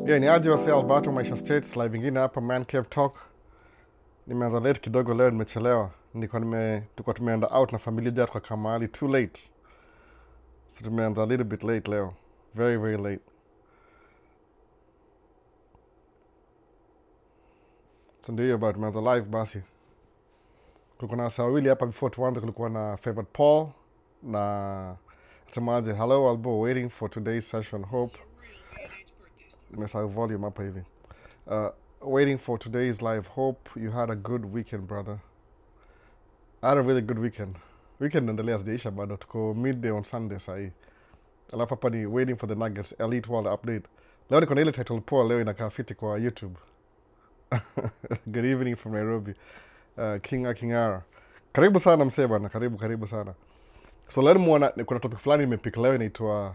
Yeah, ni aje wase Alberto Maisha States live ingine hapa Man Cave Talk. Nimeanza late kidogo leo, nimechelewa. Tulikuwa tumeenda out na familia jana tukakaa mahali too late. So tumeanza a little bit late leo. Very very late. So ndio about tumeanza live basi. Kulikuwa na wase wawili hapa before tuanze, kulikuwa na Favorite Paul na semaje, hello Albo, waiting for today's session, hope. Nimesahau volume hapa hivi. Waiting for today's live. Hope you had a good weekend, brother. I had a really good weekend. Weekend endelea sijaisha bado, tuko midday on Sunday sahi. Alafu hapa ni waiting for the Nuggets Elite World Update. Leo niko na ile title poa, leo inakaa fiti kwa YouTube. Good evening from Nairobi. Kingara. Karibu sana msee bana, karibu sana. So leo kuna topic fulani nimepick leo inaitwa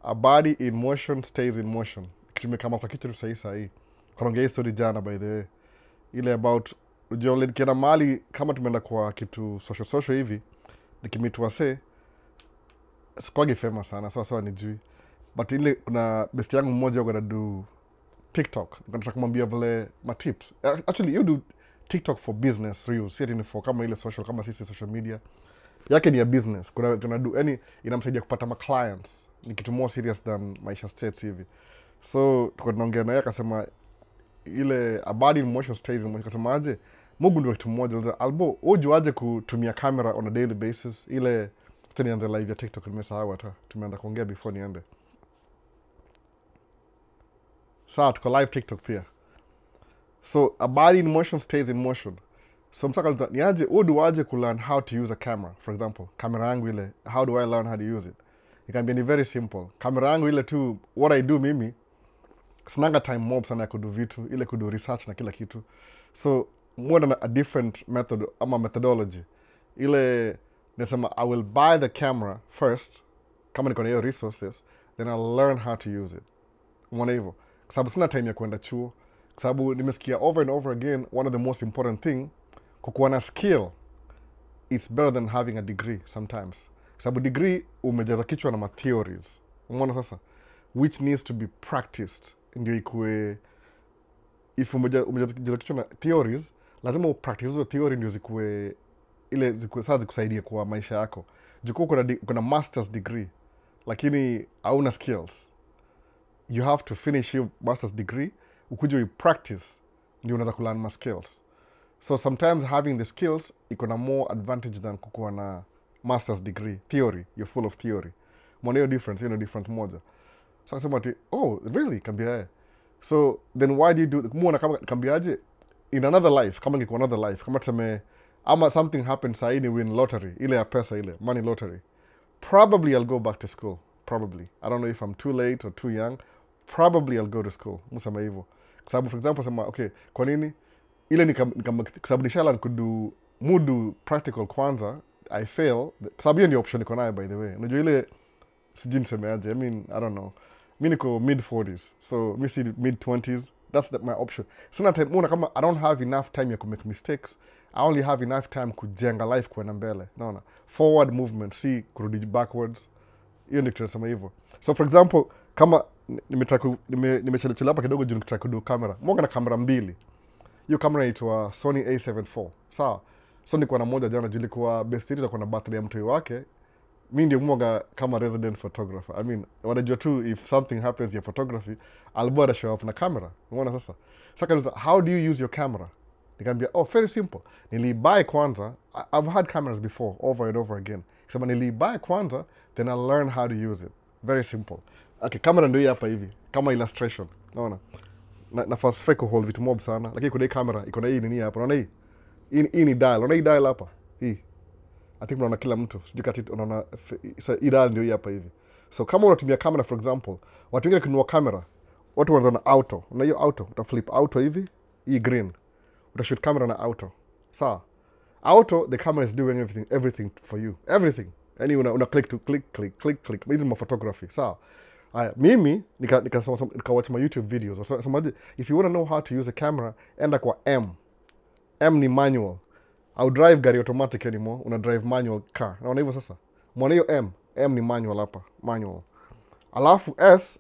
A body in motion stays in motion. Kitu kama kwa kitu sahi. Kuongea story jana by the way. Ile about unajua nikienda mahali kama tumeenda kwa kitu social hivi, nikimitu wase sikwagi famous sana, sawa nijui. But ile kuna best yangu mmoja yuko do TikTok. Nataka kumwambia vile ma tips. Actually you do TikTok for business real, sitting for kama ile social, kama sisi social media. Yake ni ya business. Kuna tunadu yani inamsaidia kupata ma clients. Ni kitu more serious than Maisha States hivi. So tuko tunaongea naye akasema ile a body in motion stays in motion. Akasema aje Mungu ndio kitu mmoja. Albo ujuaje kutumia camera on a daily basis? Ile tunianze live ya TikTok nimesahau hata. Tumeanza kuongea before niende. Sawa, tuko live TikTok pia. So a body in motion stays in motion. So msaka niaje ujuaje ku learn how to use a camera? For example, camera yangu ile, how do I learn how to use it? It can be very simple. Camera yangu ile tu, what I do mimi, sinanga time mob sana ya kudu vitu, ile kudu research na kila kitu. So more than a different method ama methodology. Ile nasema I will buy the camera first, kama niko na hiyo resources, then I'll learn how to use it. Umeona hivyo? Kwa sababu sina time ya kwenda chuo. Kwa sababu nimesikia over and over again, one of the most important thing, kukuwa na skill is better than having a degree sometimes. Kwa sababu degree umejaza kichwa na theories. Umeona sasa? Which needs to be practiced. Ndio ikue, if umejaza kichwa na theories, lazima upractice hizo theory ndio zikue, ile zikue sasa zikusaidia kwa maisha yako. Jukuu kuna master's degree, lakini hauna skills. You have to finish your master's degree, ukuje you practice, ndio unaweza kulearn ma skills. So sometimes having the skills iko na more advantage than kukuwa na master's degree. Theory, you're full of theory. Mwana hiyo difference, different moja. So akasema ati, oh, really? Kambia. So then why do you do, muona kama kambiaje? In another life, kama ngiko another life, kama tuseme, ama something happens saa hii ni win lottery, ile ya pesa ile, money lottery. Probably I'll go back to school. Probably. I don't know if I'm too late or too young. Probably I'll go to school. Musema hivyo. Kwa sababu for example, sema, okay, kwa nini? Ile kwa sababu nishala nikudu mudu practical kwanza, I fail. Sababu hiyo ndio option niko nayo by the way. Unajua ile sijui nisemeaje. I mean, I don't know. Mi niko mid 40s. So mi si mid 20s. That's my option. Sina time muona kama I don't have enough time ya make mistakes. I only have enough time kujenga life kwenda mbele. Naona. Forward movement, si kurudi backwards. Hiyo ndio tunasema hivyo. So for example, kama nimechelewa hapa kidogo juu nikitaka kudu camera. Mwanga na kamera mbili. Hiyo kamera inaitwa Sony A74. Sawa. So nilikuwa na moja jana, ilikuwa best yetu kwa na birthday ya mtu wake. Mimi ndio mmoja kama resident photographer. I mean, wanajua tu if something happens ya photography, I'll bother show up na camera. Unaona sasa? Sasa how do you use your camera? Nikamwambia, oh, very simple. Nilibuy kwanza. I've had cameras before, over and over again. Sema nilibuy kwanza, then I'll learn how to use it. Very simple. Okay, camera ndio hapa hivi, kama illustration. Unaona? Na fast fake hold vitu mob sana, lakini kuna hii camera iko na hii nini hapa, unaona hii? Hii ni dial, unaona hii dial hapa? Hii. I think unaona kila mtu, sijui kati unaona hii dial ndio hii hapa hivi. So kama unatumia camera for example, watu wengi kununua camera, watu wanaanza na auto. Una hiyo auto, uta flip auto hivi, hii green. Uta shoot camera na auto. Sawa? Auto, the camera is doing everything for you. Everything. Yani una click to click. Hizi ma photography. Sawa? Aya, mimi nika watch my YouTube videos. So if you want to know how to use a camera, enda kwa M. M ni manual. I'll drive gari automatic anymore. Una drive manual car. Naona hivyo sasa. Mwana hiyo M ni manual hapa. Manual. Alafu S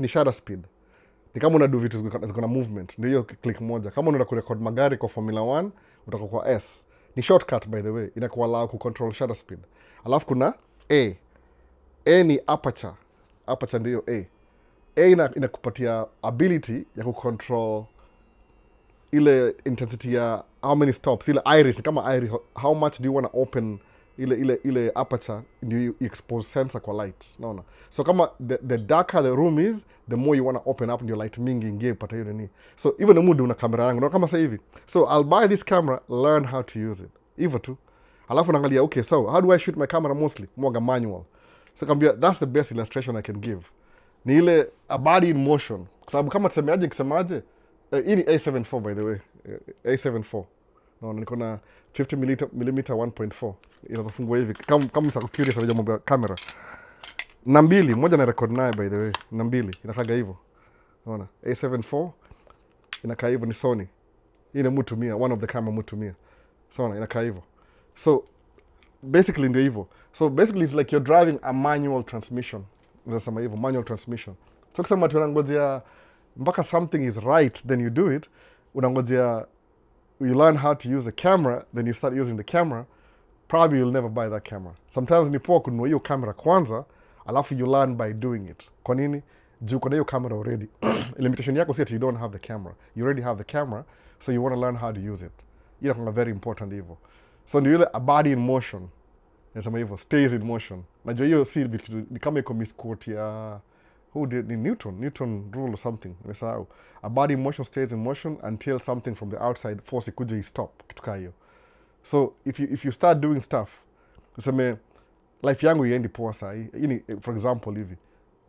ni shutter speed. Ni kama unadu vitu ziko na movement, ndio hiyo click moja. Kama unaenda kurecord magari kwa Formula 1 utakuwa kwa S. Ni shortcut by the way, inakuwa allow ku control shutter speed. Alafu kuna A. A ni aperture. Aperture ndio A. A inakupatia ability ya ku control ile intensity ya how many stops, ile iris, kama iris, how much do you want to open ile aperture ndio you expose sensor kwa light, naona. So kama the darker the room is, the more you want to open up ndio light mingi ingie pata hiyo nini. So even muda una kamera yangu, na kama sasa hivi, so I'll buy this camera, learn how to use it, hivyo tu. Alafu naangalia, okay, so how do I shoot my camera mostly? Mwaga manual. So kambia, that's the best illustration I can give. Ni ile a body in motion. Kwa sababu kama tusemeaje kisemaje, hii ni A74 by the way, A74. No, niko na 50mm 1.4. Inazofungwa hivi. Kama msako curious na mambo ya camera. Na mbili, moja na record naye by the way. Na mbili, inakaga hivyo. Unaona? A74 inakaa hivyo, ni Sony. Hii ni mutumia, one of the camera mutumia. So inakaa hivyo. So basically ndio hivyo. So basically it's like you're driving a manual transmission. Unasema hivyo, manual transmission. So kusema tunangojea mpaka something is right, then you do it. Unangojea you learn how to use a camera, then you start using the camera, probably you'll never buy that camera. Sometimes ni poa kununua hiyo camera kwanza, alafu you learn by doing it. Kwa nini? Juu kuna hiyo camera already. Limitation yako si ati you don't have the camera. You already have the camera, so you want to learn how to use it. Ila kuna very important hivyo. So ndio ile a body in motion. Nasema hivyo, stays in motion. Najua hiyo si ni kama iko misquote ya who did the Newton rule or something. Nimesahau. A body in motion stays in motion until something from the outside force ikuje stop, kitu kama hiyo. So if you start doing stuff, useme life yangu iendi poa saa hii, for example hivi,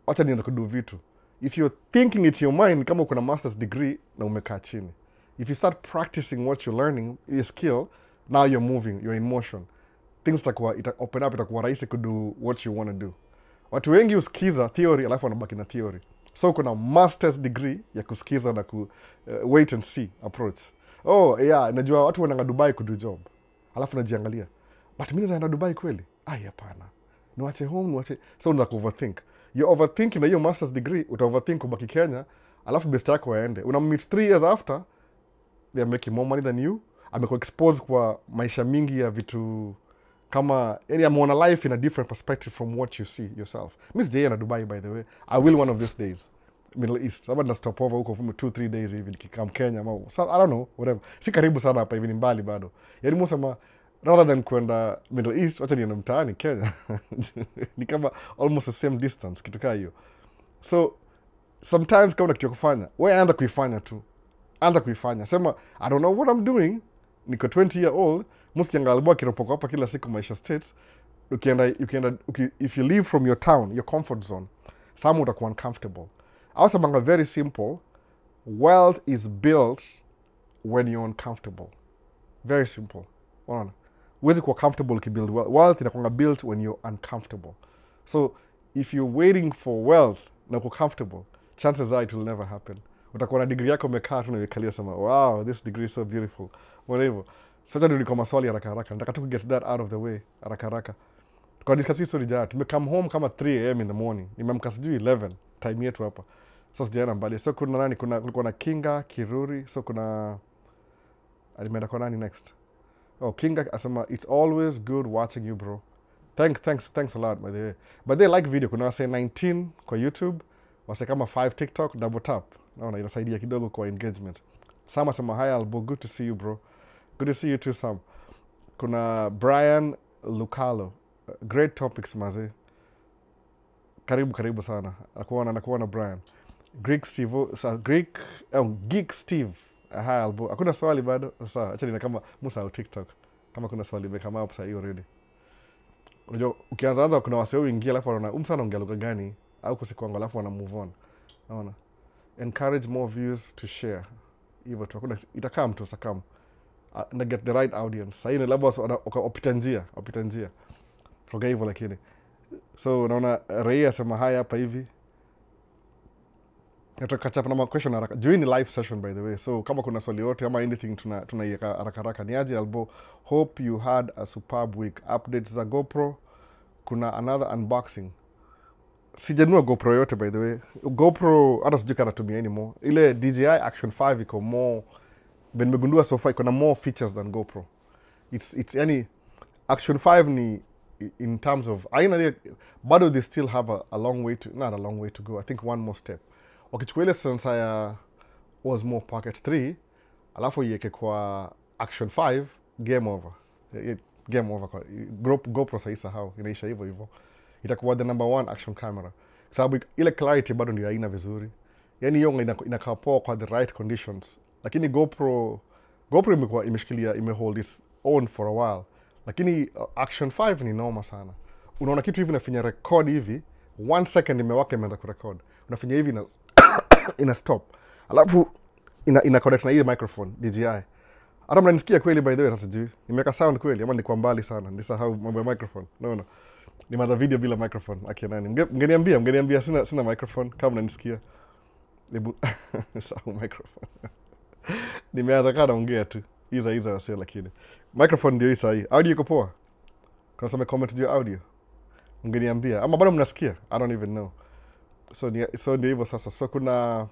acha nianze kudu vitu. If you're thinking it in your mind kama uko na master's degree na umekaa chini, if you start practicing what you're learning, your skill, now you're moving, you're in motion, things open up, itakuwa rahisi kudu what you want to do. Watu wengi usikiza theory alafu wanabaki na theory. So kuna master's degree ya kusikiza na wait and see approach. Oh yeah, najua watu wanaenda Dubai kudu job. Alafu najiangalia, but mimi naenda Dubai kweli? Hapana. Niwache home, so unataka overthink. You overthinking na hiyo master's degree, overthink kubaki Kenya, alafu best yako waende. Meet 3 years after, they are making more money than you. Amekuwa exposed kwa maisha mingi ya vitu kama, yani ameona life in a different perspective from what you see yourself. Miss Jay na Dubai by the way. I will one of these days. Middle East. Sababu na stop over huko for 2-3 days hivi nikikam Kenya ama so, I don't know, whatever. Si karibu sana hapa hivi, ni mbali bado. Yani msema rather than kwenda Middle East, wacha niende mtaani Kenya. Ni kama almost the same distance, kitu kama hiyo. So sometimes kama kitu kufanya, wewe anza kuifanya tu. Anza kuifanya. Sema I don't know what I'm doing. Niko 20 year old, msikiangalibwa kiropoko hapa kila siku maisha states. If you leave from your town, your comfort zone, some utakuwa uncomfortable. Also manga very simple. Wealth is built when you're uncomfortable. Very simple. Unaona? Huwezi kuwa comfortable ukibuild wealth. Wealth inakuwa built when you're uncomfortable. So if you're waiting for wealth na uko comfortable, chances are it will never happen. Utakuwa na degree yako umekaa tu na ukalia sema, wow, this degree is so beautiful. Whatever. Sasa ndio kama swali haraka haraka. Nataka tu get that out of the way haraka haraka. Kwa discuss story jana. Tumecome home kama 3 am in the morning. Nimeamka sijui 11 time yetu hapa. Sasa sijaenda mbali. So kuna nani, kulikuwa na Kinga, Kiruri, so kuna alimeenda kwa nani next? Oh, Kinga asema it's always good watching you bro. Thanks a lot by the way. But they like video. Kuna wase 19 kwa YouTube, wase kama 5 TikTok, double tap. Naona inasaidia kidogo kwa engagement. Sam asema hi Albo, good to see you bro. Good to see you too Sam. Kuna Brian Lucalo. Great topics maze. Karibu sana. Nakuona Brian. Geek Steve. Hi Albo. Hakuna swali bado. Sasa acha nina kama Musa au TikTok. Kama kuna swali nimekama hapo sasa hiyo already. Unajua ukianza kuna waseo wingi alafu wanaona sana ongea lugha gani au kusikwangu alafu wana move on. Naona. Encourage more views to share. Hivyo tu hakuna itakaa mtu sakam. Na get the right audience. Sasa hiyo labda opita njia. Kwa hivyo lakini. So naona Ray asema haya hapa hivi. Nataka catch up na question haraka. Join the live session by the way. So kama kuna swali yote ama anything tunaiweka haraka ni aje Albo. Hope you had a superb week. Updates za GoPro. Kuna another unboxing. sijanunua GoPro yote by the way. GoPro hata sijui kana natumia anymore. Ile DJI Action 5 iko more, nimegundua so far iko na more features than GoPro. It's yani Action 5 ni in terms of aina, bado they still have a long way to, not a long way to go. I think one more step. Wakichukua ile sensor ya Osmo Pocket 3 alafu iweke kwa Action 5, game over. Game over. GoPro saisahau, inaisha hivyo hivyo. Itakuwa the number 1 action camera. Sababu ile clarity bado ndio haina vizuri. Yani hiyo inakaa poa kwa the right conditions. Lakini GoPro imeshikilia, imehold its own for a while. Lakini Action 5 ni noma sana. Unaona kitu hivi nafinya record hivi, 1 second imewaka imeanza kurecord. Unafinya hivi ina stop. Alafu ina connect na hii microphone DJI. Hata mnanisikia kweli by the way, sijui. Nimeweka sound kweli ama ni kwa mbali sana. Nisahau mambo ya microphone. No. Ni madha video bila microphone. Nani? Mngeniambia sina microphone kama mnanisikia. Hebu sahau microphone. Nimeanza kana ongea tu. Iza wase lakini. Microphone ndio hii sahi. Audio iko poa? Kuna some comment juu audio. Mngeniambia ama bado mnasikia? I don't even know. So ndio hivyo sasa. So kuna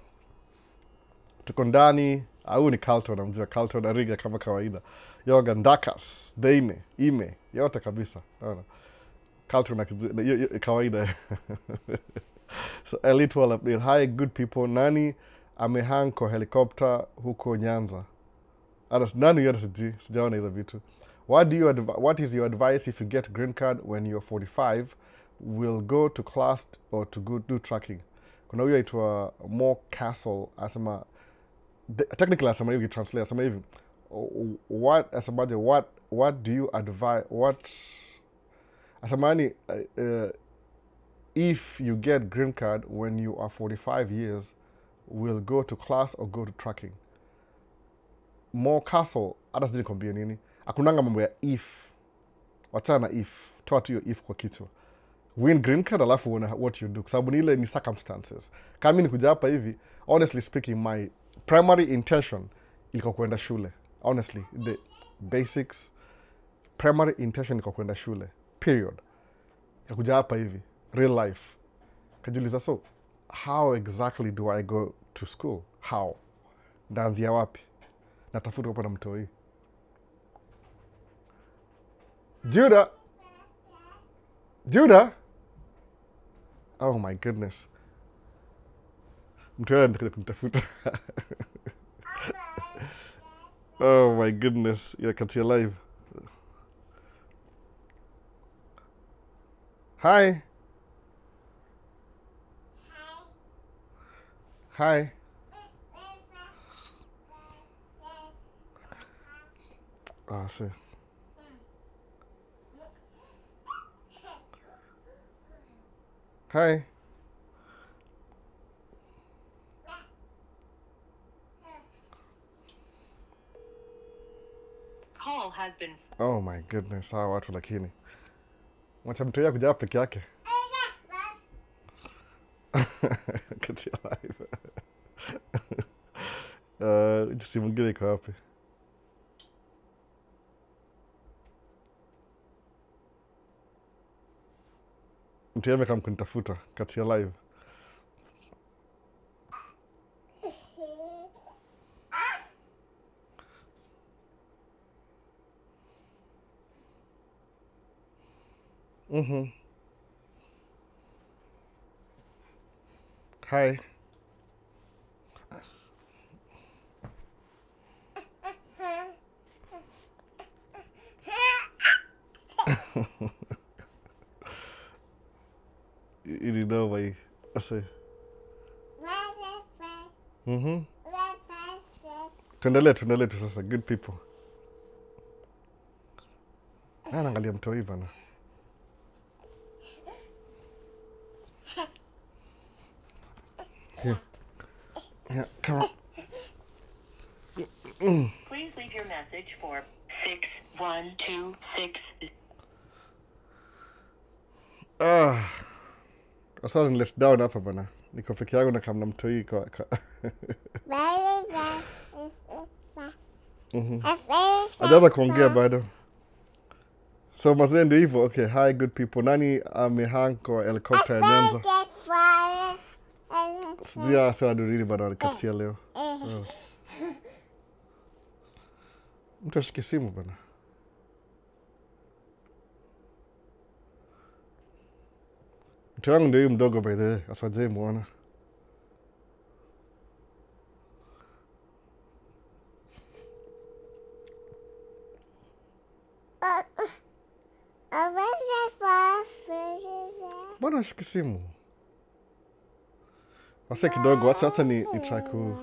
tuko ndani au ni Carlton, namjua Carlton Ariga kama kawaida. Yoga Ndakas, Deine, Ime, yote kabisa. Naona. Carlton kawaida. So elite wall update. Hi good people. Nani amehang kwa helicopter huko Nyanza? Nani yote sijaona hizo vitu. What is your advice if you get green card when you're 45? Will go to class or to go do tracking? Kuna huyo aitwa More Castle asema, technically asema hivi translate asema hivi, what do you advise, asema ni if you get green card when you are 45 years, will go to class or go to tracking? More Castle hata sijui nikwambie nini. Hakunanga mambo ya if. Wachana if. Toa tu hiyo if kwa kichwa. Win green card alafu uone what you do. Kwa sababu ile ni circumstances. Kama mimi nikuja hapa hivi, honestly speaking, my primary intention ilikuwa kwenda shule. Honestly, the basics, primary intention ilikuwa kwenda shule. Period. Nikuja hapa hivi, real life. Kajiuliza, so how exactly do I go to school? How? Ndaanzia wapi? Natafuta hapo na mtoi. Judah? Oh my goodness. Mtoi ndio kunitafuta. Oh my goodness. Yeah, kati live. Hi. Hi. Ah, see. Hi. Call has been. Oh my goodness. Hawa watu lakini. Mwacha mtu yako kuja peke yake. Kati live. Si mwingine iko wapi? Mtu yame kama kunitafuta kati ya live. Hi. You didn't know my... I say. Tuendelee tu sasa, good people. Naangalia mtoi bana. Yeah, come on. Please leave your message for 6126. Asa ni let down hapa bana. Niko peke yangu na kama mtoi kwa. Ajaza kuongea bado. So mazee ndio hivyo. Okay, hi good people. Nani amehang kwa helicopter ya Nyanza? Sijui sawa durili bado alikatia leo. Mtu ashike simu bana. Mtu wangu ndio huyu mdogo by the way, asajai muona. Bwana ashike simu. Wase kidogo, hata ni try ku...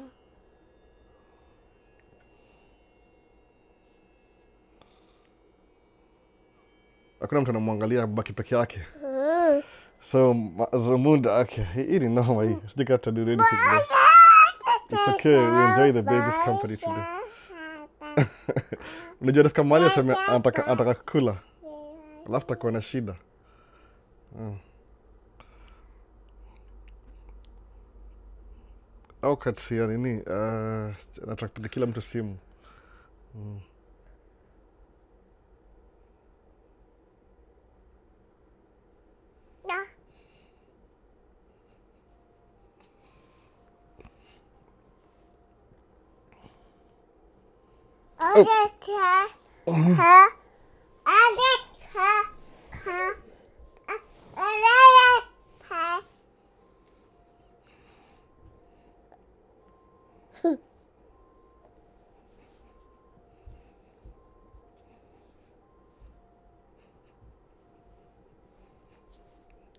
Hakuna mtu anamwangalia baki peke yake. So muda yake, hii ni noma hii. Sijui kama tutadu anything today. It's okay, we enjoy the baby's company today. Unajua nafika mahali aseme anataka kukula. Alafu takuwa na shida. Au katsia nini, nataka kupiga kila mtu simu.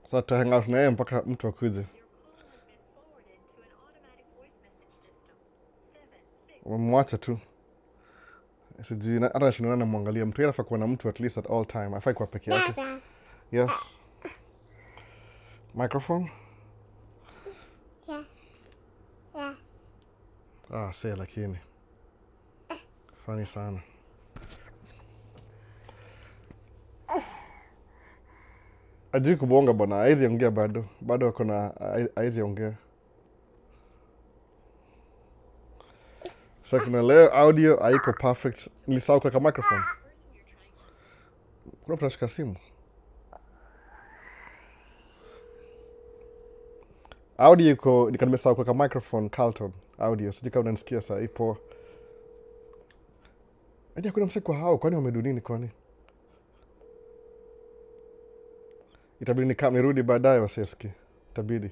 Sasa tutahang out na yeye mpaka mtu akuje. Umemwacha tu. Sijui hata nashindana namwangalia mtu. Yeye anafaa kuwa na mtu at least at all time. Hafai kuwa peke yake. Yes. Microphone? Say lakini. Funny sana. Ajui kubonga bwana, haizi ongea bado. Bado wako na haizi ongea. Sasa kuna leo audio haiko perfect. Nilisahau kuweka microphone. Kuna mtu anashika simu. Audio iko nimesahau kuweka microphone Carlton. Audio sijui kama unanisikia sasa ipo. Aje kuna mseko hao kwani wamedu nini kwani? Itabidi nirudi baadaye wasieski. Itabidi.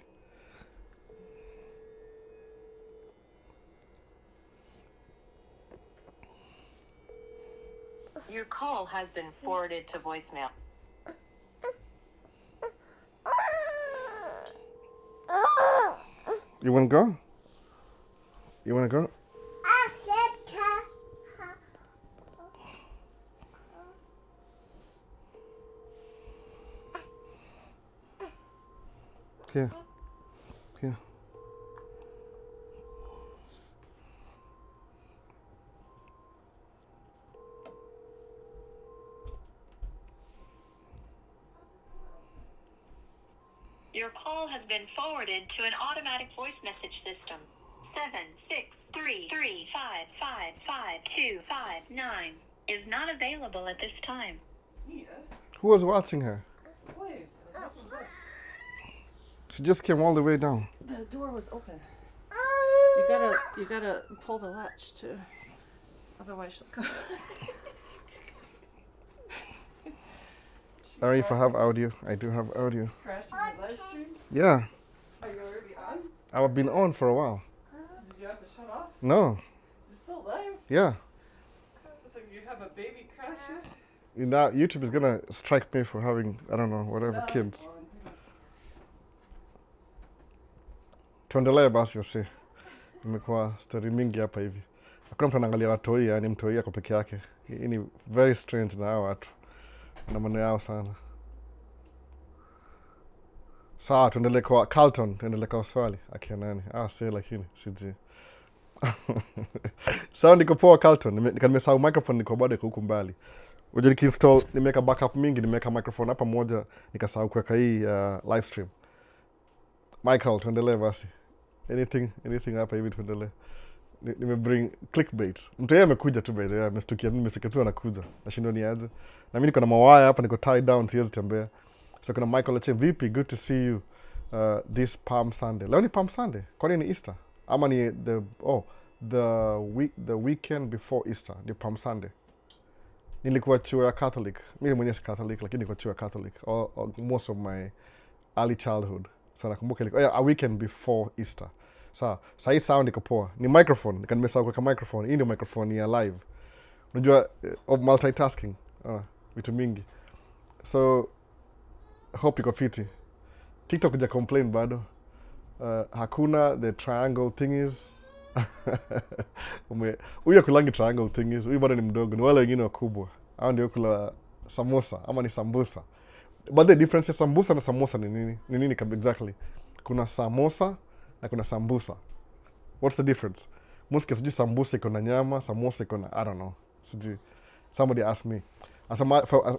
Your call has been forwarded to voicemail. You wanna go? You wanna go? Here. Here. Your call has been forwarded to an automatic voice message system. 76335555259 is not available at this time. Yeah. Who was watching her? Boys, I was making books. She just came all the way down. The door was open. You gotta pull the latch too. Otherwise she'll come. Sorry if I have audio. I do have audio. Crashing the live stream? Yeah. Are you already on? I've been on for a while. Did you have to shut off? No. It's still live? Yeah. So you have a baby crasher? Now YouTube is gonna strike me for having, I don't know, whatever No. kids. Tuendelee basi wasi. Imekuwa story mingi hapa hivi. Hakuna mtu anaangalia watoi, yani mtoi yako peke yake. Hii ni very strange na hao watu. Na maneno yao sana. Sawa, tuendelee kwa Carlton, tuendelee kwa swali. Akia nani? Si lakini, sijui. Sawa niko poa Carlton, nimesahau microphone niko bado huku mbali. Unajua nikiinstall, nimeweka backup mingi, nimeweka microphone hapa moja, nikasahau kuweka hii live stream. Michael, tuendelee basi. Anything hapa hivi tuendelee. Nimebring clickbait. Mtu yeye amekuja tu by the way, amestukia mimi nimesikia tu anakuja. Nashindwa niaje. Na mimi niko na mawaya hapa, niko tied down, siwezi tembea. So kuna Michael ache vipi, good to see you. this Palm Sunday. Leo ni Palm Sunday. Kwani ni Easter? Ama ni the weekend before Easter, ni Palm Sunday. Nilikuwa chuo ya Catholic. Mimi mwenyewe si Catholic, lakini nilikuwa chuo ya Catholic most of my early childhood. So nakumbuka ilikuwa a weekend before Easter. Sasa hii sound iko poa. Ni microphone, nimesahau kuweka microphone. Hii ndio microphone ya live. Unajua of multitasking. Vitu mingi. So hope iko fiti. TikTok ja complain bado. Hakuna the triangle thingies. Huyu kulangi triangle thingies. Huyu bado ni mdogo. Ni wale wengine wakubwa. Hao ndio kula samosa ama ni sambusa. But the difference ya sambusa na samosa ni nini? Ni nini exactly? Kuna samosa na kuna sambusa. What's the difference? Muske sijui sambusa iko na nyama, samosa iko na I don't know. Sijui. Somebody asked me. As a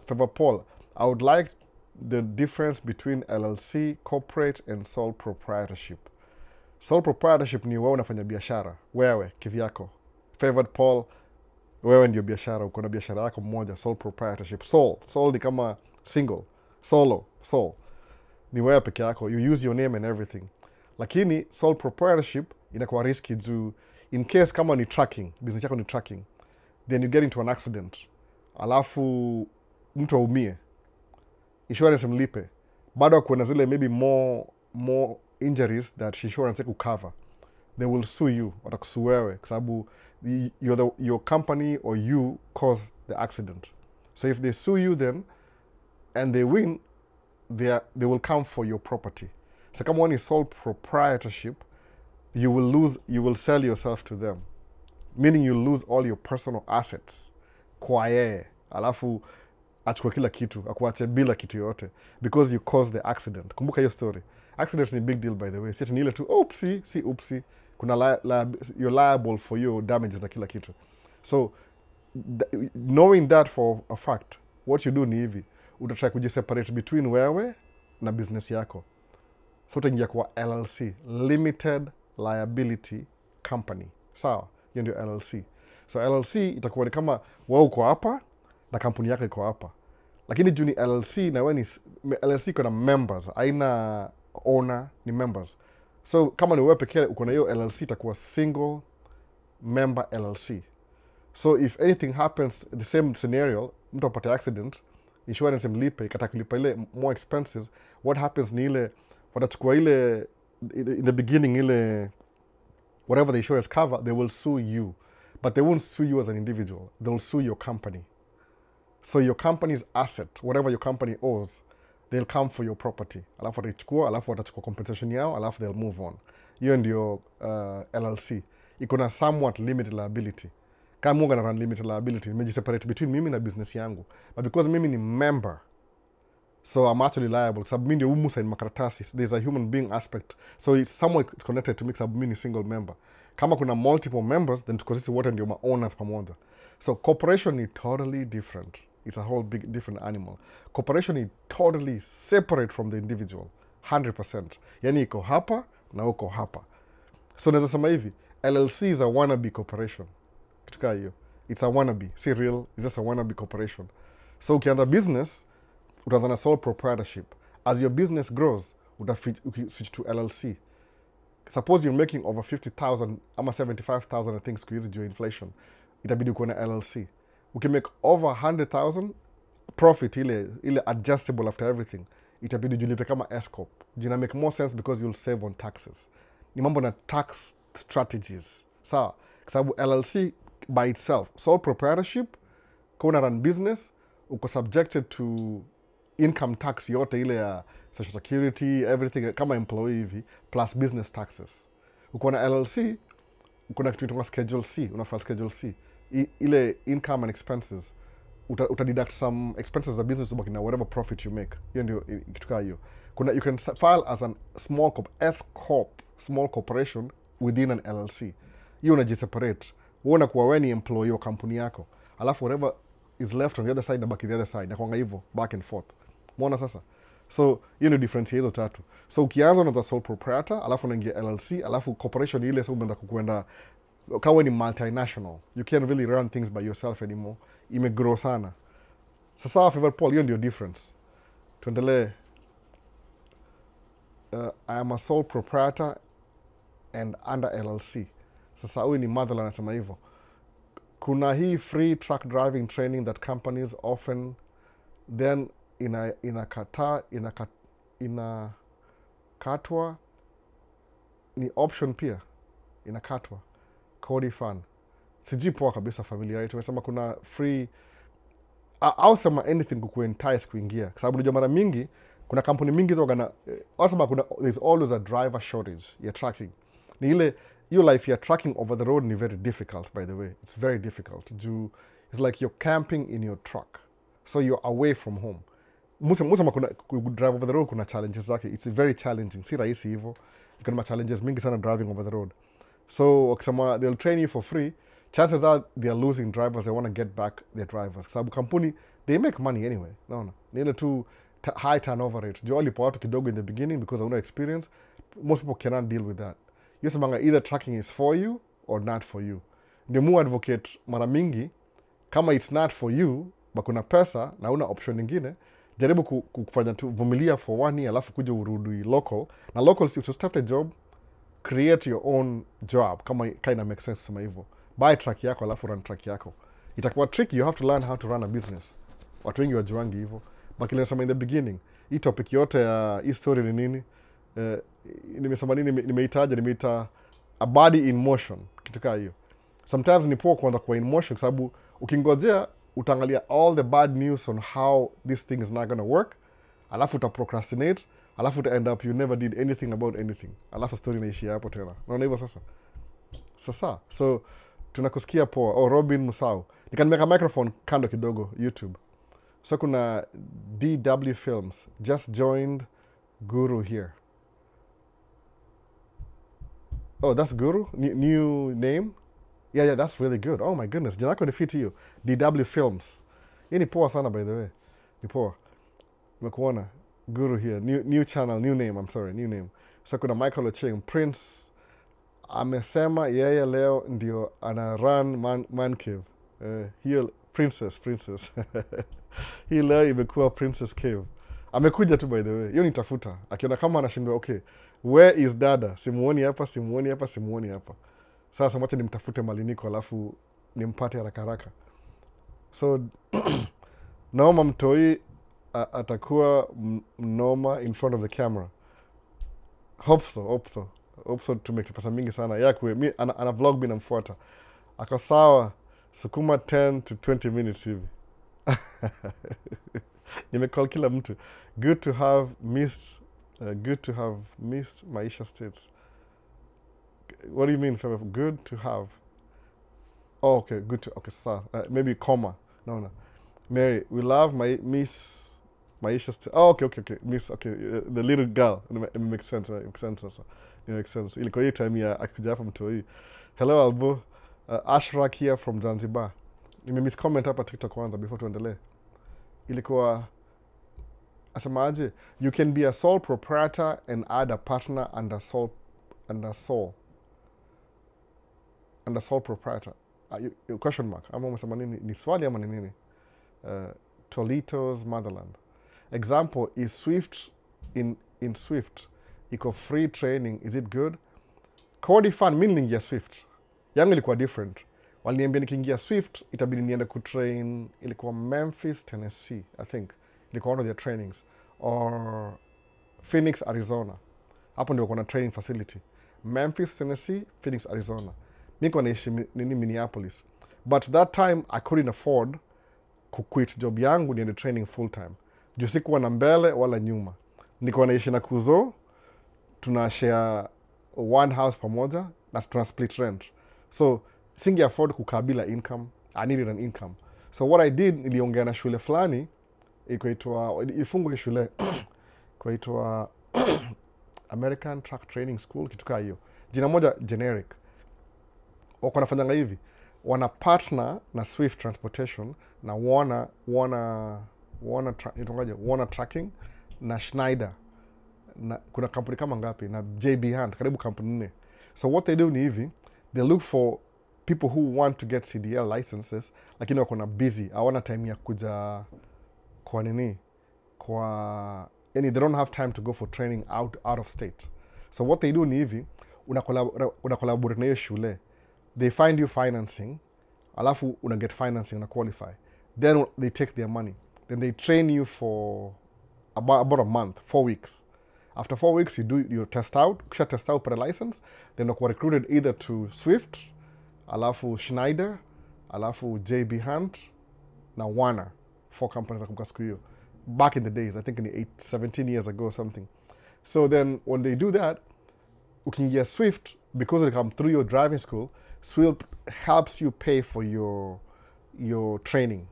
favor Paul, I would like the difference between LLC, corporate and sole proprietorship. Sole proprietorship ni wewe unafanya biashara, wewe kivyako. Favored Paul, wewe ndio biashara, uko na biashara yako mmoja. Sole proprietorship. Sole ni kama single. Sole ni wewe peke yako, you use your name and everything. Lakini sole proprietorship inakuwa risky juu in case kama ni trucking, business yako ni trucking, then you get into an accident, alafu mtu aumie, insurance mlipe, bado kuna zile maybe more injuries that insurance could cover, they will sue you, watakusue wewe kwa sababu your company or you caused the accident. So if they sue you then and they win, they will come for your property. So kama one is sole proprietorship, you will sell yourself to them, meaning you lose all your personal assets kwa yeye, alafu achukue kila kitu, akuache bila kitu yote because you caused the accident. Kumbuka hiyo story. Accident ni big deal by the way. Si ni ile tu oopsie. Kuna you're liable for your damages na kila kitu. So knowing that for a fact, what you do ni hivi, utatry kujiseparate between wewe na business yako. So utaingia kwa LLC, Limited Liability Company. Sawa? Hiyo ndio LLC. So LLC itakuwa ni kama wewe uko hapa na kampuni yako iko hapa. Lakini juu ni LLC na wewe ni LLC iko na members, haina owner, ni members. So kama ni wewe pekee uko na hiyo LLC, itakuwa single member LLC. So if anything happens, the same scenario, mtu apate accident, insurance mlipe, ikataka kulipa ile more expenses, what happens ni ile watachukua ile in the beginning ile whatever the insurance cover, they will sue you. But they won't sue you as an individual. They will sue your company. So your company's asset, whatever your company owes, they'll come for your property. Alafu watachukua compensation yao, alafu they'll move on. Hiyo ndio LLC. Iko na somewhat limited liability. Kama Mungu ana limited liability, nimejiseparate between mimi na business yangu. But because mimi ni member, so I'm actually liable. Sababu mimi ndio umusign makaratasi. There's a human being aspect. So it's somewhat connected to me sababu mimi ni single member. Kama kuna multiple members, then tuko sisi wote ndio ma owners pamoja. So corporation is totally different. It's a whole big different animal. Corporation is totally separate from the individual. 100%. Yani iko hapa na uko hapa. So naweza sema hivi, LLC is a wannabe corporation. Kitu kaa hiyo. It's a wannabe. Si real. It's just a wannabe corporation. So ukianza business, utaanza na sole proprietorship. As your business grows, switch to LLC. Suppose you're making over 50,000 ama 75,000 I think siku hizi juu inflation. Itabidi kuwa na LLC. Ukimake over 100,000 profit ile adjustable after everything, itabidi julipe kama S-Corp. Jina make more sense because you'll save on taxes. Ni mambo na tax strategies. Sawa? Kwa sababu LLC by itself, sole proprietorship, kuna run business, uko subjected to income tax yote ile ya social security, everything kama employee hivi, plus business taxes. Uko na LLC, uko na kitu inaitwa Schedule C, unafile Schedule C. Ile income and expenses, deduct some expenses za business ubaki na whatever profit you make. Hiyo ndio kitu kaa hiyo. You can file as a small S-Corp, small corporation within an LLC. Hiyo unajiseparate. Wewe unakuwa wewe ni employee wa kampuni yako. Alafu whatever is left on the other side na baki the other side. Na kuanga hivyo back and forth. Umeona sasa? So hiyo ndio difference hizo tatu. So ukianza na sole proprietor, alafu unaingia LLC, alafu corporation ile sasa umeenda kukwenda kama ni multinational. You can't really run things by yourself anymore. Imegrow sana. Sasa Favor Paul, hiyo ndio difference. Tuendelee. I am a sole proprietor and under LLC. Sasa huyu ni Motherland anasema hivyo. Kuna hii free truck driving training that companies often then inakatwa ni option pia inakatwa Cody Fan. Sijui poa kabisa familiarity. Tumesema kuna free au sema anything kukuentice kuingia, kwa sababu unajua mara mingi kuna kampuni mingi zogana wasema there's always a driver shortage ya trucking. Ni ile your life ya trucking over the road ni very difficult, by the way. It's very difficult. It's like you're camping in your truck, so you're away from home. Musema kuna drive over the road kuna challenges zake. It's very challenging. Si rahisi hivyo. Kuna challenges mingi sana driving over the road. So wakisema they'll train you for free, chances are they're losing drivers. They want to get back their drivers. Sababu kampuni, they make money anyway. No. Ni ile tu high turnover rate. Juu walipo watu kidogo in the beginning because of no experience. Most people cannot deal with that. Yosemanga either tracking is for you or not for you. Ndio mu advocate mara mingi, kama it's not for you, bakuna pesa na una option nyingine, jaribu kufanya tu vumilia for 1 year alafu kuja urudi local. Na local si start a job, create your own job kama kinda make sense sema hivyo. Buy truck yako alafu run truck yako. Itakuwa tricky, you have to learn how to run a business. Watu wengi wajuangi hivyo. Bakile nasema in the beginning, hii topic yote ya hii story ni nini? Nimesema nini, nimeita a body in motion, kitu kama hiyo. Sometimes ni poa kuanza kuwa in motion, sababu ukingojea utaangalia all the bad news on how this thing is not going to work, alafu uta procrastinate, alafu uta end up you never did anything about anything, alafu story inaishia hapo tena. Naona hivyo sasa. So tunakusikia poa. Robin Musau, nikanimeka microphone kando kidogo YouTube. So kuna DW Films just joined Guru here. Oh, that's Guru? New name? Yeah, that's really good. Oh my goodness. Jina lako ni fit hiyo. DW Films. Hii ni poa sana, by the way. Ni poa. Nimekuona. Guru here. New channel, new name. So kuna Michael Ocheng. Prince amesema yeye leo ndio ana run man cave. Hiyo princess. Hii leo imekuwa Princess Cave. Amekuja tu, by the way. Hiyo nitafuta. Akiona kama anashindwa, okay, where is dada? Simuoni hapa. Sasa mwacha nimtafute maliniko alafu nimpate haraka. So naomba mtoi atakuwa mnoma in front of the camera. Hope so tumeke pesa mingi sana. Yakwe ana vlog mimi namfuata. Ako sawa, sukuma 10 to 20 minutes hivi. Nimecall kila mtu. Good to have missed Maisha States. What do you mean, Femi? Good to have. Oh, okay, good to. Okay, sir. Maybe comma. No. Mary, we love Miss Maisha States. Oh, okay. Miss. Okay, the little girl. It makes sense. It makes sense. Ilikuwa hii time ya akikuja hapa mtu hii. Hello Albo. Ashrak here from Zanzibar. Nimemiss comment hapa TikTok kwanza before tuendelee. Ilikuwa asemaje? You can be a sole proprietor and add a partner under sole proprietor. Question mark. Ama umesema nini? Ni swali ama ni nini? Tolito's Motherland. Example is Swift in Swift. Iko free training. Is it good? Cody Fan meaning ya Swift. Yangu ilikuwa different. Waliniambia nikiingia Swift itabidi niende kutrain, ilikuwa Memphis, Tennessee, I think. Ilikuwa one of their trainings. Or Phoenix, Arizona. Hapo ndio kuna training facility. Memphis, Tennessee, Phoenix, Arizona. Mimi kwa naishi Minneapolis. But that time I couldn't afford kuquit job yangu niende training full time. Juu sikuwa na mbele wala nyuma. Nilikuwa naishi na kuzo, tunashare one house pamoja na tuna split rent. So singe afford kukabila income. I needed an income. So what I did, niliongea na shule fulani ifungwe shule kwaitwa American Truck Training School, kitu kaa hiyo. Jina moja generic. Wako wanafanyanga hivi. Wana partner na Swift Transportation na Warner Trucking na Schneider. Na kuna kampuni kama ngapi na JB Hunt, karibu kampuni 4. So what they do ni hivi, they look for people who want to get CDL licenses lakini wako na busy, hawana time ya kuja kwa yani they don't have time to go for training out of state. So what they do ni hivi, una collaborate na hiyo shule, they find you financing, alafu una get financing na qualify, then they take their money, then they train you for about a month, 4 weeks. After 4 weeks you do your test out, kisha test out per license, then unakuwa recruited either to Swift, alafu Schneider, alafu JB Hunt na Warner, 4 companies nakumbuka siku hiyo back in the days, I think in 17 years ago or something. So then when they do that, ukiingia Swift, because they come through your driving school, Swift helps you pay for your training.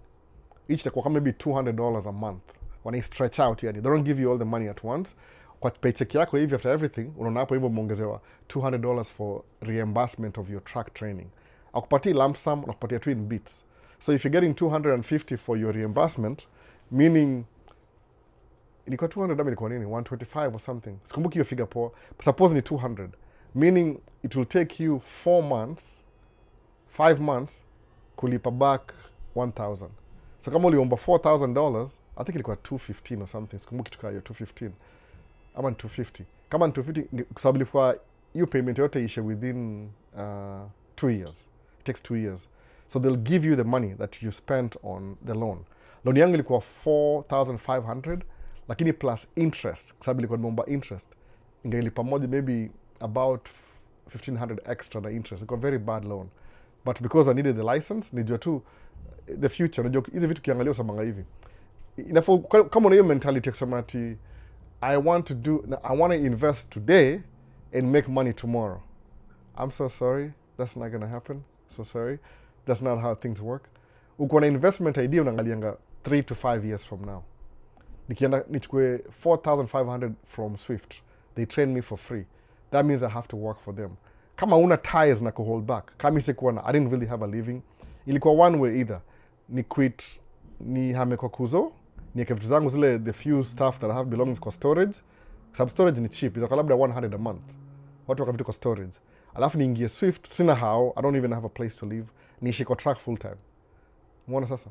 Each itakuwa kama maybe $200 a month. When they stretch out, yani, they don't give you all the money at once. Kwa paycheck yako hivi after everything, unaona hapo hivyo umeongezewa $200 for reimbursement of your track training. Akupatii lump sum, unakupatia tu in bits. So if you're getting $250 for your reimbursement, meaning ilikuwa 200 ama ilikuwa nini, 125 or something, sikumbuki hiyo figure poa, but suppose ni 200, meaning it will take you 5 months kulipa back 1,000. So kama uliomba $4,000, I think ilikuwa 215 or something, sikumbuki tukaa hiyo 215 ama ni 250. Kama ni 250 kwa sababu ilikuwa hiyo payment yote ishe within 2 years. It takes 2 years. So they'll give you the money that you spent on the loan. Loan yangu ilikuwa 4,500, lakini plus interest, kwa sababu ilikuwa nimeomba interest, ingailipa moja maybe about 1,500 extra na interest. Ilikuwa very bad loan, but because I needed the license, nijua tu the future. Unajua hizi vitu kiangalia usamanga hivi, kama una hiyo mentality ya kusema ati I want to invest today and make money tomorrow, I'm so sorry, that's not gonna happen. So sorry, that's not how things work. Uko na investment idea, unaangalianga 3 to 5 years from now. Nikienda nichukue 4,500 from Swift, they train me for free, that means I have to work for them. Kama una ties na hold back, kama sikuwa na, I didn't really have a living, ilikuwa one way either ni quit, ni hame kwa Kuzo, niweke vitu zangu zile, the few stuff that I have belongs kwa storage, sub storage ni cheap, itakuwa labda 100 a month, watu waka vitu kwa storage, alafu niingie Swift, sina how, I don't even have a place to live, niishi kwa track full time. Umeona sasa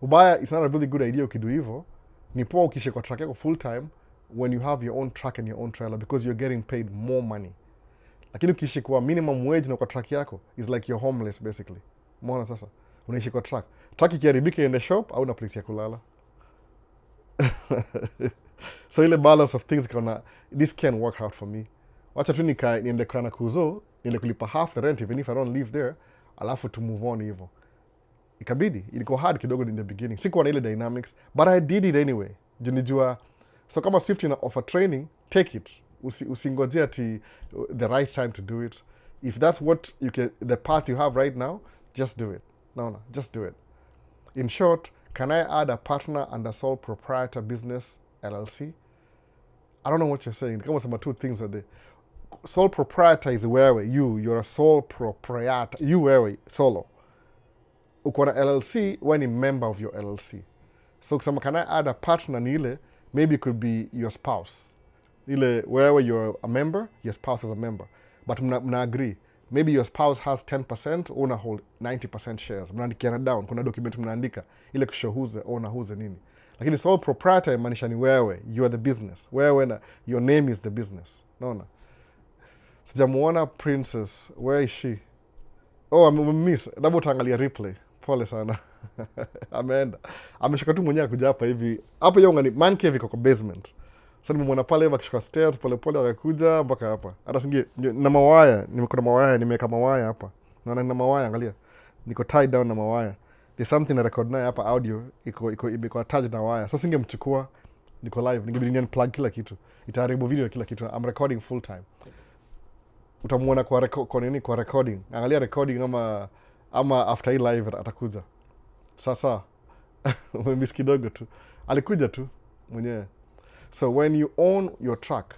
ubaya, it's not a really good idea ukidu hivyo. Ni poa ukiishi kwa track yako full time when you have your own truck and your own trailer, because you're getting paid more money. Lakini ukiishi kwa minimum wage na kwa track yako, is like you're homeless basically. Umeona sasa, unaishi kwa track ikiharibika in the shop au na place ya kulala. So ile balance of things kana, this can't work out for me. Wacha tu niende kana Kuzo, niende kulipa half the rent even if I don't live there, alafu to move on hivyo. Ikabidi, ilikuwa hard kidogo in the beginning, sikuwa na ile dynamics, but I did it anyway. Junijua, so kama Swift ina offer training, take it. Usingojea ati the right time to do it. If that's what the path you have right now, just do it. No, just do it. In short, can I add a partner and a sole proprietor business LLC? I don't know what you're saying. Kama sema two things are the sole proprietor is wewe, you're a sole proprietor. You wewe solo. Uko na LLC, wewe ni member of your LLC. So kusema can I add a partner ni ile, maybe it could be your spouse. Ile wewe you're a member, your spouse is a member. But mna agree. Maybe your spouse has 10%, una hold 90% shares. Mnaandikiana down, kuna document mnaandika ile kushow who's the owner, who's the nini. Lakini sole proprietor imaanisha ni wewe, you are the business. Wewe na your name is the business. Naona. Sijamuona Princess, where is she? Oh, miss, labda utaangalia replay. Pole sana. Ameenda. Ameshuka tu mwenyewe kuja hapa hivi. Hapo yeye ngani man cave iko kwa basement. Sasa nimemwona pale hivi akishuka stairs pole pole akakuja mpaka hapa. Hata singe na mawaya, nimekuwa na mawaya, nimeweka mawaya hapa. Naona nina mawaya, angalia. Niko tied down na mawaya. There's something na record naye hapa audio iko attached na waya. Sasa singemchukua, niko live, ningebidi ni unplug kila kitu. Itaharibu video kila kitu. I'm recording full time. Utamuona kwa nini kwa recording. Angalia recording ama after hii live atakuja. Sasa umemiss kidogo tu. Alikuja tu mwenyewe. So when you own your truck,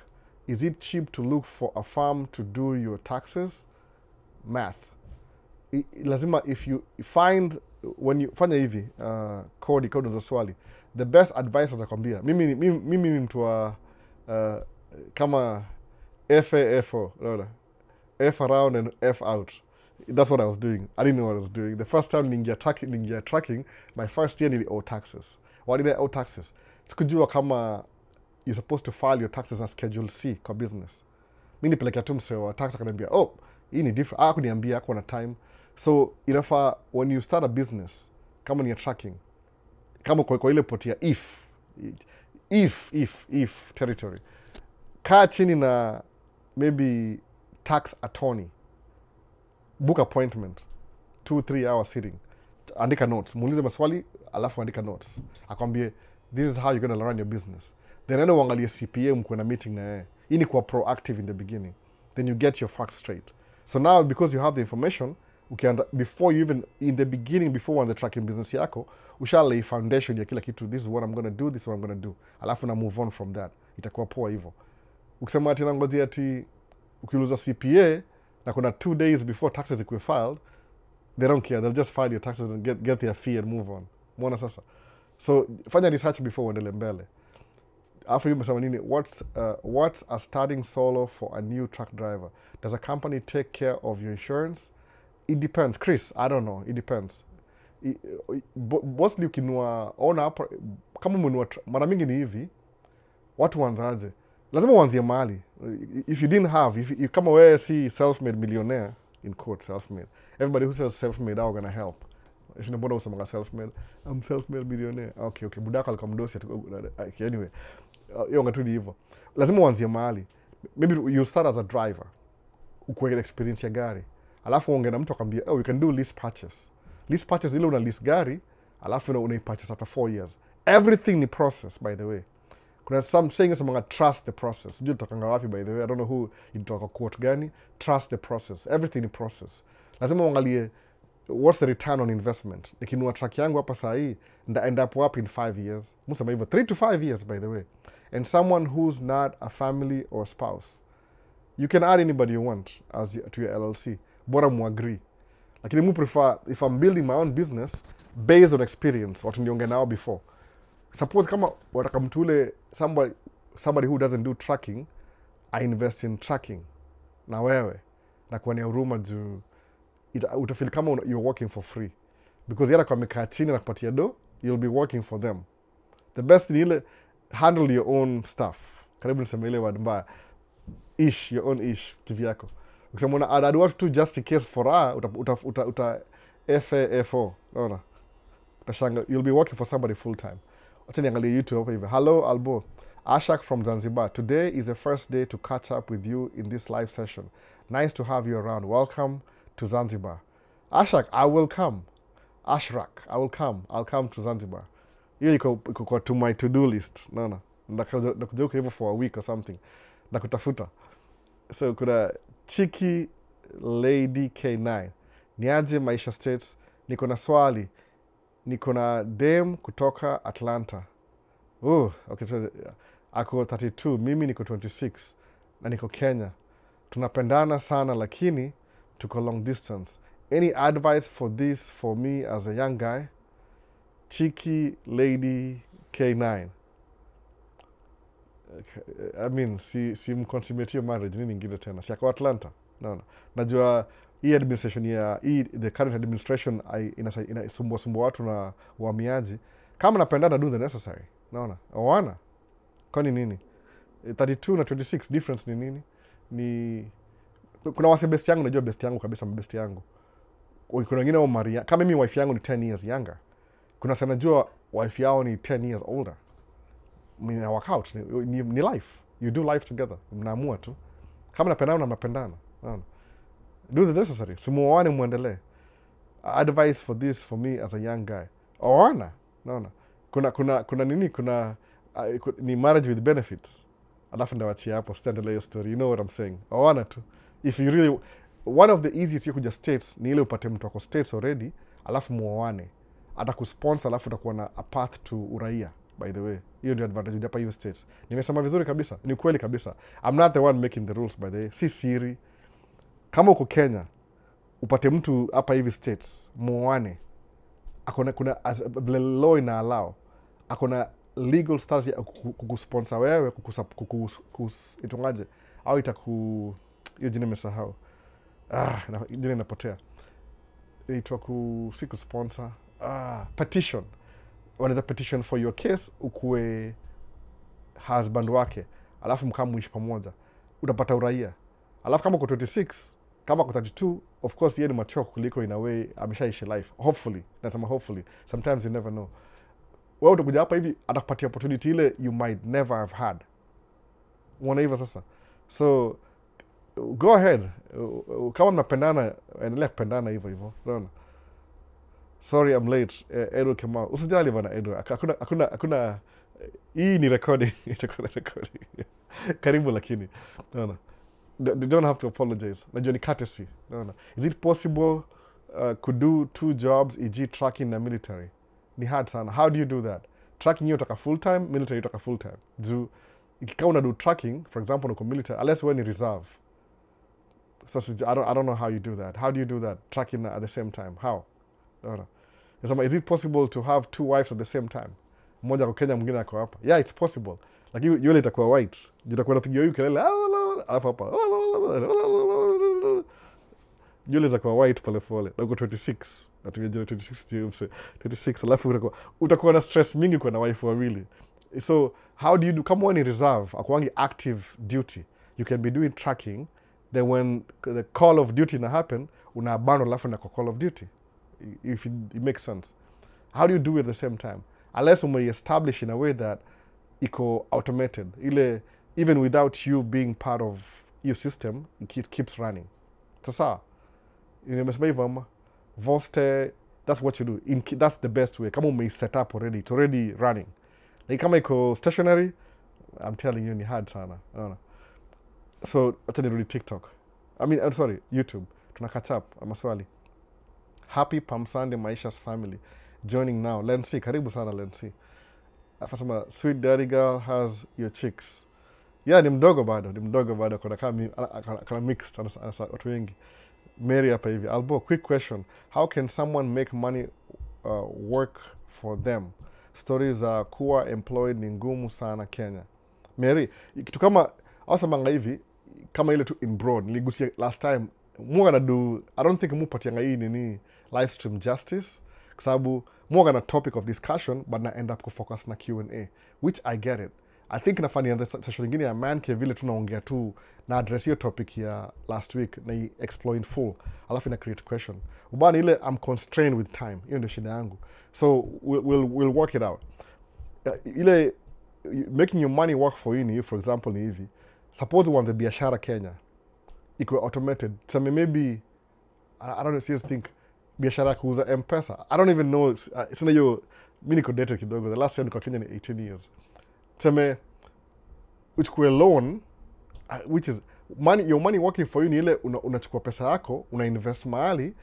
is it cheap to look for a firm to do your taxes? Math. Lazima if you find, when you fanya hivi, kodi za swali, the best advice atakwambia. Mimi ni mtu wa kama FAFO, F around and F out. That's what I was doing. I didn't know what I was doing. The first time ningia tracking, my first year nili owe taxes. Why did I owe taxes? Sikujua kama you're supposed to file your taxes as Schedule C kwa business. Mi nipelekea tu msee wa tax akaniambia, oh, hii ni different. Hakuniambia, hakuwa na time. So inafaa when you start a business, kama ni tracking, kama kwa ile poti ya if territory, kaa chini na maybe tax attorney, book appointment, 2-3 hours sitting, andika notes, muulize maswali alafu andika notes, akwambie this is how you're going to run your business. Then enda uangalie CPA, mkuwe na meeting na yeye. Hii ni kuwa proactive in the beginning, then you get your facts straight. So now because you have the information, before you even in the beginning, before uanze tracking business yako, ushalay foundation ya kila kitu. This is what I'm going to do, this is what I'm going to do, alafu na move on from that. Itakuwa poa hivyo. Ukisema ati nangozi ati ukiuliza CPA na kuna 2 days before taxes ikuwe filed, they don't care, they'll just file your taxes and get their fee and move on. Mwona sasa. So fanya research before uendele mbele. After you mesema nini, what's a starting solo for a new truck driver? Does a company take care of your insurance? It depends. Chris, I don't know. It depends. Mostly ukinua ona kama mwenua, mara mingi ni hivi, watu wanzaje? Lazima uanzie mahali. If you didn't have, kama wewe si self-made millionaire, in quote self-made, everybody who says self-made are gonna help. Shina mbona usema self-made? I'm self-made millionaire. Okay. Budaka alikamdosi. Okay, anyway. Hiyo ngatudi hivyo. Lazima uanzie mahali. Maybe you start as a driver. Ukuwe experience ya gari. Alafu uongee na mtu akwambia, oh, you can do lease purchase. Lease purchase ile una lease gari, alafu unai-purchase after 4 years. Everything ni process, by the way. Kuna some saying something trust the process. Sijui tutokanga wapi, by the way. I don't know who ilitoka quote gani. Trust the process. Everything ni process. Lazima uangalie what's the return on investment. Nikinua truck yangu hapa saa hii, nda end up up in 5 years. Musema hivyo 3 to 5 years, by the way. And someone who's not a family or spouse. You can add anybody you want to your LLC. Bora muagree. Lakini mu prefer, if I'm building my own business, based on experience, watu nionge nao before. Suppose kama wataka mtule somebody who doesn't do tracking, I invest in tracking na wewe. Na kuwa ni huruma juu utafeel kama you're working for free. Because yala kwa mekaa chini na kupatia do, you'll be working for them. The best ni ile, handle your own stuff. Karibu niseme ile word mbaya. Your own kivyako. Ukisema una add watu tu just in case for FAFO. Unaona? Utashanga, you'll be working for somebody full time. Acha niangalie YouTube hapa hivi. Hello Albo. Ashak from Zanzibar. Today is the first day to catch up with you in this live session. Nice to have you around. Welcome to Zanzibar. Ashak, I will come. Ashrak, I will come. I'll come to Zanzibar. Hiyo iko to my to-do list. Naona. Ndakuja hivyo for a week or something. Nakutafuta. So kuna Chiki Lady K9. Niaje Maisha States. Niko na swali. Niko na dem kutoka Atlanta. Okay. Ako 32. Mimi niko 26. Na niko Kenya. Tunapendana sana lakini tuko long distance. Any advice for this for me as a young guy? Chiki Lady K9. I mean, si mconsummate marriage, nini ingine tena? Si ako Atlanta? No. Najua hii administration the current administration inasumbua watu na uhamiaji. Kama napendana, do the necessary. Naona. Oana. Kwani nini? 32 na 26 difference ni nini? Ni kuna wase best yangu, najua best yangu kabisa, best yangu. Kuna wengine wa Maria, kama mimi wife yangu ni 10 years younger. Kuna sana najua wife yao ni 10 years older. Mna work out, ni life. You do life together. Mnaamua tu. Kama napendana na mnapendana. Naona. Do the necessary. Simuoane muendelee. Advice for this for me as a young guy. Oana. Naona. Kuna nini? Ni marriage with benefits. Alafu ndawachia hapo stand your story. You know what I'm saying? Oana tu. If you really, one of the easiest kuja states ni ile upate mtu wako states already, alafu muoane. Atakusponsor, alafu utakuwa na a path to uraia. By the way, hiyo ndio advantage hapa hiyo states. Nimesema vizuri kabisa, ni kweli kabisa. I'm not the one making the rules, by the way. Si siri. Kama uko Kenya, upate mtu hapa hivi states, muoane. Kuna law ina allow. Akona legal status ya kukusponsor wewe, itungaje? Au hiyo jina nimesahau. Jina inapotea. Inaitwa si kusponsor. Petition. Wanaweza petition for your case, ukue husband wake, alafu mkaa muishi pamoja, utapata uraia. Alafu kama uko 26, kama uko 32, of course yeye ni mature kuliko in a way, ameshaishi life. Hopefully, nasema hopefully. Sometimes you never know. Wewe utakuja hapa hivi, atakupatia opportunity ile you might never have had. Unaona hivyo sasa? So, go ahead. Kama mnapendana, endelea kupendana hivyo hivyo. Unaona? Sorry I'm late. Edu Kamau. Usijali bana Edu. Hakuna hii ni recording. Karibu lakini. Unaona? They don't have to apologize. Najua ni courtesy. Unaona? Is it possible could do 2 jobs, e.g. tracking na military? Ni hard sana. How do you do that? Tracking hiyo utaka full time, military utaka full time. Juu ikikaa una do tracking, for example, uko military, unless wewe ni reserve. So I don't know how you do that. How do you do that? Tracking at the same time. How? Is it possible to have 2 wives at the same time? Mmoja kwa Kenya, mwingine ako hapa. Yeah, it's possible. Lakini yule itakuwa white. Utakuwa unapigia hiyo kelele. Alafu hapa. Yule itakuwa white pole pole. Na uko 26. Na tumejua 26 alafu utakuwa na stress mingi kwa na wife wawili. So, how do you do? Kama ni reserve, akuangi active duty. You can be doing tracking. Then when the call of duty na happen, una abandon alafu na call of duty. If it makes sense. How do you do it at the same time? Unless we establish in a way that iko automated. Even without you being part of your system, it keeps running. Sasa, nimesema hivyo ama, Voste, that's what you do. That's the best way. Kama ume set up already, it's already running. Like kama iko stationary, I'm telling you, ni hard sana. So, acha nirudi TikTok. I'm sorry, YouTube. Tuna catch up, maswali. Happy Palm Sunday, Maisha's family. Joining now. Lency, karibu sana Lency. Afasema, sweet daddy girl has your chicks. Yeah, ni mdogo bado. Kuna mixed, watu wengi. Mary hapa hivi. Albo, quick question. How can someone make money work for them? Stories za kuwa employed ni ngumu sana Kenya. Mary, kitu kama, awasamanga hivi, kama ile tu in broad, niligusia last time, mua gonna do, I don't think mupatianga hii nini live stream justice, kwa sababu mua gonna topic of discussion, but na end up kufocus na Q&A, which I get it. I think nafani ya session ingine ya man ke vile tunaongea tu na address hiyo topic ya last week na explore in full, alafu na create question. Ubani ile I'm constrained with time, hiyo ndio shida yangu. So we'll work it out. Ile making your money work for you ni, for example, ni hivi. Suppose uanze biashara Kenya, iko automated. Tuseme maybe, I don't know, seriously think, biashara kuuza M-Pesa. I don't even know, sina hiyo, mimi niko dated kidogo. The last time niko Kenya ni 18 years. Tuseme, uchukue loan, which is, your money working for you ni ile unachukua pesa yako, una-invest mahali,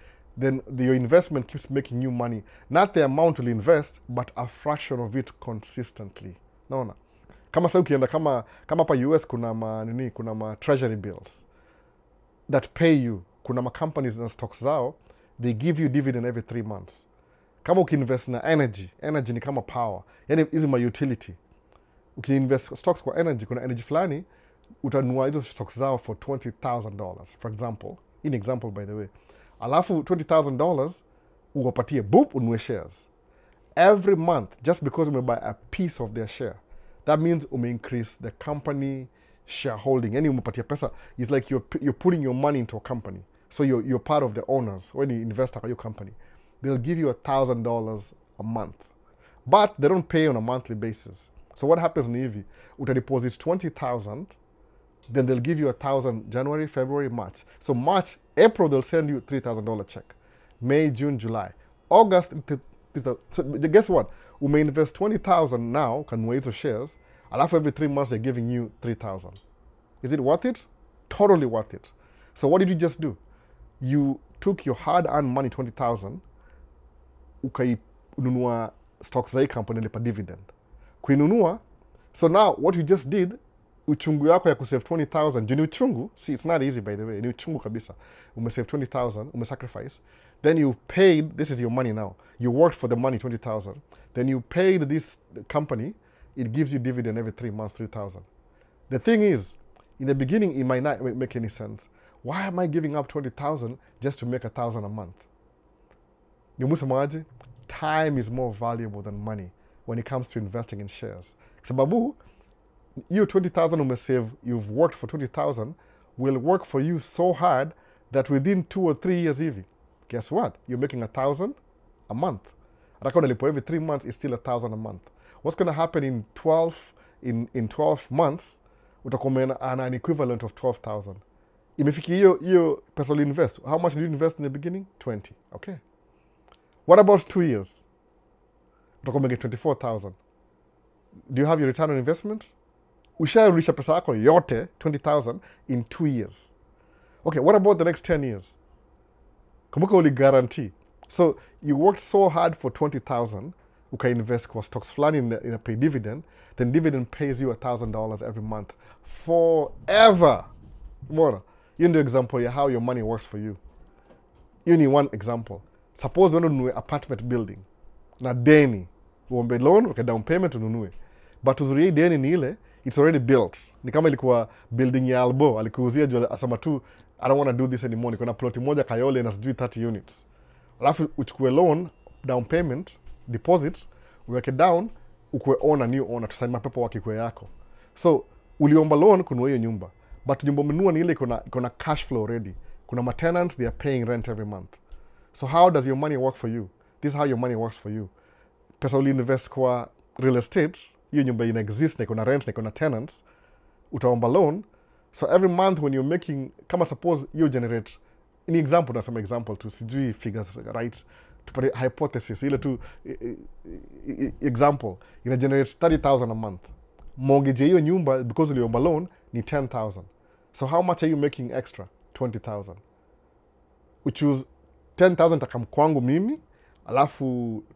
then your investment keeps making you money. Not the amount you'll invest, but a fraction of it consistently. Naona? Kama sasa ukienda kama hapa US kuna ma treasury bills that pay you. Kuna ma companies na stocks zao, they give you dividend every 3 months. Kama ukiinvest na energy ni kama power. Yani hizi ma utility. Ukiinvest stocks kwa energy, kuna energy fulani, utanunua hizo stocks zao for $20,000, for example. In example, by the way. Alafu $20,000 uwapatie boop ununue shares. Every month, just because you may buy a piece of their share, that means you may increase the company shareholding. Yani umepatia pesa, it's like you're putting your money into a company. So you're part of the owners when you invest in your company. They'll give you $1,000 a month. But they don't pay on a monthly basis. So what happens ni hivi, utadeposit 20,000, then they'll give you 1,000 January, February, March. So March, April, they'll send you $3,000 check. May, June, July. August, so guess what? You may invest 20,000 now, kanunua hizo shares, alafu every 3 months they're giving you 3,000. Is it worth it? Totally worth it. So what did you just do? You took your hard-earned money, 20,000, ukainunua stocks za hii company lipa dividend. Kuinunua, so now what you just did, uchungu yako ya kusave 20,000, juu ni uchungu, see, it's not easy by the way, ni uchungu kabisa. Umesave 20,000, umesacrifice, then you paid, this is your money now, you worked for the money, 20,000, then you paid this company, it gives you dividend every 3 months, 3,000. The thing is, in the beginning, it might not make any sense. Why am I giving up 20,000 just to make 1,000 a month? Nimusemaje? Time is more valuable than money when it comes to investing in shares. Sababu, You 20,000 umesave, you've worked for 20,000, will work for you so hard that within 2 or 3 years hivi, guess what? You're making 1,000 a month. Ataka unalipo every 3 months is still 1,000 a month. What's going to happen in 12 months? Utakuwa an equivalent of 12,000. Imefiki hiyo pesa invest. How much did you invest in the beginning? 20. Okay. What about 2 years? Utakuwa 24,000. Do you have your return on investment? Usharudisha pesa yako yote 20,000 in 2 years. Okay, what about the next 10 years? Kumbuka uli guarantee. So you worked so hard for 20,000, uka-invest kwa stocks fulani in a pay dividend, then dividend pays you $1,000 every month forever. Mbona? Hiyo ndio example ya how your money works for you. Hiyo ni one example. Suppose ununue apartment building na deni, uombe loan, uka down payment ununue. But uzuri deni ni ile, it's already built. Ni kama ilikuwa building ya Albo, alikuuzia juu asema tu, I don't want to do this anymore. Niko na ploti moja Kayole na sijui 30 units. Alafu uchukue loan, down payment, deposit, uweke down, ukue owner, new owner, tusaini mapepo wakikwe yako. So, uliomba loan kununua hiyo nyumba. But nyumba umenunua ni ile iko na cash flow already. Kuna ma-tenants, they are paying rent every month. So how does your money work for you? This is how your money works for you. Pesa uli-invest kwa real estate, hiyo nyumba ina exist, na iko na rent, na iko na tenants, utaomba loan. So every month when you're making, kama suppose you generate, in example, nasema example tu, sijui figures right, tupate hypothesis, ile tu example, ina generate 30,000 a month. Mortgage hiyo nyumba, because uliomba loan, ni 10,000. So how much are you making extra? 20,000. We choose 10,000 takam kwangu mimi, alafu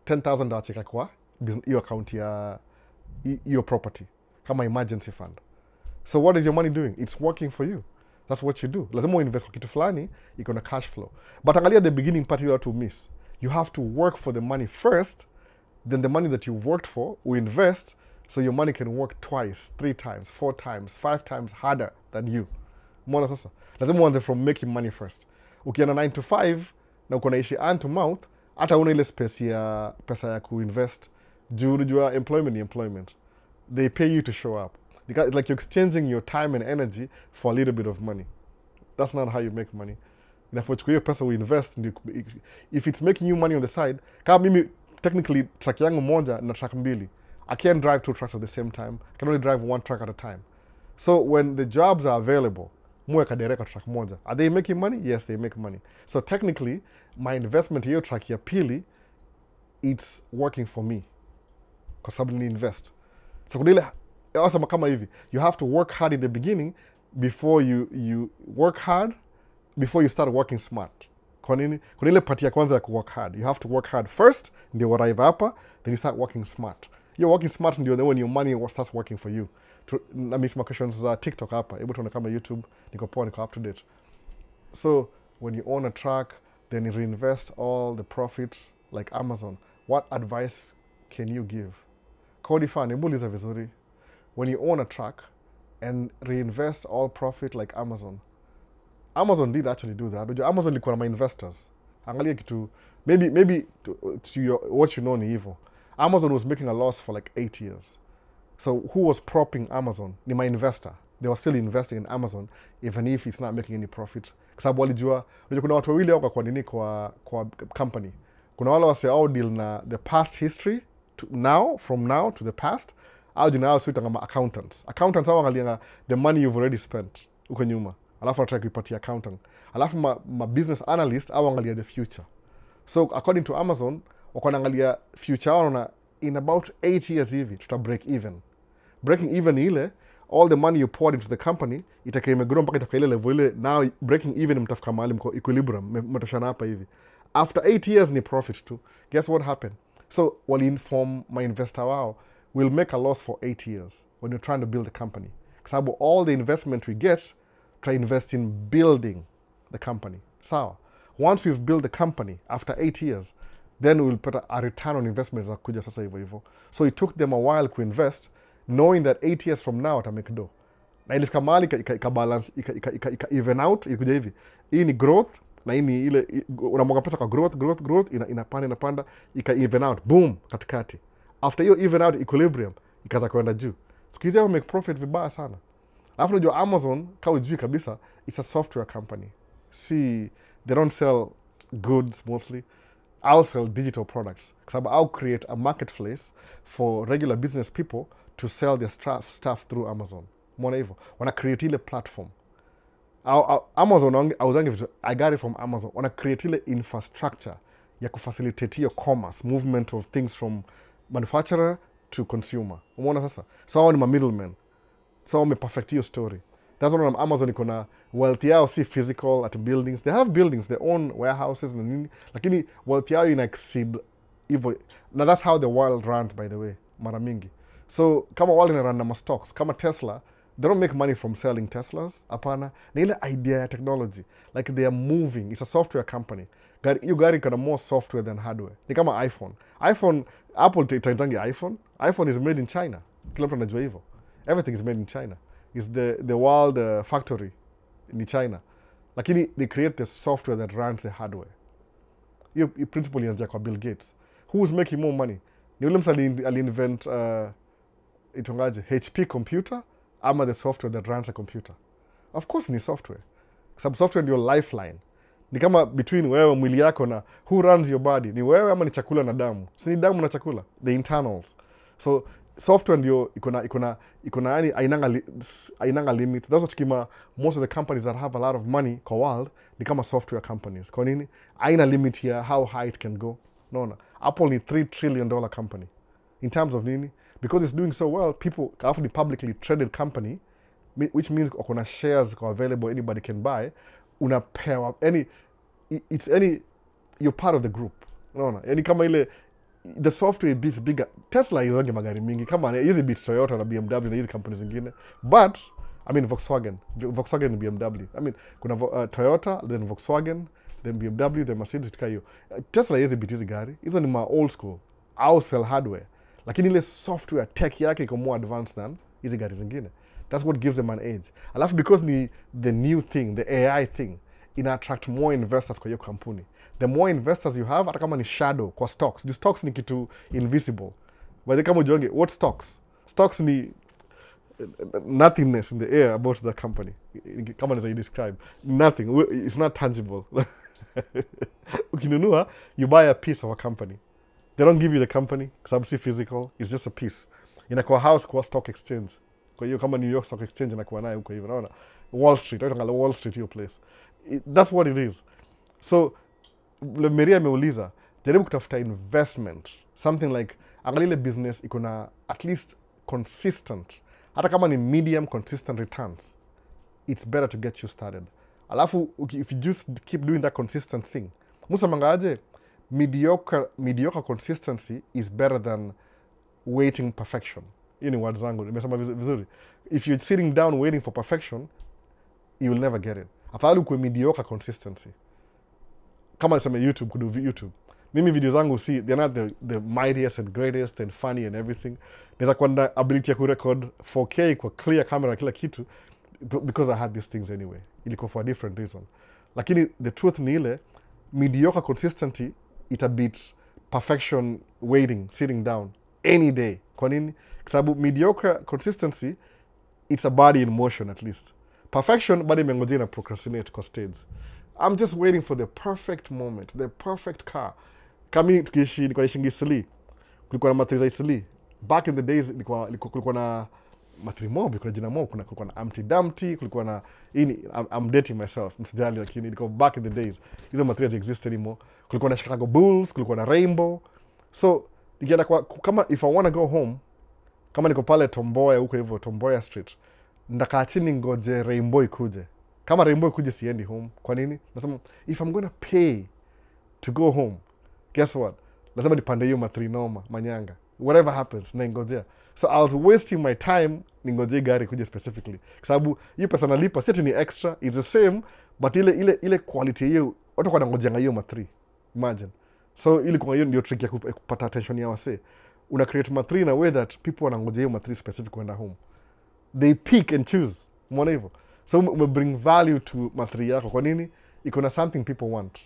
10,000 ndacheka kwa hiyo account ya hiyo property, kama emergency fund. So what is your money doing? It's working for you. That's what you do. Lazima uinvest kwa kitu fulani, iko na cash flow. But angalia the beginning part you have to miss. You have to work for the money first, then the money that you've worked for, we invest, so your money can work twice, 3 times, 4 times, 5 times harder than you. Mbona sasa? Lazima uanze from making money first. Ukiana 9 to 5, na uko naishi hand to mouth, hata una ile space ya pesa ya kuinvest. Juu unajua employment ni employment. They pay you to show up. It's like you're exchanging your time and energy for a little bit of money. That's not how you make money. Inapochukua hiyo pesa we invest, if it's making you money on the side, kama mimi technically truck yangu moja na truck mbili, I can't drive 2 trucks at the same time. I can only drive 1 truck at a time. So when the jobs are available, muwe kadereka truck moja. Are they making money? Yes, they make money. So technically, my investment hiyo truck ya pili, it's working for me. Kwa sababu ni invest. So kuna ile awesome kama hivi, you have to work hard in the beginning before you work hard before you start working smart. Kwa nini? Kuna ile part ya kwanza ya work hard. You have to work hard first, ndio arrive hapa, then you start working smart. You're working smart ndio when your money starts working for you. Na miss my questions za TikTok hapa, hebu tuone kama YouTube niko poa, niko up to date. So when you own a truck, then you reinvest all the profit like Amazon. What advice can you give? Kodi fan, hebu uliza vizuri. When you own a truck and reinvest all profit like Amazon. Amazon did actually do that. Amazon ilikuwa na investors. Angalia kitu, maybe to what you know ni hivyo. Amazon was making a loss for like 8 years. So who was propping Amazon? Ni my investor. They were still investing in Amazon even if it's not making any profit. Kwa sababu walijua kuna watu wawili wako kwa nini kwa company. Kuna wale wase au deal na the past history to now, from now to the past. Au jina au suita kama accountants. Accountants hao angalia the money you've already spent uko nyuma. Alafu anataka kuipatia accountant. Alafu ma business analyst au angalia the future. So according to Amazon, wako angalia future wao na in about 8 years hivi tuta break even. Breaking even ile, all the money you poured into the company itakaa imegrow mpaka itakaa ile level ile, now breaking even mtafika mahali mko equilibrium, mtoshana hapa hivi. After 8 years ni profit too. Guess what happened? So wali inform my investor wao, we'll make a loss for 8 years when you're trying to build a company. Kwa sababu all the investment we get, try invest in building the company. Sawa. Once we've built the company after 8 years, then we'll put a return on investment za kuja sasa hivyo. So it took them a while to invest, knowing that 8 years from now ata make do. Na ilifika mahali ika-balance, ika-even out, ikuja hivi. Hii ni growth, na hii ni ile, unamwaga pesa kwa growth, inapanda, ika-even out, boom, katikati. After hiyo even out equilibrium, ikaanza kwenda juu. siku hizi hao make profit vibaya sana. Alafu unajua Amazon kama ujui kabisa, it's a software company. See, they don't sell goods mostly. I'll sell digital products. Kwa sababu I'll create a marketplace for regular business people to sell their stuff through Amazon. Mwona hivyo. Wana create ile platform. Amazon, I got it from Amazon. Wana create ile infrastructure ya kufacilitate your commerce, movement of things from manufacturer to consumer. Umeona sasa? So hao ni ma middlemen. So wameperfect hiyo story. That's why Amazon iko na wealth yao si physical at buildings. They have buildings, they own warehouses na nini, lakini wealth yao ina exceed hivyo. Now that's how the world runs, by the way, mara mingi. So kama wale na run na stocks, kama Tesla, they don't make money from selling Teslas, hapana. Na ile idea ya technology, like they are moving, it's a software company. Hiyo gari kana more software than hardware. Ni kama iPhone, Apple itaitangi iPhone. iPhone is made in China. Kila mtu anajua hivyo. Everything is made in China. It's the world factory in China. Lakini they create the software that runs the hardware. Hiyo principle inaanzia kwa Bill Gates. Who is making more money? Ni ule msa ali-invent itongaje, HP computer ama the software that runs a computer? Of course ni software. Sababu software ndio lifeline. Ni kama between wewe mwili yako na who runs your body. Ni wewe ama ni chakula na damu? Si ni damu na chakula? The internals. So software ndio ikona yani ainanga limit. That's what kima most of the companies that have a lot of money kwa world ni kama software companies. Kwa nini? Aina limit here how high it can go. No. Apple ni $3 trillion company. In terms of nini? Because it's doing so well, people have the publicly traded company, which means kuna shares available, anybody can buy. Unapewa you're part of the group. No. Yani kama ile the software is bigger. Tesla inonge magari mingi kama hizi bit Toyota na BMW na hizi companies zingine. But I mean Volkswagen and BMW. I mean kuna Toyota, then Volkswagen, then BMW, then Mercedes tukayo. Tesla hizi bit hizi gari. Hizo ni ma old school. Au sell hardware. Lakini ile software tech yake iko more advanced than hizi gari zingine. That's what gives them an edge. Alafu because ni the new thing, the AI thing, ina attract more investors kwa hiyo kampuni. The more investors you have, hata kama ni shadow kwa stocks. The stocks ni kitu invisible. But kama ujonge, what stocks? Stocks ni nothingness in the air about the company. Kama as I describe. Nothing. It's not tangible. Ukinunua, you buy a piece of a company. They don't give you the company, because si physical. It's just a piece. Inakuwa house kwa stock exchange. Kwa hiyo kama New York Stock Exchange inakuwa nayo huko hivyo. Unaona? Wall Street. Wall Street hiyo place. That's what it is. So, Maria ameuliza, jaribu kutafuta investment. Something like, angalile business iko na at least consistent. Hata kama ni medium consistent returns. It's better to get you started. Alafu, if you just keep doing that consistent thing. Musa mangaje, mediocre consistency is better than waiting perfection. Hiyo ni words zangu, nimesema vizuri. If you're sitting down waiting for perfection, you will never get it. Afadhali ukue mediocre consistency. Kama niseme YouTube, kudu YouTube. Mimi video zangu they're not the mightiest and greatest and funny and everything. Neza kuwa na ability ya kurecord 4K kwa clear camera kila kitu because I had these things anyway. Ilikuwa for a different reason. Lakini the truth ni ile, mediocre consistency ita beat perfection waiting, sitting down any day. Kwa nini? Kwa sababu mediocre consistency, it's a body in motion at least. Perfection, body imengoja na procrastinate kwa stage. I'm just waiting for the perfect moment, the perfect car. Kami tukiishi kwa ishingi Isili, kulikuwa na matri za Isili. Back in the days kulikuwa na matri mob, kulikuwa na jina mob, kulikuwa na Ampty Dumpty, kulikuwa na I'm dating myself, msijali lakini ilikuwa back in the days. Hizo matri exist anymore. Kulikuwa na Chicago Bulls, kulikuwa na Rainbow. So nikienda kama if I want to go home, kama niko pale Tomboya huko hivyo, Tomboya Street, ndakaa chini ngoje Rainbow ikuje. Kama Rainbow ikuje siendi home. Kwa nini? Nasema if I'm going to pay to go home, guess what? Lazima nipande hiyo matrinoma, manyanga. Whatever happens, naingojea. So I was wasting my time ningoje gari kuje specifically. Kwa sababu hiyo pesa nalipa si ati ni extra, it's the same, but ile quality hiyo watu kwa nangojenga hiyo matri. Imagine. So ili kwa hiyo ndio trick ya kupata attention ya wase. Una create matri in a way that people wanangojea hiyo matri specific kwenda home. They pick and choose. Umeona hivyo? So bring value to matri yako. Kwa nini? Iko na something people want.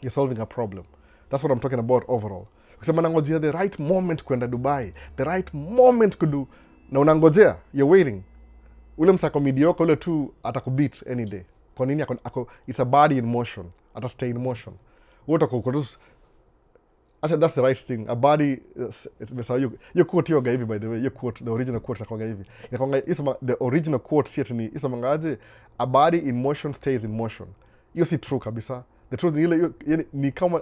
You're solving a problem. That's what I'm talking about overall. Kusema nangojea the right moment kwenda Dubai, the right moment kudu na unangojea, you're waiting. Ule msako mediocre ule tu atakubeat any day. Kwa nini? It's a body in motion, ata stay in motion. Wote actually that's the right thing. A body you quote yoga hivi, by the way, you quote the original quote inakwanga hivi. The original quote si ni isamangaje, a body in motion stays in motion. Hiyo si true kabisa. The truth ni ile ni kama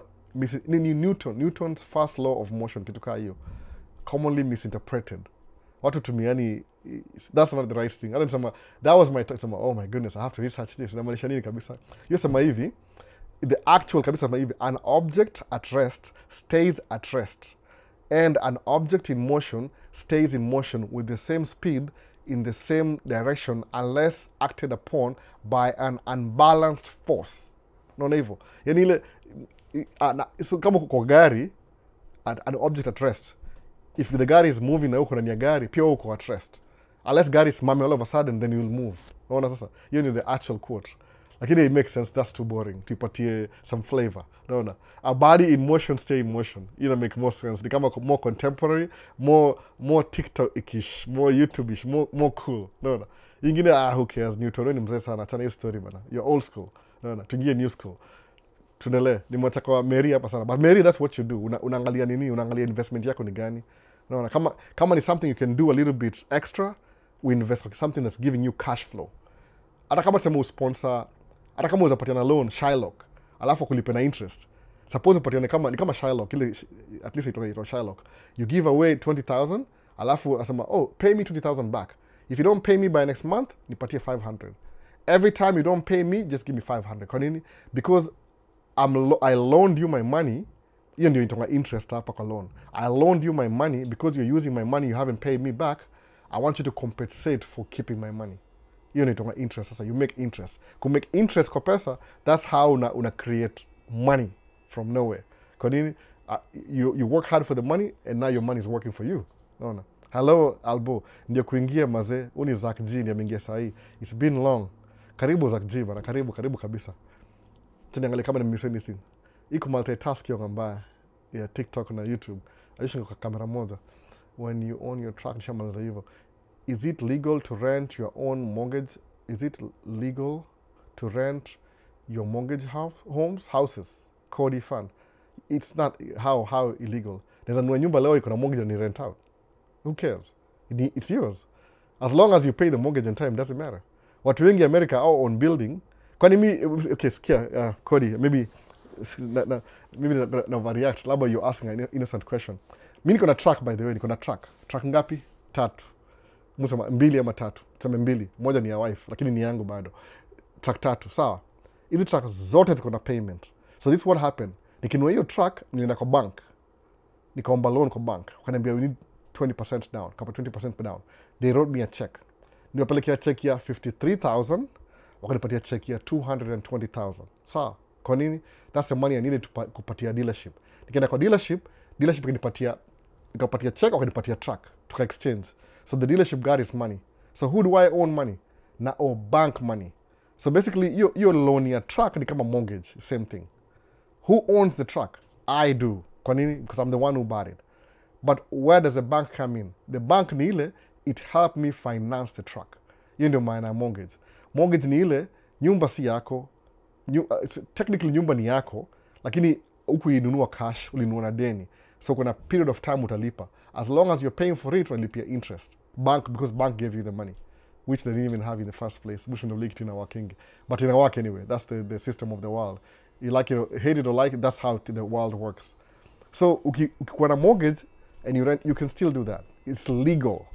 ni Newton's first law of motion, kitu kaa hiyo. Commonly misinterpreted. Watu tumiani, that's not the right thing. Hata nisema that was my oh my goodness, I have to research this. Namaanisha nini kabisa? Hiyo sema hivi, the actual kabisa sema hivi, an object at rest stays at rest, and an object in motion stays in motion with the same speed in the same direction unless acted upon by an unbalanced force. Naona hivyo? Yani ile so kama kwa gari, an object at rest, if the gari is moving na uko ndani ya gari, pia uko at rest. Unless gari simame all of a sudden, then you will move. Unaona sasa? Hiyo ni the actual quote. Lakini it makes sense, that's too boring. Tuipatie some flavor. Unaona? A body in motion stay in motion. Either make more sense. Ni kama more contemporary, more TikTok-ish, more YouTube-ish, more cool. Unaona? Ingine who cares? Newton ni mzee sana. Achana hiyo story bana. You're old school. Unaona? Tuingie new school. Tunele. Nimwacha kwa Mary hapa sana. But Mary, that's what you do. Unaangalia nini? Unaangalia investment yako ni gani? Unaona? Kama ni something you can do a little bit extra, we invest something that's giving you cash flow. Hata kama tuseme usponsor, hata kama uzapatiana loan Shylock, alafu kulipe na interest. Suppose upatiane ni kama Shylock, ile at least itoka Shylock. You give away 20,000, alafu asema, "Oh, pay me 20,000 back. If you don't pay me by next month, nipatie 500. Every time you don't pay me, just give me 500." Kwa nini? Because I loaned you my money. Hiyo ndio itoka interest hapa kwa loan. I loaned you my money because you're using my money, you haven't paid me back. I want you to compensate for keeping my money. Hiyo ni itoka interest. Sasa you make interest. Ku make interest kwa pesa, that's how una create money from nowhere. Kwa nini? You work hard for the money and now your money is working for you. Unaona? Hello Albo, ndio kuingia mazee. Uni Zack G ndio ameingia saa hii. It's been long. Karibu Zack G bana, karibu kabisa. Tuniangalia kama ni miss anything. Iko multitask yo mbaya ya TikTok na YouTube. Aisha kwa kamera moja. When you own your truck, nishamaliza hivyo. Is it legal to rent your own mortgage? Is it legal to rent your mortgage houses? Cody Fund. It's not how illegal. There's a nyumba leo iko na mortgage ni rent out. Who cares? It's yours. As long as you pay the mortgage on time, doesn't matter. Watu wengi America au on building. Kwani okay, sikia, Cody, maybe na react. Labda you're asking an innocent question. Mimi niko na truck, by the way, niko na truck. Truck ngapi? 3. Musema 2 ama 3. Tuseme 2. Moja ni ya wife, lakini ni yangu bado. Truck 3, sawa. Hizi truck zote ziko na payment. So this what happened. Nikinunua hiyo truck, nilienda kwa bank. Nikaomba loan kwa bank. Wakaniambia we need 20% down. Kapa 20% down. They wrote me a check. Niwapelekea check ya 53,000. Wakanipatia check ya 220,000. Sawa. Kwa nini? That's the money I needed kupatia dealership. Nikaenda kwa dealership nikapatia check, wakanipatia truck. Tuka exchange. So the dealership got his money. So who do I own money? Na bank money. So basically, your loan ya truck ni kama mortgage. Same thing. Who owns the truck? I do. Kwa nini? Because I'm the one who bought it. But where does the bank come in? The bank ni ile, it helped me finance the truck. Hiyo ndio maana ya mortgage. Mortgage ni ile, nyumba si yako. Technically nyumba ni yako, lakini hukuinunua cash, ulinunua na deni. So kuna period of time utalipa. As long as you're paying for it, unalipia interest. Because bank gave you the money, which they didn't even have in the first place. Which shouldn't have leaked in our king. But in our work anyway, that's the system of the world. You like it, hate it or like it, that's how the world works. So ukikuwa na mortgage and you rent, you can still do that. It's legal.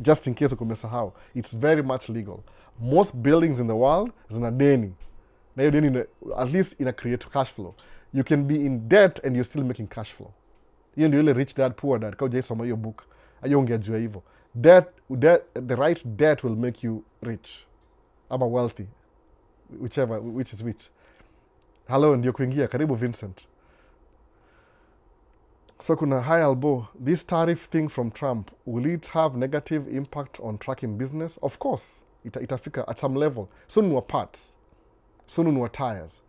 Just in case ukumesahau, it's very much legal. Most buildings in the world zina deni. Na hiyo deni at least ina create cash flow. You can be in debt and you're still making cash flow. Hiyo ndio ile rich dad poor dad. Kwa jaisoma hiyo book. Ayo ungejua hivyo. The right debt will make you rich. Ama wealthy. Which is which. Hello, ndio kuingia. Karibu Vincent. So kuna hi Albo, this tariff thing from Trump, will it have negative impact on trucking business? Of course, itafika at some level. So nunua parts. So nunua tires.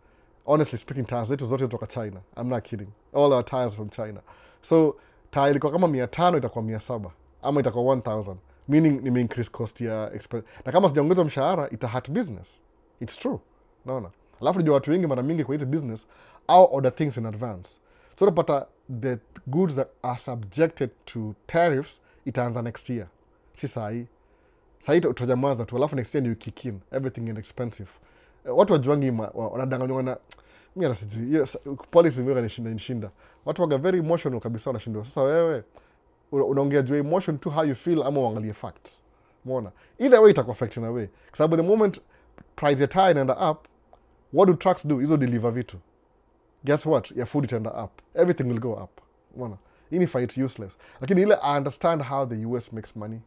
Honestly speaking, tires zetu zote kutoka China. I'm not kidding. All our tires from China. So tire ilikuwa kama 500 itakuwa 700 ama itakuwa 1000. meaning nime increase cost ya expense, na kama sijaongeza mshahara ita hurt business. It's true, naona. Alafu ndio watu wengi mara mingi kwa hizi business au order things in advance, so unapata the goods that are subjected to tariffs itaanza next year, si sahi utajamaza tu, alafu next year ni kick in, everything is expensive. Watu wajuangi wanadanganywa na mimi hata sijui politics ndio nishinda. Watu waga very emotional kabisa, wanashindwa. Sasa wewe unaongea juu emotion tu, how you feel, ama uangalie facts. Umeona? Either way itakuwa affect in a way. Kwa sababu the moment price ya tire inaenda up, what do trucks do? Hizo deliver vitu. Guess what? Your food itaenda up. Everything will go up. Umeona? Hii ni fight useless. Lakini ile I understand how the US makes money.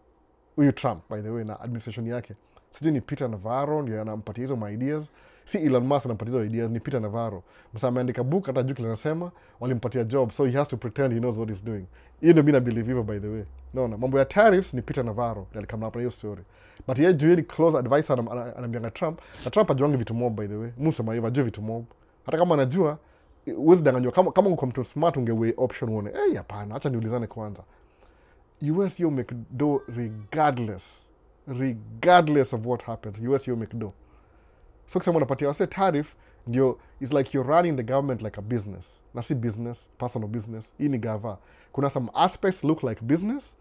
Huyu Trump, by the way, na administration yake. Sijui ni Peter Navarro ndio anampatia hizo ideas. Si Elon Musk anampatia hizo ideas, ni Peter Navarro. Msa ameandika book, hata juu kile anasema walimpatia job, so he has to pretend he knows what he's doing. Hiyo ndio mimi na believe hivyo, by the way. Naona mambo ya tariffs ni Peter Navarro ndio alikama hapa hiyo story. But yeye juu ni close advisor anambianga Trump, na Trump ajuangi vitu mob, by the way. Musa maiva ajue vitu mob. Hata kama anajua uwezi danganywa. Kama uko mtu smart ungeweigh option uone, hapana, acha niulizane kwanza. US you make do regardless of what happens. US you make do. So kusema unapatia wase tariff ndio is like you're running the government like a business. Na si business, personal business. Hii ni gava. Kuna some aspects look like business,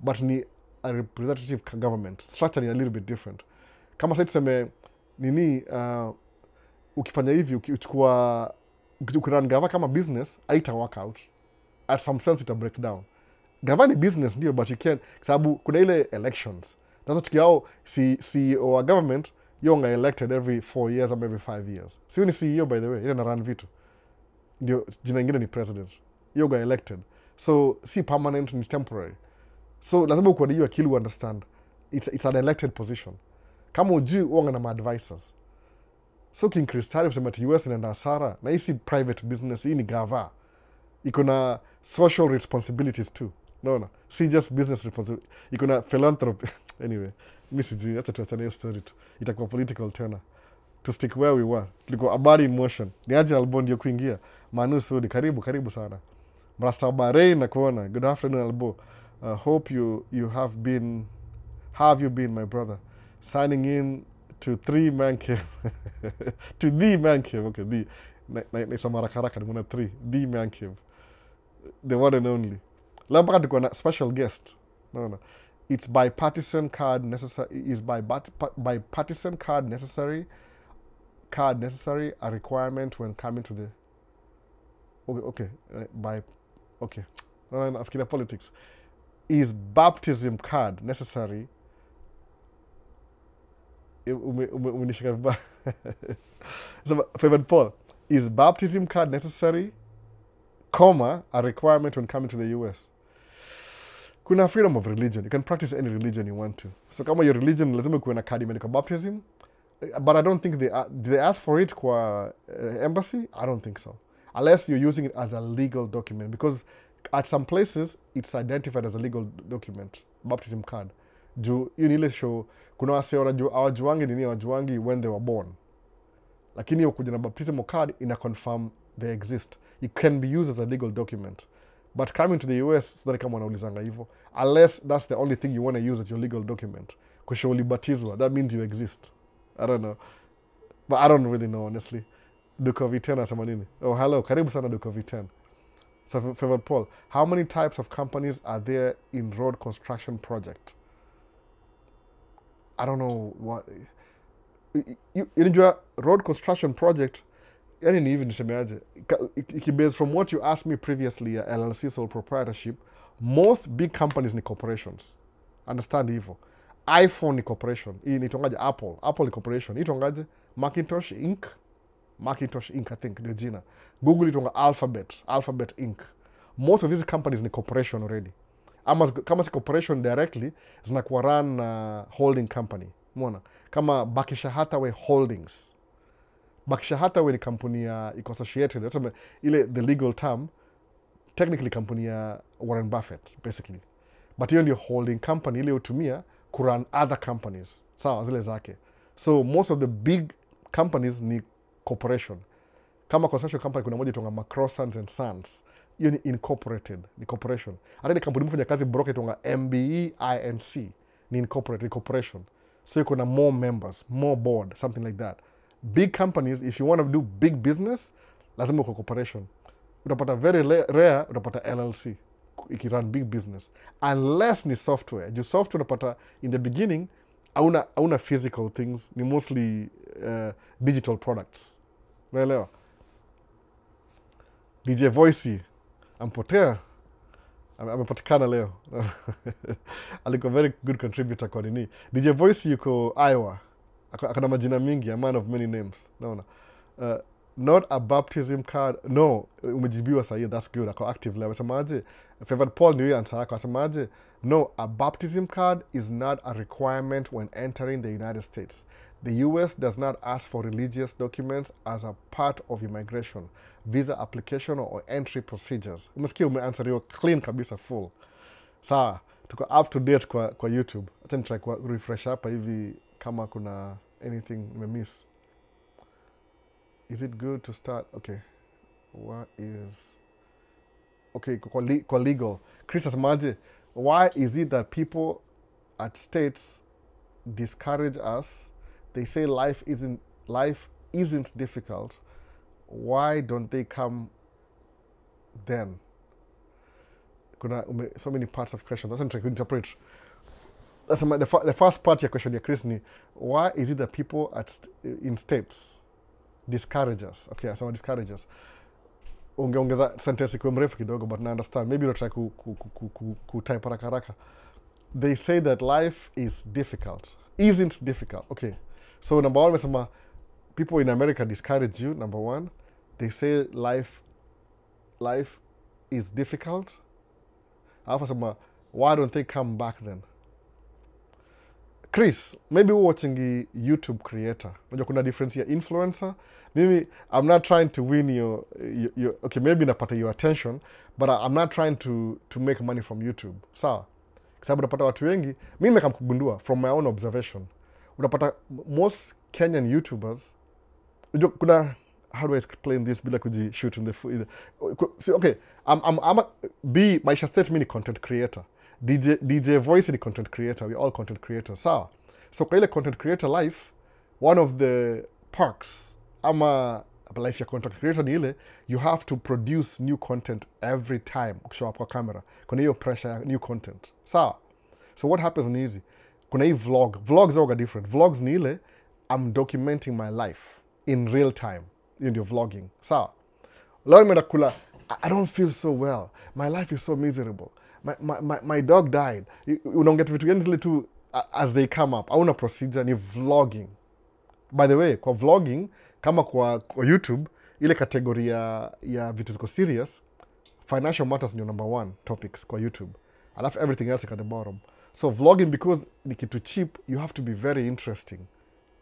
but ni a representative government. Structure ni a little bit different. Kama sasa tuseme nini ukifanya hivi ukichukua ukirun gava kama business, haita work out. At some sense ita break down. Gava ni business ndio, but you can't, sababu kuna ile elections. Nazo tukiao CEO wa government yonga elected every 4 years or every 5 years. Siyo ni CEO, by the way, ile na run vitu. Ndio jina ingine ni president. Yonga elected. So si permanent, ni temporary. So lazima ukuwa na hiyo akili understand. It's an elected position. Kama ujui uonga na ma-advisors. So King Chris tariffs sema US inaenda hasara, na hii si private business, hii ni gava. Iko na social responsibilities too. No. See, just business responsibility. You can philanthropy. Anyway, Mrs. G, that's a channel story too. Itakuwa political tena. To stick where we were. Tulikuwa habari in motion. Ni aje Albo ndio kuingia. Manu Sudi, karibu sana. Mrasta Bahrain na kuona. Good afternoon Albo. Hope you have you been my brother? Signing in to 3-man cave. To the man cave. Okay, the. Na samara karaka ni muna 3. The man cave. The one and only. Lampa tuko na special guest. No. It's bipartisan card necessary. Is bipartisan card necessary? Card necessary a requirement when coming to the. Okay. Okay. No, nafikiria politics. Is baptism card necessary? Umenishika vibaya. So, favorite Paul, is baptism card necessary, a requirement when coming to the US? Kuna freedom of religion. You can practice any religion you want to. So kama your religion lazima kuwe na card imeandikwa baptism, but I don't think they ask for it kwa embassy. I don't think so, unless you're using it as a legal document, because at some places it's identified as a legal document, baptism card. Juu hiyo ni ile show kuna wase hawajuangi nini, hawajuangi when they were born, lakini ukuja na baptism card ina confirm they exist. It can be used as a legal document. But coming to the US, sidhani kama wanaulizanga hivyo, unless that's the only thing you want to use as your legal document. Kusho ulibatizwa, that means you exist. I don't know. But I don't really know, honestly. Duko V10 asema nini? Oh, hello. Karibu sana Duko V10. So, favorite Paul, how many types of companies are there in road construction project? I don't know what. Unajua road construction project, yani ni hivi nisemeaje, based from what you asked me previously, LLC sole proprietorship, most big companies ni corporations. Understand hivyo. iPhone ni corporation. Hii inaitwangaje? Apple ni corporation. Hii inaitwangaje? Macintosh Inc. I think ndio jina. Google inaitwanga Alphabet Inc. Most of these companies ni corporation already. Ama kama si corporation directly, zinakuwa run na holding company. Umeona? Kama Berkshire Hathaway Holdings. Berkshire Hathaway ni kampuni ya iko associated. That's ile the legal term, technically kampuni ya Warren Buffett basically. But hiyo ndio holding company ile utumia kurun other companies. Sawa, zile zake. So most of the big companies ni corporation. Kama construction company kuna moja itonga Macrosans and Sons. Hiyo ni incorporated, ni corporation. Hata ni kampuni mfanya kazi broker itonga MBE Inc. ni incorporate, ni corporation. So you kuna more members, more board, something like that. Big companies, if you want to do big business, lazima uko corporation. Utapata very rare, utapata LLC ikirun big business. Unless ni software. Juu software utapata in the beginning, hauna physical things, ni mostly digital products. Unaelewa? DJ Voicey ampotea, amepatikana leo. Alikuwa very good contributor kwa nini. DJ Voicey yuko Iowa. Akana majina mingi, a man of many names. Naona. Not a baptism card. No, umejibiwa sahihi, that's good. Ako active leo. Asemaje? Favorite Paul ndio answer yako. Asemaje? No, a baptism card is not a requirement when entering the United States. The US does not ask for religious documents as a part of immigration, visa application or entry procedures. Umesikia umeansweriwa clean kabisa full. Sawa, tuko up to date kwa YouTube. Acha nitry kwa refresh hapa hivi kama kuna anything nimemiss. Is it good to start? Okay. What is... Okay, kwa legal. Chris asemaje, why is it that people at states discourage us? They say life isn't difficult. Why don't they come then? Kuna so many parts of question. Doesn't try to interpret. That's the first part of your question, Chris, ni why is it that people in states discourage us? Okay, so discourage us. Ungeongeza sentence ikuwe mrefu kidogo, but I understand. Maybe you'll try to type haraka. They say that life is difficult. Isn't difficult. Okay. So number one, mesema, people in America discourage you, number one. They say life is difficult. Alafu sema, why don't they come back then? Chris, maybe we're watching a YouTube creator. Unajua kuna difference ya influencer. Maybe I'm not trying to win your okay, maybe napata your attention, but I'm not trying to make money from YouTube. Sawa? Kwa sababu napata watu wengi, mimi nimekagundua from my own observation. Unapata most Kenyan YouTubers, unajua kuna, how do I explain this bila kujishoot in the foot? Okay, Maisha State mimi ni content creator. DJ Voice ni content creator. We're all content creators. Sawa? So kwa ile content creator life, one of the perks ama life ya content creator ni ile, you have to produce new content every time ukishow up kwa camera. Kuna hiyo pressure ya new content. Sawa? So what happens ni easy. Kuna hii vlogs are different. Vlogs ni ile, I'm documenting my life in real time. Hiyo ndio vlogging. Sawa? Leo nimeenda kula, I don't feel so well. My life is so miserable. My dog died. Unaongea vitu gani zile tu as they come up. Hauna procedure, ni vlogging. By the way, kwa vlogging, kama kwa YouTube, ile kategoria ya vitu ziko serious, financial matters ndio number 1 topics kwa YouTube. Alafu everything else at the bottom. So vlogging, because ni kitu cheap, you have to be very interesting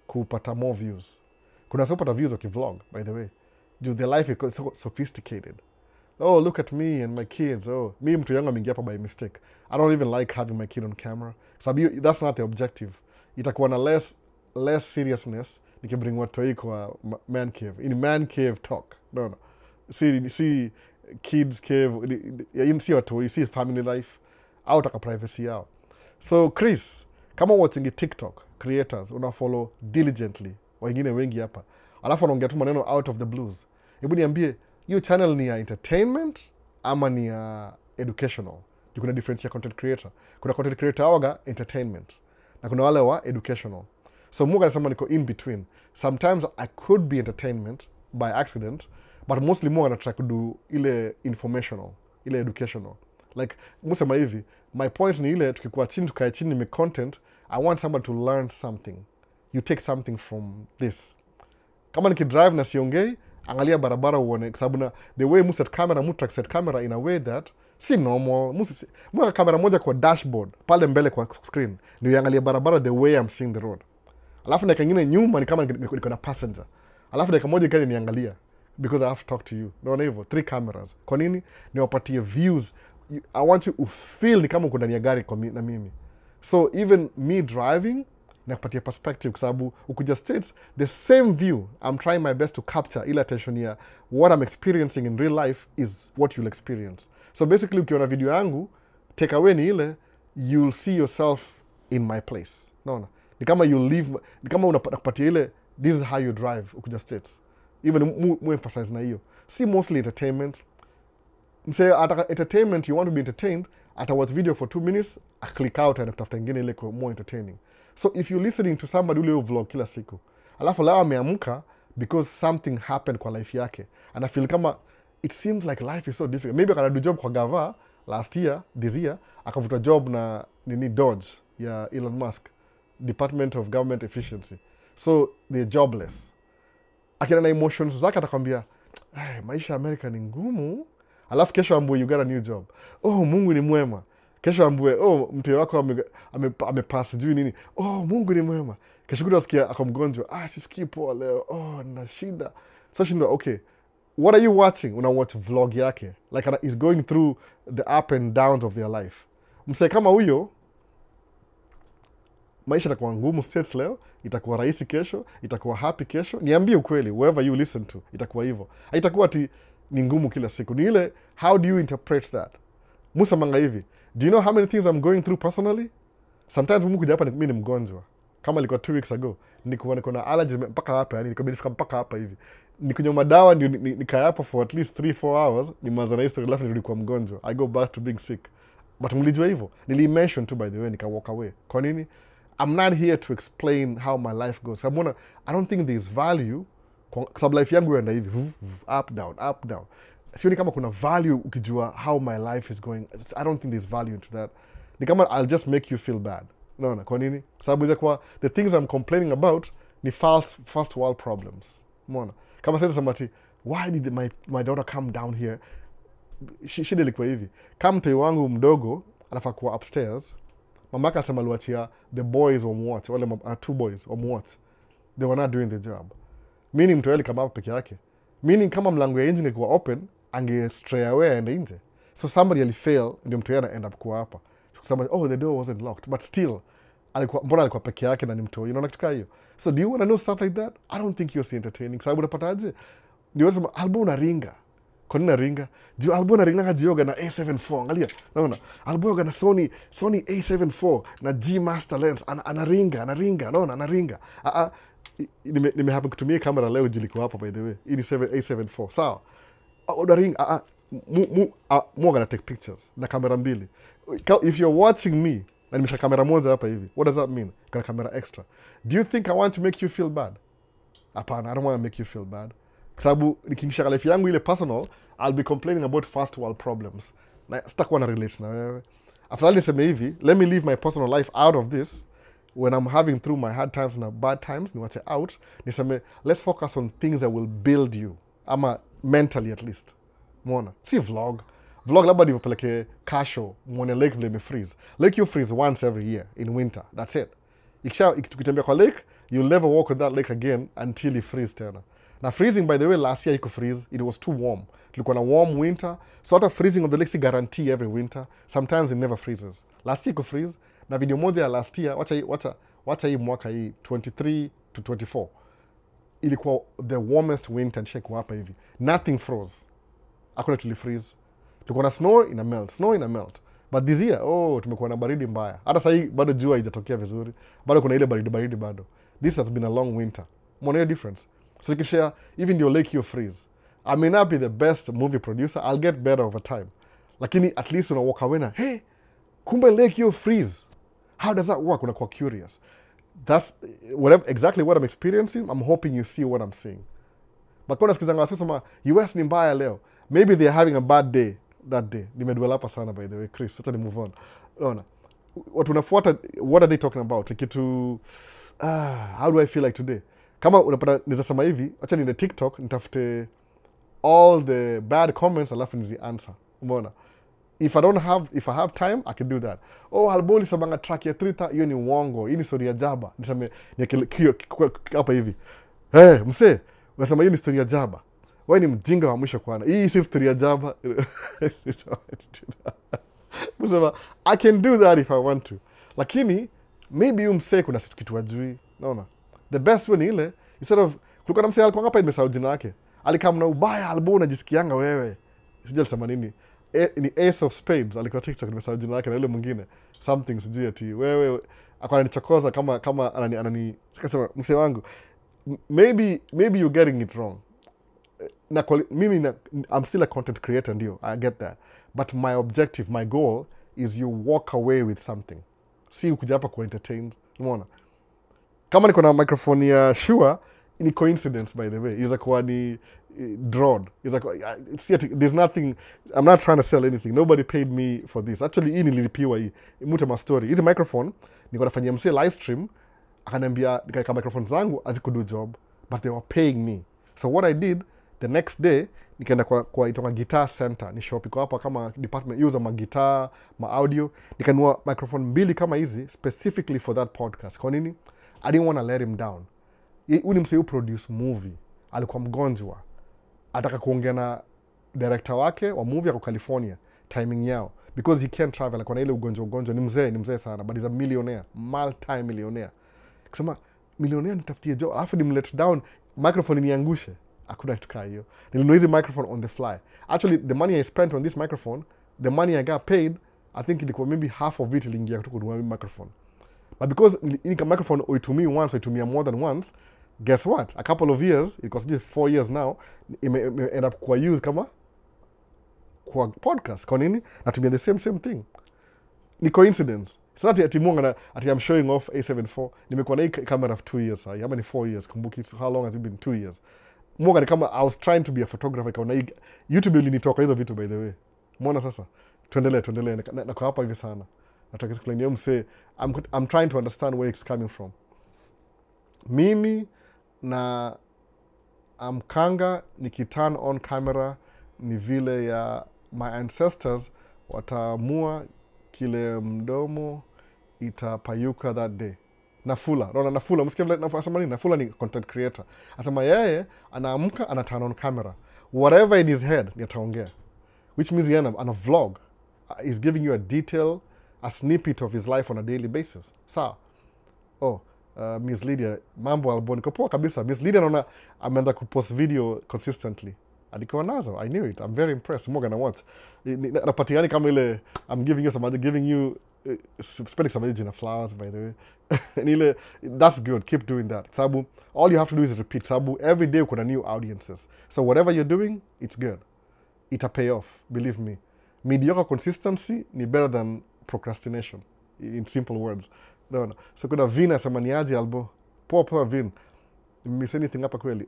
kupata more views. Kuna sopata views ukivlog, by the way. Just the life is so sophisticated. Oh, look at me and my kids. Oh, me mtu yangu ameingia hapa by mistake. I don't even like having my kid on camera. So that's not the objective. Itakuwa na less seriousness nikibring watoi kwa man cave. In man cave talk. No. See kids cave. See watoi, see family life. Au taka privacy yao. So Chris, kama watching TikTok creators, unafollow diligently. Wengine wengi hapa. Alafu wanaongea tu maneno out of the blues. Hebu niambie, hiyo channel ni ya entertainment ama ni ya educational? Kuna difference ya content creator. Kuna content creator waga entertainment. Na kuna wale wa educational. So Mungu anasema niko in between. Sometimes I could be entertainment by accident, but mostly Mungu anataka kudu ile informational, ile educational. Like, musema hivi, my point ni ile tukikuwa chini, tukae chini ni content, I want somebody to learn something. You take something from this. Kama nikidrive na siongei, angalia barabara uone, kwa sababu na the way mu set camera, mu track set camera in a way that si normal. Mu kamera moja kwa dashboard pale mbele kwa screen ndio angalia barabara the way I'm seeing the road. Alafu na kingine nyuma ni kama niko na passenger. Alafu dakika moja gani niangalia because I have to talk to you. Naona hivyo 3 cameras. Kwa nini? Niwapatie views. I want you to feel ni kama uko ndani ya gari kwa na mimi. So even me driving nakupatia perspective, kwa sababu ukuja states the same view I'm trying my best to capture ile attention ya what I'm experiencing in real life is what you'll experience. So basically ukiona video yangu take away ni ile you'll see yourself in my place. Naona ni kama you live, ni kama unapatia ile this is how you drive ukuja States. Even mu emphasize na hiyo, si mostly entertainment. Mse ataka entertainment, you want to be entertained, ata watch video for 2 minutes, a click out and kutafuta ingine ile kwa more entertaining. So if you listening to somebody ule vlog kila siku, alafu leo ameamka because something happened kwa life yake, and I feel kama it seems like life is so difficult. Maybe akana do job kwa gava this year akavuta job na nini Dodge ya Elon Musk, Department of Government Efficiency, so they're jobless. Akina na emotions zake atakwambia maisha ya America ni ngumu, alafu kesho ambue you got a new job, Mungu ni mwema. Kesho ambue mtu wako amepass juu nini, Mungu ni mwema. Kesho kuta asikia akamgonjwa, sisikii poa leo, na shida. So shindwa, okay, what are you watching? Una watch vlog yake, like is going through the up and downs of their life. Mse kama huyo, maisha itakuwa ngumu States leo, itakuwa rahisi kesho, itakuwa happy kesho. Niambie ukweli, whoever you listen to, itakuwa hivyo. Haitakuwa ati ni ngumu kila siku. Ni ile, how do you interpret that? Musa manga hivi, do you know how many things I'm going through personally? Sometimes Mungu kuja hapa mimi ni mgonjwa. Kama ilikuwa 2 weeks ago, niko na allergies mpaka hapa, yani niko mpaka hapa hivi. Nikunywa madawa ndio nikaa hapo for at least 3-4 hours, ni manza na history alafu nilikuwa mgonjwa. I go back to being sick. But mlijua hivyo. Mention too by the way, nika walk away. Kwa nini? I'm not here to explain how my life goes. I don't think there's value kwa sababu life yangu yanaenda hivi up down. Sioni kama kuna value ukijua how my life is going. I don't think there's value into that. Ni kama I'll just make you feel bad. No, kwa nini? Sababu hizo kwa the things I'm complaining about ni first world problems. Umeona? Kama sasa samati, why did my daughter come down here? Shida ilikuwa hivi. Kama mtoi wangu mdogo anafaa kuwa upstairs, mamaka atamaliwachia the boys wamwatch, wale 2 boys wamwatch. They were not doing the job. Meaning mtu yale kama peke yake. Meaning kama mlango ya nje ingekuwa open, ange stray away and nje. So somebody alifail, ndio mtu yana end up kuwa hapa. Kusema the door wasn't locked, but still mbona alikuwa peke yake na ni mtu, unaona kitu kama hiyo. So do you want to know stuff like that? I don't think you're entertaining. Sababu unapataje? Ndio unasema album unaringa. Kwa nini unaringa? Juu album unaringa jioga na A74. Angalia. Unaona? Album yoga na Sony A74 na G Master lens anaringa. Unaona? Anaringa. Nimehappen kutumia kamera leo jiliko hapa by the way. Hii ni A74. Sawa. Unaringa. More gonna take pictures na kamera mbili. If you're watching me na nimesha kamera moja hapa hivi, what does that mean? Kuna kamera extra. Do you think I want to make you feel bad? Hapana, I don't want to make you feel bad. Sababu nikingisha life yangu ile personal, I'll be complaining about first world problems. Na sitakuwa na relate na wewe. Afadhali niseme hivi, let me live my personal life out of this. When I'm having through my hard times and bad times, niwache out. Niseme, let's focus on things that will build you. Ama mentally at least. Mwona, si vlog labda nipeleke kasho mwone lake vile freeze. Lake you freeze once every year in winter, that's it. Tukitembea kwa lake, you'll never walk on that lake again until you freeze tena. Na freezing by the way, last year freeze, it was too warm. Tulikuwa na warm winter, so hata freezing of the lake si guarantee every winter. Sometimes it never freezes. Last year freeze, na video moja ya last year, wacha hii mwaka hii 23 to 24. Ilikuwa the warmest winter nishikuwa hapa hivi. Nothing froze. Hakuna tulifreeze. Tulikuwa na snow ina melt. But this year, tumekuwa na baridi mbaya. Hata sasa hii bado jua haijatokea vizuri. Bado kuna ile baridi bado. This has been a long winter. Mbona hiyo difference? So nikishare, even your lake you freeze. I may not be the best movie producer. I'll get better over time. Lakini at least una walk away na, hey, kumbe lake you freeze. How does that work? Unakuwa curious. That's exactly what I'm experiencing. I'm hoping you see what I'm seeing. But kwa nasikizanga wasema US ni mbaya leo. Maybe they're having a bad day that day. Nimedwell hapa sana by the way, Chris. Sasa ni move on. Unaona. What are they talking about? Kitu how do I feel like today? Kama unapata nizasema hivi, acha niende TikTok nitafute all the bad comments alafu nizi answer. Umeona? If I have time, I can do that. Alboli sabanga track ya 3 hiyo ni uongo. Hii ni story ya Jaba. Niseme hapa hivi. Mse, unasema hii ni story ya Jaba. Wewe ni mjinga wa mwisho kwana. Hii si story ya Jaba. Msema, I can do that if I want to. Lakini, maybe mse kuna kitu wajui. Naona. The best one ile, instead of, kulikuwa na mse alikuwa hapa nimesahau jina yake. Alikam na ubaya albo unajisikianga wewe. Sijui alisema nini. Ni Ace of Spades alikuwa TikTok nimesahau jina yake na yule mwingine. Something sijui ati wewe Akanichokoza kama anani sikasema mse wangu, maybe you're getting it wrong. I'm still a content creator, ndio, I get that, but my objective, my goal is you walk away with something, si ukuja hapa kuentertain. Umeona, kama niko na microphone ya Shure ni coincidence, by the way, is kuwa ni drawn, is there's nothing, I'm not trying to sell anything, nobody paid me for this. Actually hii nililipiwa, hii mutema story. Hizi microphone niko nafanyia mse live stream, akaniambia nikaweka microphone zangu azikudu job, but they were paying me. So what I did the next day, nikaenda kwa itonga Guitar Center, ni shop iko hapa kama department use ma guitar, ma audio. Nikanua microphone 2 kama hizi specifically for that podcast. Kwa nini? I didn't want to let him down. Uni mse produce movie, alikuwa mgonjwa, ataka kuongea na director wake wa movie ako California, timing yao, because he can't travel, alikuwa na ile ugonjwa, ni mzee sana, but he's a millionaire, multi-millionaire. Kusema millionaire nitafutie job, alafu ni let down, microphone niangushe. Hakuna kitu kaa hiyo. Nilinunua hizi microphone on the fly. Actually, the money I spent on this microphone, the money I got paid, I think ilikuwa maybe half of it iliingia kutoka kununua microphone. But because ini microphone uitumii once, uitumia more than once, guess what? A couple of years, it was 4 years now, end up kwa use kama kwa podcast. Kwa nini? Natumia the same thing. Ni coincidence. It's not ati munga ati I'm showing off A74. Nimekuwa na hii camera for 2 years. Ama ni 4 years. Kumbuki, how long has it been? 2 years. Munga ni kama I was trying to be a photographer. Kwa na YouTube ilinitoka hizo vitu, by the way. Umeona sasa? Tuendelee. Na kwa hapa hivi sana. Nataka explain mse, I'm trying to understand where it's coming from. Mimi na Amkanga nikiturn on camera ni vile ya my ancestors wataamua kile mdomo itapayuka that day. Nafula, msikia vile nasema nini? Nafula ni content creator. Asema yeye anaamka ana turn on camera. Whatever in his head ni ataongea. Which means yeye ana vlog. He's giving you a snippet of his life on a daily basis. Sawa. Miss Lydia, mambo alboni niko poa kabisa. Miss Lydia naona ameanza kupost video consistently. Alikuwa nazo. I knew it. I'm very impressed. More than what. Napatiani kama ile I'm giving you spending some energy in flowers, by the way. Nile, that's good. Keep doing that. Sabu, all you have to do is repeat. Sabu, every day kuna new audiences. So whatever you're doing, it's good. It'll pay off. Believe me. Mediocre consistency ni better than procrastination. In simple words. No. So kuna Vina samaniaji albo. Poa Vin. Miss anything hapa kweli.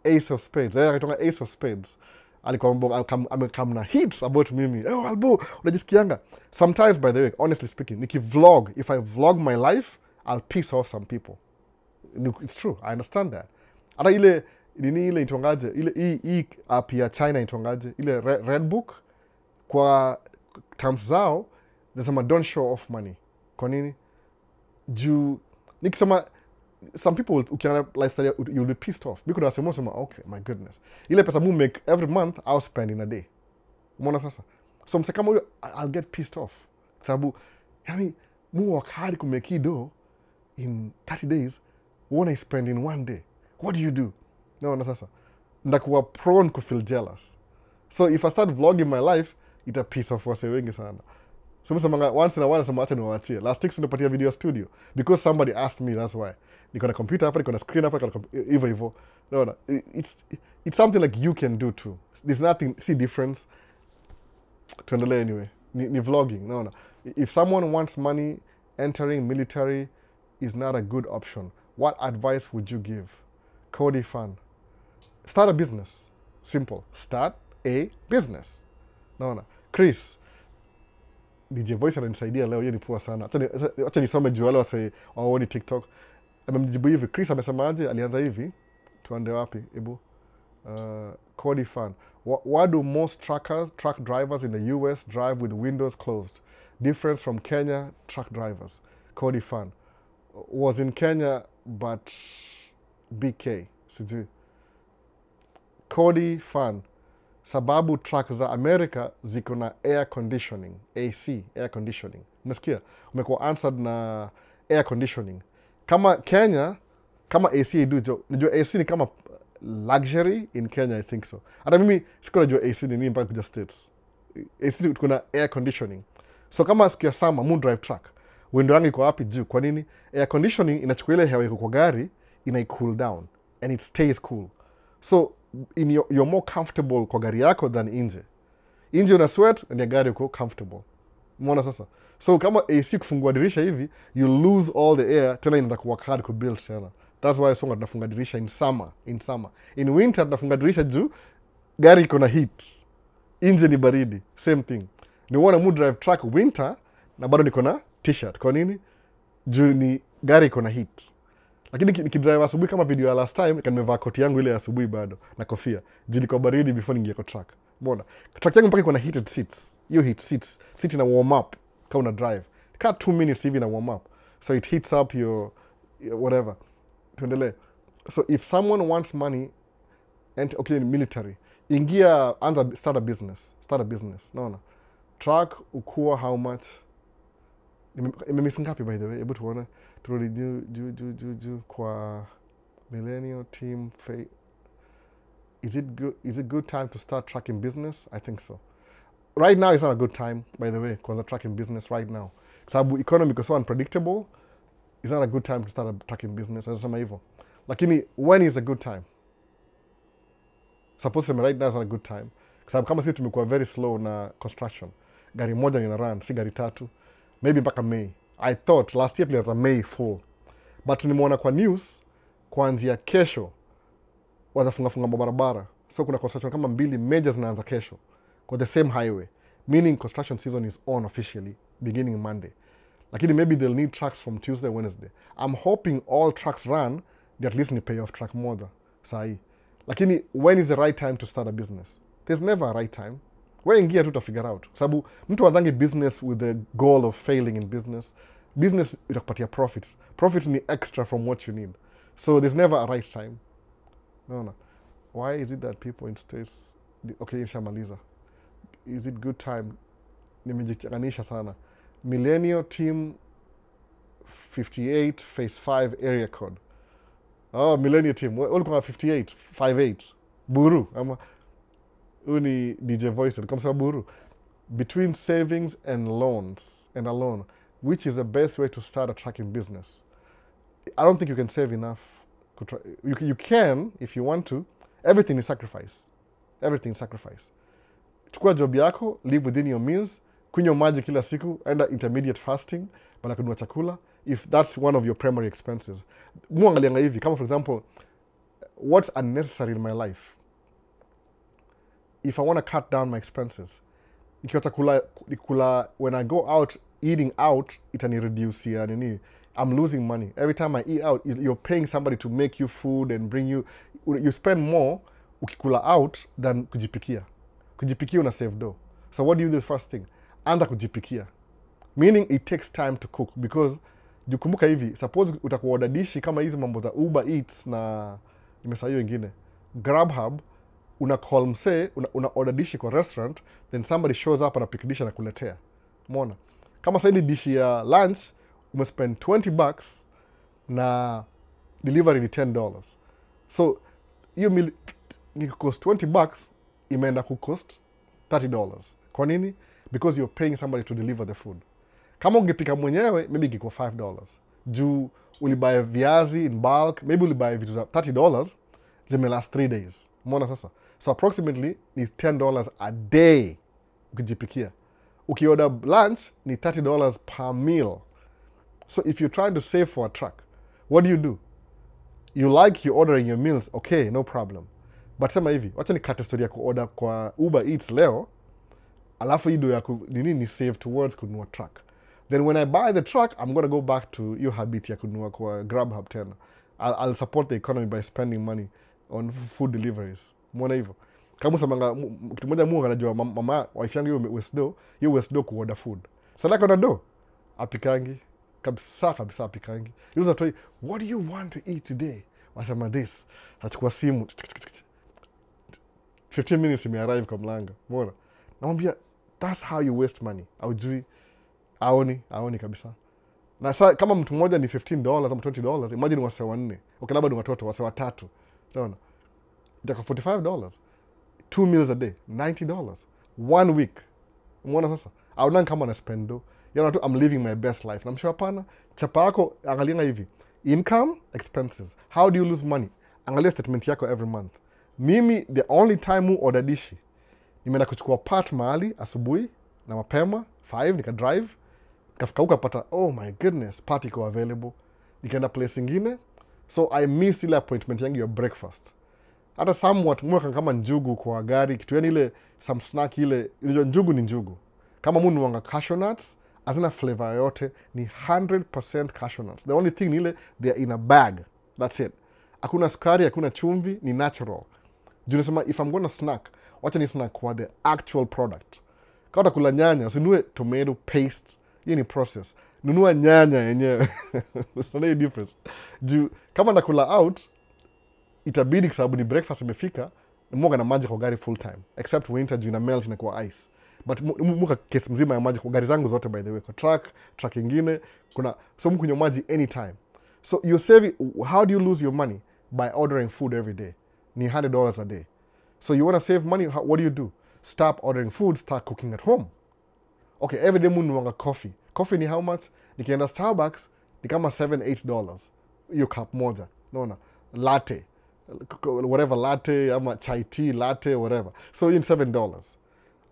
Ace of Spades. Akitonga Ace of Spades. Alikuwa amekam na hits about mimi. Albo, unajisikianga. Sometimes, by the way, honestly speaking, if I vlog my life, I'll piss off some people. It's true. I understand that. Ata ile itongaje, ile app ya China itongaje, ile Red Book, kwa terms zao, nasema don't show off money. Kwa nini? Nikisema, some people, ukiana lifestyle, you'll be pissed off. Because nasema, okay, my goodness. Ile pesa mu make every month, I'll spend in a day. Umeona sasa? So mse kama huyo, I'll get pissed off. Sababu, yani, mu work hard kumeki do in 30 days, when I spend in 1 day. What do you do? No, sasa. Ndakuwa prone to feel jealous. So if I start vlogging my life, ita piss off wase wengi sana. So msema once in a while nasema acha niwaachie. Last week sinapatia video studio because somebody asked me, that's why. Niko na computer hapa, niko na screen hapa, hivyo. No. It's something like you can do too. There's nothing, see difference. Tuendelee anyway. Ni vlogging. No. If someone wants money, entering military is not a good option. What advice would you give? Cody Fan. Start a business. Simple. Start a business. No. Chris, DJ Voice ananisaidia leo, hiyo ni poa sana. Acha nisome juu wale wase waoni TikTok. Amemjibu hivi, Chris amesemaje, alianza hivi. Tuende wapi? Ebu. Cody Fan. Why do most truck drivers in the US drive with windows closed? Difference from Kenya truck drivers. Cody Fan. Was in Kenya, but BK. Sijui. Cody Fan. Sababu truck za America ziko na air conditioning. AC, air conditioning. Umesikia? Umekuwa answered na air conditioning. Kama Kenya, kama AC idu, najua AC ni kama luxury in Kenya, I think so. Hata mimi siku najua AC ni nini mpaka kuja States. AC kuna air conditioning. So kama siku ya summer, moon drive truck, window yangu iko wapi? Juu. Kwa nini? Air conditioning inachukua ile hewa iko kwa gari, cool down and it stays cool. So you're more comfortable kwa gari yako than nje una sweat and ya gari uko comfortable. Umeona sasa? So kama AC kufungua dirisha hivi, you lose all the air, tena inaenda kuwa hard ku build tena. That's why songa tunafunga dirisha in summer. In winter tunafunga dirisha juu gari iko na heat. Nje ni baridi, same thing. Niona mu drive truck winter na bado niko na t-shirt. Kwa nini? Juu ni gari iko na heat. Lakini nikidrive asubuhi kama video ya last time, nimevaa koti yangu ile ya asubuhi bado na kofia. Juu niko baridi before ningia kwa truck. Mbona? Truck yangu mpaka iko na heated seats. Hiyo heat seats, seat ina warm up kama una drive. Kaa 2 minutes hivi na warm up. So it heats up your whatever. Tuendelee. So if someone wants money and okay, in military, ingia start a business. Naona. Truck ukua how much? Imemisi ngapi by the way? Hebu tuone. Turudi juu kwa millennial team. Is it good time to start tracking business? I think so. Right now is not a good time, by the way, kuanza tracking business right now. Sababu economy iko so unpredictable, it's not a good time to start a tracking business. Nasema hivyo. Lakini when is a good time? Suppose right now is not a good time. Sababu kama sisi tumekuwa very slow na construction. Gari moja ina run, si gari 3. Maybe mpaka May. I thought last year was a May full. But nimeona kwa news kuanzia kesho watafunga barabara. So kuna construction kama 2 major zinaanza kesho kwa the same highway. Meaning construction season is on officially beginning Monday. Lakini maybe they'll need trucks from Tuesday, Wednesday. I'm hoping all trucks run, they at least ni pay off truck moja sahi. Lakini when is the right time to start a business? There's never a right time. Wewe ingia tu to figure out. Sababu mtu anadhani business with the goal of failing in business. Business itakupatia profit. Profit ni extra from what you need. So there's never a right time. No. Why is it that people in states... Okay, nishamaliza. Is it good time? Nimejichanganisha sana. Millennial team 58 phase 5 area code. Oh, millennial team. Ulikuwa 58, 58. Buru. Ama uni DJ Voice. Kama sababu Buru. Between savings and loans and a loan, which is the best way to start a tracking business? I don't think you can save enough. You can if you want to. Everything is sacrifice. Chukua job yako, live within your means, kunywa maji kila siku, enda intermediate fasting, bana kununua chakula, if that's one of your primary expenses. Muangalianga hivi, kama for example, what's unnecessary in my life? If I want to cut down my expenses, ikiwa chakula, when I go out, eating out, itani reduce ya nini. I'm losing money. Every time I eat out, you're paying somebody to make you food and bring you spend more ukikula out than kujipikia. Kujipikia una save dough. So what do you do the first thing? Anza kujipikia. Meaning it takes time to cook because jukumbuka hivi, suppose utakuorder dishi kama hizi mambo za Uber Eats na nimesahau wengine. Grubhub una call msee, una order dishi kwa restaurant, then somebody shows up and pick dish na kuletea. Umeona? Kama sasa dishi ya lunch umespend $20 na delivery ni $10. So hiyo meal ni cost $20 imeenda kucost $30. Kwa nini? Because you're paying somebody to deliver the food. Kama ungepika mwenyewe, maybe ingekuwa $5. Juu ulibuy viazi in bulk, maybe ulibuy vitu za $30, zime last 3 days. Umeona sasa? So approximately ni $10 a day ukijipikia. Ukioda lunch ni $30 per meal. So if you're trying to save for a truck, what do? You ordering your meals, okay, no problem. But sema hivi, wacha nikate story ya kuorder kwa Uber Eats leo, alafu hii ya ni save towards kununua truck. Then when I buy the truck, I'm going to go back to your habit ya kununua kwa Grubhub tena. I'll support the economy by spending money on food deliveries. Mwona hivyo. Kama samanga kitu moja Mungu anajua mama wife yangu hiyo Westdo kuorder food. Sadaka na do apikangi kabisa apikangi. Yule atoi, what do you want to eat today? Wasema this. Achukua simu. 15 minutes imearrive kwa mlango. Mbona? Namwambia that's how you waste money. Aujui aoni kabisa. Na sasa kama mtu mmoja ni $15 ama $20, imagine wase 4. Okay, labda ni watoto wase 3. Unaona? Itaka $45. 2 meals a day, $90. 1 week. Umeona sasa? Aona kama na spendo. tu I'm living my best life. Namshauri hapana, chapa yako angalia hivi. Income, expenses. How do you lose money? Angalia statement yako every month. Mimi the only time mu order dishi, nimeenda kuchukua part mahali asubuhi na mapema 5 nika drive, nikafika huko pata oh my goodness, part iko available. Nikaenda place ingine, so I miss ile appointment yangu ya breakfast. Hata somewhat mweka kama njugu kwa gari, kitu yani ile some snack ile njugu ni njugu. Kama mu nuanga cashew nuts, hazina flavor yote, ni 100% cashew nuts. The only thing ni ile they are in a bag. That's it. Hakuna sukari, hakuna chumvi, ni natural. Juu nasema if I'm gonna snack, wacha ni snack kwa the actual product. Kama utakula nyanya, usinunue tomato paste. Hiyo ni process. Nunua nyanya yenyewe. There's no difference. Juu kama nakula out, itabidi kwa sababu ni breakfast imefika, mwoga na maji kwa gari full time. Except winter juu na melt inakuwa ice. But muka kesi mzima ya maji kwa gari zangu zote by the way. Kwa truck ingine, kuna so mkunywa maji anytime. So you're saving, how do you lose your money? By ordering food every day. Ni $100 a day. So you want to save money, what do? Stop ordering food, start cooking at home. Okay, every day munuanga coffee. Coffee ni how much? Nikienda Starbucks, ni kama $7-8. Hiyo cup moja. Naona. Latte. Whatever latte, ama chai tea, latte, whatever. So in $7.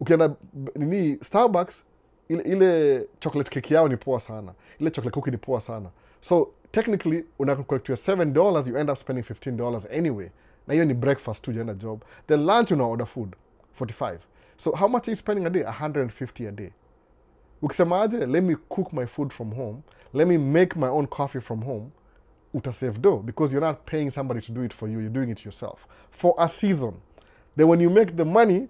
Ukienda nini Starbucks, ile chocolate cake yao ni poa sana. Ile chocolate cookie ni poa sana. So technically, unakolektia $7, you end up spending $15 anyway. Na hiyo ni breakfast tu, jana job. Then lunch una order food, $45. So how much are you spending a day? $150 a day. Ukisema aje, let me cook my food from home. Let me make my own coffee from home. Uta save dough because you're not paying somebody to do it for you. You're doing it yourself. For a season. Then when you make the money,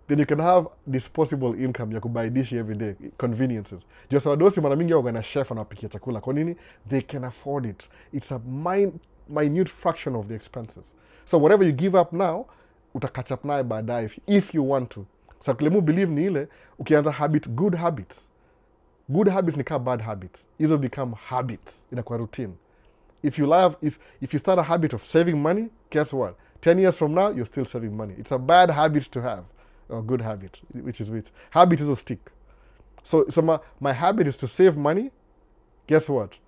then you can have disposable income ya kubuy dish every day, conveniences. Juu sawa dosi mara mingi wao na chef anapikia chakula. Kwa nini? They can afford it. It's a minute fraction of the expenses. So whatever you give up now, uta catch up naye baadaye if you want to. So kile mu believe ni ile, ukianza good habits. Good habits ni kama bad habits. Hizo become habits. Inakuwa routine. If you start a habit of saving money, guess what? 10 years from now, you're still saving money. It's a bad habit to have. Or a good habit, which is which. Habit is a stick. So my habit is to save money. Guess what?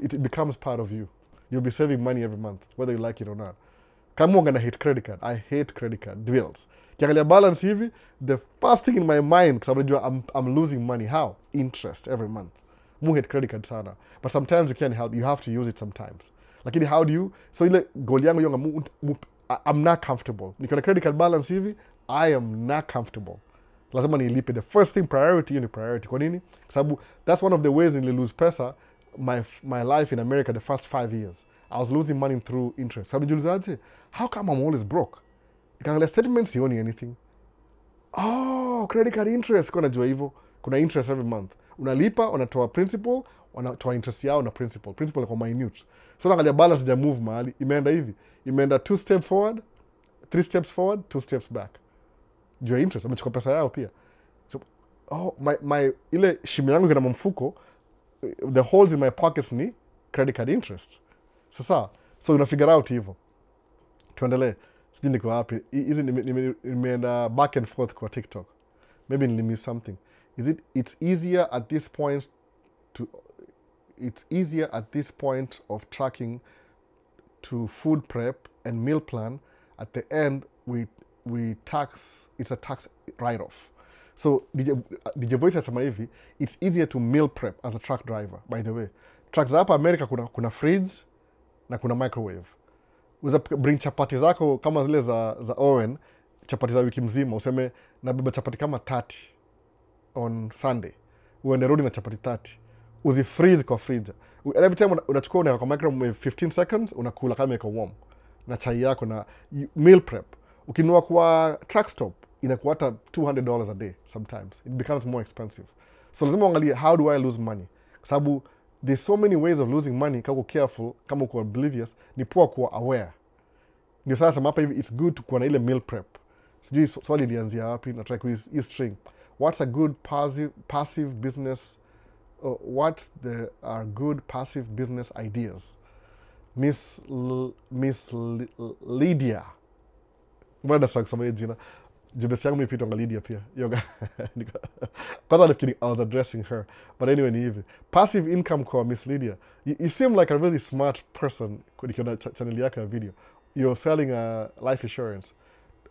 It becomes part of you. You'll be saving money every month, whether you like it or not. Kama I'm gonna hate credit card. I hate credit card bills. Kiangalia balance hivi, the first thing in my mind, because I'm losing money. How? Interest every month. Mu hate credit card sana. But sometimes you can't help. You have to use it sometimes. Lakini how do you? So ile goal yangu yonga I'm not comfortable. Nikona credit card balance hivi, I am not comfortable. Lazima nilipe. The first thing priority ni priority. Kwa nini? Sababu that's one of the ways in lose pesa. My life in America the first 5 years. I was losing money through interest. Sababu julizaje, how come I'm always broke? Nikaangalia statements sioni anything. Oh, credit card interest. Kuna jua hivyo. Kuna interest every month. Unalipa, unatoa principal, unatoa interest yao na principal. Principal kwa minute. So naangalia balance ja move mahali. Imeenda hivi. Imeenda 2 steps forward, 3 steps forward, 2 steps back. Jua interest. Amechukua pesa yao pia. So, my ile shime yangu kina mfuko, the holes in my pockets ni credit card interest. Sasa, so una figure out hivyo. Tuendelee. Sijui niko wapi. Hizi nimeenda back and forth kwa TikTok. Maybe nilimiss something. It's easier at this point of tracking to food prep and meal plan. At the end, it's a tax write-off. So DJ Voice asema hivi, it's easier to meal prep as a truck driver, by the way. Trucks hapa America kuna fridge na kuna microwave. Uza bring chapati zako kama zile za Owen, chapati za wiki mzima, useme nabeba chapati kama 30 on Sunday. Uende rudi na chapati 30. Uzi freeze kwa freezer. Every time unachukua unaweka kwa microwave 15 seconds, unakula kama iko warm. Na chai yako na meal prep. Ukinunua kwa truck stop, inakuwa hata $200 a day sometimes. It becomes more expensive. So lazima uangalie, how do I lose money? Kwa sababu there's so many ways of losing money. Kama uko careful, kama uko oblivious, ni poa kuwa aware. Ndio sasa hapa hivi it's good kuwa na ile meal prep. Sijui swali ilianzia wapi na try ku string. What's a good passive business? Are good passive business ideas? Miss Lydia. Mbona sasa kusema jina? Jubes yangu mimi pia Lydia pia. Yoga. Kwanza nafikiri I was addressing her. But anyway ni hivi. Passive income kwa Miss Lydia. You seem like a really smart person kwenye channel yako ya video. You're selling life insurance.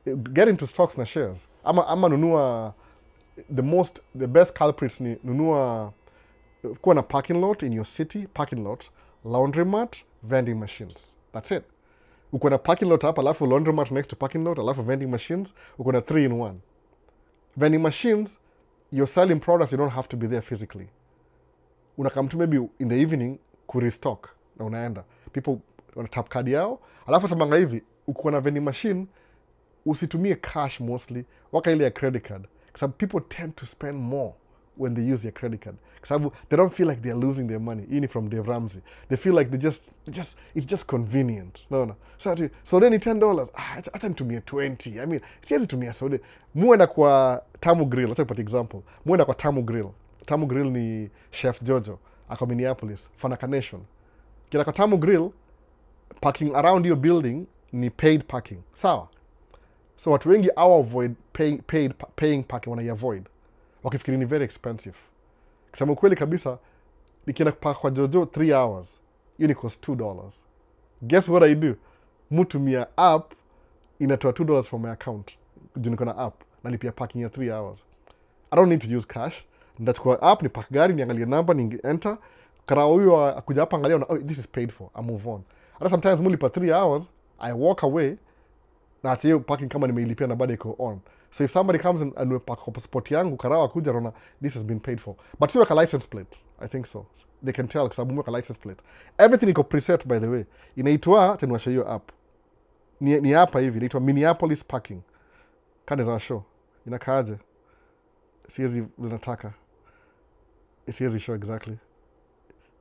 Get into stocks na shares. Ama nunua the best culprits ni nunua kuwa na parking lot in your city, parking lot, laundromat, vending machines. That's it. Uko na parking lot hapa, alafu laundromat next to parking lot, alafu vending machines, uko na 3 in 1. Vending machines, you're selling products, you don't have to be there physically. Unakam tu maybe in the evening kurestock na unaenda. People wana tap card yao, alafu samanga hivi, uko na vending machine, usitumie cash mostly, waka ile ya credit card. Kwa sababu people tend to spend more when they use their credit card. Kwa sababu they don't feel like they're losing their money. Hii ni from Dave Ramsey. They feel like it's just convenient. No. So then $10. Acha nitumie 20. I mean, siwezi tumia soda. Muenda kwa Tamu Grill. Let's take an example. Muenda kwa Tamu Grill. Tamu Grill ni Chef Jojo. Ako Minneapolis. Fanaka Nation. Kila kwa Tamu Grill, parking around your building ni paid parking. Sawa? So watu wengi avoid paying parking wanai-avoid. Wakifikiri ni very expensive. Kusema ukweli kabisa, nikienda kupark kwa Jojo 3 hours, hiyo ni cost $2. Guess what I do? Mutumia app inatoa $2 from my account. Juu niko na app, nalipia parking ya 3 hours. I don't need to use cash. Ndachukua app, ni park gari, niangalie number, ni enter. Kara huyo akuja hapa angalia, oh, this is paid for. I move on. Hata sometimes mulipa 3 hours, I walk away, na hata hiyo parking kama nimeilipia na bado iko on. So if somebody comes and we park kwa spot yangu, karawa kuja rona, this has been paid for. But siweka license plate. I think so. They can tell because mweka license plate. Everything iko preset by the way. Inaitwa, tenuasha hiyo app. Ni hapa hivi, inaitwa Minneapolis Parking. Kane za show. Inakaaje? Siwezi linataka. Siwezi show exactly.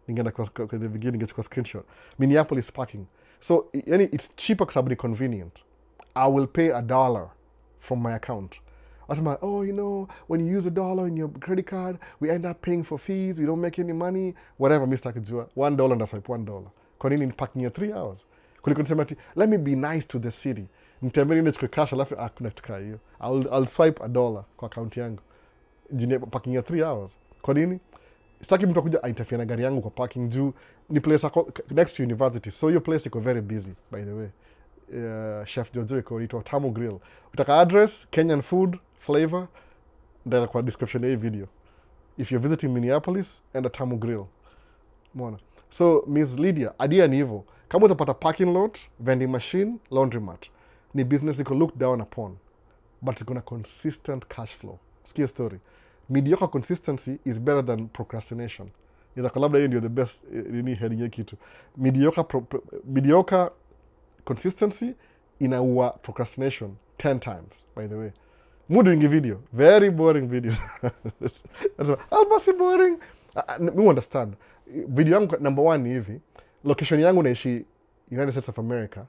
Ningeenda kwa the beginning, get kwa screenshot. Minneapolis Parking. So, yani, it's cheaper kwa sababu ni convenient. I will pay $1 from my account. Asema, oh, you know, when you use $1 in your credit card, we end up paying for fees, we don't make any money, whatever, Mr. Kijua. $1 and swipe $1. Kwa nini ni parking ya 3 hours? Kuliko nisema ati, let me be nice to the city. Nitembea nje chukue cash, alafu kuna kitu kaa hiyo. I'll swipe $1 kwa account yangu. Jini parking ya 3 hours. Kwa nini? Sitaki mtu akuja interfere na gari yangu kwa parking juu ni place next to university. So your place iko very busy, by the way. Chef Jojo iko ito Tamu Grill. Ukitaka address, Kenyan food, flavor, ndala kwa description ya hii video. If you're visiting Minneapolis, enda Tamu Grill. Mwana. So, Ms. Lydia, idea ni hivyo. Kama utapata parking lot, vending machine, laundromat, ni business iko looked down upon. But it's gonna consistent cash flow. Sikia story. Mediocre consistency is better than procrastination. Iza kwa labda hiyo ndio the best nini heading ya kitu. Mediocre consistency inaua procrastination 10 times, by the way. Doing video. Very boring videos. Almost boring. You understand. Video yangu number 1 ni hivi. Location yangu naishi United States of America.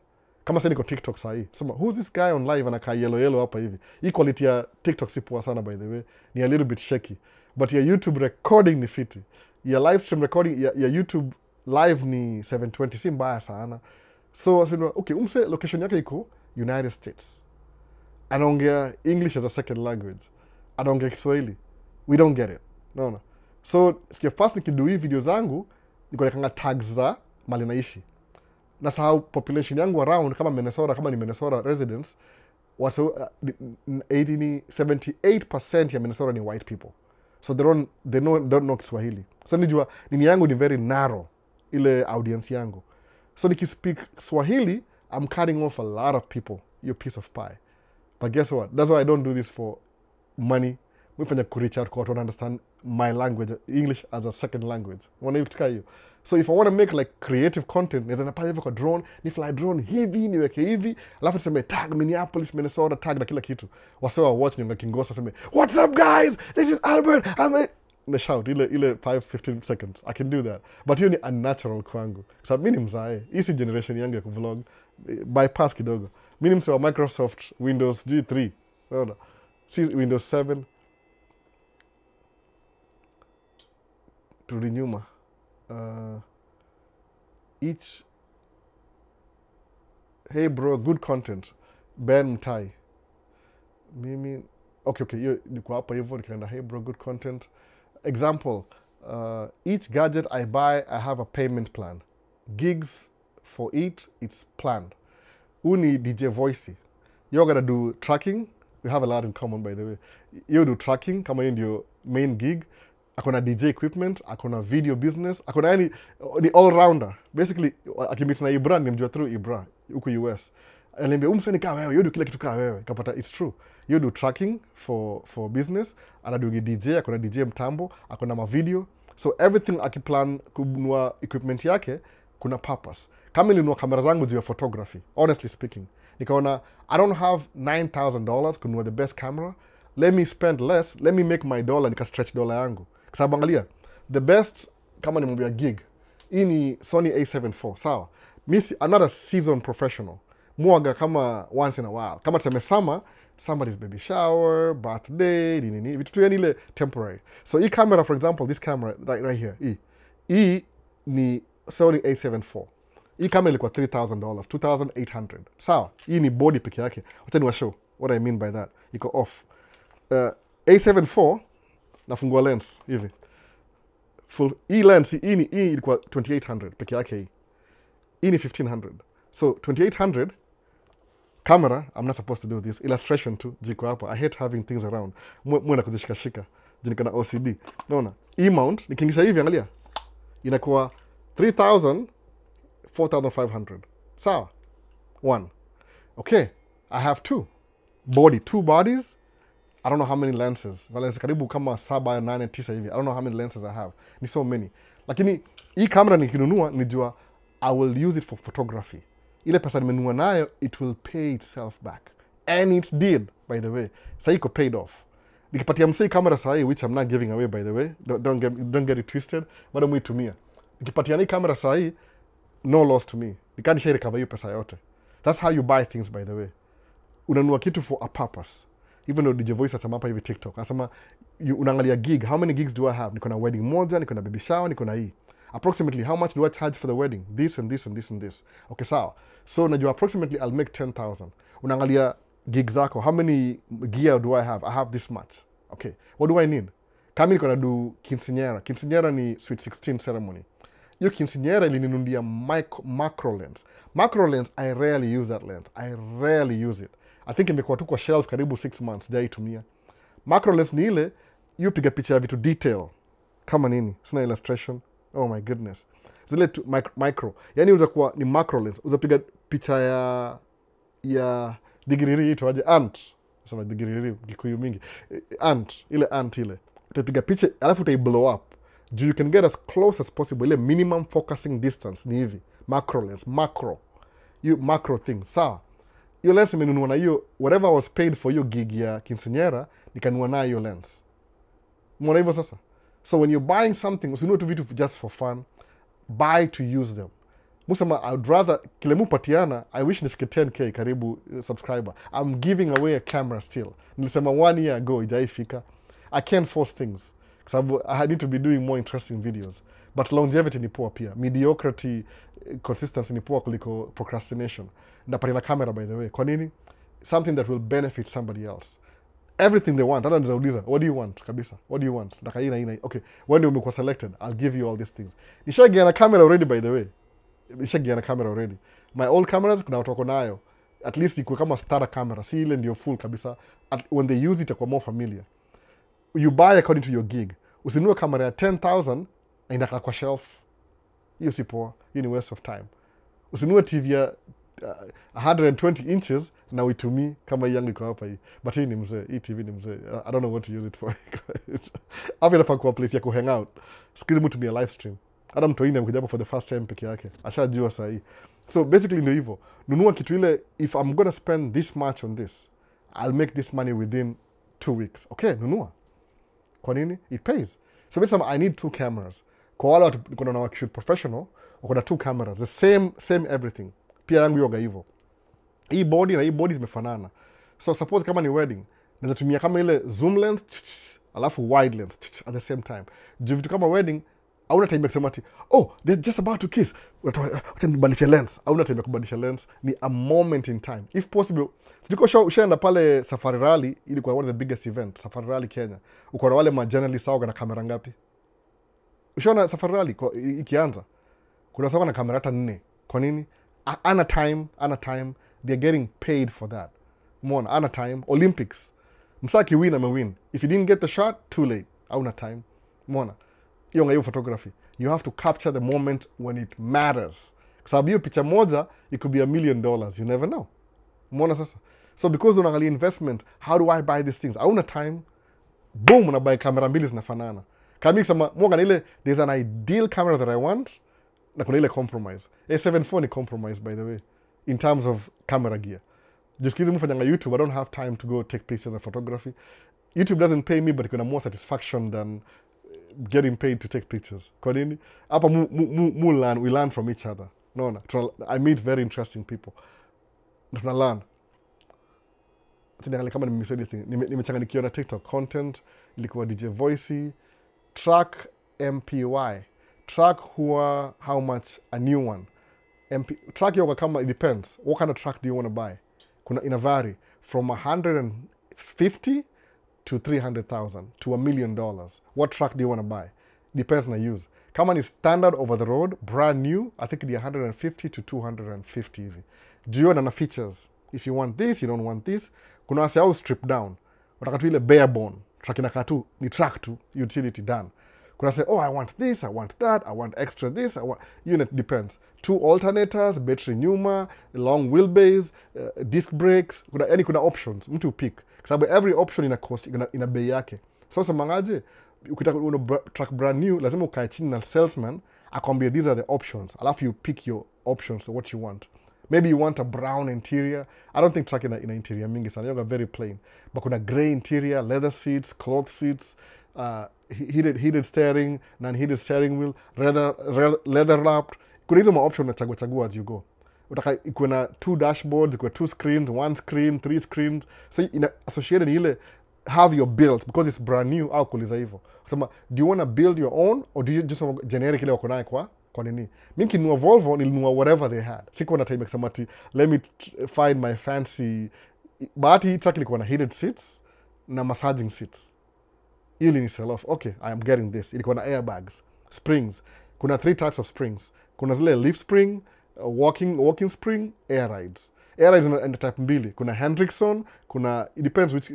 Kama sasa niko TikTok saa hii. Sema, who's this guy on live anakaa yellow hapa hivi. Hii quality ya TikTok si poa sana by the way. Ni a little bit shaky. But ya YouTube recording ni fiti. Ya live stream recording ya YouTube live ni 720 si mbaya sana. So, okay, location yake iko United States. Anaongea English as a second language. Anaongea Kiswahili. We don't get it. No. So, sikia first nikidu hii video zangu, niko nekanga tags za mali naishi. Na sahau population yangu around, kama ni Minnesota residents, watu 78% ya Minnesota ni white people. So don't know Kiswahili. So nijua, nini yangu ni very narrow, ile audience yangu. So nikispeak Swahili, I'm cutting off a lot of people, your piece of pie. But guess what? That's why I don't do this for money. Mifanya kureach out kwa watu understand my language, English as a second language. So if I want to make like creative content, naweza napata hivyo kwa drone, ni fly drone hivi, niweke hivi, alafu niseme tag Minneapolis, Minnesota, tag na kila kitu. Wasewa watch ni kingosa seme, "What's up guys? This is Albert." Na shout ile 5-15 seconds. I can do that. But hiyo ni unnatural kwangu. Sababu mimi ni mzae. Hii si generation yangu ya kuvlog. Bypass kidogo. Mimi ni mse wa Microsoft Windows G3. Unaona? Si Windows 7. Turudi nyuma. Hey bro, good content. Ben Mtai. mimi okay hiyo niko hapa hivyo nikaenda hey bro good content example each gadget I buy I have a payment plan gigs for it's planned uni DJ Voicey you're gonna do tracking we have a lot in common by the way you do tracking kama hiyo ndio main gig akona DJ equipment akona video business akona yani ni all rounder basically akimit na Ibra nimjua through Ibra huko US aliambia umseni kama wewe you do kila kitu kama wewe kapata it's true you do tracking for business anadogi DJ akona DJ mtambo akona ma video so everything akiplan kununua equipment yake kuna purpose kama nilinunua kamera zangu juu ya photography honestly speaking nikaona I don't have $9,000 kununua the best camera let me spend less let me make my dollar nika stretch dollar yangu kwa sababu angalia the best kama nimwambia gig hii ni Sony A7 IV sawa mimi another season professional muaga kama once in a while kama tuseme somebody's baby shower birthday nini vitu tu yani ile temporary so hii camera for example this camera right here hii ni Sony A7 IV hii camera ilikuwa $3,000 $2,800 sawa hii ni body peke yake wacha niwashow what I mean by that iko off A7 IV nafungua lens hivi full hii lens hii ilikuwa $2,800 peke yake hii ni $1,500 so $2,800 camera I'm not supposed to do this illustration tu jiko hapa I hate having things around mwana kuzishikashika jinika na OCD naona hii mount nikiingisha hivi angalia inakuwa $3,000 $4,500 sawa one okay I have two bodies I don't know how many lenses karibu kama 7 8 9 hivi I don't know how many lenses I have ni so many lakini hii camera nikinunua nijua I will use it for photography ile pesa nimenunua nayo it will pay itself back and it did by the way sasa iko paid off nikipatia msei camera sahi which I'm not giving away by the way don't get it twisted bado mwitumia nikipatia ni camera sahi no loss to me nikanisha recover hiyo pesa yote that's how you buy things by the way unanunua kitu for a purpose even though DJ Voice asema hapa hivi TikTok anasema unaangalia gig how many gigs do I have niko na wedding moja niko na baby shower niko na hii approximately how much do I charge for the wedding this and this and this and this okay sawa so najua approximately I'll make 10,000 unaangalia gigs zako how many gear do I have this much okay what do I need kama niko na do quinceañera ni sweet 16 ceremony hiyo quinceañera ilininunulia macro lens I rarely use that lens I rarely use it I think imekuwa tu kwa shelf karibu 6 months sijaitumia macro lens ni ile hiyo piga picha ya vitu detail kama nini sina illustration oh my goodness zile tu micro yani unaweza kuwa ni macro lens unaweza piga picha ya digiriri itwaje ant sema digiriri kikuyu mingi ile ant ile utapiga picha alafu utai blow up you can get as close as possible ile minimum focusing distance ni hivi macro lens you macro thing sawa hiyo lens nimenunua na hiyo whatever was paid for your gig ya quinceañera nikanunua na hiyo lens mbona hivyo sasa so when you're buying something usinunue tu vitu just for fun buy to use them musema I'd rather kile mupatiana I wish nifike 10k karibu subscriber I'm giving away a camera still nilisema 1 year ago ijaifika I can't force things sababu I need to be doing more interesting videos but longevity ni poor pia mediocrity consistency ni poor kuliko procrastination ndapata na camera by the way kwa nini something that will benefit somebody else everything they want hata nizauliza what do you want kabisa what do you want ndaka ina okay when you umekuwa selected I'll give you all these things nishagia na camera already by the way nishagia na camera already my old cameras kuna watu wako nayo at least iko kama starter camera si ile ndio full kabisa when they use it kwa more familiar you buy according to your gig usinunue kamera ya 10,000 na inakaa kwa shelf hiyo si poa hiyo ni waste of time usinunue TV ya 120 inches na uitumii kama hii yangu iko hapa hii but hii ni mzee hii TV ni mzee I don't know what to use it for hapo inafaa kuwa place ya kuhang out sikizi mtu mia live stream hata mtu wengine amekuja for the first time peke yake ashajua saa hii so basically ndio hivyo nunua kitu ile if I'm gonna spend this much on this I'll make this money within 2 weeks okay nunua kwa nini it pays so basically I need 2 cameras kwa wale watu kuna na shoot professional wako na 2 cameras the same everything pia yangu yoga hivyo hii body na hii body zimefanana so suppose kama ni wedding naweza tumia kama ile zoom lens alafu wide lens at the same time juu vitu kama wedding hauna time ya kusema ati oh they're just about to kiss, wacha nibadilishe lens. Hauna time ya kubadilisha lens, ni a moment in time if possible. Sijiko ushaenda pale Safari Rally, ili kwa one of the biggest event Safari Rally Kenya, uko na wale ma journalists au na kamera ngapi? Ushaona Safari Rally ikianza kuna sawa na kamera hata 4. Kwa nini? Ana time, they're getting paid for that. Umeona, ana time. Olympics, msaki win amewin, if you didn't get the shot, too late, hauna time. Umeona, hiyo photography, you have to capture the moment when it matters, kwa sababu hiyo picha moja it could be $1 million, you never know. Umeona sasa? So because unaangalia investment, how do I buy these things? Hauna time, boom, unabuy kamera mbili zinafanana. Kama sema mwaga na ile there's an ideal camera that I want, na kuna ile compromise. A7 ni compromise, by the way, in terms of camera gear. Just kizi mfanyanga YouTube, I don't have time to go take pictures of photography. YouTube doesn't pay me, but kuna more satisfaction than getting paid to take pictures. Kwa nini? Hapa we learn from each other. No. I meet very interesting people. Tuna learn. Kama nimemiss anything. Nimechanganikiwa na TikTok content, ilikuwa DJ Voicey, track MPY. Track huwa how much a new one. Track yoga kama, it depends. What kind of track do you want to buy? Ina vary from 150 to 300,000 to $1 million. What truck do you want to buy? Depends on the use. Kama ni standard over the road, brand new, I think it's 150 to 250 hivi. Juu na features. If you want this, you don't want this. Kuna wase au strip down. Wataka tu ile bare bone. Truck inakaa tu, ni truck tu, utility done. Kuna say, oh, I want this, I want that, I want extra this, I want... Unit depends. 2 alternators, battery nyuma, long wheelbase, disc brakes. Kuna options. Mtu pick. Kwa sababu every option ina cost, ina bei yake. So semangaje, ukitaka truck brand new, lazima ukae chini na salesman, akwambie these are the options. Alafu you pick your options, what you want. Maybe you want a brown interior. I don't think truck ina interior mingi sana. Yoga very plain. But kuna grey interior, leather seats, cloth seats, heated steering, non-heated steering wheel, leather wrapped. Kuna hizo ma-option na chagua as you go. Utaka ikuwe na 2 dashboards, ikuwe 2 screens, 1 screen, 3 screens. So ina associated ni ile have your build because it's brand new au kuuliza hivyo. Kusema, do you want to build your own or do you just want generic ile wako nayo kwa nini? Mimi kinunua Volvo nilinunua whatever they had. Sikuwa na time kusema ati let me find my fancy. Bahati hii truck ilikuwa na heated seats na massaging seats. Ili ni sell off. Okay, I am getting this. Ilikuwa na airbags, springs. Kuna 3 types of springs. Kuna zile leaf spring, walking spring, air rides. Air rides ina type 2. Kuna Hendrickson, kuna, it depends which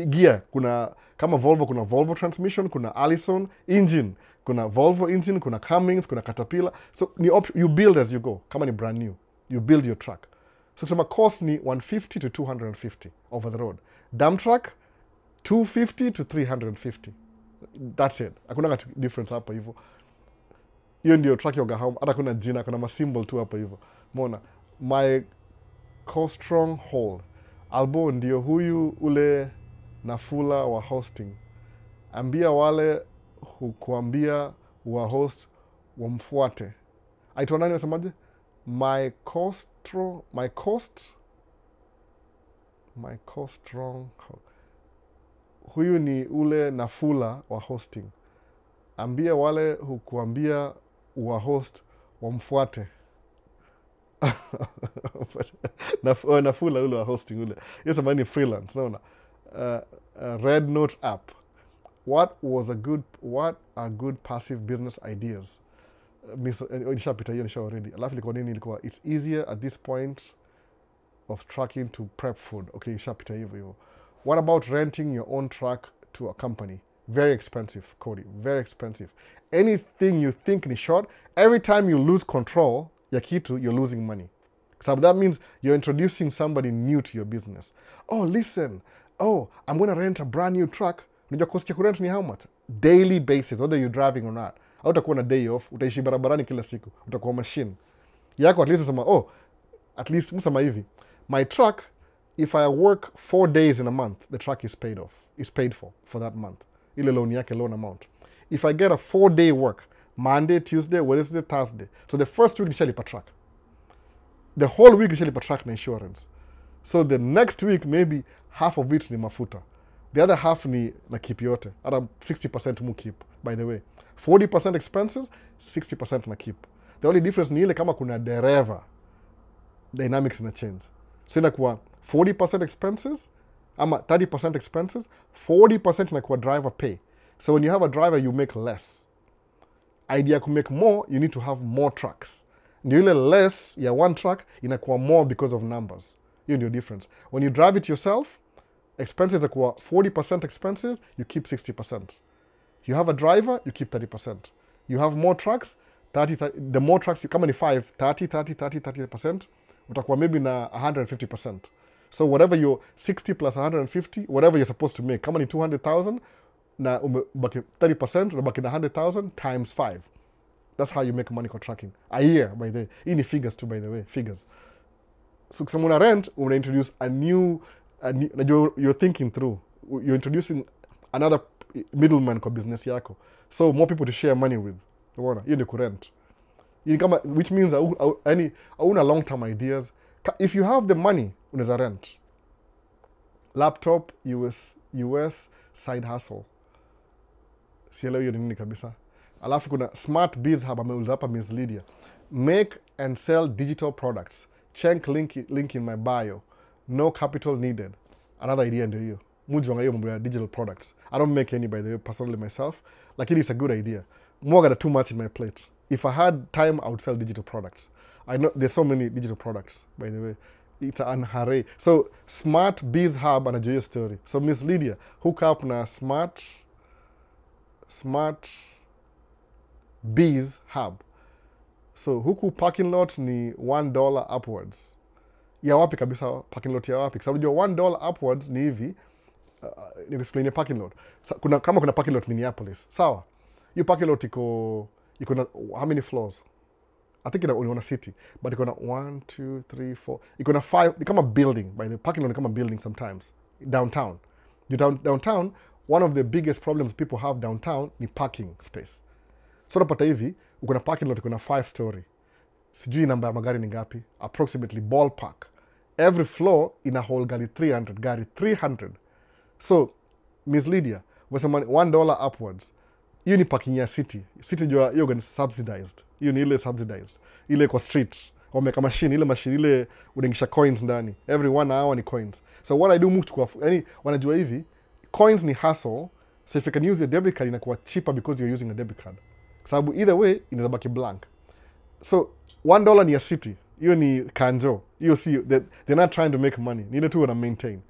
gear. Kuna kama Volvo, kuna Volvo transmission, kuna Allison engine, kuna Volvo engine, kuna Cummins, kuna Caterpillar. So you build as you go. Kama ni brand new, you build your truck. So sema cost ni 150 to 250 over the road. Dump truck 250 to 350. That's it. Hakuna difference hapa hivyo. Hiyo ndio truck yoga home. Hata kuna jina, kuna masymbol tu hapa hivyo. Mona, my co-strong hold. Albo ndio huyu ule Nafula wa hosting. Ambia wale hukuambia wa host wamfuate. Aitwa nani wasemaje? My co-strong hold. Huyu ni ule Nafula wa hosting. Ambia wale hukuambia wa host wamfuate. Nafula ule wa hosting ule. Yes, amani freelance. No. Red Note app. What are good passive business ideas? Nishapita hiyo already. Alafu ilikuwa nini? Ilikuwa it's easier at this point of tracking to prep food. Okay, nishapita hivyo. What about renting your own truck to a company? Very expensive, Cody. Very expensive. Anything you think ni short, every time you lose control ya kitu, you're losing money. So that means you're introducing somebody new to your business. Oh, listen. Oh, I'm going to rent a brand new truck. Unajua cost ya kurent ni how much? Daily basis, whether you're driving or not. Au utakuwa na day off, utaishi barabarani kila siku. Utakuwa machine. Yako at least sema, oh, at least msema hivi. My truck, if I work 4 days in a month, the truck is paid off. Is paid for that month. Ile loan yake loan amount. If I get a 4-day work, Monday, Tuesday, Wednesday, Thursday. So the first week nishalipa truck. The whole week nishalipa truck na insurance. So the next week maybe half of it ni mafuta. The other half ni na keep yote. Hata 60% mu keep, by the way. 40% expenses, 60% na keep. The only difference ni ile kama kuna dereva, dynamics ina change. So inakuwa 40% expenses ama 30% expenses, 40% inakuwa driver pay. So when you have a driver, you make less. Idea to make more, you need to have more trucks. Ndio ile less ya one truck inakuwa more because of numbers. Hiyo ndio difference. When you drive it yourself, expenses are 40% expenses, you keep 60%. You have a driver, you keep 30%. You have more trucks, 30, the more trucks, kama ni 5, 30%, utakuwa maybe na 150%. So whatever your 60 plus 150, whatever you're supposed to make, kama ni 200,000, na umebaki 30%, unabaki na 100,000 times 5. That's how you make money for trucking. A year, by the way. Hii ni figures too, by the way, figures. So kama una rent, una introduce a new you're thinking through. You're introducing another middleman kwa business yako. So more people to share money with. Unaona, hiyo ni kurent. Which means hauna long-term ideas. If you have the money, unaweza rent. Laptop, US side hustle. Sielewi hiyo ni nini kabisa. Alafu kuna Smart Biz Hub ameuliza hapa Miss Lydia. Make and sell digital products. Check link in my bio. No capital needed. Another idea ndio hiyo. Mujwanga hiyo mambo ya digital products. I don't make any, by the way, personally myself. Lakini it's a good idea. More than too much in my plate. If I had time, I would sell digital products. I know there's so many digital products, by the way. It's an array. So Smart Biz Hub anajua hiyo story. So Miss Lydia, hook up na Smart Biz Hub. So huku parking lot ni $1 upwards. Ya wapi kabisa parking lot ya wapi? Kwa sababu $1 upwards ni hivi. Ni explain parking lot. Kama kuna parking lot Minneapolis. Sawa. Hiyo parking lot iko na how many floors? I think una city, but iko na 1 2 3 4. Iko na 5, ni kama building. By the parking lot ni kama building sometimes. Downtown. Downtown, one of the biggest problems people have downtown ni parking space. So unapata hivi, uko na parking lot iko na 5 story. Sijui namba ya magari ni ngapi, approximately ballpark. Every floor ina hold gari 300. So Miss Lydia, wasema $1 upwards. Hiyo ni parking ya city. City jua hiyo ni subsidized. Hiyo ni ile subsidized. Ile kwa street. Wameka machine, ile machine ile unaingisha coins ndani. Every 1 hour ni coins. So what I do move to wanajua hivi, coins ni hassle. So if you can use a debit card inakuwa cheaper because you're using a debit card. Sababu either way inaweza baki blank. So $1 ni ya city. Hiyo ni kanjo. Hiyo si they're not trying to make money. Ni ile tu wana maintain.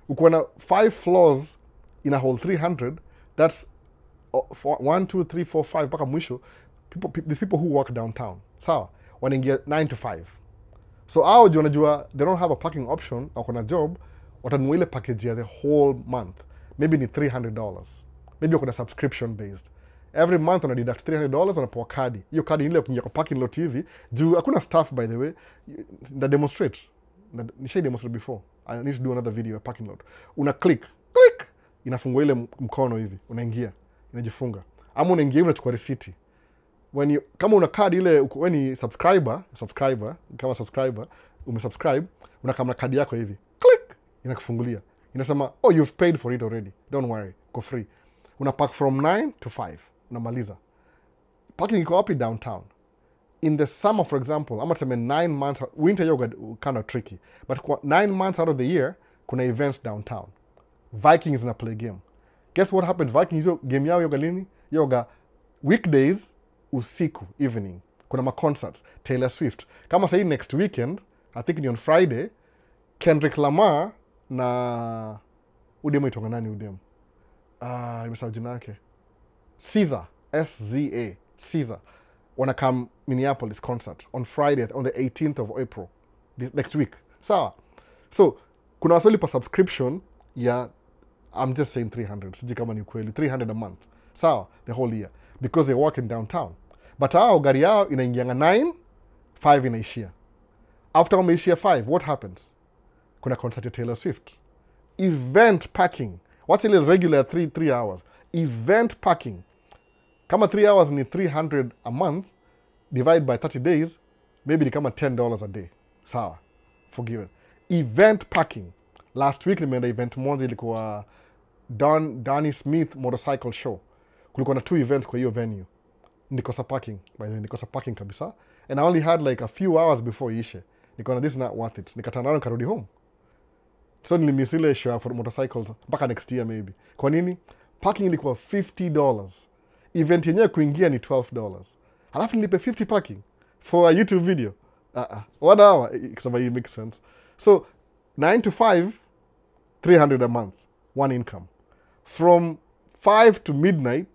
Uko na 5 floors in a whole 300, that's 1 2 3 4 5 mpaka mwisho. These people who work downtown. Sawa. Wanaingia 9 to 5. So hao unajua they don't have a parking option au kuna job, watanunua ile package ya the whole month. Maybe ni $300. Maybe uko na subscription based. Every month wana deduct $300, wanapewa kadi. Hiyo kadi ile ukiingia kwa parking lot hivi, juu hakuna staff by the way. Na demonstrate. Nisha demonstrate before. I need to do another video ya parking lot. Una click, inafungua ile mkono hivi, unaingia, inajifunga. Ama unaingia unachukua receipt. Kama una kadi ile, wewe ni subscriber, kama subscriber, umesubscribe, unakamna kadi yako hivi. Click, inakufungulia. Inasema, "Oh, you've paid for it already. Don't worry, go free." Unapark from 9 to 5. Unamaliza. Parking iko wapi? Downtown. In the summer, for example, ama tuseme 9 months, winter yoga kind of tricky, but 9 months out of the year, kuna events downtown. Vikings na play game. Guess what happens? Vikings yo game yao yoga lini? Yoga weekdays, usiku, evening. Kuna ma concerts, Taylor Swift. Kama say next weekend, I think ni on Friday, Kendrick Lamar na udemo itonga nani udemo? Nimesahau jina yake. Caesar, SZA, Caesar. Wanna come Minneapolis concert on Friday, on the 18th of April, next week. Sawa. So, kuna wasoli pa subscription ya, I'm just saying 300, siji kama ni kweli, 300 a month. Sawa, the whole year. Because they work in downtown. But hao gari yao inaingianga 9, 5 inaishia. After wameishia 5, what happens? Kuna concert ya Taylor Swift. Event parking. What's a regular 3 hours? Event parking. Kama 3 hours ni 300 a month, divide by 30 days, maybe ni kama $10 a day. Sawa. Forgiven. Event parking. Last week nimeenda event moja ilikuwa Donnie Smith Motorcycle Show. Kulikuwa na 2 events kwa hiyo venue. nikosa parking by the way, nikosa parking kabisa, and I only had like a few hours before ishe. Nikaona this is not worth it, nikaturn around karudi home. So nilimiss ile show for motorcycles mpaka next year maybe. Kwa nini? Parking ilikuwa $50, event yenyewe kuingia ni $12, alafu nilipe 50 parking for a YouTube video. 1 hour, kusema hii makes sense. So 9 to 5, $300 a month, one income. From 5 to midnight,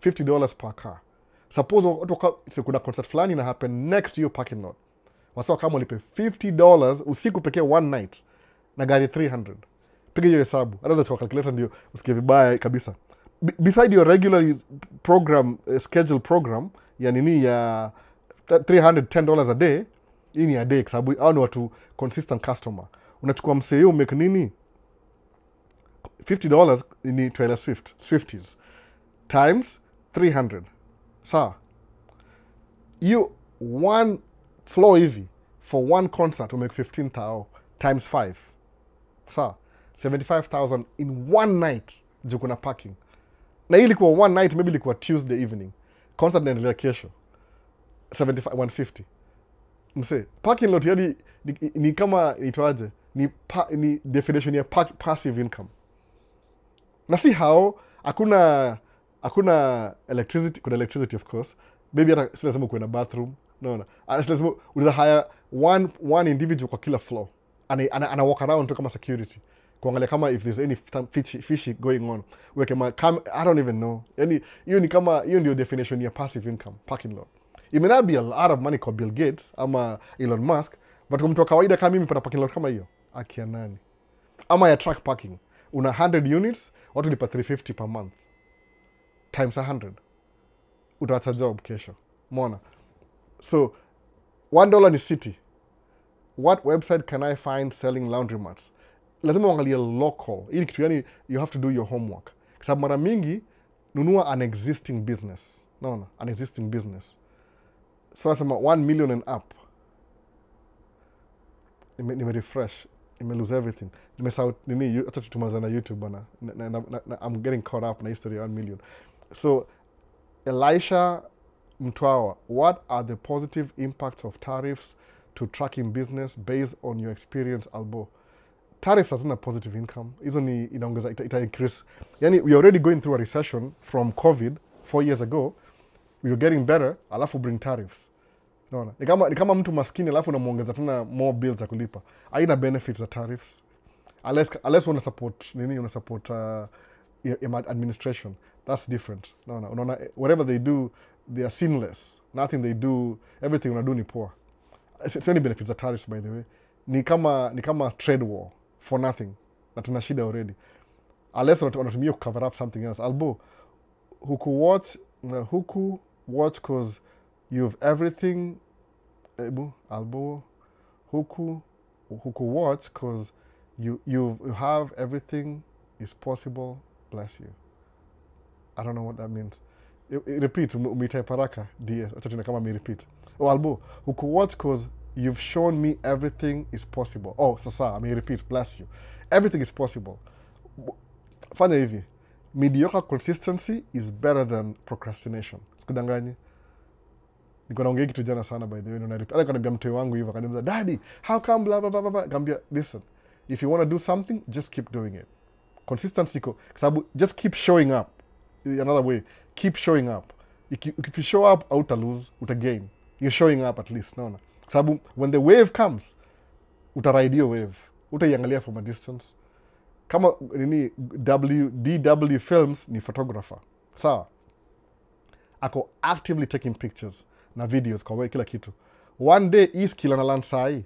$50 per car. Suppose kuna concert fulani na happen next to your parking lot, wasawa kama ulipe $50 usiku pekee one night na gari 300. Piga hiyo hesabu, hata kwa calculator ndio usikie vibaya kabisa. Beside your regular program, schedule program ya nini ya $310 a day, hii ni a day kwa sababu hao ni watu consistent customer. Unachukua msee umeke nini $50 ni Taylor Swifties times 300. Sawa, you one floor hivi for one concert umeke 15,000 times 5. Sawa, 75,000 in one night juu kuna parking. Na hii ilikuwa one night, maybe ilikuwa Tuesday evening, concert inaendelea kesho, 150. Mse parking lot yani ni kama itwaje, ni definition ya passive income. Na si hao hakuna electricity, kuna electricity of course, maybe hata si lazima kuwe na bathroom, no, lazima unaweza hire one individual kwa kila floor, ana walk around tu kama security kuangalia kama if there's any fishy going on, weke I don't even know. Yani hiyo ni kama, hiyo ndio definition ya passive income, parking lot. It may not be a lot of money kwa Bill Gates ama Elon Musk, but kwa mtu wa kawaida kama mimi pata parking lot kama hiyo, akia nani? Ama ya truck parking, una 100 units, watu lipa $350 per month times 100, utaacha job kesho. Mona. So $1 ni city. What website can I find selling laundry mats? Lazima uangalie local. Ili kitu yani, you have to do your homework. Kwa sababu mara mingi nunua an existing business. Naona, an existing business. So nasema 1 million and up. Nime refresh. Nime lose everything. Nimesahau nini, acha tutumaliza na YouTube bana. I'm getting caught up na history 1 million. So Elisha Mtwawa, what are the positive impacts of tariffs to trucking business based on your experience, Albo? Tariffs hazina positive income. Hizo ni inaongeza, ita increase. Yani we are already going through a recession from COVID 4 years ago. We are getting better, alafu bring tariffs. Naona. Ni kama mtu maskini alafu unamuongeza tena more bills za kulipa. Haina benefits za tariffs. Unless una support nini, una support administration. That's different. Naona. Unaona whatever they do, they are sinless. Nothing they do, everything unadu ni poor. It's only benefits za tariffs by the way. Ni kama trade war for nothing. Na tuna shida already. Unless unatumia cover up something else. Albo, huku watch cause you've everything. Albo, huku watch cause you have everything is possible. Bless you. I don't know what that means. Repeat, umitype haraka DS. Acha tuna kama repeat. Albo, huku watch cause you've shown me everything is possible. Sasa, I may repeat, bless you. Everything is possible. Fanya hivi. Mediocre consistency is better than procrastination. Sikudanganye. Niko naongea kitu jana sana by the way. Hata kaniambia mtoi wangu hivyo, akaniambia, "Daddy, how come blah blah blah blah." Akaniambia, "Listen, if you want to do something, just keep doing it." Consistency kwa sababu just keep showing up. Another way, keep showing up. If you show up, uta lose, uta gain. You're showing up at least, naona. Sababu when the wave comes, utaride hiyo wave. Utaiangalia from a distance. Kama nini DW Films ni photographer. Sawa. Ako actively taking pictures na videos kwa kila kitu. One day hii skill ana learn sai,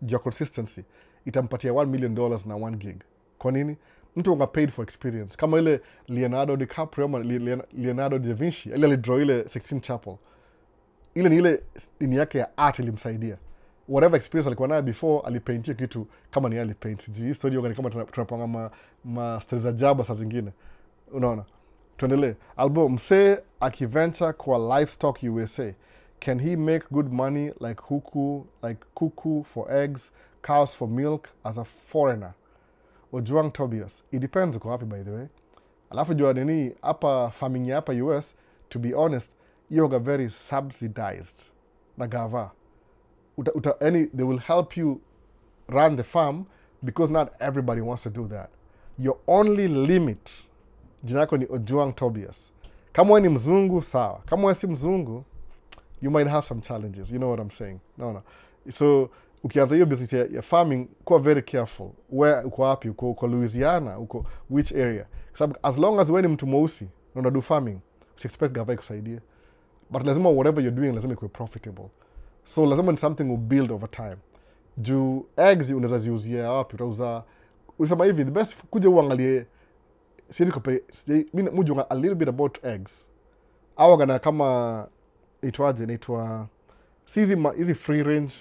your consistency itampatia $1 million na 1 gig. Kwa nini? Mtu anga paid for experience. Kama ile Leonardo DiCaprio ama Leonardo da Vinci, ile alidraw ile Sistine Chapel. Ile ni ile ni yake ya art ilimsaidia. Whatever experience alikuwa nayo before, alipaintia kitu kama ni alipaint. Hii story yoga ni kama tunapanga ma stories za jaba saa zingine. Unaona? Tuendelee. Albo, msee akiventure kwa livestock USA, can he make good money like cuckoo for eggs, cows for milk as a foreigner? Ojuang Tobias. It depends uko wapi by the way. Alafu jua nini hapa farming ya hapa US, to be honest, you're very subsidized na gava. They will help you run the farm because not everybody wants to do that. Your only limit, jina yako ni Ojuang Tobias. Kama wewe ni mzungu, sawa. Kama wewe si mzungu, you might have some challenges. You know what I'm saying? No. So, ukianza hiyo business ya farming, kuwa very careful. Where uko wapi? Uko Louisiana? Uko which area? Sababu as long as wewe ni mtu mweusi na unadu farming, expect gava kusaidia. But lazima whatever you're doing, lazima ikuwe profitable. So, lazima ni something will build over time. Juu eggs unaweza ziuzia wapi? Utauza usema hivi, the best kuja uangalie mimi mujunga a little bit about eggs. Awagana kama inaitwa hizi free range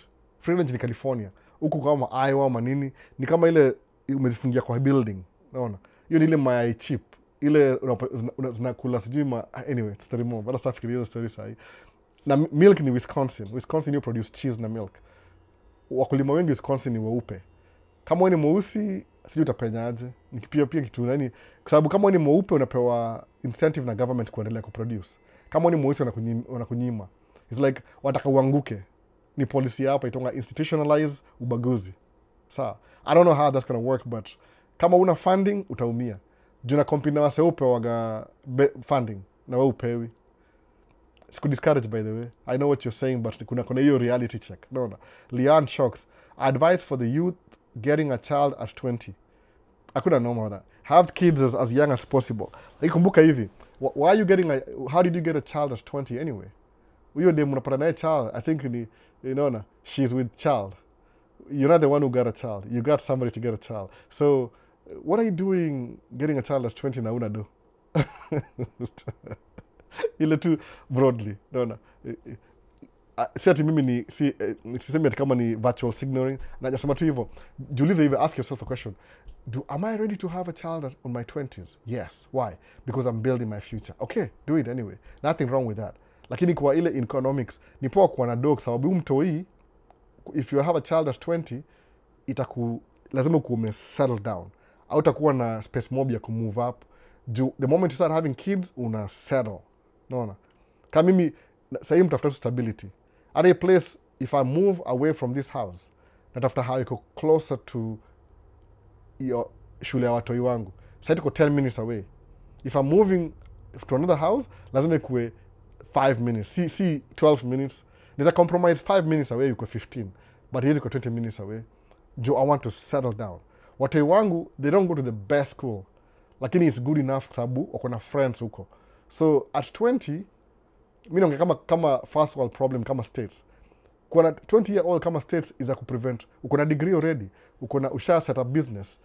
ni California. Huku kama Iowa manini ni kama ile umezifungia kwa building. Unaona? Hiyo ni ile mayai cheap. Ile zinakula sijui anyway, story more. Bado safikiri hiyo story sahi. Na milk ni Wisconsin. Wisconsin you produce cheese na milk. Wakulima wengi Wisconsin ni weupe. Kama wewe ni mweusi, sijui utapenyaje. Pia kitu nani? Kwa sababu kama wewe ni mweupe unapewa incentive na government kuendelea kuproduce. Kama wewe ni mweusi wanakunyima. It's like wataka uanguke. Ni policy hapa itonga institutionalize ubaguzi. Sawa. I don't know how that's going to work, but kama una funding utaumia. Juna company wase upewaga funding na wewe upewi. Siku discourage by the way. I know what you're saying, but kuna hiyo reality check. No. Leanne Shocks. Advice for the youth getting a child at 20. Hakuna noma that. Have kids as young as possible. Like kumbuka hivi. How did you get a child at 20 anyway? Huyo dem unapata naye child. I think she's with child. You're not the one who got a child. You got somebody to get a child. So, what are you doing getting a child at 20 na una do? Ile tu broadly. No. Si ati mimi sisemi ati kama ni virtual signaling. Na nasema tu hivyo. Jiulize hivyo, ask yourself a question. Am I ready to have a child on my 20s? Yes. Why? Because I'm building my future. Okay, do it anyway. Nothing wrong with that. Lakini kwa ile economics, ni poa kuwa na dog sababu mtoi, if you have a child at 20, lazima kume settle down. Au utakuwa na space mob ya kumove up. The moment you start having kids, una settle. Naona. Kama mimi, sahii mtafuta stability. At a place, if I move away from this house, natafuta how iko closer to your shule ya watoi wangu. Sahii tuko 10 minutes away. If I'm moving to another house, lazima ikuwe 5 minutes. See 12 minutes. There's a compromise 5 minutes away, you go 15. But here's 20 minutes away. I want to settle down. Watoi wangu, they don't go to the best school. Lakini it's good enough sababu wako na friends huko. So at 20, mimi naongea kama first world problem kama states. Kuna 20-year-old kama states is a prevent. Uko na degree already. Usha set up business.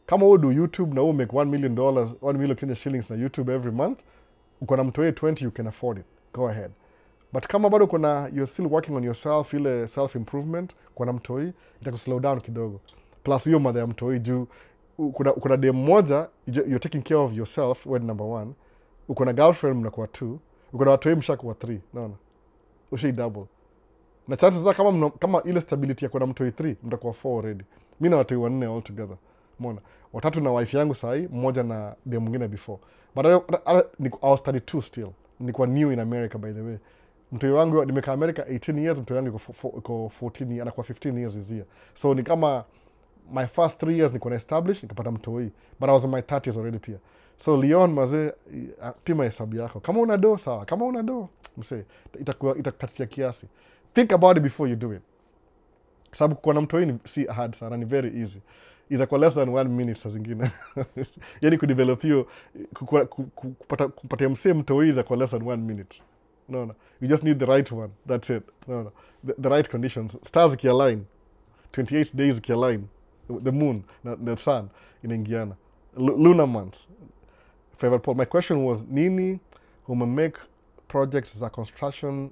Kama wewe do YouTube na wewe make $1 million, 1 million Kenya shillings na YouTube every month, uko na mtoi 20, you can afford it. Go ahead. But kama bado you're still working on yourself, ile self-improvement, kuna mtoi, itakuslow down kidogo. Plus hiyo mother ya mtoi juu, kuna dem moja, you're taking care of yourself, when number 1. Uko na girlfriend mnakuwa 2. Uko na watoi mshakuwa 3. Naona. Ushai double. Na chances za kama ile stability ya kuna mtoi 3, mtakuwa 4 already. Mimi na watoi 4 all together. Umeona? 3 na wife yangu sahi, mmoja na dem mwingine before. But I was 32 still. Nilikuwa new in America by the way. Mtoi wangu nimekaa America 18 years, mtoi wangu iko 14 years, anakuwa 15 years this year. So ni kama my first 3 years niko na establish, nikapata mtoi. But I was in my 30s already pia. So Leon mazee, pima hesabu yako. Kama una do sawa, kama una do msee, itakatia kiasi. Think about it before you do it. Sababu kwa na mtoi ni si hard sana, ni very easy. Itakuwa less than 1 minute saa zingine. Yani kudevelop hiyo, kupatia msee mtoi itakuwa less than 1 minute. No. You just need the right one. That's it. No. The right conditions. Stars ikialign. 28 days ikialign. The moon, the sun inaingiana. Lunar months. Favorite Paul. My question was, nini make projects za construction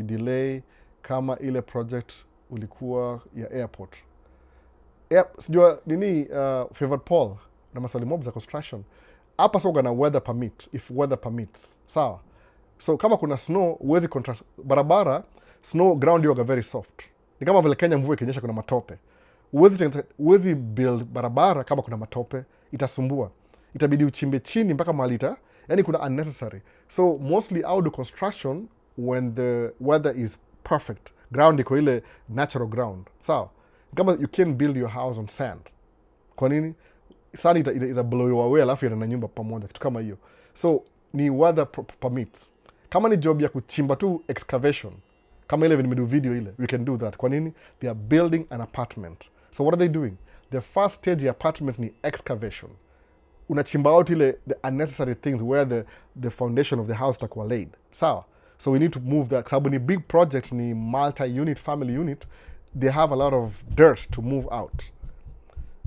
delay kama ile project ulikuwa ya airport? Sijua nini Favorite Paul na maswali mob za construction. Hapa soga na weather permit, if weather permits. Sawa. So kama kuna snow, uwezi contrast barabara, snow ground yoga very soft. Ni kama vile Kenya mvua ikinyesha kuna matope. Uwezi build barabara kama kuna matope, itasumbua. Itabidi uchimbe chini mpaka mahali Yani kuna unnecessary. So mostly I do construction when the weather is perfect. Ground iko ile natural ground. Sawa? Kama you can build your house on sand. Kwa nini? Sand ita blow you away alafu yana nyumba pamoja. Kitu kama hiyo. So ni weather permits. Kama ni job ya kuchimba tu excavation, kama ile nimedo video ile, we can do that. Kwa nini? They are building an apartment. So what are they doing? The first stage ya apartment ni excavation. Unachimba out ile the unnecessary things where the foundation of the house takuwa laid. Sawa? So we need to move that. Sababu ni big project, ni multi-unit, family unit, they have a lot of dirt to move out.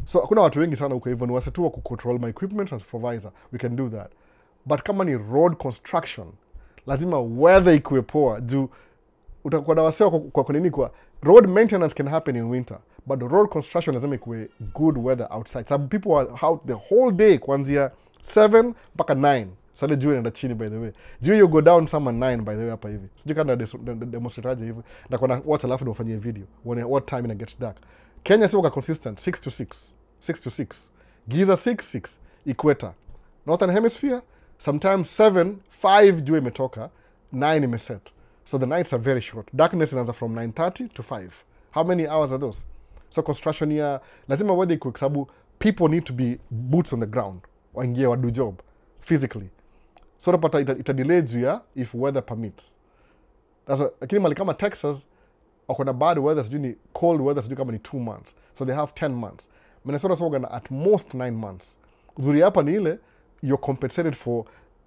So kuna watu wengi sana huko hivyo, ni wase tu wa kucontrol my equipment and supervisor. We can do that. But kama ni road construction, lazima weather ikuwe poa. Juu utakuwa na wase kwa nini kwa road maintenance can happen in winter, but the road construction lazima ikuwe good weather outside. Some people are out the whole day kuanzia 7 mpaka 9. Sasa juu inaenda chini, by the way. Juu you go down some 9 by the way hapa hivi. Sijui kama demonstrate hivi. Na kuna watch alafu ndio ufanyie video. What time ina get dark. Kenya sio consistent 6 to 6. 6 to 6. Giza 6. Equator. Northern hemisphere sometimes 7, 5 jua imetoka, 9 imeset. So the nights are very short. Darkness inaanza from 9:30 to 5. How many hours are those? So construction ya lazima weather iko, sababu people need to be boots on the ground. Waingie wadu job physically. So napata ita delay juu ya if weather permits. Lakini mali kama Texas wako na bad weather, sijui ni cold weather, sijui kama ni 2 months. So they have 10 months. Minnesota soga na at most 9 months. Uzuri hapa ni ile you're compensated for,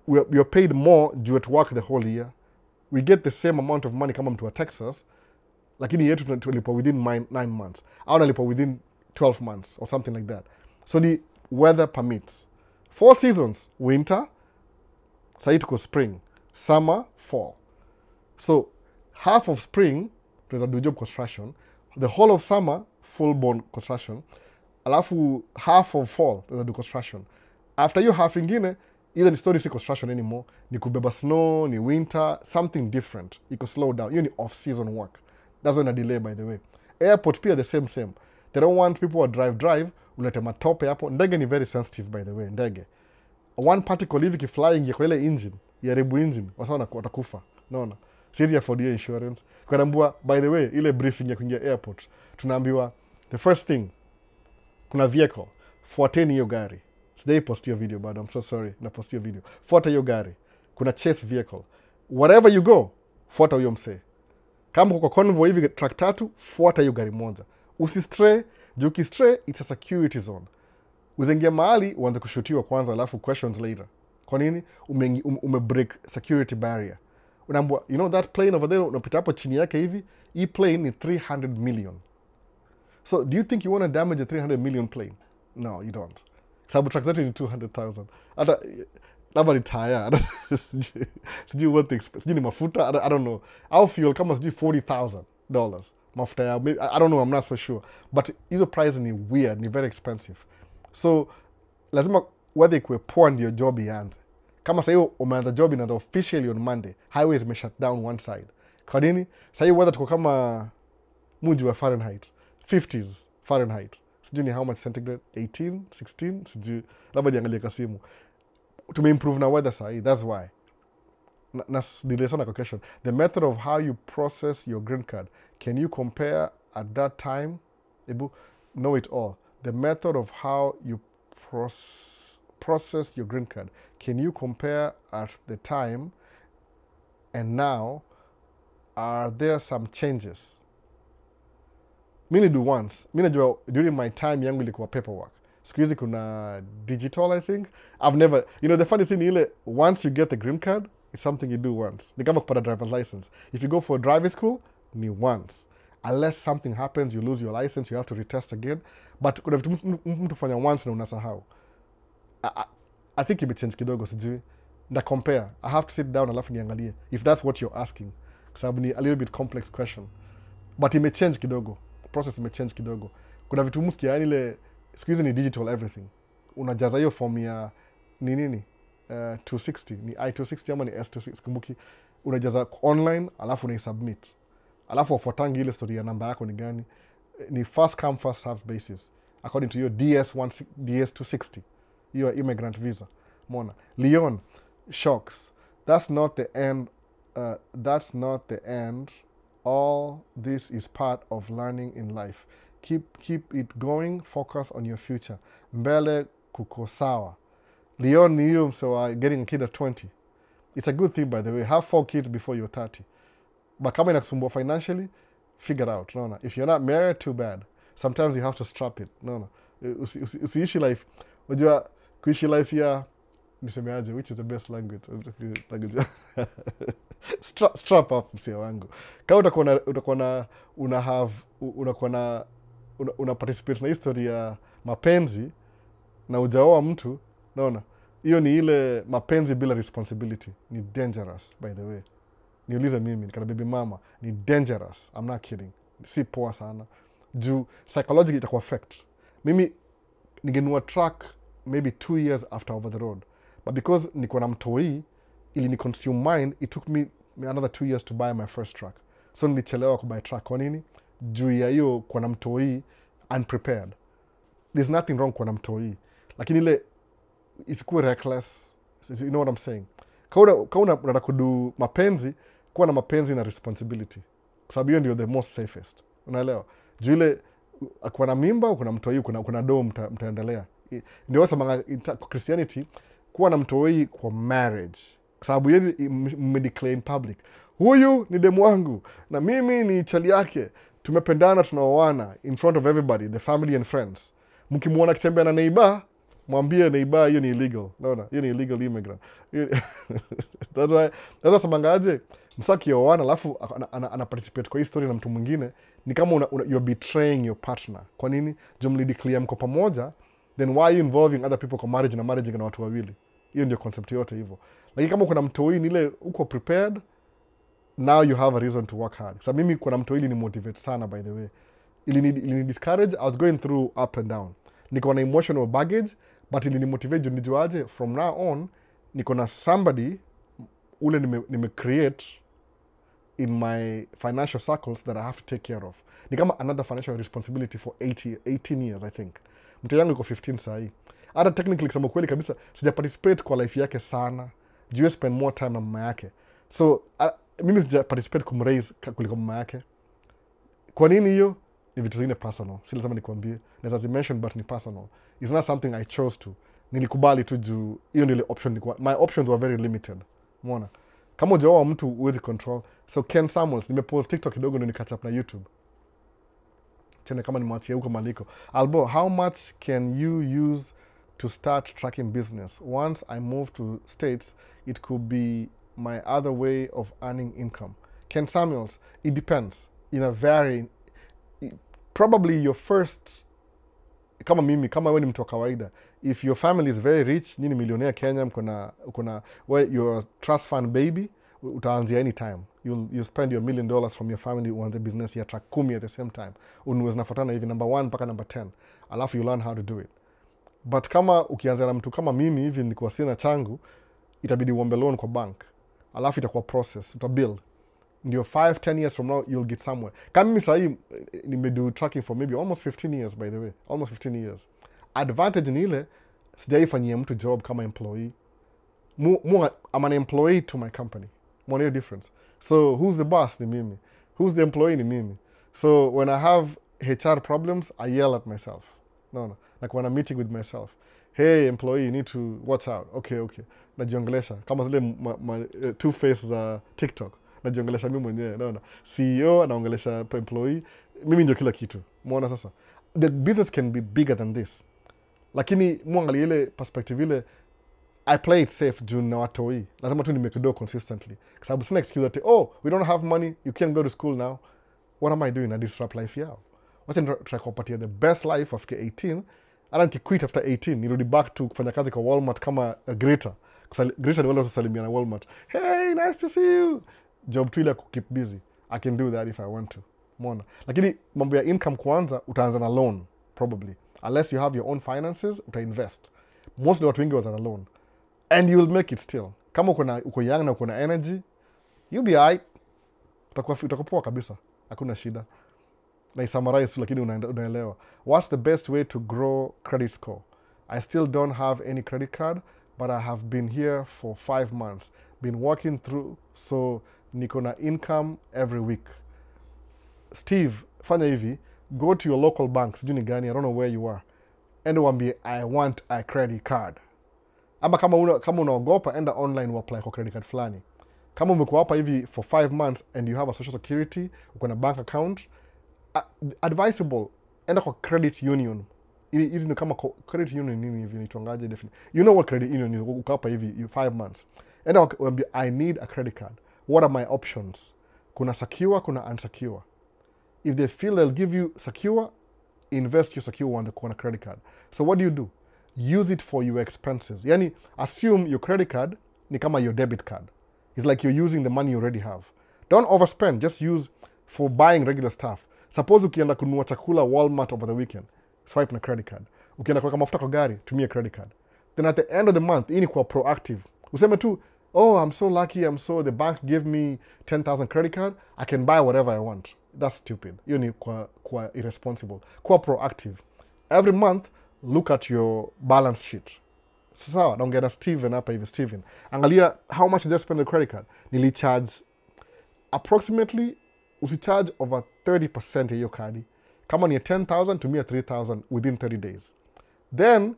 you're paid more due to work the whole year. We get the same amount of money kama mtu wa Texas, lakini yetu tunalipa within 9 months. Au nalipa within 12 months or something like that. So the weather permits. 4 seasons: winter, sasa tuko spring, summer, fall. So half of spring tunaweza do job construction, the whole of summer full blown construction, alafu half of fall tunaweza do construction. After you half ingine, either ni story si construction anymore, ni kubeba snow, ni winter, something different. You can slow down. You need off-season work. That's when a delay, by the way. Airport pia the same. They don't want people who drive, ulete matope hapo. Ndege ni very sensitive, by the way, ndege. One particle hivi kiflying ya kwa ile engine, ya rebu engine, wasawa watakufa. Naona. Sisi afford your insurance. Kwa naambiwa, by the way, ile briefing ya kuingia airport, tunaambiwa, the first thing, kuna vehicle, fuateni hiyo gari. Sijai post hiyo video bado, I'm so sorry, na post hiyo video. Fuata hiyo gari. Kuna chase vehicle. Wherever you go, fuata huyo msee. Kama uko convoy hivi truck 3, fuata hiyo gari moja. Usistray, juu ukistray, it's a security zone. Uzengia mahali, uanze kushutiwa kwanza, alafu questions later. Kwa nini? Umebreak security barrier. Unaambiwa, you know that plane over there, unapita hapo chini yake hivi, hii plane ni 300 million. So, do you think you want to damage a 300 million plane? No, you don't. Sababu truck zetu ni 200,000. Hata labda ni tire. Sijui what the expense. Sijui ni mafuta. I don't know. Our fuel kama sijui $40,000. Mafuta ya, I don't know, I'm not so sure. But hizo price ni weird, ni very expensive. So lazima weather ikuwe poa ndio job ianze. Kama sasa hiyo umeanza job inaanza officially on Monday, highways may shut down one side. Kwa nini? Sasa hiyo weather tuko kama mji wa Fahrenheit, 50s Fahrenheit. Sijui ni how much centigrade? 18, 16, sijui. Labda niangalie kwa simu. Tumeimprove na weather sahi, that's why. Delay sana kwa question. The method of how you process your green card, can you compare at that time? Ebu, know it all. The method of how you process your green card, can you compare at the time and now? Are there some changes? Mimi do once. Mimi najua during my time yangu ilikuwa paperwork. Siku hizi kuna digital, I think. I've never, you know, the funny thing ile, once you get the green card, it's something you do once. Ni kama kupata driver's license. If you go for a driving school, ni once. Unless something happens, you lose your license, you have to retest again. But kuna vitu mtu fanya once na unasahau. I think imechange kidogo, sijui. Na compare. I have to sit down alafu niangalie. If that's what you're asking. Kwa sababu ni a little bit complex question. But imechange kidogo. Process imechange kidogo. Kuna vitu msikia, yani ile siku hizi ni digital everything. Unajaza hiyo form ya ni nini? 260. Ni I-260 ama ni S-260. Kumbuki. Unajaza online, alafu unaisubmit. Alafu wafuatangi ile story ya namba yako ni gani. Ni first come, first served basis. According to your DS260. Your immigrant visa. Mona. Leon, shocks. That's not the end. That's not the end. All this is part of learning in life. Keep it going. Focus on your future. Mbele kuko sawa. Leon Nium, so getting a kid at 20. It's a good thing, by the way. Have 4 kids before you're 30. But kama inakusumbua financially, figure out. No. If you're not married, too bad. Sometimes you have to strap it. No. Usiishi life. Unajua kuishi life ya nisemeaje, which is the best language? Strap up, msia wangu. Kama una participate na history ya mapenzi na hujaoa mtu, naona hiyo ni ile mapenzi bila responsibility. Ni dangerous, by the way. Niulize mimi, nikana baby mama, ni dangerous. I'm not kidding. Si poa sana. Juu psychologically itaku affect. Mimi ningenunua truck maybe 2 years after Over the Road. But because niko na mtoi, ili ni consume mind, it took me another 2 years to buy my first truck. So nilichelewa kubuy truck. Kwa nini? Juu ya hiyo kwa na mtoi unprepared. There's nothing wrong kwa na mtoi. Lakini ile isikuwe reckless. You know what I'm saying? Kauna unataka kudu mapenzi, kuwa na mapenzi na responsibility. Kwa sababu hiyo ndio the most safest. Unaelewa? Juu ile kuwa na mimba, kuna mtoi, kuna doo mtaendelea. Ndio sema kwa Christianity, kuwa na mtoi kwa marriage. Kwa sababu yeye mmedeclare in public. Huyu ni demu wangu na mimi ni chali yake. Tumependana, tunaoana in front of everybody, the family and friends. Mkimuona akitembea na neighbor, mwambie neighbor hiyo ni illegal. Naona, hiyo ni illegal immigrant. That's why samangaje msaki oana alafu ana participate kwa history na mtu mwingine, ni kama you're betraying your partner. Kwa nini? Jumli declare mko pamoja, then why are you involving other people kwa marriage na marriage na watu wawili? Hiyo ndio concept yote hivyo. Lakini kama kuna mtoi ni ile uko prepared, now you have a reason to work hard. So mimi kuna mtoi ni motivate sana, by the way. Ili discourage, I was going through up and down. Niko na emotional baggage, but ili ni motivate nijuaje from now on niko na somebody ule nime create in my financial circles that I have to take care of. Ni kama another financial responsibility for 18 years, I think. Mtu yangu iko 15 sahi. Hata technically kusema kweli kabisa sija participate kwa life yake sana. Juu spend more time na mama yake. So mimi sija participate kumraise kuliko mama yake. Kwa nini hiyo? Ni vitu zingine personal. Si lazima nikwambie. Naweza mention but ni personal. It's not something I chose to. Nilikubali tu juu hiyo ndio option nilikuwa. My options were very limited. Umeona? Kama hujaoa mtu huwezi control. So Ken Samuels, nimepost TikTok kidogo ndio nikatch up na YouTube. Tena kama nimwachia huko maliko. Albo, how much can you use to start tracking business? Once I move to States, it could be my other way of earning income. Ken Samuels, it depends. Probably your first, kama mimi, kama wewe ni mtu wa kawaida, if your family is very rich, nini millionaire Kenya, mkona well, you're a trust fund baby, utaanzia anytime. You'll spend your $1 million from your family uanze business ya track 10 at the same time. Unaweza zinafuatana hivi number 1 mpaka number 10. Alafu you learn how to do it. But kama ukianza na mtu kama mimi hivi nilikuwa sina changu, itabidi uombe loan kwa bank. Alafu itakuwa process, utabuild. Ndio 5-10 years from now you'll get somewhere. Kama mimi sahii nimedo tracking for maybe almost 15 years, by the way. Almost 15 years. Advantage ni ile sijaifanyia mtu job kama employee. I'm an employee to my company. One year difference. So who's the boss? Ni mimi. Who's the employee? Ni mimi. So when I have HR problems, I yell at myself. No. Like when I'm meeting with myself. Hey employee, you need to watch out. Okay. Najiongelesha. Kama zile two faces za TikTok. Najiongelesha mimi mwenyewe. No. CEO anaongelesha employee. Mimi ndio kila kitu. Muona sasa. The business can be bigger than this. Lakini muangalie ile perspective ile, I play it safe juu na watoi. Lazima tu nimekido consistently. Kwa sababu sina excuse ati, we don't have money, you can't go to school now. What am I doing? I disrupt life yao. Wacha try kuwapatia the best life after 18. Hata nikiquit after 18, nirudi back to kufanya kazi kwa Walmart kama Greta. Greta ni wale wasalimia na Walmart. Hey, nice to see you. Job tu ile keep busy. I can do that if I want to. Mona. Lakini mambo ya income kwanza utaanza na loan probably. Unless you have your own finances, uta-invest. Mostly watu wengi wazana loan. And you will make it still. Kama uko young na uko na energy, you'll be alright. Utakuwa kabisa. Hakuna shida. Na summarize tu lakini unaelewa. What's the best way to grow credit score? I still don't have any credit card, but I have been here for 5 months, been working through, so niko na income every week. Steve, fanya hivi, go to your local bank, sijui ni gani, I don't know where you are, enda uambie I want a credit card. Ama kama unaogopa, enda online uapply kwa credit card fulani. Kama umekuwa hapa hivi for 5 months and you have a social security, uko na bank account, advisable, enda kwa credit union. Hizi ni kama credit union nini hivi nituangaje definitely. You know what credit union is, uko hapa hivi 5 months. Enda uambie I need a credit card. What are my options? Kuna secure, kuna unsecure. If they feel they'll give you secure, invest your secure one on a credit card. So what do? Use it for your expenses. Yani, assume your credit card ni kama your debit card. It's like you're using the money you already have. Don't overspend, just use for buying regular stuff. Suppose ukienda kununua chakula Walmart over the weekend, swipe na credit card. Ukienda kuweka mafuta kwa gari, tumia credit card. Then at the end of the month, hii ni kwa proactive. Useme tu, oh, I'm so lucky, the bank gave me 10,000 credit card, I can buy whatever I want. That's stupid. Hiyo ni kwa irresponsible. Kwa proactive. Every month, look at your balance sheet. Sawa, naongea na Steven hapa hivi. Steven, angalia how much did I spend on the credit card. Nilicharge approximately, usicharge over 30% ya hiyo kadi. Kama ni 10,000, tumia 3,000 within 30 days. Then,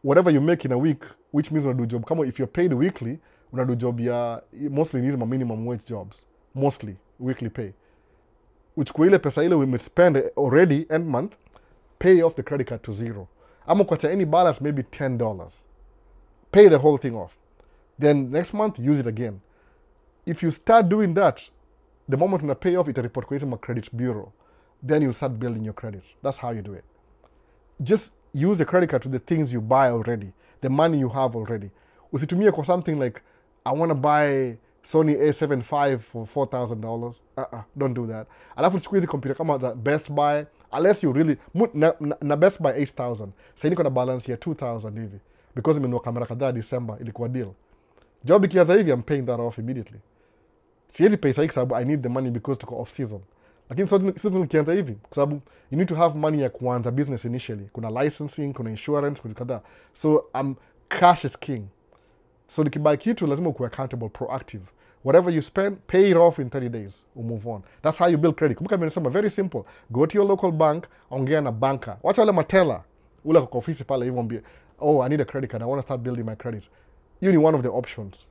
whatever you make in a week, which means unadu job. Kama if you're paid weekly, unadu job ya, mostly these are minimum wage jobs. Mostly, weekly pay. Uchukue ile pesa ile we spend already end month, pay off the credit card to zero. Ama kwa any balance, maybe $10. Pay the whole thing off. Then next month, use it again. If you start doing that, the moment you pay off, it report kwa credit bureau. Then you'll start building your credit. That's how you do it. Just use the credit card to the things you buy already, the money you have already. Usitumie kwa something like, I want to buy Sony A7 V for $4,000. Don't do that. Alafu uchukue hizi computer kama za Best Buy, unless you really, na Best Buy 8,000. Sasa niko na balance ya 2,000 hivi. Because nimenunua kamera kadhaa December, ilikuwa deal. Job ikianza hivi, I'm paying that off immediately. Siwezi pesa hii sababu I need the money because tuko off season. Lakini season ikianza hivi, kwa sababu you need to have money ya kuanza business initially. Kuna licensing, kuna insurance, kuna kadhaa. So cash is king. So nikibuy kitu lazima ukuwe accountable, proactive. Whatever you spend, pay it off in 30 days. Move on. That's how you build credit. Kumbuka nimesema very simple. Go to your local bank, ongea na banker. Wacha wale matela. Ule kwa ofisi pale hivyo mbie, oh, I need a credit card. I want to start building my credit. You need one of the options.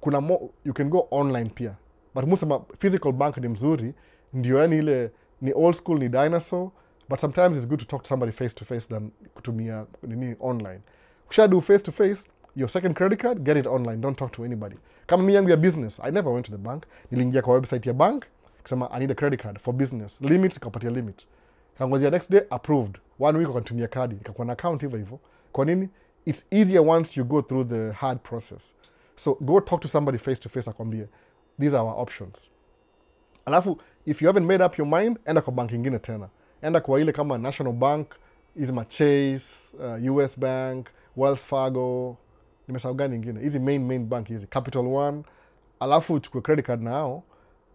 Kuna you can go online pia. But musema physical bank ni mzuri, ndio yani ile ni old school, ni dinosaur, but sometimes it's good to talk to somebody face to face than kutumia nini online. Ukisha do face to face, your second credit card, get it online. Don't talk to anybody. Kama mimi yangu ya business, I never went to the bank. Niliingia kwa website ya bank, kusema I need a credit card for business. Limit, nikapatia limit. Kangojea next day, approved. 1 week ukanitumia kadi, nikakuwa na account hivyo. Kwa nini? It's easier once you go through the hard process. So go talk to somebody face to face, akwambie, these are our options. Alafu, if you haven't made up your mind, enda kwa bank ingine tena. Enda kwa ile kama National Bank, izima Chase, US Bank, Wells Fargo, nimesahau gani ingine. Hizi main bank hizi, Capital One. Alafu uchukue credit card nao.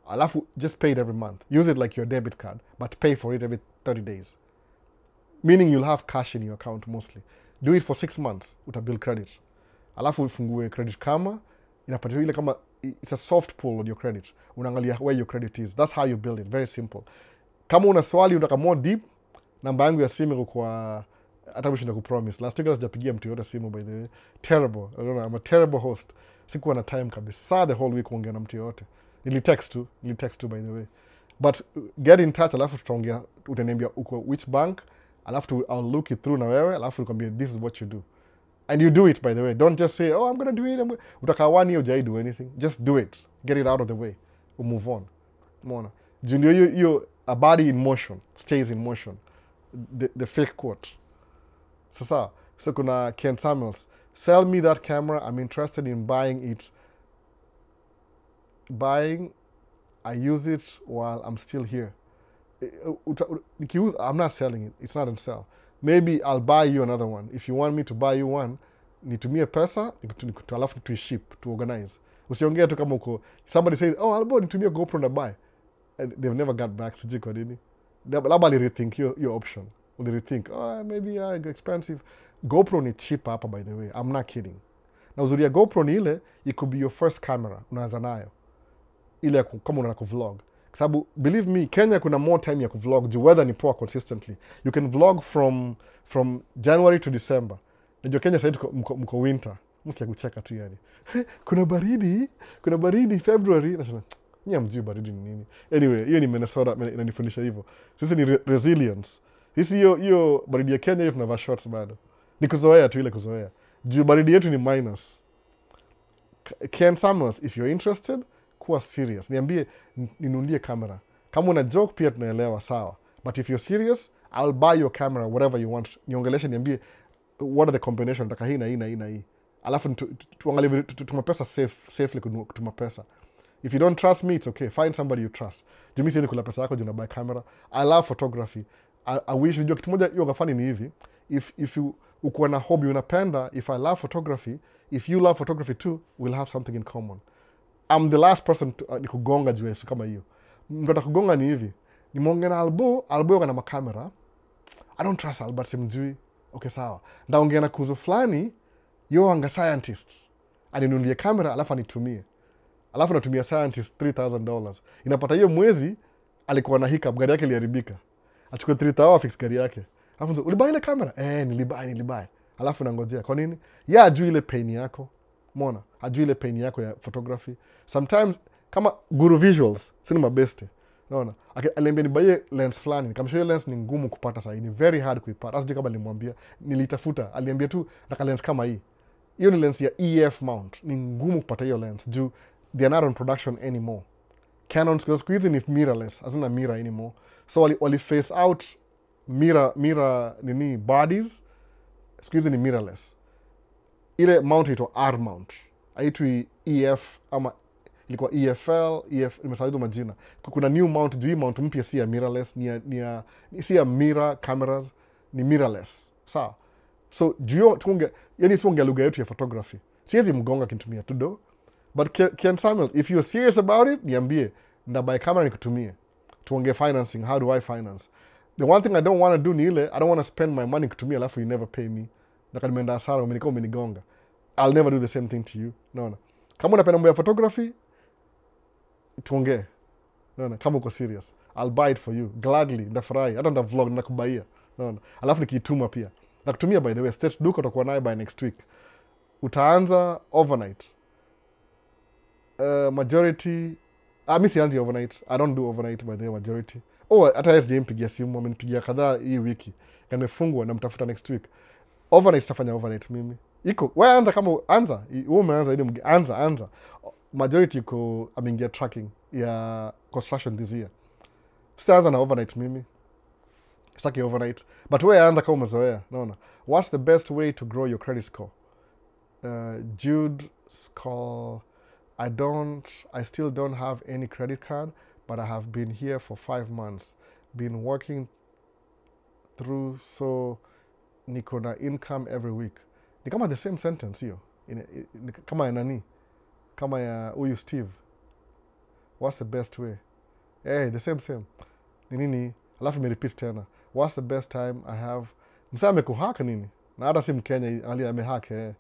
Alafu just pay it every month. Use it like your debit card, but pay for it every 30 days. Meaning you'll have cash in your account mostly. Do it for 6 months, utabuild credit. Alafu ufungue credit kama, inapatia ile kama, it's a soft pull on your credit. Unaangalia where your credit is. That's how you build it. Very simple. Kama una swali unataka more deep, namba yangu ya simu kwa hata mshinda kupromise. Last week sijapigia mtu yote simu, by the way. Terrible. I don't know, I'm a terrible host. Sikuwa na time kabisa the whole week kuongea na mtu yote. Nilitext tu by the way. But get in touch, alafu tutaongea, utaniambia uko which bank, alafu I'll look it through na wewe, alafu nikwambia this is what you do. And you do it, by the way. Don't just say, oh, I'm going to do it. Utakaa 1 year hujai do anything. Just do it. Get it out of the way. Move on. Mona. Junior, a body in motion stays in motion. The fake quote. Sasa, so kuna Ken Samuels. Sell me that camera. I'm interested in buying it. I use it while I'm still here. I'm not selling it. It's not on sale. Maybe I'll buy you another one. If you want me to buy you one, nitumie pesa, alafu tuiship, to organize. Usiongea tu kama uko, somebody says, oh, Albo, nitumie GoPro na buy. And they've never got back, sijui kwa nini. Labda rethink your option. Rethink, oh, maybe expensive. GoPro ni cheap hapa, by the way. I'm not kidding. Na uzuri ya GoPro ni ile, it could be your first camera unaanza nayo, ile kama unataka kuvlog. Kwa sababu believe me, Kenya kuna more time ya kuvlog juu weather ni poa consistently. You can vlog from January to December. Najua Kenya sasa mko winter. Msiki kucheka tu yani. Kuna baridi February. Nasema nyie mjui baridi ni nini. Anyway, hiyo ni Minnesota inanifundisha hivyo. Sisi ni resilience. Sisi hiyo baridi ya Kenya hiyo tunavaa shorts bado. Ni kuzoea tu ile kuzoea. Juu baridi yetu ni minus. Ken Samuels, if you're interested, kuwa serious. Niambie ninunulie kamera. Kama una joke pia tunaelewa sawa. But if you're serious, I'll buy your camera whatever you want. Niongeleshe niambie what are the combination, nataka hii na hii na hii na hii. Alafu tuangalie tuma pesa safely kutuma pesa. If you don't trust me, it's okay. Find somebody you trust. Jumi siwezi kula pesa yako juu na buy camera. I love photography. I wish nijua kitu moja hiyo gafani ni hivi. If you ukuwa na hobby unapenda, if I love photography, if you love photography too, we'll have something in common. I'm the last person ni kugonga juu kama hiyo. Mtata kugonga ni hivi. Nimeongea na Albo kana makamera. I don't trust Albert simjui. Okay sawa. Ndaongea na kuzo fulani, yo anga scientist. Aninunulie kamera alafu anitumie. Alafu natumia scientist $3,000. Inapata hiyo mwezi alikuwa na hiccup, gari yake iliharibika. Achukue $3,000 fix gari yake. Alafu ulibuy ile kamera? Nilibuy. Alafu nangojea. Kwa nini? Ya ajui ile pain yako. Umeona? Ajui ile pain yako ya photography. Sometimes kama Guru Visuals, sina beste. Unaona? Aliambia nibaie lens fulani. Nikamshow lens ni ngumu kupata sasa. Ni very hard kuipata. Sasa kama nilimwambia, nilitafuta. Aliambia tu nataka lens kama hii. Hiyo ni lens ya EF mount. Ni ngumu kupata hiyo lens juu they are not on production anymore. Canon siku hizi ni mirrorless, hazina mirror anymore. So wali face out mirror nini bodies. Siku hizi ni mirrorless. Ile mount ito R mount. Haitwi EF ama ilikuwa EFL, nimesahau majina. Kuna new mount, juu hii mount mpya si ya mirrorless, si ya mirror cameras, ni mirrorless. Sawa. So juu yani siongea lugha yetu ya photography. Siwezi mgonga kintumia tudo. But Ken Samuel, if you're serious about it, niambie, ndabuy camera nikutumie. Tuongee financing, how do I finance? The one thing I don't want to do ni ile, I don't want to spend my money kutumia alafu you never pay me. Naka nimeenda hasara, umenigonga. I'll never do the same thing to you. No. Kama unapenda mambo ya photography, tuongee. No. Kama uko serious, I'll buy it for you. Gladly, ndafurahi. Hata ndavlog, ndakubaia. No. Alafu nikiituma pia. Nakutumia by the way, State Duke utakuwa naye by next week. Utaanza overnight. Majority mi sianzi overnight. I don't do overnight by the way, majority. Hata SJ mpigia simu, amenipigia kadhaa hii wiki. Kanimefungwa na mtafuta next week. Overnight tafanya overnight mimi. Iko, wewe anza kama anza. Wewe umeanza ile anza. Majority iko ameingia tracking ya construction this year. Sitaanza na overnight mimi. Sitaki overnight. But wewe anza kama umezoea. Naona. What's the best way to grow your credit score? Jude Skull. I still don't have any credit card, but I have been here for 5 months. Been working through, so niko na income every week. Ni kama the same sentence hiyo. Kama ya nani? Kama ya huyu Steve. What's the best way? The same. Ni nini? Alafu me repeat tena. What's the best time I have? Msa amekuhaka nini? Na hata si Mkenya ali amehaka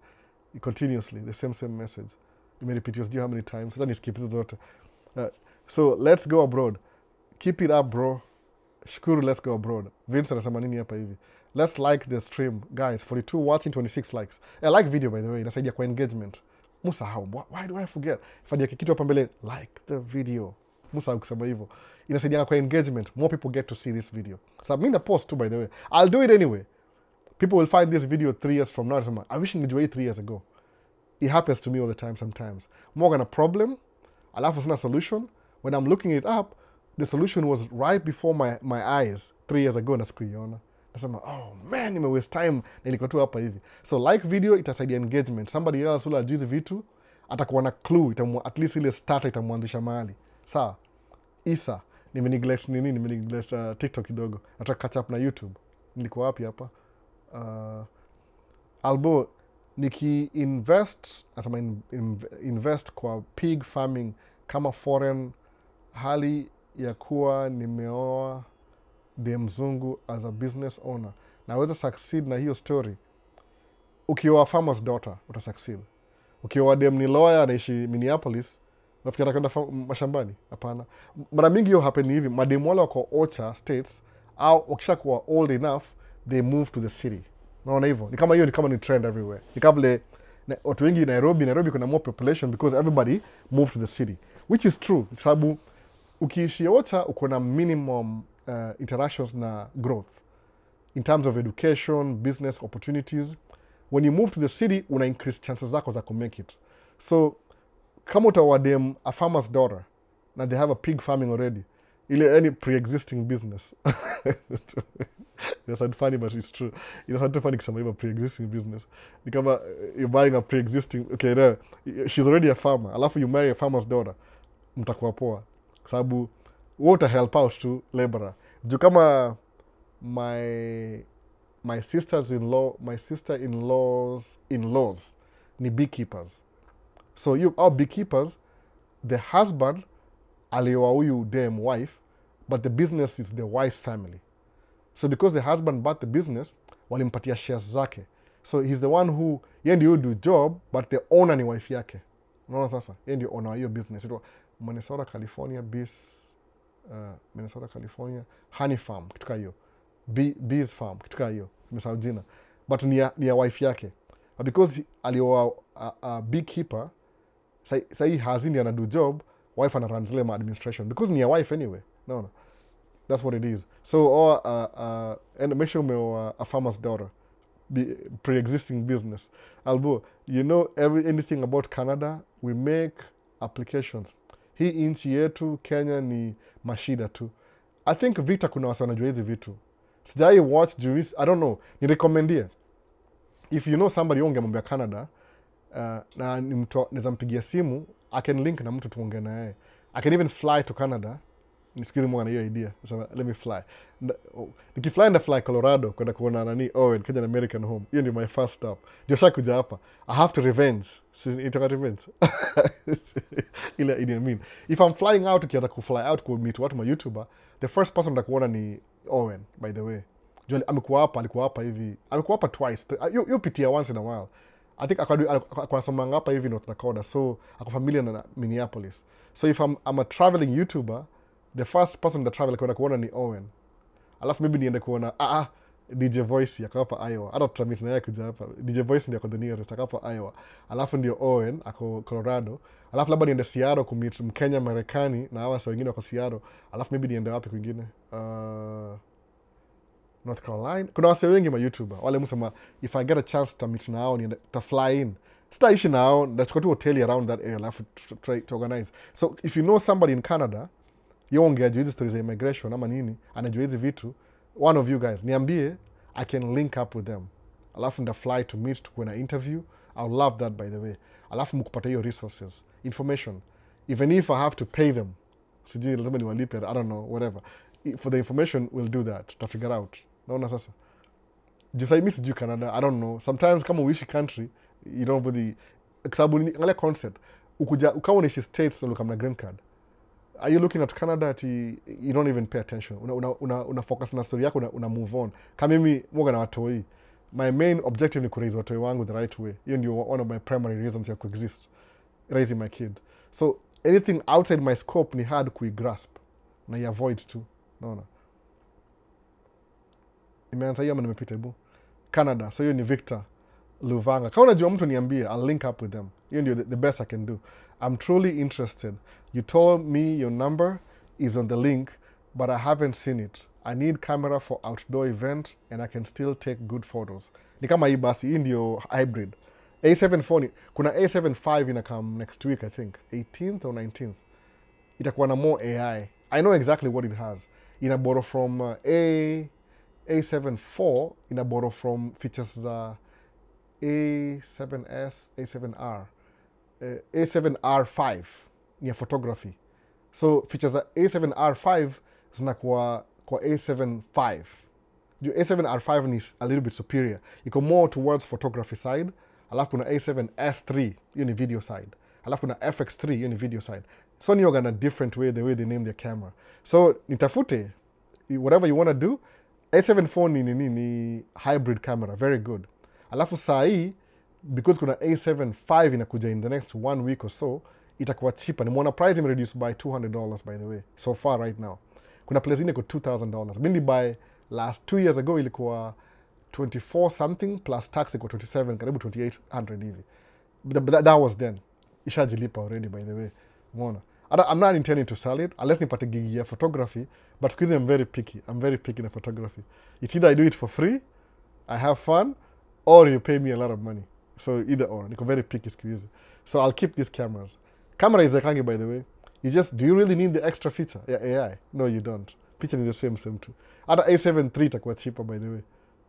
continuously the same message. You may repeat yours, do you how many times? Then you skip zote. So let's go abroad. Keep it up, bro. Shukuru, let's go abroad. Vince anasema nini hapa hivi? Let's like the stream. Guys, 42 watching, 26 likes. I like video by the way. Inasaidia kwa engagement. Musahau. Why do I forget? Fanya kitu hapa mbele, like the video. Musahau kusema hivyo. Inasaidia kwa engagement. More people get to see this video. So mimi na post too by the way. I'll do it anyway. People will find this video 3 years from now. I wish ningejua hii 3 years ago. It happens to me all the time sometimes. More than a problem, alafu sina solution. When I'm looking it up, the solution was right before my eyes 3 years ago na sikuiona. Nasema, oh man, nime waste time na nilikuwa tu hapa hivi. So like video itasaidia engagement. Somebody else ula ajuizi vitu, atakuwa na clue, at least ile starter itamuandisha mahali. Sawa, Isa, nimeneglect TikTok kidogo. Nataka catch up na YouTube. Nilikuwa wapi hapa? Albo, invest kwa pig farming kama foreign, hali ya kuwa nimeoa de mzungu as a business owner. Naweza succeed na hiyo story. Ukiwa farmer's daughter, uta succeed. ukiwa dem ni lawyer anaishi Minneapolis, nafikiri atakwenda mashambani? Hapana. Mara mingi hiyo happen hivi, mademu wale wako Ocha states au wakishakuwa old enough they move to the city. Naona hivyo ni kama hiyo, ni kama ni trend everywhere. Ni kama vile watu wengi Nairobi kuna more population because everybody moved to the city, which is true, sababu ukiishi Ocha uko na minimum interactions na growth in terms of education, business opportunities. When you move to the city, una increase chances zako za kumake it. So kama utawadem a farmer's daughter na they have a pig farming already, ile any pre-existing business. It's not funny but it's true. It's not funny kusema hivyo pre-existing business. Ni kama you're buying a pre-existing, okay, no, she's already a farmer, alafu you marry a farmer's daughter, mtakuwa poa. Kwa sababu wewe help out to laborer. Juu kama my sister-in-law's in-laws ni beekeepers. So our beekeepers, the husband alioa huyu dem wife, but the business is the wife's family. So because the husband bought the business, walimpatia shares zake. So he's the one who, yeye ndio do job, but the owner ni wife yake. Unaona sasa? Yeye ndio owner hiyo business. Ito Minnesota, California honey farm, kitu hiyo. Bees farm, kitu hiyo. Nimesahau jina. But ni ya wife yake. But because alioa a beekeeper, say hazindi anadu job, wife ana zile administration because ni ya wife anyway. No. That's what it is. So and make sure umeoa a farmer's daughter, pre-existing business. Albo, you know anything about Canada? We make applications. Hii inchi yetu Kenya ni mashida tu. I think Victor kuna wasa wanajua hizi vitu. Sijai watch juice, I don't know. Ni recommendie. If you know somebody ungemwambia Canada, na naweza mpigia simu, I can link na mtu tuongee na yeye. I can even fly to Canada. Nisikilize mwana hiyo idea. So let me fly. Nikifly na fly Colorado kwenda kuona nani Owen Kenyan American Home. Hiyo ni my first stop. Josha kuja hapa. I have to revenge. Itoka revenge. Ile idea mean. If I'm flying out, ukianza kufly out ku meet watu ma YouTuber, the first person nitakuona ni Owen, by the way. Joli alikuwa hapa hivi. Amekuwa hapa twice. You pitia once in a while. I think akwa somanga hapa hivi North Dakota. So ako familiar na Minneapolis. So if I'm a traveling YouTuber, the first person that travel kwenda kuona ni Owen. Alafu maybe niende kuona DJ Voice yako hapa Iowa. Hata tutamit na yeye kuja hapa. DJ Voice ndio ako the nearest hapa Iowa. Alafu ndio Owen ako Colorado. Alafu labda niende Seattle kumit Mkenya Marekani na hawa wengine wako Seattle. Alafu maybe niende wapi kwingine? North Carolina. Kuna wase wengi ma YouTuber. Wale msema if I get a chance to meet nao niende to fly in. Sitaishi nao, ndachukua tu hoteli around that area alafu try to organize. So if you know somebody in Canada, yonge ajua hizi stories za immigration ama nini, anajua hizi vitu, one of you guys niambie, I can link up with them. Alafu nda fly to meet tukuwe na interview. I would love that, by the way. Alafu mkupata hiyo resources, information, even if I have to pay them, sijui lazima niwalipe, I don't know, whatever, for the information we'll do that, to figure out. Naona sasa jisai mi sijui Canada, I don't know, sometimes kama uishi country you don't really, sababu ngale concept ukawa unaishi states na lukamna green card. Are you looking at Canada you don't even pay attention? Una focus na story yako, una move on. Kama mimi mwoga na watoi, my main objective ni kuraise watoi wangu the right way. Hiyo ndio one of my primary reasons ya coexist, raising my kid. So anything outside my scope ni hard kuigrasp na i-avoid tu. Naona imeanza hiyo ama nimepita hebu Canada. So hiyo ni Victor Luvanga. Kama unajua mtu niambie, I'll link up with them. Hiyo ndio the best I can do. I'm truly interested. You told me your number is on the link, but I haven't seen it. I need camera for outdoor event and I can still take good photos. Ni kama hii basi, hii ndio hybrid. A74 kuna A75 ina come next week, I think 18th or 19th. Itakuwa na more AI. I know exactly what it has. Ina borrow from A74, ina borrow from features za A7S, A7R. A7R5 ni ya photography. So features za A7R5 zinakuwa kwa A75. Juu A7R5 ni a little bit superior. Iko more towards photography side. Alafu kuna A7S3, hiyo ni video side. Alafu kuna FX3, hiyo ni video side. So ni yoga na different way, the way they name their camera. So nitafute, whatever you want to do, A74 ni hybrid camera, very good. Alafu saa hii because kuna A7 5 inakuja in the next 1 week or so, itakuwa cheaper. Nimeona price reduced by $200 by the way so far right now. Kuna place ingine iko $2,000. Mimi by last 2 years ago ilikuwa 24 something plus tax iko 27, karibu 2800 hivi. But that was then. Ishajilipa already by the way. Umeona? I'm not intending to sell it unless nipate gigi ya photography, but squeeze I'm very picky. I'm very picky in photography. It's either I do it for free, I have fun, or you pay me a lot of money. So either or. Niko very picky squeeze. So I'll keep these cameras. Camera is Akangi by the way. Do you really need the extra feature? Yeah, AI. No, you don't. Picture is the same too. Other A7 III itakuwa cheaper by the way.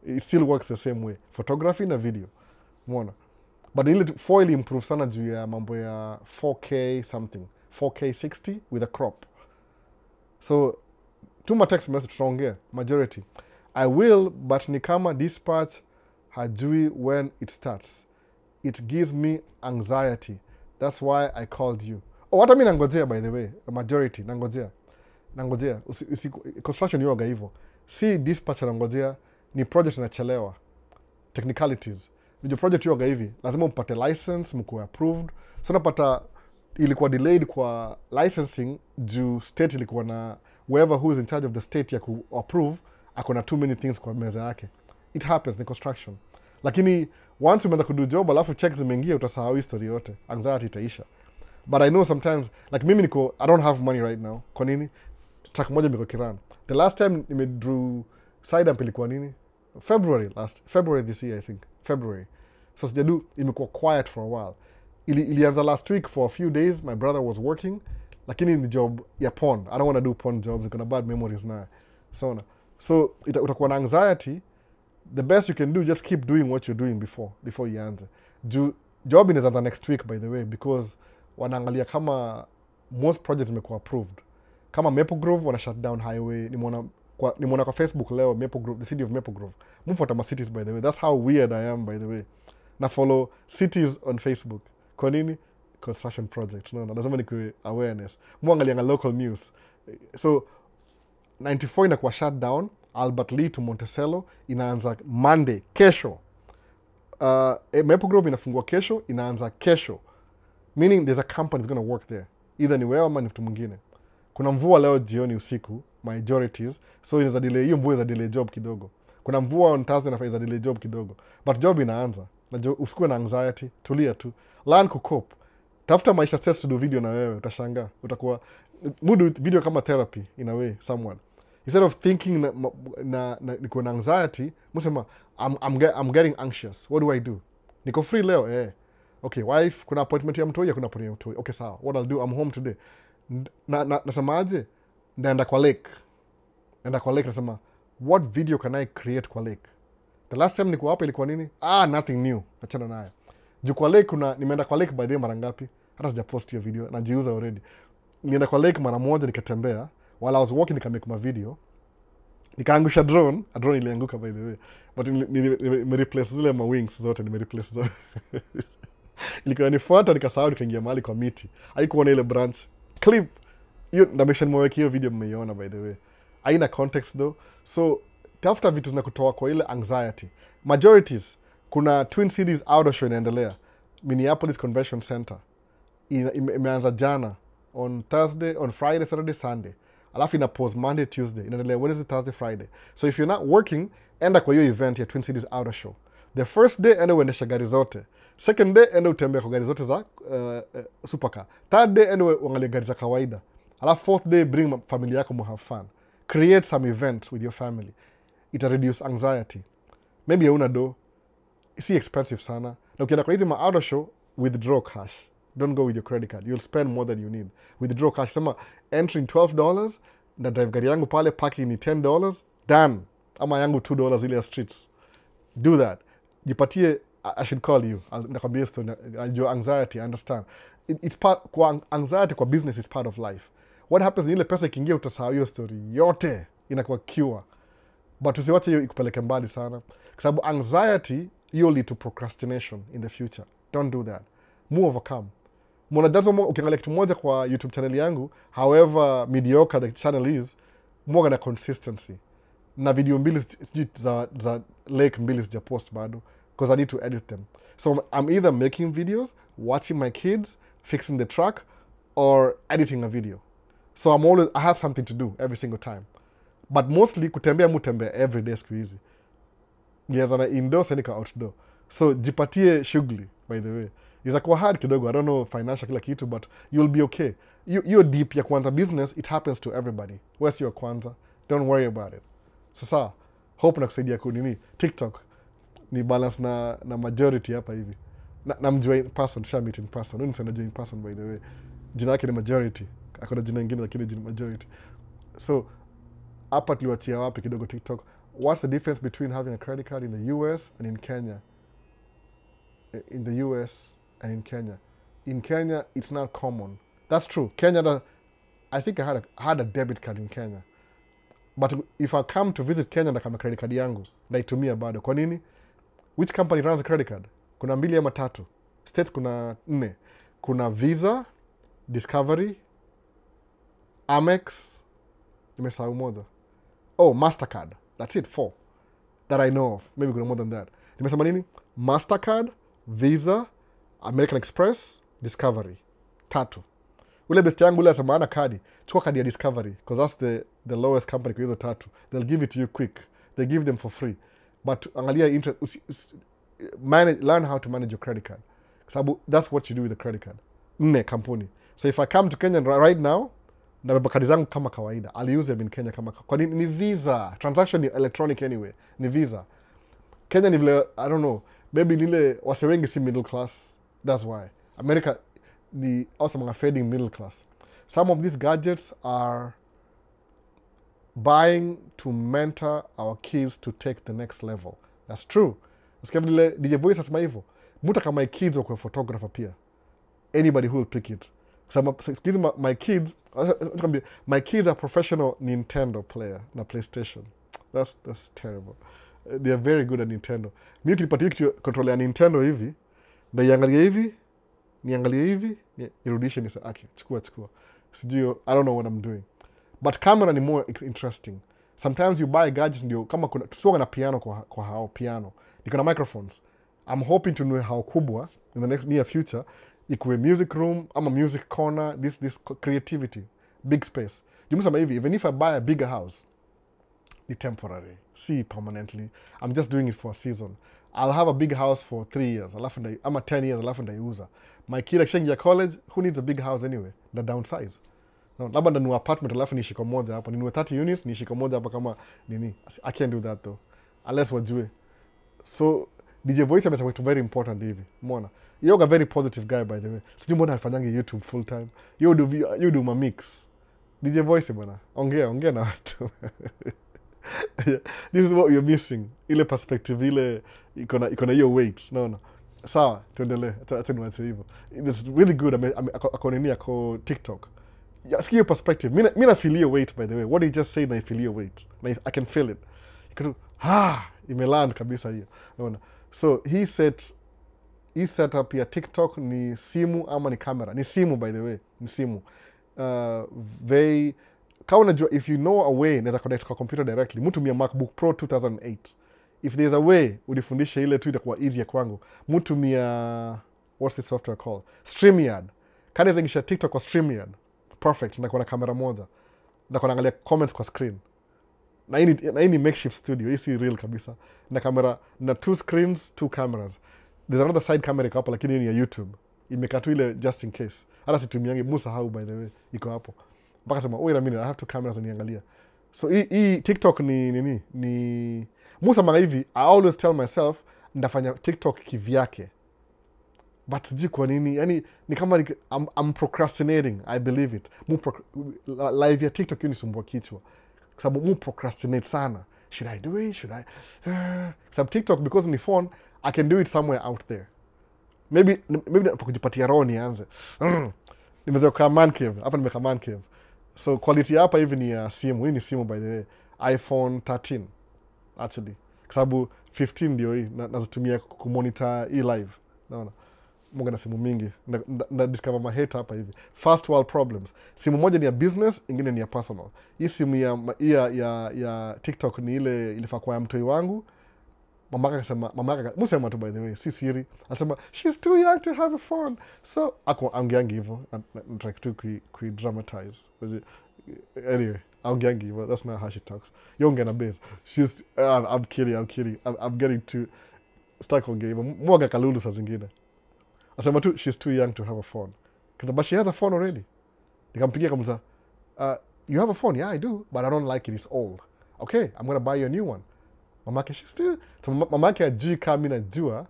It still works the same way. Photography na video. Umeona? But ile foil improve sana juu ya mambo ya 4K something. 4K 60 with a crop. So, tuma text message tutaongea, majority. I will, but ni kama dispatch hajui when it starts. It gives me anxiety. That's why I called you. Oh, what I mean nangojea by the way, a majority, nangojea. Construction yoga hivyo. Si dispatch nangojea, ni project inachelewa. Technicalities. Video project yoga hivi, lazima mpate license, mkuwe approved. So napata ilikuwa delayed kwa licensing juu state ilikuwa na whoever who is in charge of the state ya ku-approve akona too many things kwa meza yake. It happens, ni construction. Lakini once umeanza kudu job alafu checks zimeingia utasahau history yote. Anxiety itaisha. But I know sometimes, like mimi niko, I don't have money right now. Kwa nini? Track moja miko Kiran. The last time nimedrew side amp ilikuwa nini? February this year I think. February. So sijadu, imekuwa quiet for a while. Ilianza last week for a few days. My brother was working. Lakini ni job ya pawn. I don't want to do pawn jobs. Niko na bad memories na. So utakuwa na anxiety. The best you can do, just keep doing what you're doing before ianze. Job inaanza next week by the way, because wanaangalia kama most projects zimekuwa approved. Kama Maple Grove wana shut down highway. Nimeona kwa Facebook leo Maple Grove, the city of Maple Grove. Mfuata ma cities by the way. That's how weird I am by the way. Na follow cities on Facebook. Kwa nini? Construction project. No, lazima nikuwe awareness. Muangalianga local news. So 94 inakuwa shut down. Albert Lee to Monticello inaanza Monday, kesho. Maple Grove inafungua kesho, inaanza kesho. Meaning there's a company that's going to work there. Either ni wewe ama ni mtu mwingine. Kuna mvua leo jioni usiku, majorities. So inaweza delay, hiyo mvua inaweza delay job kidogo. Kuna mvua on Thursday inaweza delay job kidogo. But job inaanza. Na usikuwe na anxiety, tulia tu. Learn kucope. Tafuta maisha stress to do video na wewe, utashangaa. Utakuwa mudu video kama therapy in a way, someone. Instead of thinking niko na anxiety, musema I'm getting anxious. What do I do? Niko free leo, Okay, wife, kuna appointment ya mtoi, kuna appointment ya mtoi. Okay, sawa. What I'll do, I'm home today. Nasema aje? Naenda kwa lake. Nasema, what video can I create kwa lake? The last time niko hapa ilikuwa nini? Nothing new. Achana nayo. Juu kwa lake nimeenda kwa lake by the way mara ngapi? Hata sijapost hiyo video, najiuza already. Nienda kwa lake mara moja nikatembea. While I was walking nikamake my video. Nikaangusha drone. A drone ilianguka by the way. But nimereplace zile ma wings zote, nimereplace zote. Ilikuwa nifuata nikasahau nikaingia mahali kwa miti. Haikuona ile branch. Clip. Hiyo na mention mweke hiyo video mmeiona by the way. Haina context though. So tafuta vitu zinakutoa kwa ile anxiety. Majorities, kuna Twin Cities Auto Show inaendelea. Minneapolis Convention Center. Imeanza jana on Friday, Saturday, Sunday. Alafu ina pause Monday, Tuesday. Inaendelea Wednesday, Thursday, Friday. So if you're not working, enda kwa hiyo event ya Twin Cities Auto Show. The first day enda uendesha gari zote. Second day enda utembea kwa gari zote za supercar. Third day enda uangalie gari za kawaida. Alafu fourth day bring familia yako have fun. Create some event with your family. Ita reduce anxiety. Maybe hauna do. Si expensive sana. Na ukienda kwa hizi ma auto show, withdraw cash. Don't go with your credit card. You'll spend more than you need. Withdraw cash. Sema entering $12, na drive gari yangu pale, parking ni $10, done. Ama yangu $2 ile ya streets. Do that. Jipatie, I should call you. Nakwambia story. Your anxiety, I understand. It's part, kwa anxiety kwa business is part of life. What happens ni ile pesa ikiingia utasahau hiyo story yote. Inakuwa cure. But usiwache hiyo ikupeleke mbali sana. Kwa sababu anxiety, you'll lead to procrastination in the future. Don't do that. Move overcome. Ukiangalia kitu moja kwa YouTube channel yangu, however mediocre the channel is, mwaga na consistency. Na video mbili za lake mbili sija post bado. because I need to edit them. So I'm either making videos, watching my kids, fixing the track, or editing a video. So I have something to do every single time. But mostly kutembea mutembea every day siku hizi. Nianza na indoor sasa outdoor. So jipatie shughuli, by the way. Itakuwa hard kidogo, I don't know financial kila kitu, but you'll be okay. You're deep ya kwanza business, it happens to everybody. Where's your kwanza? Don't worry about it. Sasa, hope na kusaidia kunini. TikTok ni balance na majority hapa hivi. Na mjua in person, meet in person. Huyu msana in person, by the way. Jina yake ni majority. Akona jina ingine lakini jina majority. So, hapa tuliwachia wapi kidogo TikTok. What's the difference between having a credit card in the US and in Kenya? In the US and in Kenya. In Kenya, it's not common. That's true. Kenya, I think I had a debit card in Kenya. But if I come to visit Kenya na kama credit card yangu, naitumia bado. Kwa nini? Which company runs a credit card? Kuna 2 ama 3. States kuna 4. Kuna Visa, Discovery, Amex, nimesahau moja. Oh, MasterCard. That's it, 4. That I know of. Maybe kuna more than that. Nimesema nini? MasterCard, Visa, American Express, Discovery. 3. Ule best yangu ule asema ana kadi. Chukua kadi ya Discovery. Because that's the lowest company kwa hizo 3. They'll give it to you quick. They give them for free. But angalia learn how to manage your credit card. Sababu that's what you do with the credit card. 4 kampuni. So if I come to Kenya right now, nabeba kadi zangu kama kawaida. I'll use them in Kenya kama kwa ni Visa. Transaction ni electronic anyway. Ni Visa. Kenya ni vile, I don't know. Maybe nile wase wengi si middle class. That's why. America ni also mga fading middle class. Some of these gadgets are buying to mentor our kids to take the next level. That's true. Usikia vile DJ Voice asema hivyo. Muta kama my kids wako photographer pia. Anybody who will pick it. Excuse my kids are professional Nintendo player na PlayStation. That's terrible. They are very good at Nintendo. Mimi ukinipatia controller ya Nintendo hivi, naiangalia hivi, niangalia hivi, nirudishe ni okay, chukua. Sijui, I don't know what I'm doing. But camera ni more interesting. Sometimes you buy gadgets ndio kama kuna tusiwa na piano kwa hao piano. Niko na microphones. I'm hoping to know how kubwa in the next near future ikuwe music room ama music corner, this creativity, big space. Jumusema hivi, even if I buy a bigger house, ni temporary, see permanently. I'm just doing it for a season. I'll have a big house for 3 years. I'm 10 years, alafu ndaiuza. My kid akishaingia college, who needs a big house anyway? The downsize. No, labda ndanunua apartment alafu niishi kwa moja hapa. Ninunue 30 units, niishi kwa moja hapa kama nini. I can't do that though. Unless wajue. So, DJ Voice amesema kitu very important hivi. Umeona? You're a very positive guy, by the way. Sijui mbona alifanyangi YouTube full time. You do my mix. DJ Voice bwana. Ongea na watu. Yeah, this is what you're missing. Ile perspective ile iko na hiyo weight. No. Sawa, tuendelee. Acha niwache hivyo. It's really good. Ako TikTok. Yeah, skill perspective. Mimi na feel your weight, by the way. What he just said, I feel your weight. I can feel it. Imeland kabisa hiyo. Unaona? So he set up ya TikTok ni simu ama ni camera. Ni simu, by the way. Ni simu. Kama unajua, if you know a way naweza connect kwa computer directly, mtu mia MacBook Pro 2008. If there's a way udifundishe ile tu itakuwa easy kwangu. Mtu mia what's the software called? StreamYard. Kana zengisha TikTok kwa StreamYard. Perfect. Na kuna kamera moja. Na kuna angalia comments kwa screen. Na hii ni makeshift studio. Hii si real kabisa. Na kamera na 2 screens, 2 cameras. There's another side camera iko hapo lakini hii ni ya YouTube. Imekaa tu ile just in case. Hata situmiangi Musa how by the way iko hapo. Mpaka sema wait a minute, I have 2 cameras niangalia. So hii TikTok ni Musa manga hivi, I always tell myself ndafanya TikTok kivyake. But sijui kwa nini, yani ni kama I'm procrastinating, I believe it. Live ya TikTok unisumbua kichwa. Kwa sababu procrastinate sana. Should I do it? Should I? Sababu TikTok, because ni phone, I can do it somewhere out there. Maybe kujipatia roho nianze. Nimeweza kukaa man cave. Hapa nimekaa man cave. So quality hapa hivi ni ya simu. Hii ni simu, by the way. iPhone 13 actually. Kwa sababu 15 ndio hii nazitumia kumonitor hii live. Naona. Munga na simu mingi. Na discover my hate hapa hivi. First world problems. Simu moja ni ya business, ingine ni ya personal. Hii simu ya TikTok ni ile ilifaa kwa ya mtoi wangu. Mamake akasema, musema tu by the way, si siri. Alisema, she's too young to have a phone. So, aongeangi hivyo, nataka tu kui-dramatize. Anyway, aongeangi hivyo, that's not how she talks. Yonge na base. I'm kidding. I'm getting too, start kuongea hivyo. Mwaga kalulu saa zingine. Alisema tu, she's too young to have a phone. But she has a phone already. Nikampigia kamuza, you have a phone? Yeah, I do, but I don't like it, it's old. Okay, I'm going to buy you a new one. Mamake, she's still... So mamake ajui kama mimi najua.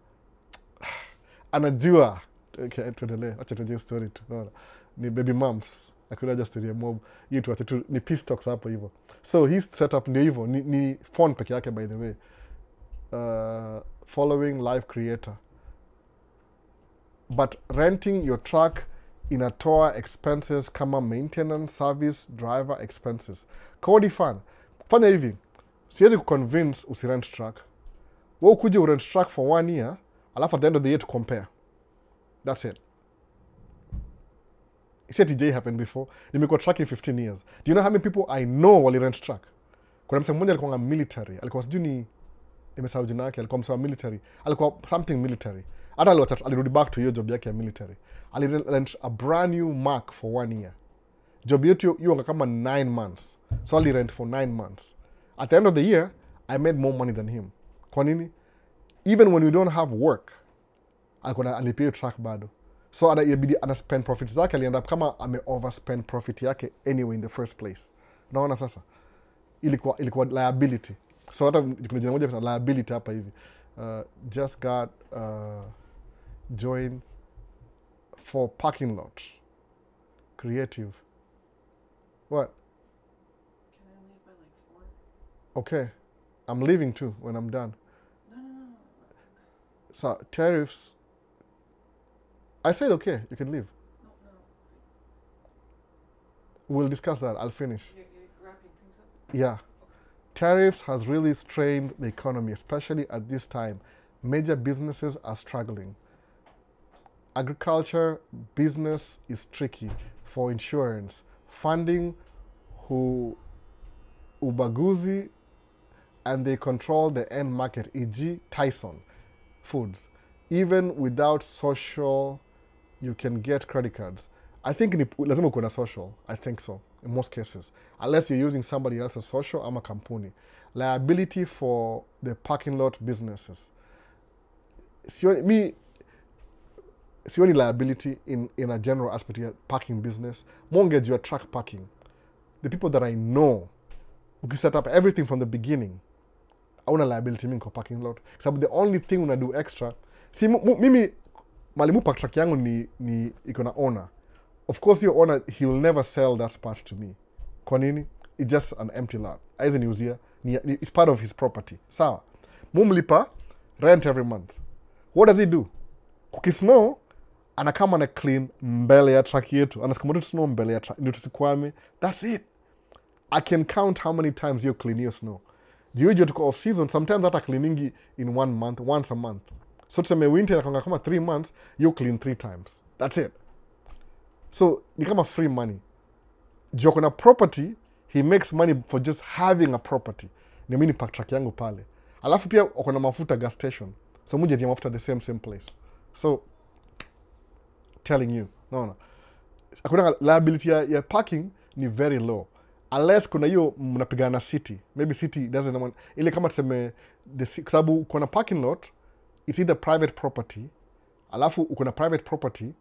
Anajua. Okay, tuendelee. Acha tujue story tu. No. Ni baby moms. Hakuna just story mob. Hii tu acha tu ni peace talks hapo hivyo. So his setup ndio hivyo. Ni phone peke yake by the way. Following live creator. But renting your truck inatoa expenses kama maintenance, service, driver expenses. Kodi fan. Fanya hivi. Siwezi kuconvince usirent truck. Wewe ukuje urent truck for 1 year, alafu at the end of the year to compare. That's it. It's TJ happened before. Nimekuwa trucking 15 years. Do you know how many people I know wali rent truck? Kuna msemo mmoja alikuwa military. Alikuwa sijui ni nimesahau jina yake, alikuwa msema military. Alikuwa something military. Hata alirudi back to hiyo job yake ya military. Alirent a brand new Mac for 1 year. Job yetu hiyo kama 9 months. So alirent for 9 months. At the end of the year, I made more money than him. Kwa nini? Even when we don't have work, alipia truck bado. So ana spend profit zake, alienda kama ame overspend profit yake anyway in the first place. Unaona sasa? Ilikuwa liability. So hata kuna jina moja kuna liability hapa hivi. Just got join for parking lot. Creative. What? Can I leave by like 4? Okay. I'm leaving too when I'm done. No. So, tariffs. I said okay, you can leave. No. We'll discuss that. I'll finish. You're wrapping things up? Yeah. Okay. Tariffs has really strained the economy, especially at this time. Major businesses are struggling. Agriculture business is tricky for insurance. Funding, ubaguzi, and they control the end market, e.g. Tyson Foods. Even without social, you can get credit cards. I think lazima uko na social. I think so, in most cases. Unless you're using somebody else's social ama kampuni. Liability for the parking lot businesses. Sioni liability in a general aspect of parking business. Mortgage your truck parking. The people that I know, who can set up everything from the beginning, hauna liability mingi kwa parking lot. Sababu the only thing una do extra, mimi malimu park truck yangu ni iko na owner. Of course your owner, he will never sell that part to me. Kwa nini? It's just an empty lot. Aizi niuzia, it's part of his property. Sawa. Mumlipa rent every month. What does he do? Kukisnow, anakama na clean mbele ya truck yetu. Anasikamata snow mbele ya truck. Ndio tusikwame. That's it. I can count how many times you clean your snow. Juu tuko off season, sometimes hata cleaningi in 1 month, once a month. So tuseme winter nakanga kama 3 months, you clean 3 times. That's it. So ni kama free money. Juu kuna property, he makes money for just having a property. Ni mimi park truck yangu pale. Alafu pia uko na mafuta gas station. So muje tia mafuta the same place. So telling you, no. Hakuna liability ya parking ni very low. Unless kuna hiyo mnapigana city. Maybe city doesn't want ile kama tuseme kwa sababu kuna parking lot, it's either private property. Alafu uko na private property,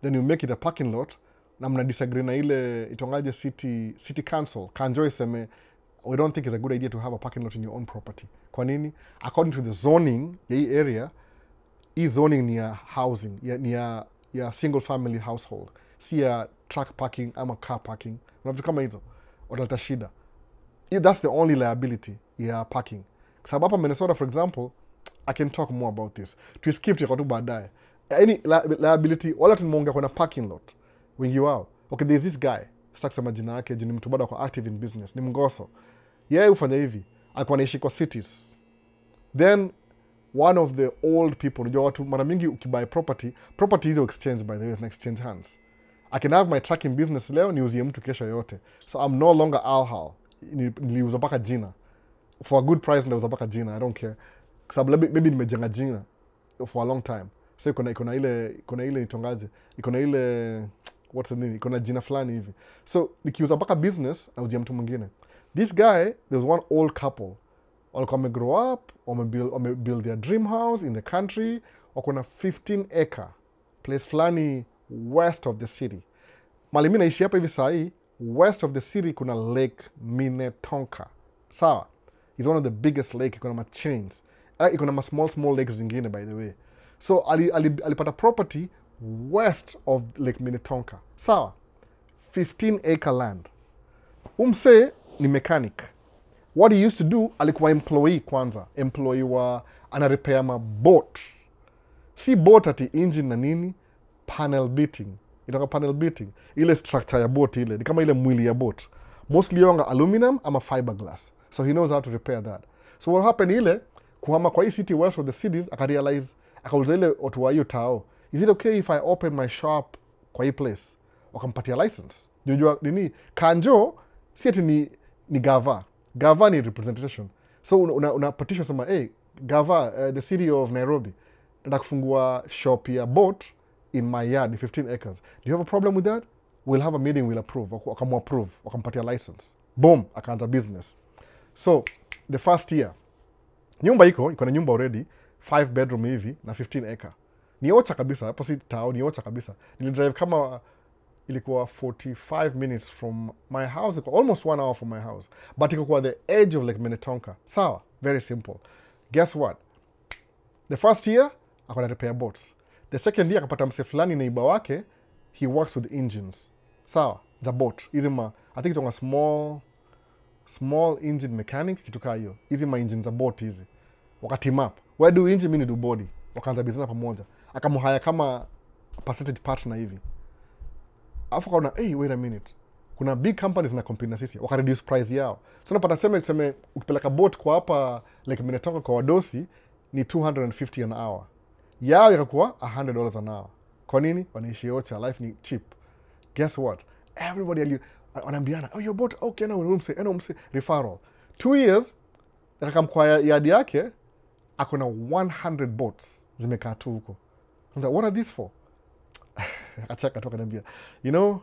then you make it a parking lot na mna disagree na ile itongaje city council. Kanjo iseme we don't think it's a good idea to have a parking lot in your own property. Kwa nini? According to the zoning ya hii area, hii zoning ni ya housing, ni ya single family household. Si ya truck parking ama car parking. Unavitu kama hizo. Utaleta shida. That's the only liability ya parking. Sababu hapa Minnesota, for example, I can talk more about this. Tuiskip tu baadaye. Any liability, wala tumeongea kuna parking lot. Wengi wao. Okay, there's this guy. Sitaki kusema jina yake, juu ni mtu bado kwa active in business. Ni Mgoso. Yeye hufanya hivi. Alikuwa anaishi kwa cities. Then one of the old people, unajua watu mara mingi ukibuy property hizo exchange by the way, is an exchange hands. I can have my trucking business leo, niuzie mtu kesho yote. So I'm no longer Al. Niliuza mpaka jina. For a good price niliuza mpaka jina, I don't care. kwa sababu maybe nimejenga jina for a long time, so iko na ile itongaje, iko na ile what's the name, iko na jina fulani hivi, so nikiuza mpaka business nauzia mtu mwingine. This guy, there was one old couple walikuwa wamegrow up, wamebuild their dream house in the country, wako na 15 acre place fulani west of the city. Mali mimi naishi hapa hivi saa hii, west of the city kuna Lake Minnetonka. Sawa? It's one of the biggest lake, iko na chains. Iko na small lakes zingine by the way. So alipata property west of Lake Minnetonka. Sawa? 15 acre land. Umse ni mechanic. What he used to do, alikuwa employee kwanza. Employee wa ana repair ma boat. Si boat ati engine na nini, panel beating. Inatoka panel beating. Ile structure ya boat ile, ni kama ile mwili ya boat. Mostly yonga aluminum ama fiberglass. So he knows how to repair that. So what happened ile, kuhama kwa hii city west of the cities, akarealize, akauliza ile watu wa hiyo tao, is it okay if I open my shop kwa hii place? Wakampatia license. Jujua nini? Kanjo, si ati ni gava. Gava ni representation. So una petition sema, hey, gava, the city of Nairobi, nataka kufungua shop ya boat in my yard, 15 acres. Do you have a problem with that? We'll have a meeting, we'll approve. Wakamu-approve, wakampatia license. Boom, akaanza business. So, the first year, nyumba iko na nyumba already, 5 bedroom hivi, na 15 acre. Ni ocha kabisa, hapo si tao, ni ocha kabisa. Nilidrive kama ilikuwa 45 minutes from my house, almost 1 hour from my house. But iko kwa the edge of Lake Minnetonka. Sawa, very simple. Guess what? The first year, akona repair boats. The second year, akapata mse fulani neighbor wake, he works with engines. Sawa, za boat. Hizi I think it's a small engine mechanic, kitu kaa hiyo. Hizi engines za boat hizi. Wakateam up. Why do engine, mimi do body. Wakaanza business pamoja. Akamuhaya kama percentage partner hivi. Alafu kaona, hey, wait a minute. Kuna big companies na compete na sisi. Waka reduce price yao. So napata tuseme ukipeleka boat kwa hapa Lake Minnetonka kwa wadosi ni $250 an hour. Yao yakakuwa $100 an hour. Kwa nini? Wanaishi ocha, life ni cheap. Guess what? Everybody wanaambiana, oh, your boat, okay, na umse referral. 2 years, akamkwa yadi yake, akona 100 boats zimekaa tu huko. What are these for? Akacheka tu akaniambia, you know,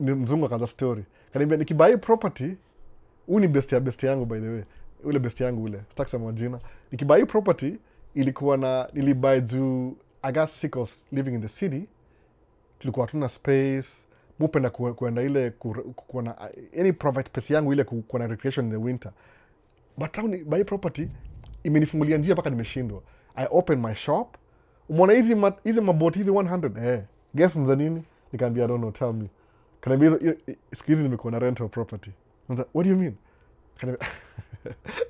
mzungu akaanza story. Kaniambia nikibai property, huu ni best yangu by the way. Ule best yangu ule, sitaki kusema jina. Nikibai property ilikuwa nilibai juu I got sick of living in the city. Tulikuwa tuna space, mupenda kuenda ile kuwa na any private space yangu ile kuwa na recreation in the winter. But town buy property imenifungulia njia mpaka nimeshindwa. I open my shop. Umeona hizi maboti hizi 100. Guess nza nini? Nikamwambia I don't know, tell me. Kaniambia siku hizi nimekuwa na rental property. What do you mean? Kaniambia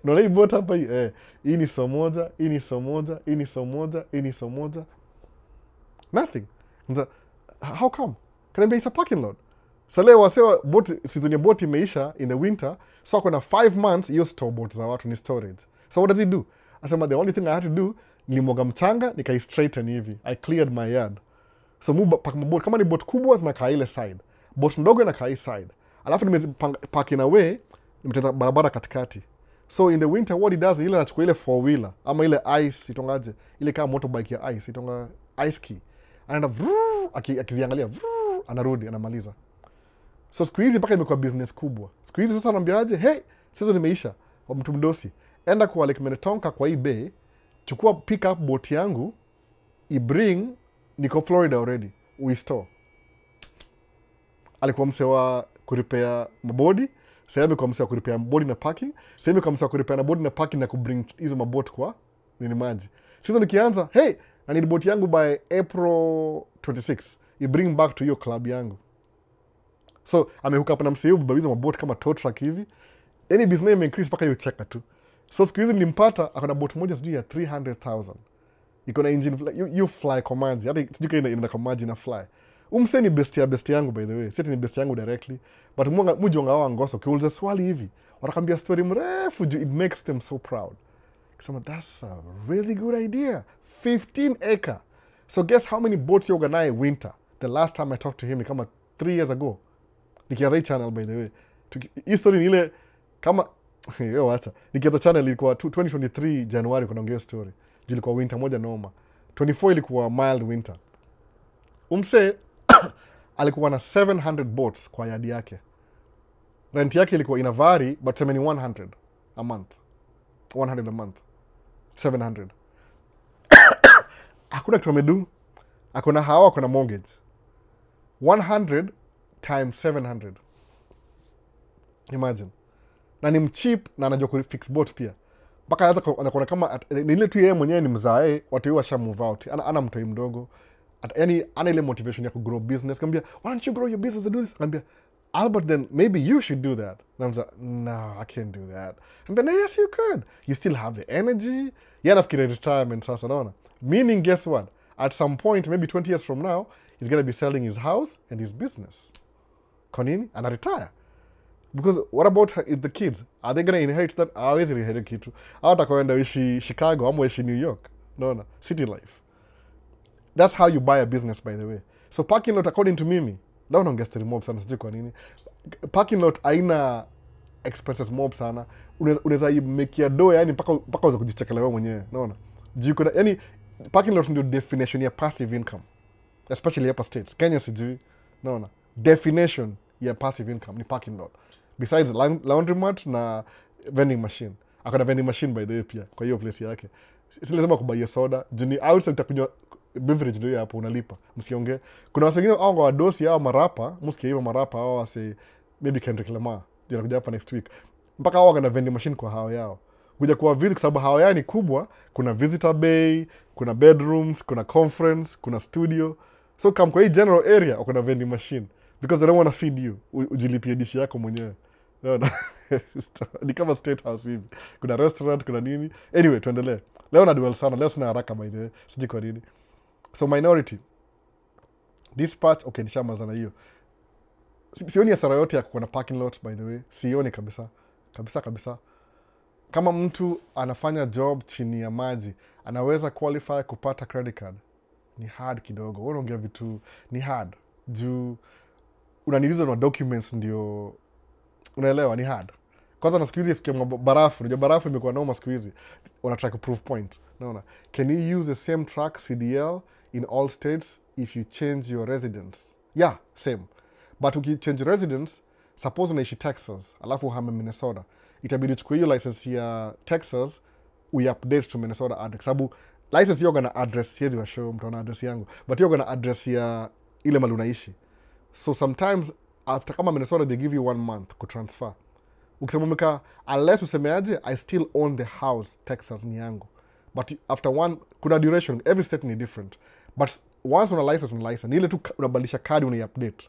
no, hii boat hapa hii. Hii ni so moja, hii ni so moja, hii ni so moja, hii ni so moja. Nothing. How come? Kaniambia it's a parking lot. Sale wasewa season ya boat imeisha in the winter, so kuna 5 months hiyo store boat za watu ni storage. So what does he do? Asema the only thing I had to do, nilimwaga mchanga, nikai straighten hivi. I cleared my yard. So boat kama ni boat kubwa zinakaa ile side. Boat ndogo inakaa hii side. Alafu nimepark in a way, nimeteza barabara katikati. So in the winter what he does, ile anachukua ile 4-wheeler ama ile ice itongaje, ile kama motorbike ya ice itonga ice key. Anaenda akiziangalia anarudi anamaliza. So siku hizi mpaka imekuwa business kubwa. Siku hizi sasa anambiaje, hey, season imeisha, wa mtu mdosi, enda kwa Lake Minnetonka kwa hii bay, chukua pick up boat yangu, ibring, niko Florida already, uistore. Alikuwa mse wa kuripea mabodi, sasa amekuwa mse wa kuripea body na parking, sasa amekuwa mse wa kuripea na body na parking na kubring hizo mabot kwa nini maji. Season ikianza, hey, I need boat yangu by April 26. You bring back to your club yangu. So, amehook up na mseu babiza mabot kama tow truck hivi. Any business name increase paka you check tu. So, siku hizi nilimpata akona boat moja sijui ya 300,000. Iko na engine, you fly kwa maji. Hata sijui kama ina kwa maji na fly. Umse ni best yangu by the way. Seti ni best yangu directly. But mujonga wao ngoso kiuliza swali hivi. Watakwambia story mrefu, it makes them so proud. Kisema, that's a really good idea. 15 acre. So guess how many boats you organize winter? The last time I talked to him, ni kama 3 years ago. Nikianza hii channel by the way. Hii story ni ile kama Yo, wacha. Nikianza channel ilikuwa 2023 Januari kuna ongea story. Juu ilikuwa winter moja noma. 24 ilikuwa mild winter. Umse alikuwa na 700 boats kwa yard yake. Rent yake ilikuwa ina vary but tuseme ni 100 a month. 100 a month. 700. Hakuna kitu amedu. Akona hawa, akona mortgage. 100 times 700. Imagine. Na ni mcheap na anajua kufix boat pia. Mpaka anakuona kama ni ile tu yeye mwenyewe ni mzae, watu wao washa move out. Ana mtoi mdogo. Yani ana ile motivation ya kugrow business. Kambia, why don't you grow your business and do this? Kambia, Albert, then maybe you should do that. And I'm like, no, I can't do that. And then, yes, you could. You still have the energy. You have retirement, sasa naona. Meaning, guess what? At some point, maybe 20 years from now, he's going to be selling his house and his business. Konini? And retire. Because what about the kids? Are they going to inherit that? Hawezi inherit kitu. Hawatakwenda ishi Chicago ama ishi New York. Naona. City life. That's how you buy a business, by the way. So parking lot, according to Mimi, leo naongea story mob sana, sijui kwa nini. Parking lot haina expenses mob sana. Unaweza imekia do, yani mpaka uweze kujichekela wewe mwenyewe, unaona? Yani parking lot ndio definition ya passive income. Especially hapa States. Kenya sijui, unaona? Definition ya passive income ni parking lot. Besides laundromat na vending machine. Akona vending machine by the way pia kwa hiyo place yake. Si lazima kubaia soda. Juni outside utakunywa beverage ndio hapo unalipa. Msiongee. Kuna watu wengine au wadosi au marapa, msikie hivyo marapa au wase maybe Kendrick Lamar. Ndio anakuja hapa next week. Mpaka wao wana vending machine kwa hao yao. Kuja kwa visit kwa sababu hao yao ni kubwa, kuna visitor bay, kuna bedrooms, kuna conference, kuna studio. So kama kwa hii general area uko na vending machine because they don't want to feed you. Ujilipie dishi yako mwenyewe. Ni kama state house hivi. Kuna restaurant, kuna nini. Anyway, tuendelee. Leo na duel sana. Leo sina haraka by the way. Sijui kwa nini. So minority. This part, okay, nishamaliza na hiyo. Sioni hasara yote ya kuwa na parking lot by the way. Sioni kabisa. Kabisa. Kama mtu anafanya job chini ya maji, anaweza qualify kupata credit card. Ni hard kidogo. Wewe unaongea vitu ni hard. Juu unanilizwa na documents ndio unaelewa ni hard. Kwanza na siku hizi sikia barafu, unajua barafu imekuwa noma siku hizi. Wanataka ku prove point. Unaona? Can you use the same track CDL in all states if you change your residence? Yeah, same. But ukichange residence, suppose unaishi Texas, alafu uhame Minnesota. Itabidi uchukue hiyo license ya Texas, uiupdate to Minnesota address. Sababu license hiyo gana address, siwezi wa show mtaona address yangu, but hiyo gana address ya ile mahali unaishi. So sometimes after kama Minnesota they give you 1 month kutransfer. Ukisema mika unless usemeaje I still own the house Texas ni yangu. But after kuna duration, every state ni different. But once una license, ni ile tu unabadilisha kadi unaiupdate.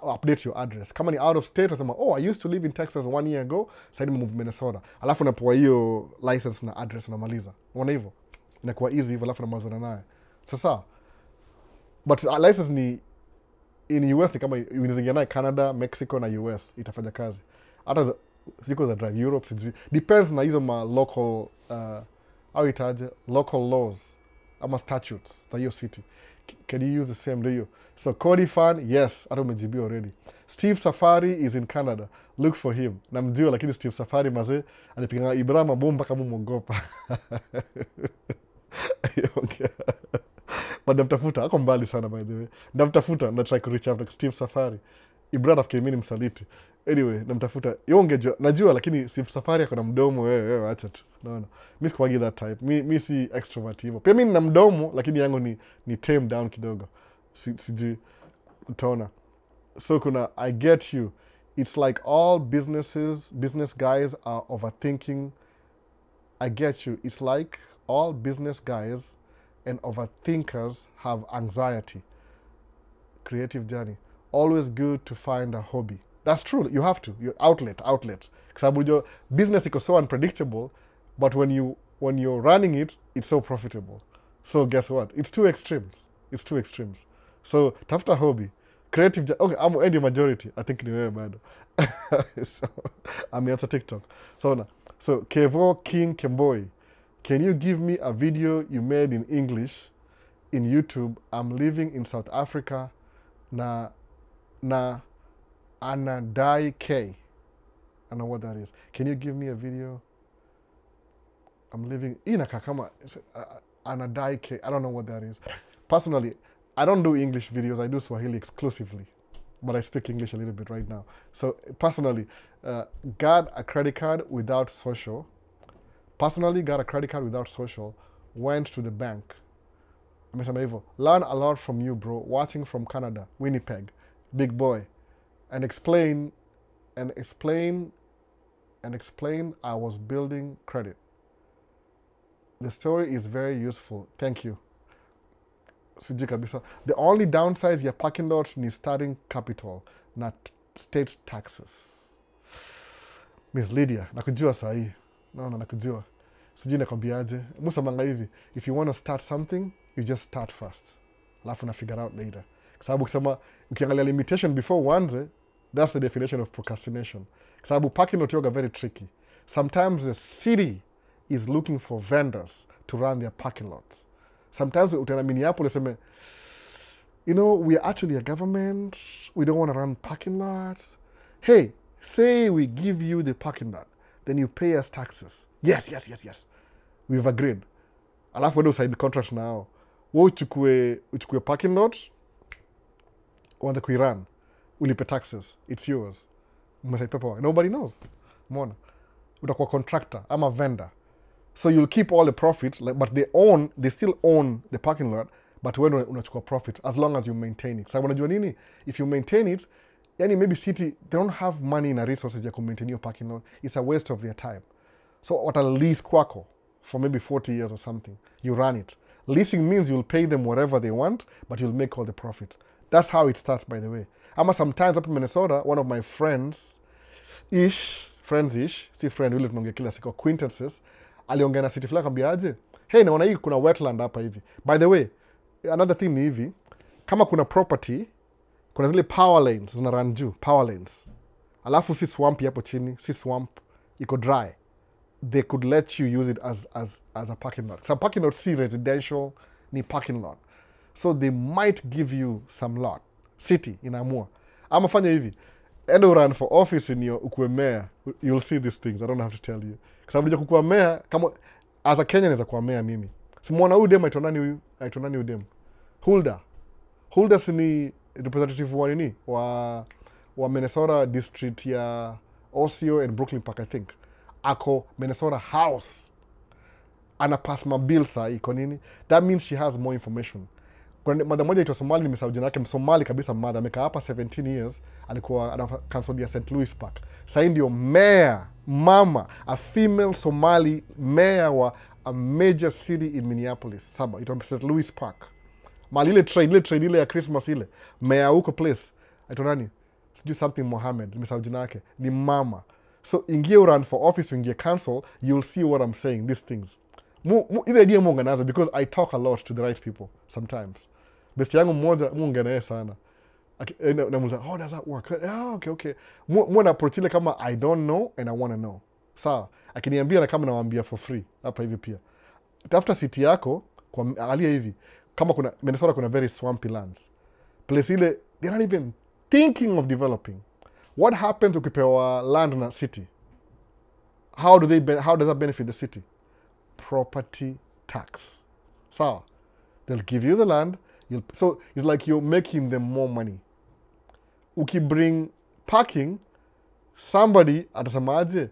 Update your address. Kama ni out of state unasema I used to live in Texas 1 year ago, sasa nimemove Minnesota. Alafu unapewa hiyo license na address unamaliza. Unaona hivyo? Inakuwa easy hivyo alafu unamalizana naye. Sasa but license ni in US ni kama unazingia naye Canada, Mexico na US itafanya kazi. Hata ziko za drive Europe sijui. Depends na hizo ma local au itaje local laws ama statutes za hiyo city. Can you use the same, do you? So Cody fan, yes, hata umejibiwa already. Steve Safari is in Canada. Look for him. Namjua lakini Steve Safari mazee alipigana Ibrahim Abumba kama mwogopa. Okay. But namtafuta, ako mbali sana by the way. Namtafuta, na try to reach out to Steve Safari. Ibrahim afikiri mimi ni msaliti. Anyway, namtafuta. Yongejua, najua lakini Steve Safari ako na mdomo wewe acha tu. Naona. Mimi sikwagi that type. Mimi si extrovert hivyo. Pia mimi nina mdomo lakini yangu ni tame down kidogo. Siji utaona. So kuna I get you. It's like all business guys are overthinking. I get you. It's like all business guys and overthinkers have anxiety. Creative journey. Always good to find a hobby. That's true. You have to. Your outlet. Because your business is so unpredictable, but when you're running it, it's so profitable. So guess what? It's two extremes. So tafuta hobby. Creative. Okay, I'm the majority. I think ni wewe bado. So ameanza TikTok. So Kevo King Kemboi, can you give me a video you made in English in YouTube? I'm living in South Africa. Na anadai K. I know what that is. Can you give me a video? I'm living in a kakama anadai ke. I don't know what that is. Personally, I don't do English videos. I do Swahili exclusively, but I speak English a little bit right now. So personally, got a credit card without social. Personally, got a credit card without social. Went to the bank. Amesema hivyo. Learn a lot from you, bro. Watching from Canada, Winnipeg, big boy, and explain I was building credit. The story is very useful. Thank you. Sijui kabisa. The only downside ya parking lot ni starting capital na state taxes. Miss Lydia, nakujua sahi. No, nakujua. Sijui nakwambiaje. Musamanga hivi. If you want to start something, you just start first. Alafu na figure out later. Kwa sababu kusema, ukiangalia limitation before uanze, that's the definition of procrastination. Kwa sababu parking lot yoga very tricky. Sometimes the city is looking for vendors to run their parking lots. Sometimes utana Minneapolis, you know, we are actually a government. We don't want to run parking lots. Hey, say we give you the parking lot. Then you pay us taxes. Yes. We've agreed. Alafu wewe usaini contract nao. Wewe uchukue parking lot, uanze kuirun. Ulipe taxes. It's yours. Nobody knows. Mona. Utakuwa contractor. I'm a vendor. So you'll keep all the profit, but they still own the parking lot, but when unachukua profit, as long as you maintain it. So unajua nini? If you maintain it, yani maybe city, they don't have money and resources ya maintain your parking lot. It's a waste of their time. So what a lease kwako for maybe 40 years or something. You run it. Leasing means you'll pay them whatever they want, but you'll make all the profit. That's how it starts, by the way. Ama sometimes up in Minnesota, one of my friends-ish, si friend, ule tunaongea kila siku, acquaintances, aliongea na city fulani akamwambia hey, naona hii kuna wetland hapa hivi. By the way, another thing ni hivi, kama kuna property, kuna zile power lanes zina run juu, power lanes. Alafu si swamp hapo chini, si swamp, iko dry. They could let you use it as a parking lot. So parking lot si residential, ni parking lot. So they might give you some lot. City inaamua. Ama fanya hivi, endo run for office in your ukue mayor, you'll see these things. I don't have to tell you. Kwa sababu nija kukua mayor, kama as a Kenyan neza kuwa mayor mimi. Simuona huyu dem aitonani huyu dem. Hulda ni representative wa nini? Wa Minnesota district ya Osceola and Brooklyn Park, I think. Ako Minnesota House. Ana pass my bill saa iko nini? That means she has more information. Kwa mada moja ito Somali, nimesahau jina yake, Msomali kabisa mada, amekaa hapa 17 years, alikuwa ana council ya St. Louis Park. Sasa ndio mayor, mama, a female Somali mayor wa a major city in Minneapolis, saba, ito St. Louis Park. Mali ile train ile ya Christmas ile, mayor huko place, ito nani? Sijui something Mohammed, nimesahau jina yake, ni mama. So ingie run for office, ingie council, you'll see what I'm saying, these things. Hizi idea munga nazo, because I talk a lot to the right people sometimes. Besti yangu mmoja munga naye sana. Namuuliza, how does that work? Okay. Mwana approach ile kama I don't know and I want to know. Sawa. Akiniambia na kama nawaambia for free. Hapa hivi pia. Tafuta city yako, angalia hivi. Kama kuna Minnesota kuna very swampy lands. Place ile, they're not even thinking of developing. What happens ukipewa land na city? How does that benefit the city? Property tax. So they'll give you the land. So it's like you're making them more money. Bring parking, somebody atasemaje,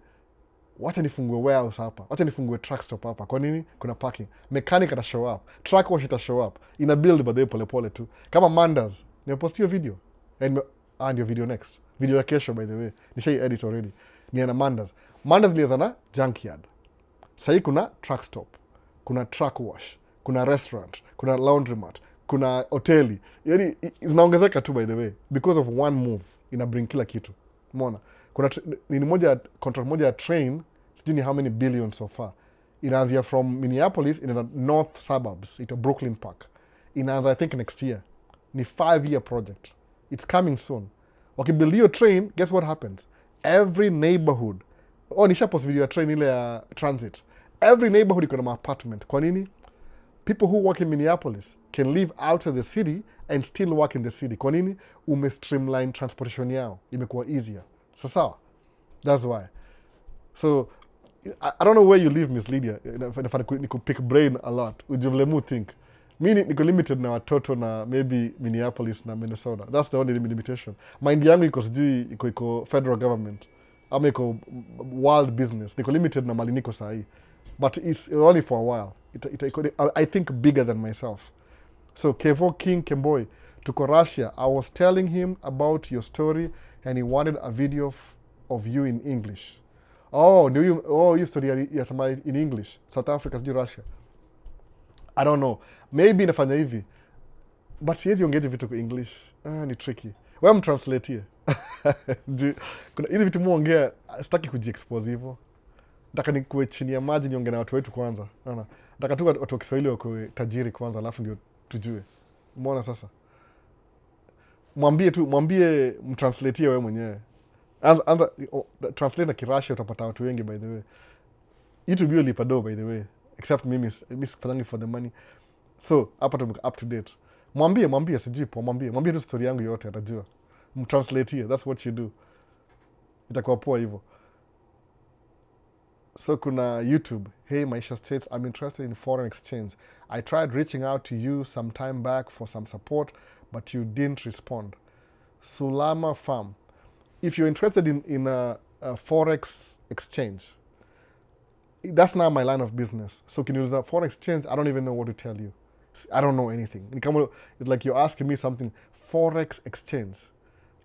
wacha nifungue warehouse hapa, wacha nifungue truck stop hapa. Kwa nini? Kuna parking. Mechanic ata show up, truck wash ita show up. Ina build by the pole tu. Kama Mandas, nimepost your video. And your video next. Video ya kesho, by the way. Nishai edit already. Ni ana Mandas. Mandas lianza na junkyard. Sahi kuna truck stop, kuna truck wash, kuna restaurant, kuna laundromat, kuna hoteli. Yani zinaongezeka tu, by the way, because of one move ina bring kila kitu. Umeona? Kuna contract moja ya train, sijui ni how many billions so far. Inaanzia from Minneapolis in the north suburbs, ito Brooklyn Park. Inaanza I think next year. Ni 5-year project. It's coming soon. Build your train, guess what happens? Every neighborhood. Nisha post video ya train ile ya transit. Every neighborhood iko na apartment. Kwa nini? People who work in Minneapolis can live out of the city and still work in the city. Kwa nini? Streamline transportation yao. Imekuwa easier. Sawa. That's why. So I don't know where you live, Miss Lydia. If I could pick brain a lot, ujue mu think. Mi niko limited na watoto na maybe Minneapolis na Minnesota. That's the only limitation. Mind yangu iko sijui iko federal government. Ama iko world business. Niko limited na mali niko sahi. But it's only for a while. I think bigger than myself. So Kevo King Kemboy, tuko Russia. I was telling him about your story and he wanted a video of you in English. Oh, you story ya somebody in English. South Africa, sijui Russia. I don't know. Maybe nafanya hivi. But siwezi ongea vitu kwa English. Ni tricky. Wewe mtranslate here. Kuna hizi vitu muongea, sitaki kujiexpose hivyo. Nataka nikuwe chini ya maji niongee na watu wetu kwanza. Unaona? Nataka tu watu wa Kiswahili wakuwe tajiri kwanza alafu ndio tujue. Umeona sasa? Mwambie mtranslate wewe mwenyewe. Anza translate na Kirussia utapata watu wengi by the way. YouTube hiyo lipa do by the way. Except mimi sifanyangi for the money. So, hapa tu up to date. Mwambie sijui po, mwambie tu story yangu yote atajua. Mtranslate here, that's what you do. Itakuwa poa hivyo. So kuna YouTube. Hey Maisha States, I'm interested in foreign exchange. I tried reaching out to you some time back for some support, but you didn't respond. Sulama Farm. If you're interested in a forex exchange, that's not my line of business. So can you use a foreign exchange? I don't even know what to tell you. I don't know anything. It's like you're asking me something. Forex exchange.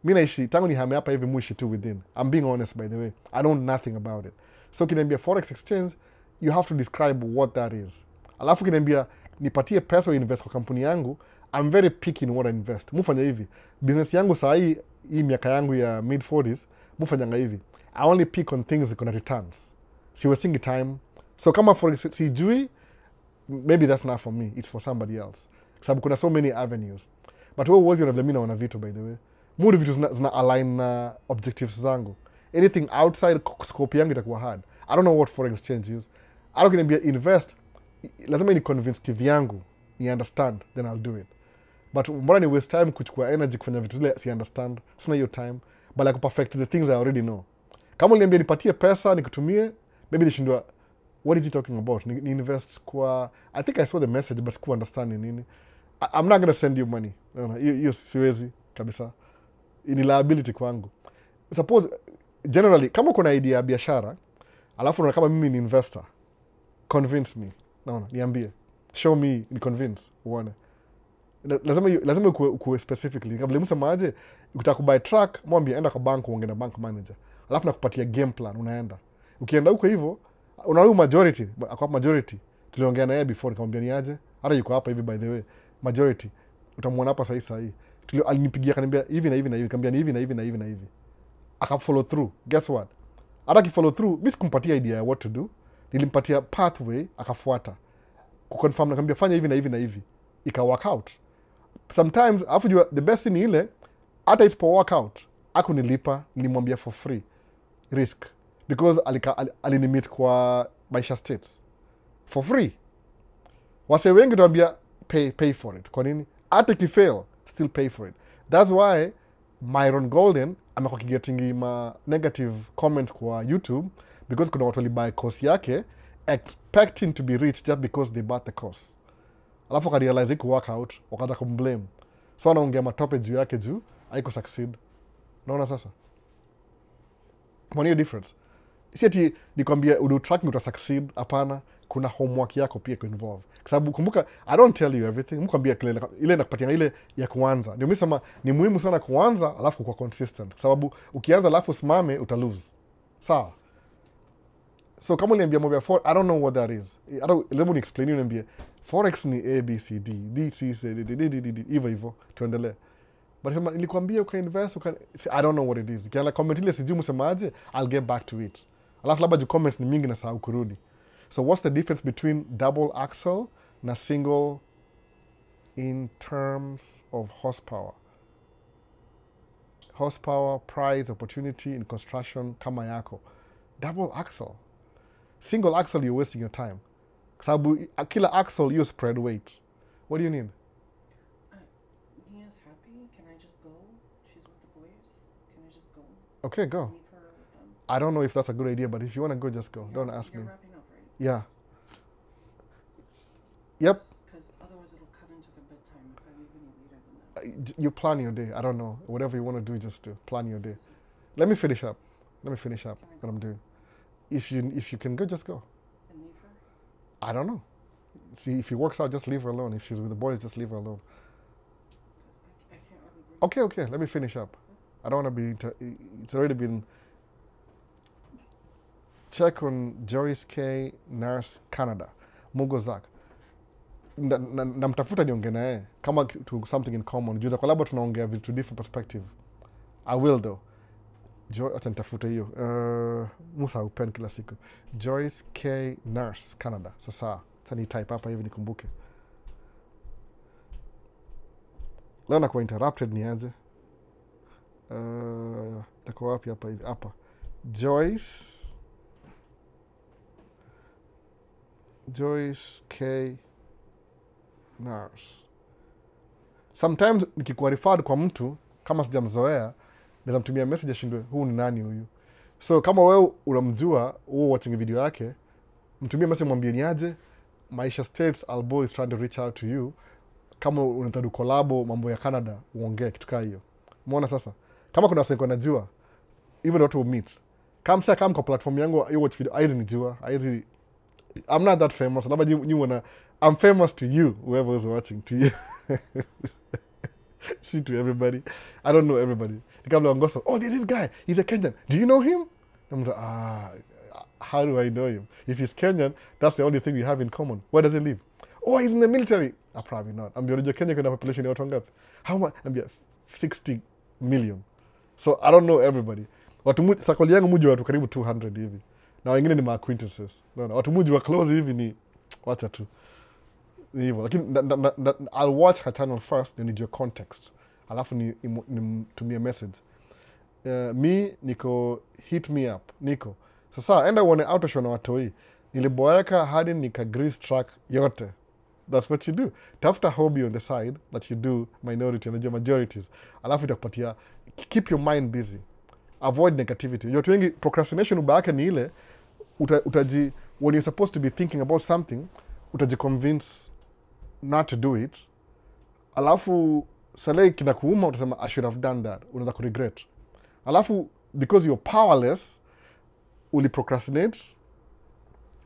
Mi naishi, tangu nihame hapa hivi muishi tu within. I'm being honest by the way. I know nothing about it. So kiniambia forex exchange, you have to describe what that is. Alafu kiniambia nipatie pesa invest kwa kampuni yangu, I'm very picky in what I invest. Mufanya hivi. Business yangu saa hii miaka yangu ya mid 40s, mufanyanga hivi. I only pick on things that gonna returns. Siwasingi time. So kama forex sijui, maybe that's not for me. It's for somebody else. Sababu kuna so many avenues. But wewe uwezi unavile mimi naona vitu by the way. Muri vitu zina align na objectives zangu. Anything outside scope yangu itakuwa hard. I don't know what foreign exchange is. I don't kiniambia invest. Lazima ni convince kivyangu. Ni understand. Then I'll do it. But mbona ni waste time kuchukua energy kufanya vitu zile si understand. Sina hiyo time. But like perfect the things I already know. Kama uliniambia nipatie pesa nikutumie, maybe nishindwa what is he talking about? Ni invest kwa... I think I saw the message, but sikuwa understand nini. I'm not gonna send you money. Hiyo siwezi, kabisa. Ni liability kwangu. Suppose, generally, kama kuna idea ya biashara, alafu na kama mimi ni investor, convince me. Niambie. Show me, ni convince, uone. Lazima ukuwe specifically. Kabla msema aje, ukitaka kubuy truck, mwambie enda kwa bank, uongee na bank manager. Alafu nakupatia game plan, unaenda. Ukienda huko hivyo, unaona majority, kwa majority tuliongea na yeye before nikamwambia ni aje, hata yuko hapa hivi by the way, majority utamwona hapa sahi alinipigia akaniambia hivi na hivi na hivi, nikamwambia ni hivi na hivi na hivi na hivi, aka follow through. Guess what, hata ki follow through mimi sikumpatia idea ya what to do, nilimpatia pathway akafuata kuconfirm, nikamwambia fanya hivi na hivi na hivi, ika work out. Sometimes afu jua the best thing ile hata isipo work out akunilipa, nilimwambia for free risk because alinimit kwa Maisha States for free. Wase wengi tuambia pay for it. Kwa nini? Hata kifail still pay for it. That's why Myron Golden amekuwa kigetingi ma negative comments kwa YouTube because kuna watu walibuy course yake expecting to be rich just because they bought the course. Alafu akarealize it work out, wakaanza kumblame. So anaongea matope juu yake juu haiko succeed. Unaona sasa? What is the difference? Si ati nikwambia udo tracking uta succeed, hapana, kuna homework yako pia involve. Kwa sababu kumbuka I don't tell you everything. Mkwambia ile nakupatia ile ya kuanza. Ndio mimi sema ni muhimu sana kuanza alafu kuwa consistent. Kwa sababu ukianza alafu simame uta lose. Sawa? So kama niambia mambo ya forex, I don't know what that is. Let me explain you niambia forex ni A B C D C D hivyo tuendelee. But sema nilikwambia ukainvest I don't know what it is. Kiala comment ile sijui msemaje, I'll get back to it. Alafu labda ju comments ni mingi na sahau kurudi. So what's the difference between double axle na single in terms of horsepower? Horsepower, price, opportunity in construction kama yako. Double axle. Single axle, you're wasting your time. Sababu kila axle you spread weight. What do you need? Can I just go? She's with the boys. Can I just go? Okay, go. Leave her with them. I don't know if that's a good idea, but if you want to go, just go. Don't ask You're me. wrapping up, right? Yeah. Yep. Because otherwise it'll cut into the bedtime if I leave any later than that. You plan your day. I don't know. Whatever you want to do, just do. Plan your day. Let me finish up what I'm doing. If you can go, just go. And leave her? I don't know. See, if it works out, just leave her alone. If she's with the boys, just leave her alone. Because I can't really bring Okay. Let me finish up. I don't want to be... It's already been... Check on Joyce K. Nurse Canada. Mugo Zak. Namtafuta niongee naye kama to something in common. Juu kwa labda tunaongea vitu different perspective. I will though. Acha nitafute hiyo. Musa upen kila siku. Joyce K. Nurse Canada. Sasa ni type hapa hivi nikumbuke. Leo nakuwa interrupted nianze. Takuwa wapi hapa hivi? Hapa. Joyce K. Nurse. Sometimes nikikuwa referred kwa mtu kama sijamzoea naweza mtumia message ashindwe huu ni nani huyu. So kama wewe unamjua wewe watching video yake, mtumie message mwambie ni aje Maisha States Albo is trying to reach out to you. Kama unataka collabo mambo ya Canada uongee kitu kama hiyo. Umeona sasa? Kama kuna waseko najua even not to meet. Kama kwa platform yangu you watch video aizi nijua, aizi I'm not that famous. I'm famous to you, whoever is watching, to you. See, to everybody. I don't know everybody. Oh, there's this guy. He's a Kenyan. Do you know him? I'm like, how do I know him? If he's Kenyan, that's the only thing we have in common. Where does he live? Oh, he's in the military. Probably not. I'm the Kenya kind of population in Otonga. How much? I'm 60 million. So I don't know everybody. Sakoli yangu muji watu karibu 200 hivi. Na wengine ni acquaintances. Watu muji wa close hivi ni wacha tu. Ni hivyo. Lakini I'll watch her channel first, then nijue context. Alafu nitumie message. Niko hit me up. Niko. Sasa enda uone autoshow na watoi. Niliboeka hadi nika grease track yote. That's what you do. Tafuta hobby on the side that you do minority and majorities. Alafu itakupatia keep your mind busy. Avoid negativity. Watu wengi procrastination ubaya ni ile when you're supposed to be thinking about something, convince not to do it. Alafu sale kinakuuma utasema I should have done that. Unaanza kuregret. Alafu because you're powerless, procrastinate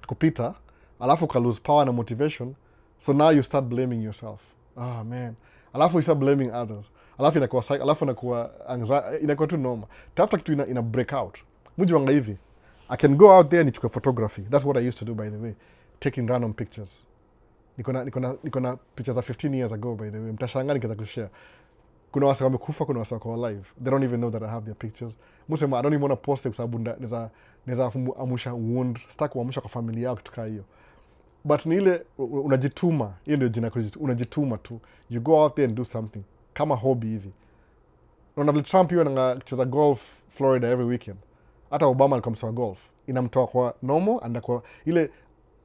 kupita, alafu ka lose power na motivation, so now you start blaming yourself. Ah man. Alafu you start blaming others. Alafu inakuwa anxiety, inakuwa tu normal. Tafuta kitu ina break out. Mujiwanga hivi. I can go out there nichukue photography. That's what I used to do, by the way. Taking random pictures. Niko na pictures of 15 years ago, by the way. Mtashangaa nikiweza kushare. Kuna wasa wamekufa, kuna wasa wako alive. They don't even know that I have their pictures. Musema I don't even want to post it kwa sababu naweza amusha wound, sitaki kuamusha kwa familia yao kitu kama hiyo. But ni ile unajituma. Hiyo ndio jina kujituma. Unajituma tu. You go out there and do something. Kama hobby hivi. Donald Trump hiyo anacheza golf Florida every weekend. Hata Obama alikuwa msoa golf. Inamtoa kwa normal and kwa ile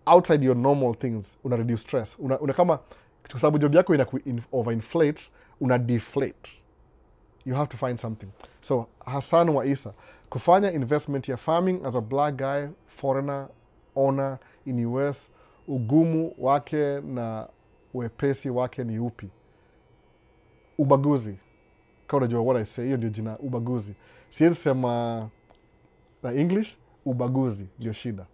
outside your normal things una reduce stress. Una kama kwa sababu job yako ina overinflate, una deflate. You have to find something. So Hassan wa Isa kufanya investment ya farming as a black guy, foreigner, owner in US, ugumu wake na wepesi wake ni upi? Ubaguzi. Kwa unajua what I say, hiyo ndio jina ubaguzi. Siwezi sema na English, ubaguzi ndio shida.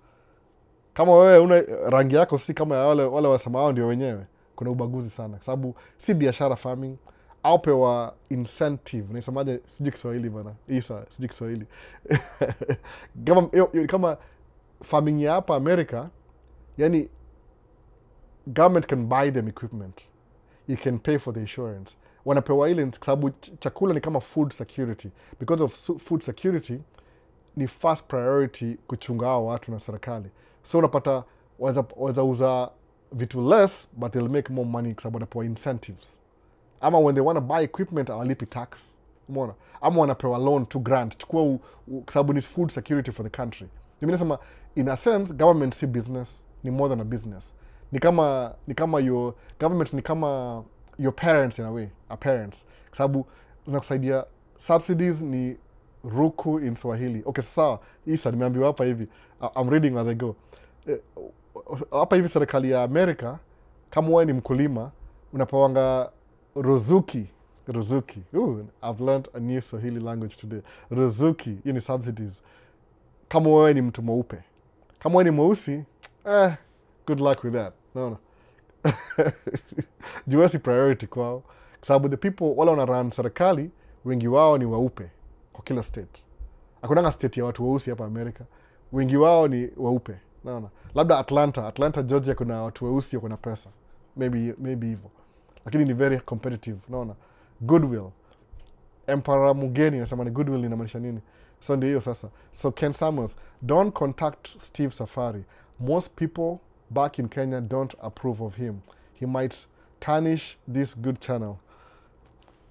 Kama wewe una rangi yako si kama ya wale wasema hao ndio wenyewe, kuna ubaguzi sana. Kwa sababu si biashara farming, au pewa incentive. Nasemaje sijui Kiswahili bana. Isa sijui Kiswahili. Kama farming ya hapa America, yani government can buy them equipment. You can pay for the insurance. Wanapewa ile kwa sababu chakula ni kama food security. Because of food security ni first priority kuchunga hao watu na serikali. So unapata waweza uza vitu less but they'll make more money kwa sababu wanapewa incentives. Ama when they want to buy equipment hawalipi tax. Umeona? Ama wanapewa loan to grant. Chukua kwa sababu ni food security for the country. Mimi nasema in a sense government si business, ni more than a business. Ni kama your government ni kama your parents in a way, a parents. Kwa sababu zinakusaidia subsidies ni ruku in Swahili. Okay, sawa. Isa nimeambiwa hapa hivi. I'm reading as I go. Hapa hivi serikali ya Amerika, kama wewe ni mkulima, unapawanga ruzuki. Ooh, I've learned a new Swahili language today. Ruzuki, hii ni subsidies. Kama wewe ni mtu mweupe. Kama wewe ni mweusi, good luck with that. No. Juwesi priority kwao. Kwa sababu the people wale wana run serikali, wengi wao ni weupe kwa kila state. Hakunanga state ya watu weusi hapa Amerika. Wengi wao ni weupe. Naona. Labda Atlanta, Georgia kuna watu weusi wako na pesa. Maybe hivyo. Lakini ni very competitive. Naona. Goodwill. Emperor Mugeni anasema ni goodwill inamaanisha nini? So ndio hiyo sasa. So Ken Samuels, don't contact Steve Safari. Most people back in Kenya don't approve of him. He might tarnish this good channel.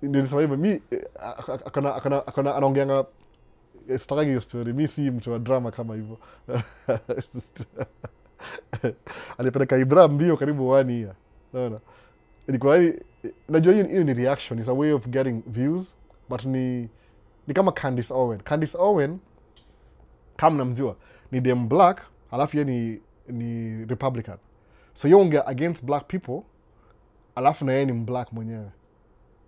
Nilisema hivyo, mi anaongeanga sitaki hiyo story. Mi si mtu wa drama kama hivyo. Alipeleka Ibra mbio karibu 1 year. Naona. Ilikuwa najua hiyo ni reaction, is a way of getting views, but ni kama Candice Owen kama namjua ni dem black, alafu yeye ni Republican. So yeye ongea against black people, alafu na yeye ni black mwenyewe.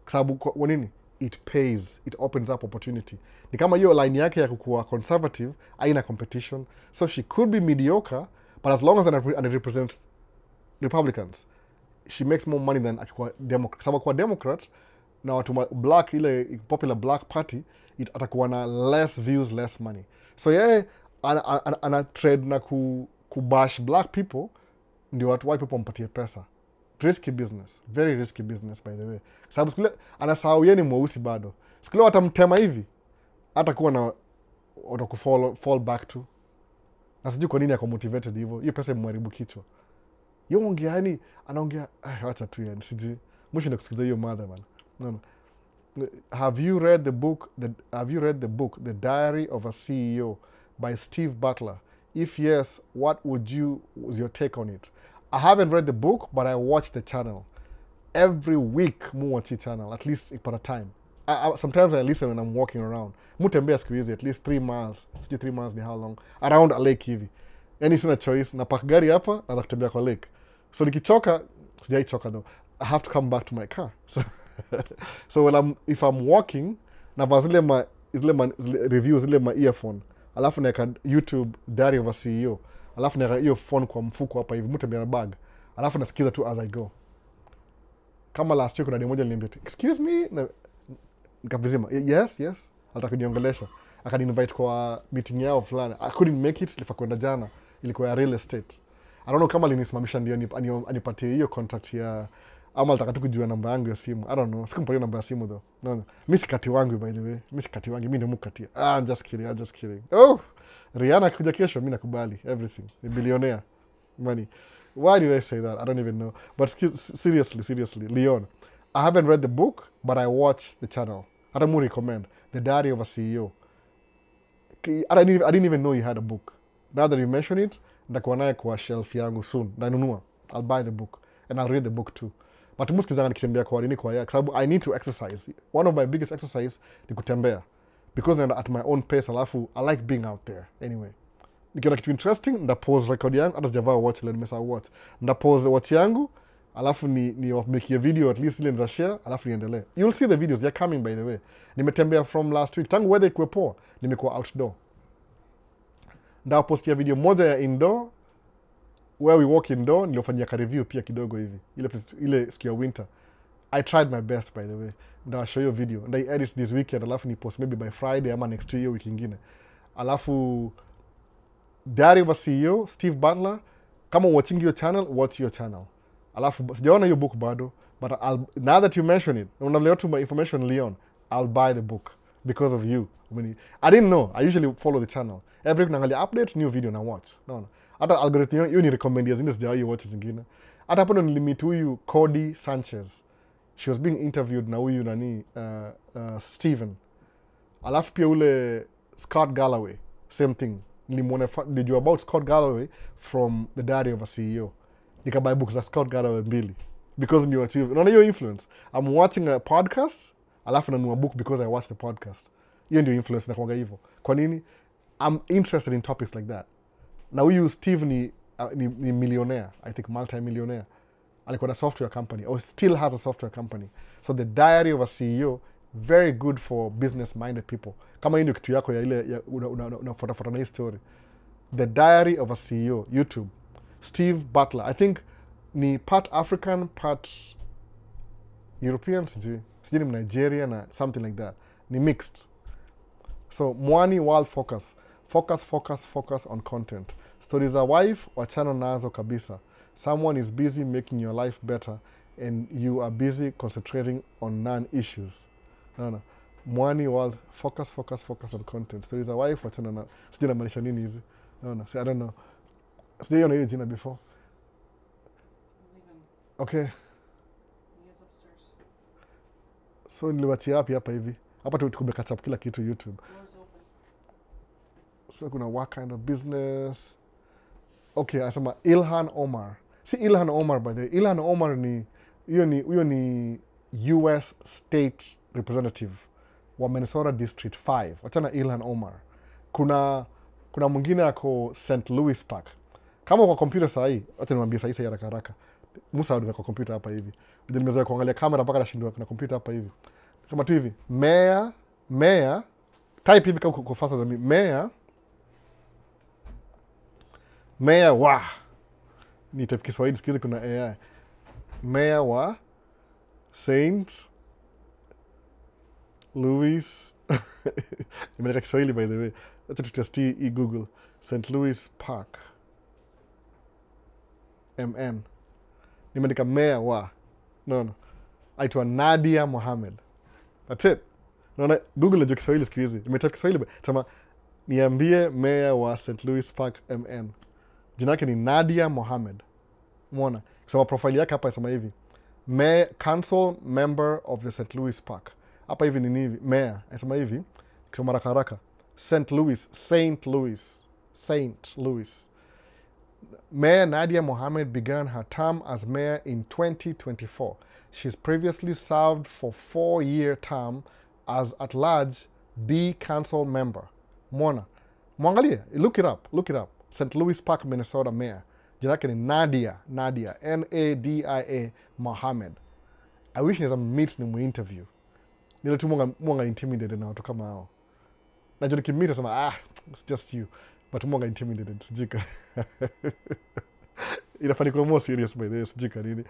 Kwa sababu kwa nini? It pays, it opens up opportunity. Ni kama hiyo line yake ya kukuwa conservative, haina competition. So she could be mediocre, but as long as and represents Republicans, she makes more money than akikuwa Democrat. Kwa sababu kwa Democrat, na watu black, ile popular black party, atakuwa na less views, less money. So yeye ana trade na kubash black people, ndio watu white people mpatie pesa. Risky business, very risky business by the way. Sababu sikule anasahau yeye ni mweusi bado. Sikule watamtema hivi, atakuwa na fall back to. Na sijui kwa nini ako motivated hivyo. Hiyo pesa imharibu kichwa. Yeye ongea yani anaongea acha tu yani sijui. Mwisho na kusikiza hiyo mother man. No. Have you read the book The Diary of a CEO by Steve Butler? If yes, what was your take on it? I haven't read the book, but I watch the channel. Every week, mu watch the channel, at least for a time. Sometimes I listen when I'm walking around. Mu tembea siku hizi, at least 3 miles. Sijui 3 miles ni how long? Around a lake hivi. Yani sina choice. Napaka gari hapa, naanza kutembea kwa lake. So nikichoka, sijaichoka though. I have to come back to my car. So if I'm walking, na zile reviews, zile ma earphone, alafu naeka YouTube Diary of a CEO, alafu naeka hiyo phone kwa mfuko hapa hivi, mtembea na bag, alafu nasikiza tu as I go. Kama last week kuna demo moja aliniambia, excuse me, nikavizima, yes, alitaka kuniongelesha, akani-invite kwa meeting yao fulani. I couldn't make it, nilifaa kwenda jana, ilikuwa ya real estate. I don't know kama alinisimamisha ndio anipatie hiyo contract ya, ama alitaka tu kujua namba yangu ya simu. I don't know. Sikumpatia namba ya simu though. No. Mimi sikati wangu by the way. Mimi ndio mkatia. I'm just kidding. Oh. Rihanna kuja kesho, mimi nakubali everything. Ni billionaire. Money. Why did I say that? I don't even know. But seriously, Leon. I haven't read the book, but I watch the channel. I don't recommend The Diary of a CEO. I didn't even know you had a book. Now that you mention it, nitakuwa naye kwa shelf yangu soon. Nanunua. I'll buy the book and I'll read the book too. But muskizanga nikitembea kwa nini kwa sababu I need to exercise. One of my biggest exercise ni kutembea. Because I'm at my own pace, alafu I like being out there. Anyway. Nikiona kitu interesting, ndapause record yangu, hata sijavaa watch ile nimesahau watch. Ndapause watch yangu, alafu ni make a video at least ile nita share, alafu niendelee. You'll see the videos, they're coming by the way. Nimetembea from last week, tangu weather ikuwe poa, nimekuwa outdoor. Ndapostia video moja ya indoor, where we walk indoor, nilofanyia ka review pia kidogo hivi. Ile siku ya winter. I tried my best by the way. Nda show you video. Nda edit this weekend, alafu ni post maybe by Friday ama next year wiki ingine. Alafu Diary of a CEO, Steve Butler, kama watching your channel, watch your channel. Alafu sijaona hiyo book bado, but now that you mention it, unaleo tu my information Leon, I'll buy the book because of you. I didn't know. I usually follow the channel. Every week naangalia update, new video na watch. No. Hata algorithm hiyo ni recommend zingine sijawahi watch zingine. Hata hapo ndo nilimit huyu Cody Sanchez. She was being interviewed na huyu nani Steven. Alafu pia ule Scott Galloway, same thing. Nilijua about Scott Galloway from The Diary of a CEO. Nikabuy books za Scott Galloway 2 because ni achieve. Unaona hiyo influence. I'm watching a podcast, alafu nanunua book because I watch the podcast. hiyo ndio influence nakuanga hivyo. Kwa nini? I'm interested in topics like that. Na huyu Steve ni millionaire, I think multi-millionaire. Alikuwa na software company or still has a software company. So the diary of a CEO, very good for business minded people. Kama hii ndio kitu yako ya ile unafuata na hii story. The diary of a CEO, YouTube. Steve Butler, I think ni part African, part European, sijui ni Nigeria na something like that. Ni mixed. So Mwani World focus on content. Stories za wife, wachana nazo kabisa. Someone is busy making your life better and you are busy concentrating on non-issues. No. Mwani World focus on content. Stories za wife, wachana na. Sijui namaanisha nini hizi. No. I don't know. Sijaiona hiyo jina before. Okay. So niliwatia hapa hivi. Hapa tukumekatch up kila kitu YouTube. So kuna what kind of business. Okay, asema Ilhan Omar. Si Ilhan Omar by the way. Ilhan Omar ni huyo ni US State Representative wa Minnesota District 5. Wachana Ilhan Omar. Kuna mwingine ako St. Louis Park. Kama kwa computer sahi, wacha niwaambie sahi haraka. Musa ndio kwa computer hapa hivi. Ndio nimezoea kuangalia kamera mpaka nashindwa na computer hapa hivi. Sema tu hivi, mayor type hivi kama uko faster than me. Mayor wa ni type Kiswahili sikizi kuna AI. Mayor wa St. Louis. Nimeandika Kiswahili by the way. Acha tutesti Google. St. Louis Park. MN. Nimeandika mayor wa. No. Aitwa Nadia Mohamed. That's it. Naona Google najua Kiswahili siku hizi. Nimetype Kiswahili. Sema niambie mayor wa St. Louis Park MN. Jina yake ni Nadia Mohamed. Umeona? Kusema profile yake hapa isema hivi. Mayor, council member of the St. Louis Park. Hapa hivi ni hivi. Mayor. Isema hivi. Kusema haraka. St. Louis. Mayor Nadia Mohamed began her term as mayor in 2024. She's previously served for 4-year term as at-large B council member. Mwangalie, look it up. St. Louis Park, Minnesota mayor. Jina yake ni Nadia, Nadia Mohamed. I wish niweza meet ni mu-interview. Nile tu mwanga intimidated na watu kama hao. Najua nikimmeet nasema, it's just you. But mwanga intimidated, sijika. Inafani kuwa more serious by the way, sijika nini.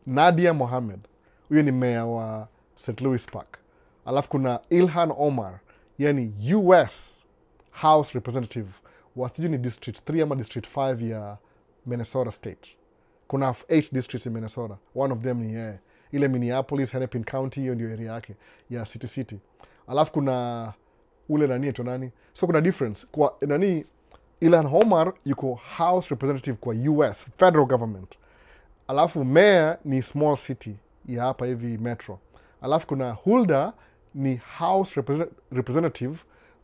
Nadia Mohamed. Huyo ni mayor wa St. Louis Park. Alafu kuna Ilhan Omar. Yani US House Representative. Wasiju ni District 3 ama District 5 ya Minnesota State. Kuna 8 districts in Minnesota. One of them ni ile Minneapolis, Hennepin County, hiyo ndio area yake ya city. Alafu kuna ule nani. So kuna difference. Kwa nani Ilhan Omar yuko House Representative kwa US Federal Government. Alafu mayor ni small city ya hapa hivi metro. Alafu kuna Hulda ni House Representative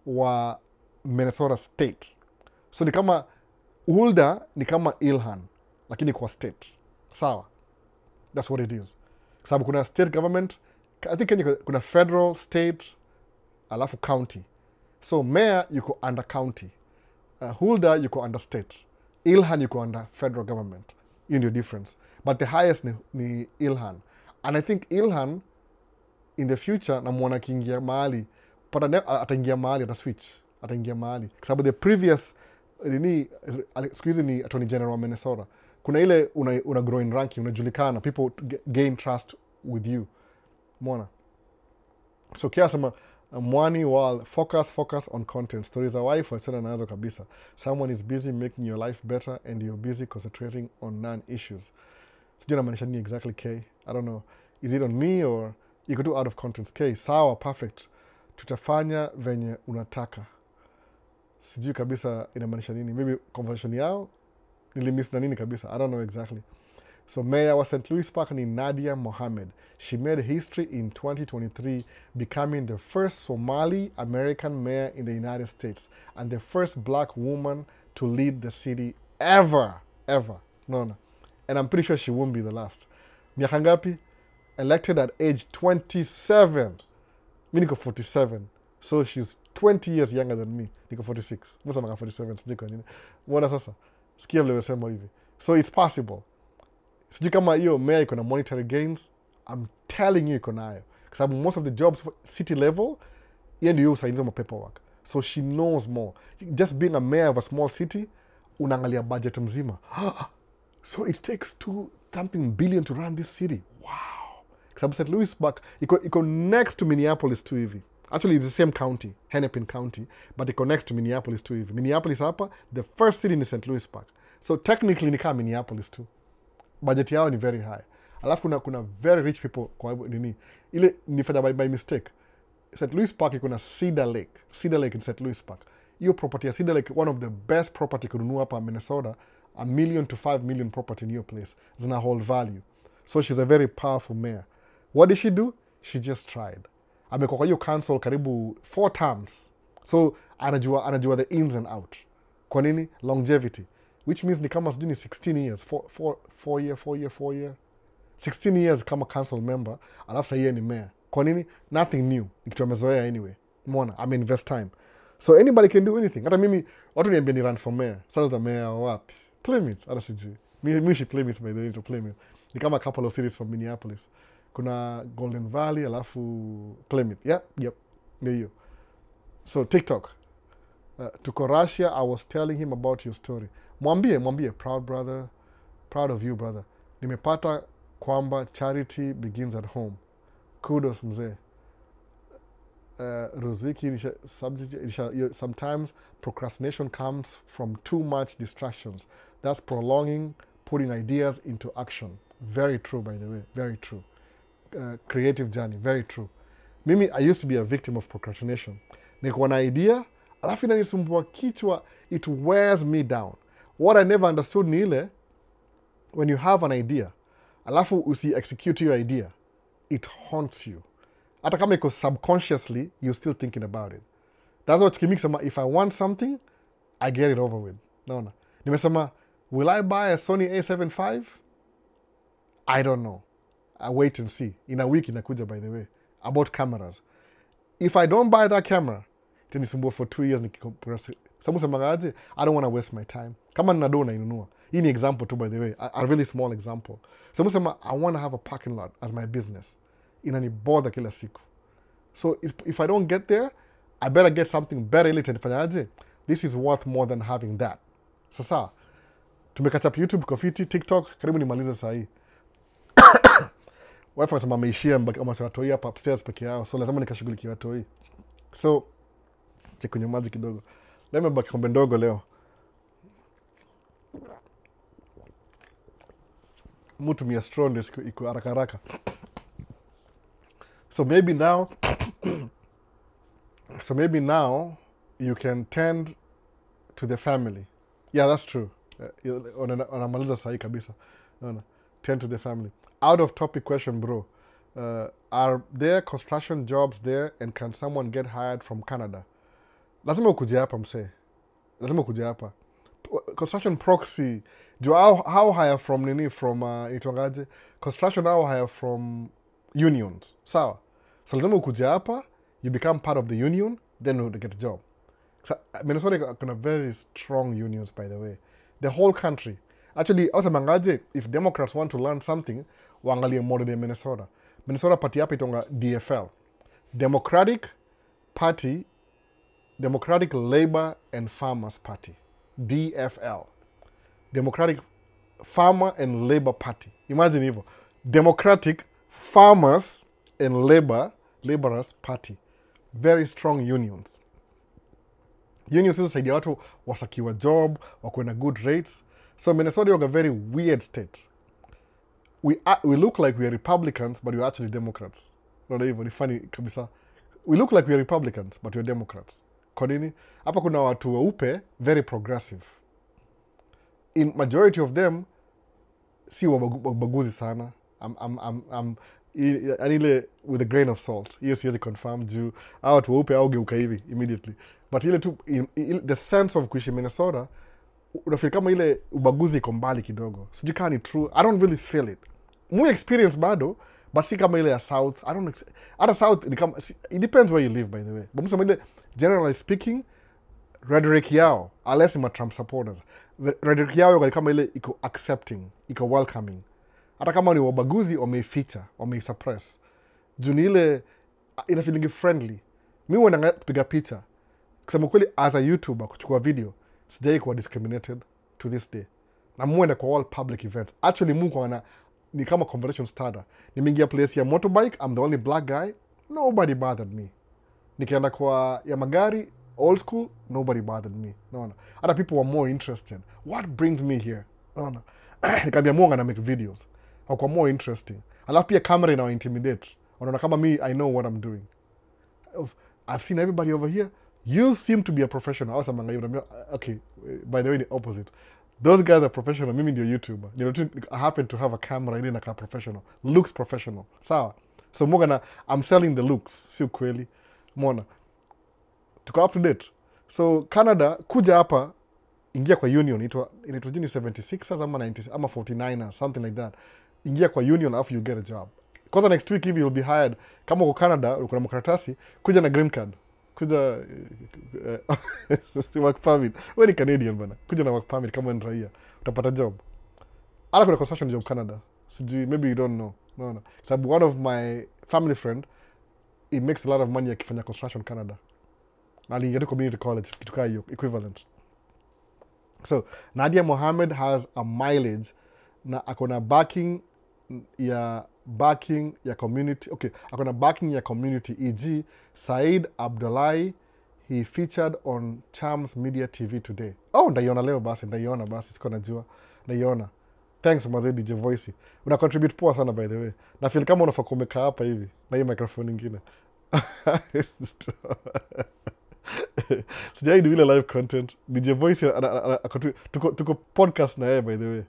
wa Minnesota State. So ni kama Hulda ni kama Ilhan lakini kwa state. Sawa? That's what it is. Kwa sababu kuna state government, I think Kenya kuna federal, state, alafu county. So mayor yuko under county. Hulda yuko under state. Ilhan yuko under federal government. Hiyo ndio difference. But the highest ni Ilhan. And I think Ilhan in the future namuona akiingia mahali ataingia mahali ataingia mahali kwa sababu the previous siku hizi ni Attorney General wa Minnesota. Kuna ile una grow in ranking, unajulikana, people gain trust with you. Umeona? So kia sema Mwani World focus on content. Stories za wife wachana nazo kabisa. Someone is busy making your life better and you're busy concentrating on non-issues. Sijui namaanisha nini exactly K. I don't know. Is it on me or you could do out of context? K, sawa, perfect. Tutafanya venye unataka. Sijui kabisa inamaanisha nini. Maybe conversation yao nilimiss na nini kabisa. I don't know exactly. So mayor wa St. Louis Park ni Nadia Mohamed. She made history in 2023, becoming the first Somali American mayor in the United States and the first black woman to lead the city ever. No. And I'm pretty sure she won't be the last. Miaka ngapi? Elected at age 27. Mi niko 47. So she's 20 years younger than me. Niko 46. Msa maka 47. Sijui kwa nini. Mbona sasa? Sikia vile wesema hivi. So it's possible. Sijui kama hiyo mayor iko na monetary gains. I'm telling you iko nayo. Kwa sababu most of the jobs for city level, yeye ndio usaidizi wa paperwork. So she knows more. Just being a mayor of a small city, unaangalia budget mzima. So it takes something billion to run this city. Wow. Kwa sababu St. Louis Park iko next to Minneapolis too hivi. Actually, it's the same county, Hennepin County, but it connects to Minneapolis too hivi. Minneapolis hapa, the first city in St. Louis Park. So technically ni kama Minneapolis too. Budget yao ni very high. Alafu kuna very rich people kwa nini. Ile nifanya by mistake. St. Louis Park iko na Cedar Lake in St. Louis Park. Hiyo property ya Cedar Lake, one of the best property kununua hapa Minnesota, $1 million to $5 million property in your place. Zina hold value. So she's a very powerful mayor. What did she do? She just tried. Amekuwa kwa hiyo council karibu 4 terms. So anajua the ins and out. Kwa nini? Longevity. Which means ni kama sijui ni 16 years. 4 year. 16 years kama council member. Alafu sa yeye ni mayor. Kwa nini? Nothing new. Ni kitu amezoea anyway. Umeona? Invest time. So anybody can do anything. Hata mimi, watu niambia ni run for mayor. Sasa za mayor wapi? Plymouth. Hata sijui. Mimi shi Plymouth by the way to Plymouth. Ni kama a couple of cities from Minneapolis. Kuna Golden Valley, alafu Plymouth. Yep. Ndio hiyo. So TikTok. Tuko Russia, I was telling him about your story. Mwambie, proud brother. Proud of you, brother. Nimepata kwamba charity begins at home. Kudos mzee. Ruziki, sometimes procrastination comes from too much distractions. That's prolonging putting ideas into action. Very true, by the way. Very true. Creative journey. Very true. Mimi, I used to be a victim of procrastination. Niko na idea, alafu inanisumbua kichwa, it wears me down. What I never understood ni ile, when you have an idea, alafu usi-execute your idea, it haunts you. Hata kama iko subconsciously, you're still thinking about it. That's what kimikisema, if I want something, I get it over with. Naona. Nimesema, will I buy a Sony A7 IV? I don't know. I wait and see. In a week inakuja, by the way, about cameras. If I don't buy that camera, itanisumbua for 2 years nikiprocrastinate. Sababu semagaje, I don't want to waste my time. Kama ninadona inunua. Hii ni example too, by the way. A really small example. Sababu sema, I want to have a parking lot as my business. Inanibother kila siku. So if I don't get there, I better get something better ili tanifanyaje. This is worth more than having that. Sasa, tumekata up YouTube, Kofiti, TikTok, karibu nimalize saa hii. Wife anasema ameishia ama watoi hapa upstairs peke yao. So lazima nikashughulikia watoi. So kunywa maji kidogo. Leo nimebaki kombe ndogo leo. Mtu mia straw ndio iko haraka haraka. So maybe now you can tend to the family. Yeah, that's true. Unamaliza sahi kabisa. Tend to the family. Out of topic question, bro. Are there construction jobs there and can someone get hired from Canada? Lazima ukuje hapa msee. Lazima ukuje hapa. Construction proxy. How hire from nini? From itwangaje? Construction how hire from unions. Sawa. So lazima ukuje hapa, you become part of the union, then you get a job. So, Minnesota kuna very strong unions, by the way. The whole country. Actually, also mangaje, if Democrats want to learn something, waangalie model ya Minnesota. Minnesota party hapa itonga DFL. Democratic Labor and Farmers Party. DFL. Democratic Farmer and Labor Party. Imagine hivyo. Democratic Farmers and Laborers Party. Very strong unions. Unions hizo saidia watu wasakiwa job, wakuwe na good rates. So Minnesota is a very weird state. We look like we are Republicans, but we're actually Democrats. Not even funny kabisa. We look like we are Republicans, but we're Democrats. Kwa nini? Hapa kuna watu weupe, very progressive. In majority of them, si wabaguzi sana. Anile with a grain of salt. Hiyo siwezi confirm juu hao watu weupe au geuka hivi immediately. But ile tu the sense of kuishi Minnesota, unafeel kama ile ubaguzi iko mbali kidogo. Sijui kama ni true. I don't really feel it. Mu experience bado, but si kama ile ya south. I don't know, hata south ni kama, it depends where you live by the way, but msema ile generally speaking rhetoric yao unless ma Trump supporters, rhetoric yao ni kama ile iko accepting, iko welcoming, hata kama ni wabaguzi wameificha, wameisuppress juu ni ile ina feeling friendly. Mi huenda kupiga picha, kusema kweli as a YouTuber kuchukua video sijai kuwa discriminated to this day, na muenda kwa all public events. Actually Mungu wana ni kama conversation starter. Nimeingia place ya motorbike, I'm the only black guy, nobody bothered me. Nikienda kwa ya magari old school, nobody bothered me. No. Other people were more interested. What brings me here? No. Nikaambia Mungu na make videos. Wako more interesting. Alafu pia camera ina intimidate. Wanaona kama me, I know what I'm doing. I've seen everybody over here. You seem to be a professional. Okay, by the way, the opposite. Those guys are professional. Mimi ndio YouTuber. I happen to have a camera ili nakaa professional. Looks professional. Sawa. So I'm selling the looks. Si ukweli. Mona. Tuko up to date. So Canada, kuja hapa, ingia kwa union. Inaitwa 76ers ama 90 ama 49ers, something like that. Ingia kwa union after you get a job. Kwanza next week hivi you'll be hired. Kama uko Canada, uko na makaratasi, kuja na green card. Kuja work permit. Wewe ni Canadian bana. Kuja na work permit kama ni raia. Utapata job. Ala kuna construction job Canada. Sijui, maybe you don't know. No. Sababu one of my family friend, he makes a lot of money akifanya construction Canada. Aliingia tu community college, kitu kaa hiyo, equivalent. So, Nadia Mohammed has a mileage na akona backing ya community. Okay, akona backing ya community, e.g. Said Abdullahi, he featured on Charms Media TV today. Oh, ndaiona leo basi, siko najua. Ndaiona. Thanks mazee DJ Voice. Una contribute poa sana by the way. Na feel kama unafaa kumekaa hapa hivi na hii microphone nyingine. Sijai do ile live content. DJ Voice tuko podcast na yeye by the way.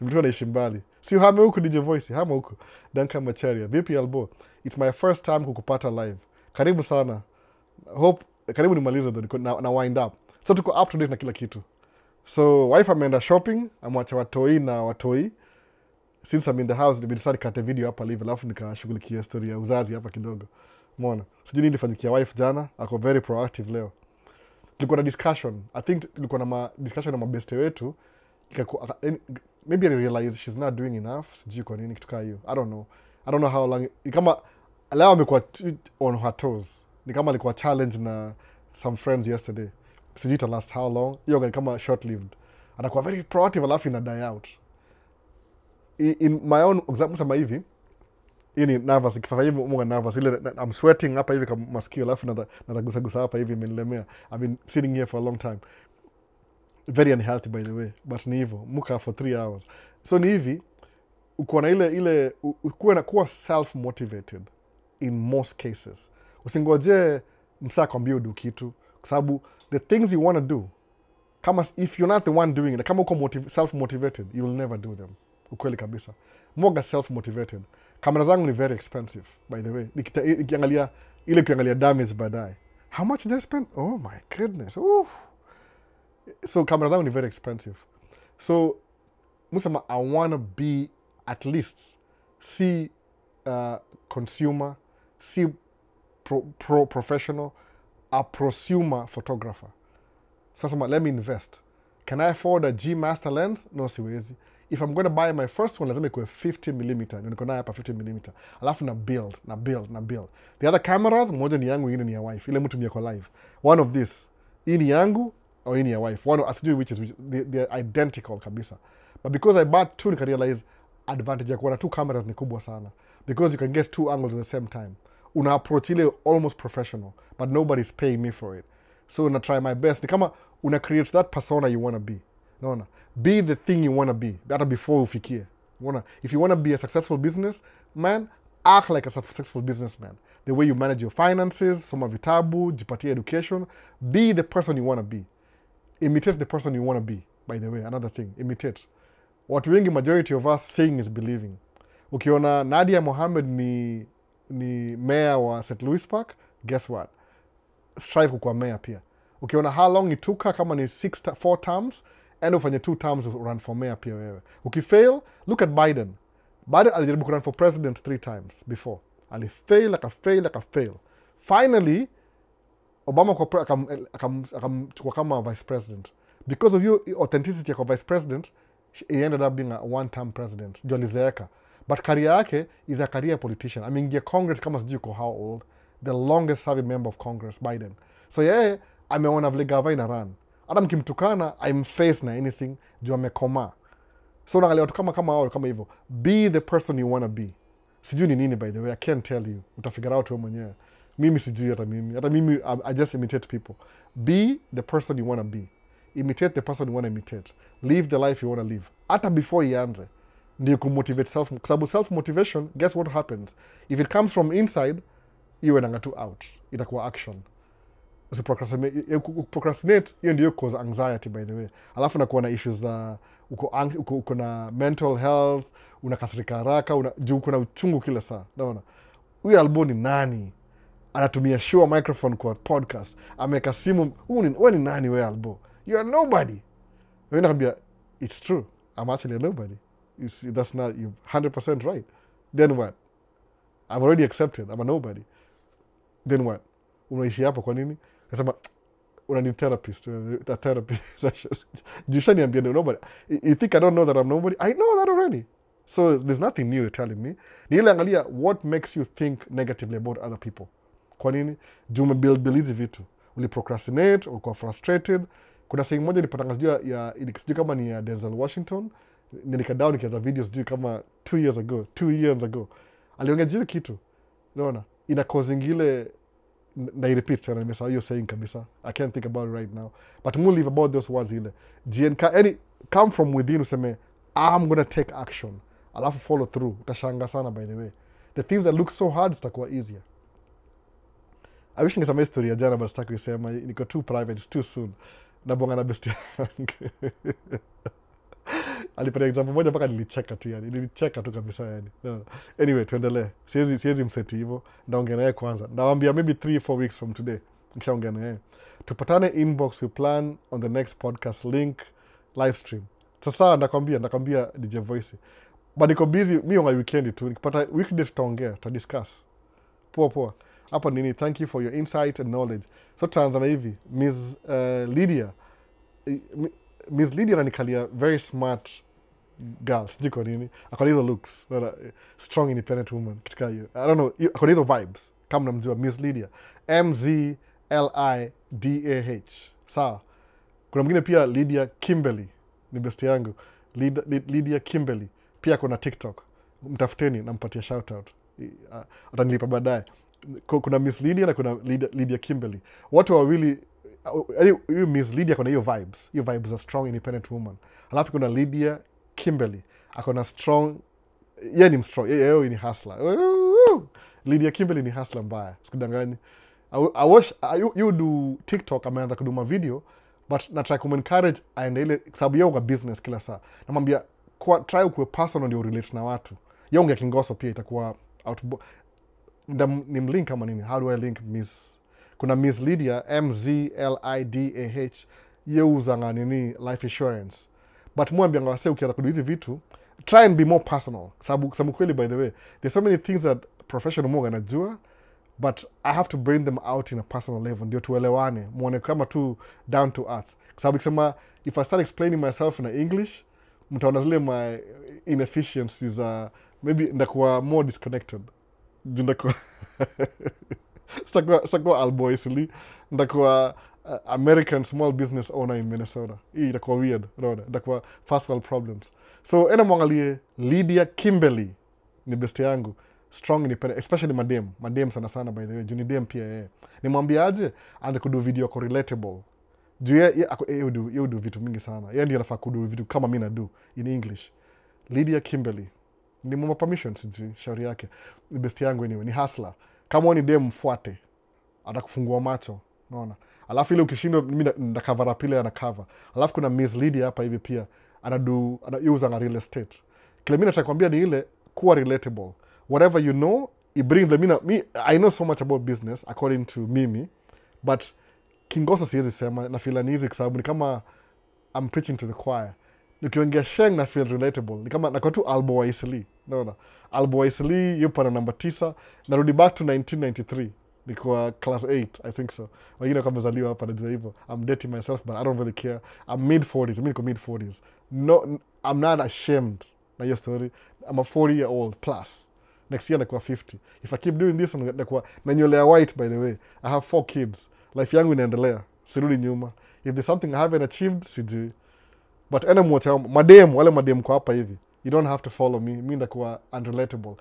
Nimetoka naishi mbali. Si hame huku DJ Voice, hama huku. Duncan Macharia. Vipi Albo? It's my first time kukupata live. Karibu sana. Karibu nimalize na wind up. So tuko up to date na kila kitu. So wife ameenda shopping, amwacha watoi na watoi. Since I'm in the house, nimedecide kate video hapa live, alafu nikashughulikia story ya uzazi hapa kidogo. Umeona? Sijui nini ilifanyikia wife jana, ako very proactive leo. Tulikuwa na discussion. I think tulikuwa na discussion na mabeste wetu. Maybe I realize she's not doing enough. Sijui kwa nini kitu kaa hiyo. I don't know how long. Kama leo amekuwa on her toes. Ni kama alikuwa challenge na some friends yesterday. Sijui ita last how long. Hiyo gani kama short-lived. Anakuwa very proactive alafu ina die out. In my own example sama hivi, hii ni nervous, ikifanya hivi munga nervous. Ile I'm sweating hapa hivi kama masikio alafu natagusa hapa hivi imenilemea. I've been sitting here for a long time. Very unhealthy by the way, but ni hivyo. Muka for 3 hours. So ni hivi, ukuwa na ile ukuwa na kuwa self-motivated in most cases. Usingoje msa kwambia udu kitu. Kwa sababu the things you want to do, kama if you're not the one doing it, kama uko self-motivated, you will never do them. Ukweli kabisa. Moga self-motivated. Kamera zangu ni very expensive, by the way. Nikiangalia damage baadaye. How much did I spend? Oh my goodness. Oof. So kamera zangu ni very expensive. So musema I want to be at least consumer, professional, a prosumer photographer. Sasa let me invest. Can I afford a G Master lens? No, siwezi. If I'm going to buy my first one, lazima ikuwe 50mm. Niko nayo hapa 50mm. Alafu na build. The other cameras, moja ni yangu, ingine ni ya wife. Ile mtu miyako live. One of this. Hii ni yangu, au hii ni ya wife. One, asijui which is which. They're identical kabisa. But because I bought two, nika realize advantage ya kuwa na 2 cameras ni kubwa sana. Because you can get 2 angles at the same time. Una approach ile almost professional. But nobody's paying me for it. So na try my best. Ni kama una create that persona you want to be. Naona? Be the thing you want to be. Hata before ufikie. If you want to be a successful businessman, act like a successful businessman. The way you manage your finances, soma vitabu, jipatie education. Be the person you want to be. Imitate the person you want to be. By the way, another thing. Imitate. Watu wengi, majority of us, saying is believing. Ukiona Nadia Mohammed ni mayor wa St. Louis Park, guess what? Strive kukua mayor pia. Ukiona how long it took her, kama ni 4 terms, and ufanye 2 terms run for mayor pia wewe. Ukifail, look at Biden. Biden alijaribu kurun for president 3 times before. Akafail. Finally, Obama akamchukua kama vice president. Because of your authenticity kwa vice president, he ended up being a one-term president. Ndio alizeeka. But career yake is a career politician. Ameingia Congress kama sijui kwa how old. The longest serving member of Congress, Biden. So yeye ameona vile gava ina run. Hata mkimtukana, I'm face na anything. Juu amekoma. So naangalia watu kama hao kama hivyo. Be the person you wanna be. Sijui ni nini by the way. I can't tell you. Utafigure out wewe mwenyewe. Mimi sijui hata mimi. I just imitate people. Be the person you wanna be. Imitate the person you wanna imitate. Live the life you wanna live. Hata before ianze. Ndio kumotivate self. Kwa sababu self-motivation, guess what happens? If it comes from inside, iwe nanga tu out. Itakuwa action. Procrastinate, hiyo ndio cause anxiety by the way. Alafu nakuwa na issues za uko na mental health, unakasirika haraka, juu kuna uchungu kila saa. Naona. Huyu Albo ni nani? Anatumia show microphone kwa podcast. Ameka simu, wewe ni nani wewe Albo? You are nobody. Wewe nakwambia it's true. I'm actually a nobody. You see, that's not, you're 100% right. Then what? I've already accepted. I'm a nobody. Then what? Unaishi hapa kwa nini? Nasema, unani therapist. A therapy session. Jushaniambia nobody. You think I don't know that I'm nobody? I know that already. So there's nothing new you're telling me. Ni ile angalia, what makes you think negatively about other people? Kwa nini? Juu umebuild hizi vitu. Uli procrastinate, ulikuwa frustrated. Kuna saying moja nilipata sijui kama ni ya Denzel Washington. Nilikadao nikianza videos sijui kama 2 years ago. Aliongea juu kitu. Unaona? Ina cause ingile na repeat tena nimesahau hiyo saying kabisa. I can't think about it right now. But we'll leave about those words ile. Come from within useme I'm gonna take action. Alafu follow through. Utashanga sana by the way. The things that look so hard zitakuwa easier. I wish ningesema history ya jana but sitaki kusema, niko too private, it's too soon. Nabonga na besti yangu. Alipata example moja mpaka nilicheka tu yani. Nilicheka tu kabisa yani. No. Anyway, tuendelee. Siwezi mseti hivyo. Ndaongea naye kwanza. Ndawaambia maybe 3-4 weeks from today. Nikishaongea naye. Tupatane inbox, we plan on the next podcast link live stream. Sasa ndakwambia DJ Voice. But niko busy mimi on weekend tu. Nikipata weekday tutaongea, tutadiscuss. Poa. Hapa nini, thank you for your insight and knowledge. So tutaanza na hivi. Miss Lydia ananikalia very smart girl. Sijui kwa nini. Akona hizo looks. Strong independent woman. Kitika hiyo. I don't know. Akona hizo vibes. Kama namjua Miss Lydia. MZLIDAH. Sawa. Kuna mwingine pia Lydia Kimberly. Ni best yangu. Lydia Kimberly. Pia kuna TikTok. Mtafuteni nampatia shout out. Atanilipa baadaye. Kuna Miss Lydia na kuna Lydia Kimberly. Watu wawili, hiyo Miss Lydia kuna hiyo vibes. Hiyo vibes a strong independent woman. Alafu kuna Lydia Kimberly. Akona strong, yeye ni strong. Yeye ni hustler. Lydia Kimberly ni hustler mbaya. Sikudangani. I watch you do TikTok, ameanza kuduma video, but na try kumencourage aende ile sababu yeye una business kila saa. Namwambia try kuwe personal ndio relate na watu. Yeye unge kingoso pia itakuwa ni mlink kama nini? How do I link Miss? Kuna Miss Lydia, MZLIDAH, yeuzanga nini life insurance. But mwambia ngawase ukianza kudu hizi vitu, try and be more personal. Sababu kweli by the way, there's so many things that professional mwaga najua, but I have to bring them out in a personal level. Ndio tuelewane, muone kama tu down to earth. Sababu kusema, if I start explaining myself in English, mtaona zile my inefficiencies are, maybe ndakuwa more disconnected. Ndakuwa sitakuwa Albo Isili, ndakuwa American small business owner in Minnesota. Hii itakuwa weird, unaona? Ndakuwa first world problems. So ena mwangalie Lydia Kimberly ni best yangu, strong independent, especially madem sana by the way, juni dem pia yeye. Nimwambia aje aanze kudu video ko relatable. Juu yeye do vitu mingi sana. Yeye ndiye anafaa kudu vitu kama mimi na do in English. Lydia Kimberly ni mama permission sijui shauri yake. Ni best yangu anyway, ni hustler. Kama ni dem mfuate, atakufungua macho, unaona? Alafu ile ukishindwa mimi na cover up ile ana cover. Alafu kuna Miss Lydia hapa hivi pia anauza na real estate. Kile mimi nataka kuambia ni ile kuwa relatable. Whatever you know, bring me I know so much about business according to Mimi, but kingoso siwezi sema na feel uneasy kwa sababu ni kama I'm preaching to the choir. Nikiongea sheng na feel relatable. Ni kama nako tu Albo Isili. naona Albo Wesley yupo na namba 9. Narudi back to 1993 nikuwa class 8 I think so. Wengine kama mezaliwa hapa najua hivyo. I'm dating myself but I don't really care. I'm mid 40s. Mimi niko mid 40s. No, I'm not ashamed na hiyo story. I'm a 40-year-old plus. Next year nakuwa 50. If I keep doing this nakuwa na nywele ya white by the way. I have 4 kids. Life yangu inaendelea. Sirudi nyuma. If there's something I haven't achieved, sijui. But wale madem kwa hapa hivi. You don't have to follow me. Mimi ndakuwa unrelatable.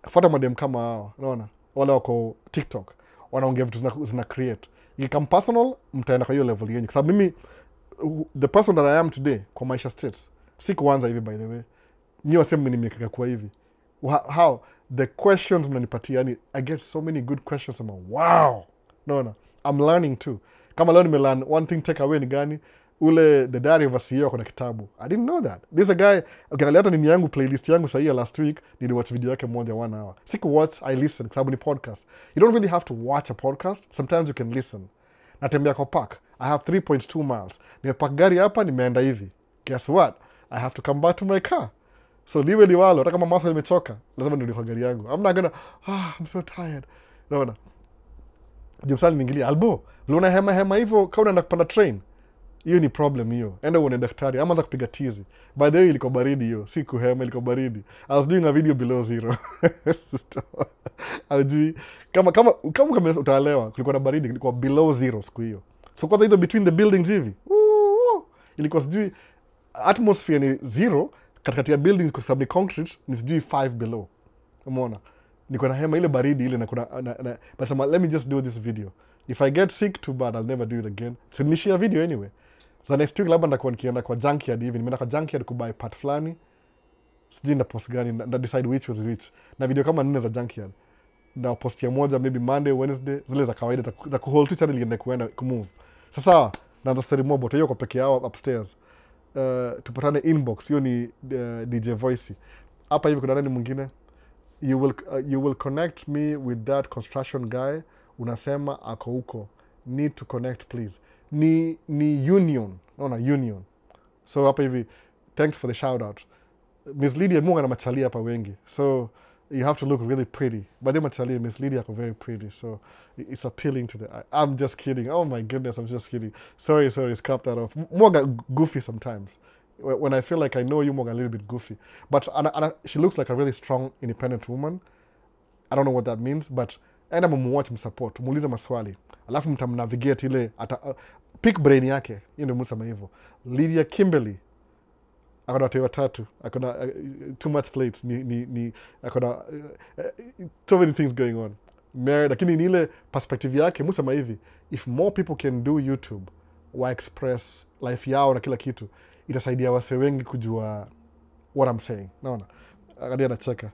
Fuata madem kama hao. Unaona? Wale wako TikTok. Wanaongea vitu zina create. Ikikam personal, mtaenda kwa hiyo level yenyu. Kwa sababu mimi, the person that I am today, kwa maisha states, si kuanza hivi by the way. Nyi wasema nimekeka kuwa hivi. How? The questions mnanipatia, yani, I get so many good questions. I'm like, wow! No. I'm learning too. Kama leo nimelearn one thing take away ni gani? The Diary of a CEO kuna kitabu. I didn't know that. There's a guy, ukiangalia hata nini yangu playlist yangu sahihi last week, niliwatch video yake moja 1 hour. Siku watch, I listen, kwa sababu ni podcast. You don't really have to watch a podcast. Sometimes you can listen. Natembea kwa park. I have 3.2 miles. Nimepark gari hapa, nimeenda hivi. Guess what? I have to come back to my car. So liwe liwalo, hata kama muscle imechoka, lazima nirudi kwa gari yangu. I'm not gonna, I'm so tired. No. Jumsali niingilia, Albo, unaona hema hivyo, kama unaenda kupanda train. Hiyo ni problem hiyo. Enda uone daktari, ama anza kupiga tizi. By the way, ilikuwa baridi hiyo. Si kuhema, ilikuwa baridi. I was doing a video below zero. Aujui. Kama utaelewa, kulikuwa na baridi, ilikuwa below zero siku hiyo. So kwanza hizo between the buildings hivi. Ilikuwa sijui, atmosphere ni zero, katikati ya buildings kwa sababu ni concrete, ni sijui 5 below. Umeona? Niko na hema ile baridi ile na kuna but let me just do this video. If I get sick, too bad, I'll never do it again. So nishia video anyway. So next week labda ndakuwa nikienda kwa junkyard hivi. Nimeenda kwa junkyard kubuy part fulani. Sijui na post gani, na decide which was which. Na video kama 4 za junkyard. Na post ya moja maybe Monday, Wednesday, zile za kawaida za kuhold tu channel iende kuenda kumove. Sasa naanza story mob hiyo kwa peke yao upstairs. Tupatane inbox, hiyo ni DJ Voice. Hapa hivi kuna nani mwingine? You will connect me with that construction guy. Unasema ako huko. Need to connect please. Ni union. Naona union. So hapa hivi, thanks for the shout out. Miss Lydia Munga na machalia hapa wengi. So you have to look really pretty. But the machalia, Miss Lydia ako very pretty. So it's appealing to the eye. I'm just kidding. Oh my goodness, I'm just kidding. Sorry, scrap that off. Munga goofy sometimes. When I feel like I know you, Munga a little bit goofy. But she looks like a really strong, independent woman. I don't know what that means, but enda mumuwatch msupport, muulize maswali. Alafu mtamnavigate ile pick brain yake. Hiyo ndio msema hivyo. Lydia Kimberly. Akona watu 3. Akona too much plates. Akona so many things going on. Married, lakini ni ile perspective yake msema hivi. If more people can do YouTube, wa express life yao na kila kitu, itasaidia wase wengi kujua what I'm saying. Naona. Akadia anacheka.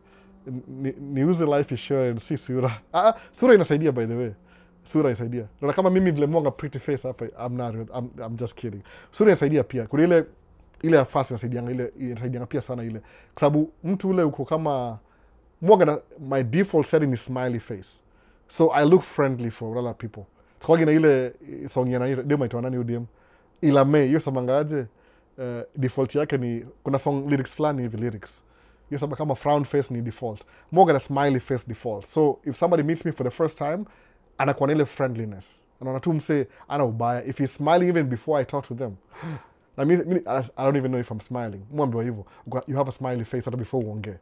Niuze life insurance, si sura. Sura inasaidia by the way. Sura inasaidia. Na kama mimi vile mwanga pretty face hapa, I'm just kidding. Sura inasaidia pia. Kuna ile ya fast inasaidia pia sana ile. Kwa sababu mtu ule uko kama mwanga na my default setting is smiley face. So I look friendly for other people. Kwa na ile song ya nani demo itaona nani udm. Ila me hiyo samangaje default yake ni kuna song lyrics fulani hivi lyrics. Hiyo sababu kama frown face ni default. More na smiley face default. So if somebody meets me for the first time, anakuwa na ile friendliness. Anaona tu mse ana ubaya. If he's smiling even before I talk to them. I don't even know if I'm smiling. Mwambiwa hivyo. You have a smiley face hata before uongee.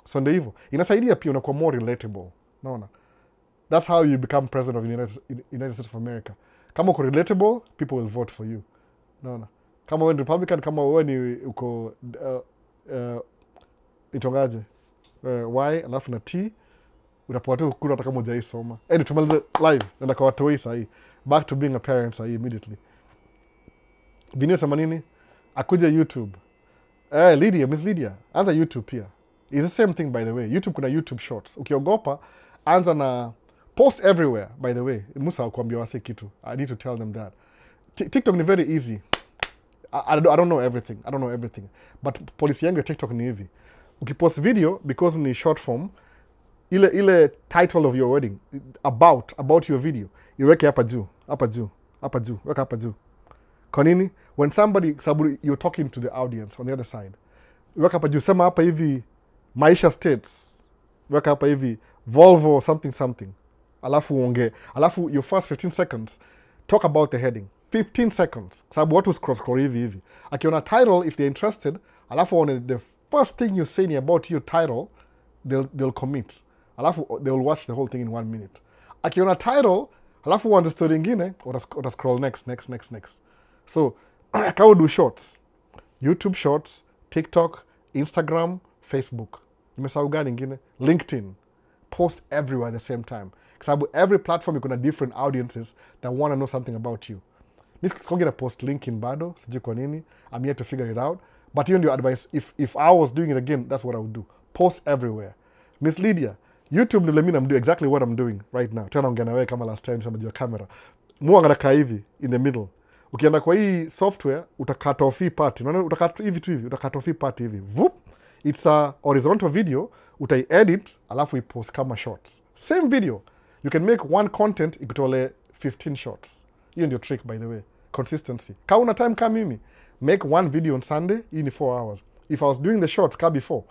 So ndio hivyo. Inasaidia pia unakuwa more relatable. Naona. That's how you become president of the United States of America. Kama uko relatable, people will vote for you. Naona. Kama wewe ni Republican, kama wewe ni uko itongaje Y alafu na T utapata kura hata kama hujaisoma. Tumalize live nenda kwa watu sahi. Back to being a parent sahi immediately. Vinia sema nini? Akuja YouTube. Lydia, Miss Lydia, anza YouTube pia. It's the same thing by the way. YouTube kuna YouTube Shorts. Ukiogopa anza na post everywhere by the way. Musa kuambia wase kitu. I need to tell them that. TikTok ni very easy. I don't know everything. But policy yangu ya TikTok ni hivi. Ukipost video because ni short form, ile title of your wedding about your video, iweke hapa juu, weka hapa juu. Kwa nini? When somebody you're talking to the audience on the other side. Weka hapa juu, sema hapa hivi Maisha States, weka hapa hivi Volvo something, alafu uongee, alafu your first 15 seconds talk about the heading, 15 seconds, sababu watu scroll hivi akiona title, if they're interested, alafu on the first thing you say about your title, they'll commit, alafu they'll watch the whole thing in 1 minute. Akiona title, alafu uanze story ingine, uta scroll next. So kama do shorts, YouTube shorts, TikTok, Instagram, Facebook, nimesahau gani ingine, LinkedIn, post everywhere at the same time, sababu every platform iko na different audiences that want to know something about you. Nisikoge na post LinkedIn bado, sijui kwa nini, I'm yet to figure it out, but hiyo ndio advice. If I was doing it again, that's what I would do. Post everywhere. Miss Lydia, YouTube ndio mimi do exactly what I'm doing right now. Tena ongea na wewe kama last time sama jua camera. Muanga na hivi in the middle. Ukienda kwa hii software utakata off hii part. Unaona utakata hivi tu hivi, utakata off hii part hivi. Vup. It's a horizontal video, utai edit alafu ipost kama shorts. Same video. You can make one content ikutole 15 shorts. Hiyo ndio trick, by the way. Consistency. Kama una time kama mimi, make one video on Sunday, hii ni 4 hours. If I was doing the shorts kama before,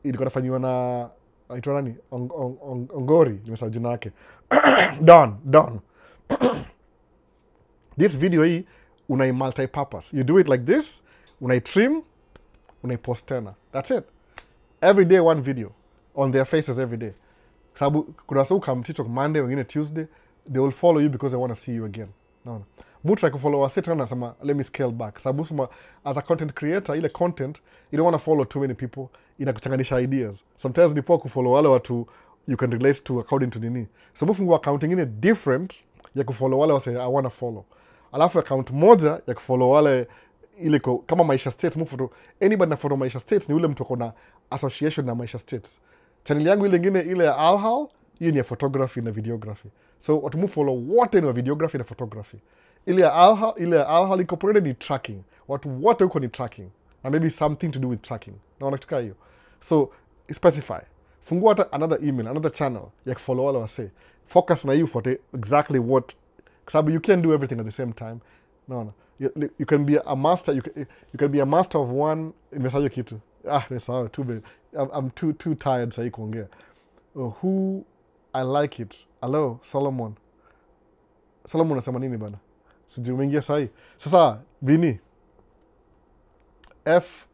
ilikuwa nafanywa na aitwa nani? Ongori, nimesahau jina yake. Done. This video hii unai multi-purpose. You do it like this, unai trim, unai post tena. That's it. Every day one video on their faces every day. Sababu kuna watu come TikTok Monday, wengine Tuesday, they will follow you because they want to see you again. No. Mtu akufollow wase tena nasema let me scale back. Sababu sema as a content creator, ile content you don't want to follow too many people, inakuchanganisha ideas. Sometimes ni poa kufollow wale watu you can relate to according to nini. Sababu fungua account nyingine different ya kufollow wale wase I want to follow. Alafu account moja ya kufollow wale ile kama Maisha States, mfu anybody na follow Maisha States ni ule mtu akona association na Maisha States. Channel yangu ile nyingine ile ya Alhal, hiyo ni ya photography na videography. So watu mfollow wote ni wa videography na photography. Ile ya Alhal incorporated ni tracking. Watu wote huko ni tracking. And maybe something to do with tracking. Na wanataka hiyo. So specify. Fungua hata another email, another channel ya kufollow wale wase. Focus na you for exactly what, sababu you can't do everything at the same time. No. You can be a master, you can be a master of one. Nimesahau kitu. Nimesahau too bad. I'm too tired sasa kuongea. Who I like it. Hello, Solomon anasema nini bana? Sijui umeingia sahi. Sasa Bini FAFSA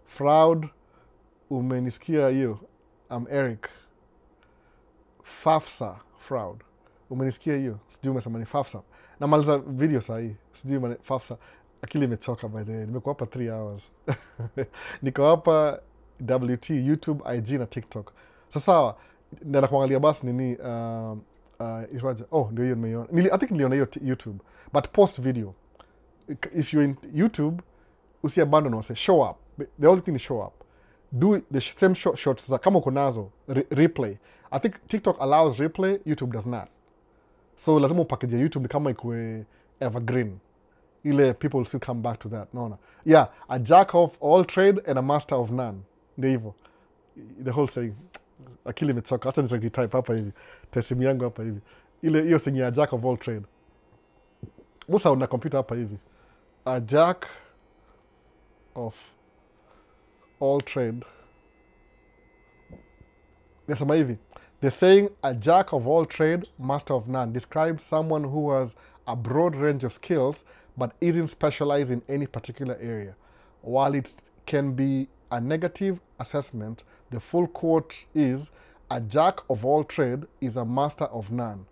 fraud, umenisikia hiyo? I'm Eric. FAFSA fraud, umenisikia hiyo? Sijui umesema ni FAFSA. Namaliza video sahi. Sijui FAFSA. Akili imechoka by the way. Nimekuwa hapa 3 hours. Niko hapa WT, YouTube, IG na TikTok. Sasa ndio kuangalia basi nini ndio hiyo nimeiona. I think niliona hiyo YouTube. But post video. If you're in YouTube, usiabandon wase, show up. The only thing is show up. Do the same shots za kama uko nazo, replay. I think TikTok allows replay, YouTube does not. So lazima upackage YouTube kama ikuwe evergreen. Ile people will still come back to that. No. Yeah, a jack of all trade and a master of none. Ndio hivyo. The whole saying. Akili imechoka. Hata nitakaitype hapa hivi. Tesimu yangu hapa hivi. Ile hiyo saying ya jack of all trade. Musa una computer hapa hivi. A jack of all trade. Nasema hivi. The saying a jack of all trade, master of none describes someone who has a broad range of skills but isn't specialized in any particular area. While it can be a negative assessment, the full quote is, a jack of all trade is a master of none,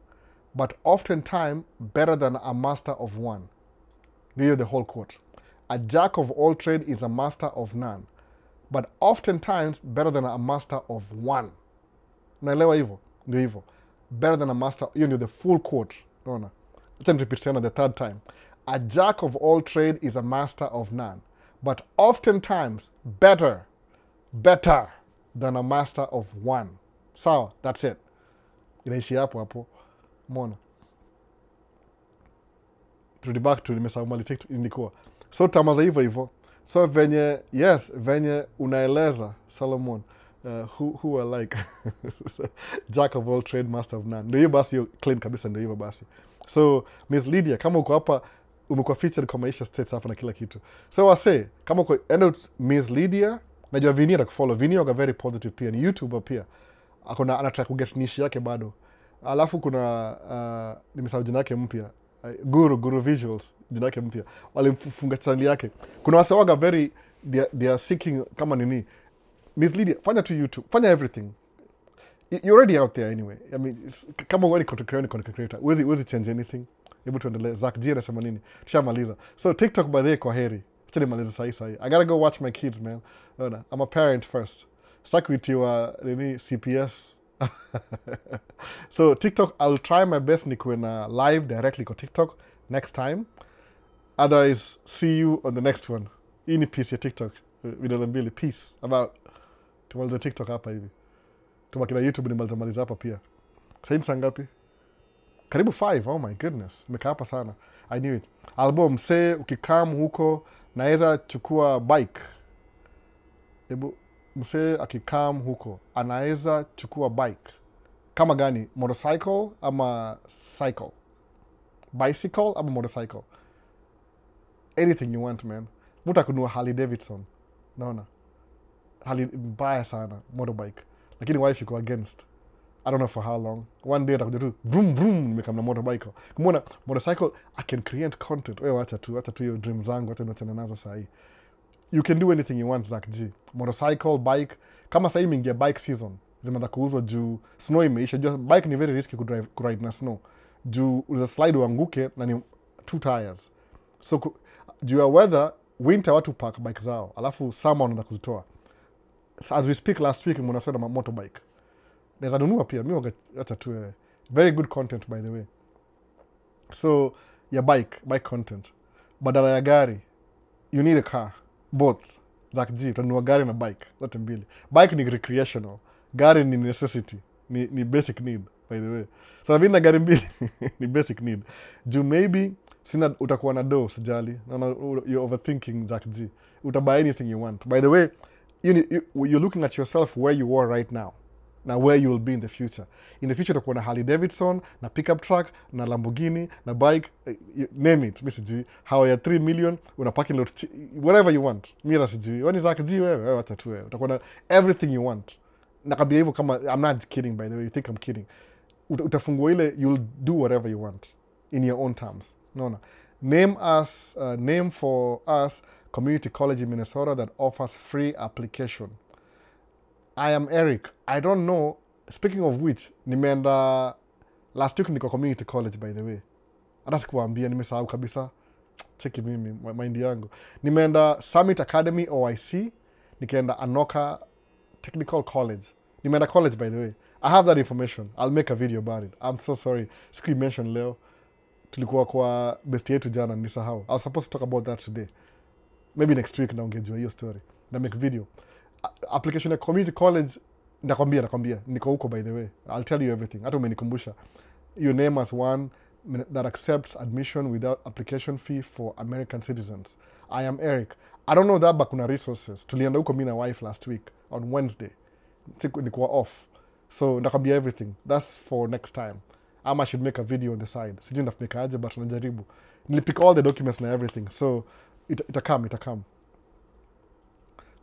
but oftentimes better than a master of one. Hear the whole quote. A jack of all trade is a master of none, but oftentimes better than a master of one. Unaelewa hivyo? Ndio hivyo. Better than a master, hiyo ndio the full quote. Unaona? Let's repeat tena the third time. A jack of all trade is a master of none, but oftentimes better than a master of one. Sawa, that's it. Inaishi hapo. Mona. Turudi back to nimesahau mali TikTok ilikuwa. So tamaza hivyo. So venye unaeleza Solomon, who are like jack of all trade, master of none. Ndio hiyo basi, hiyo clean kabisa, ndio hiyo basi. So Miss Lydia, kama uko hapa umekuwa featured kwa Maisha States hapa na kila kitu. So wase, kama uko end Miss Lydia Najua Vinny atakufollow. Vinny yoga very positive pia. Ni YouTuber pia. Akona anataka kuget niche yake bado. Alafu kuna nimesahau jina yake mpya. Guru Visuals jina yake mpya. Walimfunga channel yake. Kuna wasewaga very they are seeking kama nini. Misleading. Fanya tu YouTube. Fanya everything. You're already out there anyway. I mean, kama wewe ni content creator, huwezi change anything. Hebu tuendelee. Zach G anasema nini? Tushamaliza. So TikTok by the way kwa heri. Acha nimalize sahi. I gotta go watch my kids, man. I'm a parent first. Stuck with you nini CPS. So TikTok, I'll try my best nikuwe na live directly kwa TikTok next time. Otherwise, see you on the next one. Hii ni peace ya TikTok. Vidole mbili. Peace. About tumaliza TikTok hapa hivi. Tumaki na YouTube nimaliza hapa pia. Sasa ni saa ngapi? Karibu 5. Oh my goodness. Nimekaa hapa sana. I knew it. Album say ukikam huko naweza chukua bike. Hebu msee akikam huko anaweza chukua bike. Kama gani? Motorcycle ama cycle? Bicycle ama motorcycle? Anything you want, man. Mtu akunua Harley Davidson. Naona. Mbaya sana motorbike. Lakini wife yuko against. I don't know for how long. One day atakuja tu vroom vroom nimekam na motorbike. Kumwona motorcycle I can create content. Wewe acha tu hiyo dream zangu acha niachane nazo saa hii. You can do anything you want, Zach G. Motorcycle, bike. Kama sasa imeingia bike season, zimeanza kuuzwa juu snow imeisha. Juu bike ni very risky kuride na snow. Juu unaweza slide uanguke na ni 2 tires. So juu ya weather, winter watu park bike zao. Alafu summer wanaenda kuzitoa. So, as we speak last week mnasema motorbike. Naweza nunua pia. Mimi acha tu very good content by the way. So, ya bike content. Badala ya gari, you need a car. Both. Zach G, utanunua gari na bike. Zote mbili. Bike ni recreational. Gari ni necessity. Ni basic need, by the way. So, na gari mbili ni basic need. Juu maybe, utakuwa na do, sijali. You're overthinking, Zach G. Utabuy anything you want. By the way, you're looking at yourself where you are right now. Na where you will be in the future. In the future utakuwa na Harley Davidson, na pickup truck, na Lamborghini, na bike, name it. Mimi sijui. How ya 3 million, una parking lot, whatever you want. Mimi sijui. Wani Zach G wewe acha tu wewe. Utakuwa na everything you want. Nakambia hivyo kama I'm not kidding by the way. You think I'm kidding. Utafungua ile you'll do whatever you want in your own terms. Naona. Name for us community college in Minnesota that offers free application. I am Eric. I don't know. Speaking of which, nimeenda last week niko community college by the way. Hata sikuwaambia nimesahau kabisa. Cheki mimi mind yangu. Nimeenda Summit Academy OIC, nikaenda Anoka Technical College. Nimeenda college by the way. I have that information. I'll make a video about it. I'm so sorry. Siku mention leo. Tulikuwa kwa bestie yetu jana nisahau. I was supposed to talk about that today. Maybe next week naongejua hiyo story. Na make video. Application ya community college nakwambia niko huko by the way. I'll tell you everything. Hata umenikumbusha. You name as one that accepts admission without application fee for American citizens. I am Eric. I don't know that but kuna resources. Tulienda huko mimi na wife last week on Wednesday. Nilikuwa off. So nakwambia everything. That's for next time. I should make a video on the side. Sijui ndafika aje but najaribu. Nilipick all the documents na everything. So itakam.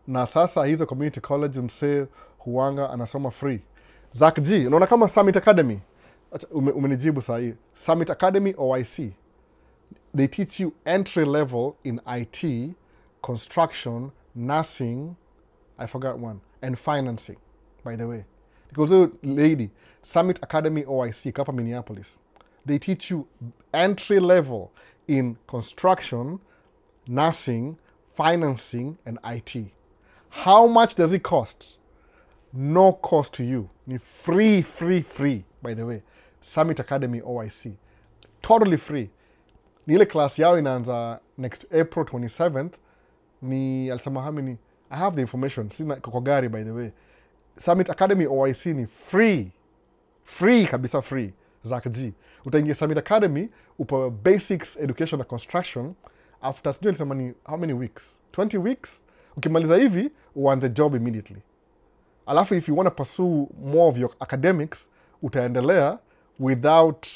Na sasa hizo community college msee huanga anasoma free. Zach G, unaona kama Summit Academy? Umenijibu saa hii. Summit Academy OIC. They teach you entry level in IT, construction, nursing, I forgot one, and financing, by the way. Because lady, Summit Academy OIC, Kapa Minneapolis. They teach you entry level in construction, nursing, financing, and IT. How much does it cost? No cost to you. Ni free, by the way. Summit Academy OIC. Totally free. Ni ile class yao inaanza next April 27th. Ni alisema how many? I have the information. Sina kwa gari by the way. Summit Academy OIC ni free. Free kabisa free. Zach G. Utaingia Summit Academy, upo basics education and construction. After sijui alisema ni how many weeks? 20 weeks? Ukimaliza hivi, uanze job immediately. Alafu if you want to pursue more of your academics, utaendelea without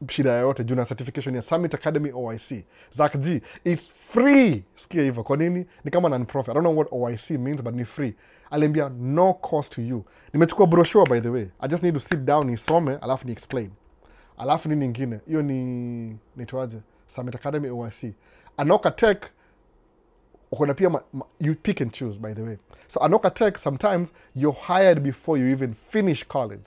shida yoyote juu na certification ya Summit Academy OIC. Zach G, it's free. Sikia hivyo. Kwa nini? Ni kama non-profit. I don't know what OIC means, but ni free. Aliambia no cost to you. Nimechukua brochure by the way. I just need to sit down nisome alafu ni explain. Alafu nini nyingine? Hiyo ni nitoaje? Summit Academy OIC. Anoka Tech ukona pia you pick and choose by the way. So Anoka Tech sometimes you're hired before you even finish college.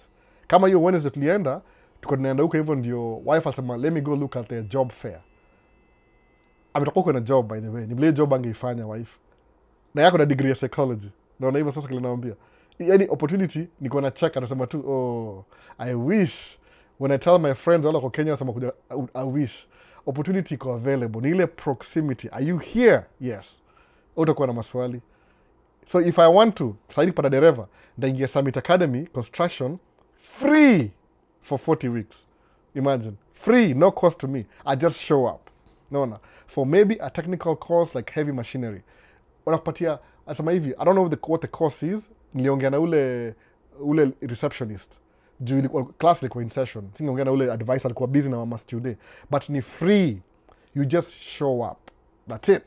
Kama hiyo Wednesday tulienda, tuko tunaenda huko hivyo ndio wife alisema let me go look at their job fair. Ametoka huko na job by the way. Ni vile job angeifanya wife. Na yako na degree ya psychology. Naona hivyo sasa kile naambia. Yaani opportunity niko na check anasema tu oh I wish when I tell my friends wala kwa Kenya wanasema kuja I wish opportunity iko available. Ni ile proximity. Are you here? Yes. Utakuwa na maswali. So if I want to saidi kupata dereva ndaingia Summit Academy construction free for 40 weeks. Imagine. Free, no cost to me. I just show up. No. For maybe a technical course like heavy machinery. Wanakupatia, asema hivi, I don't know what the course is. Niliongea na ule receptionist. Juu class ilikuwa in session. Singeongea na ule advisor alikuwa busy na mama student. But ni free. You just show up. That's it.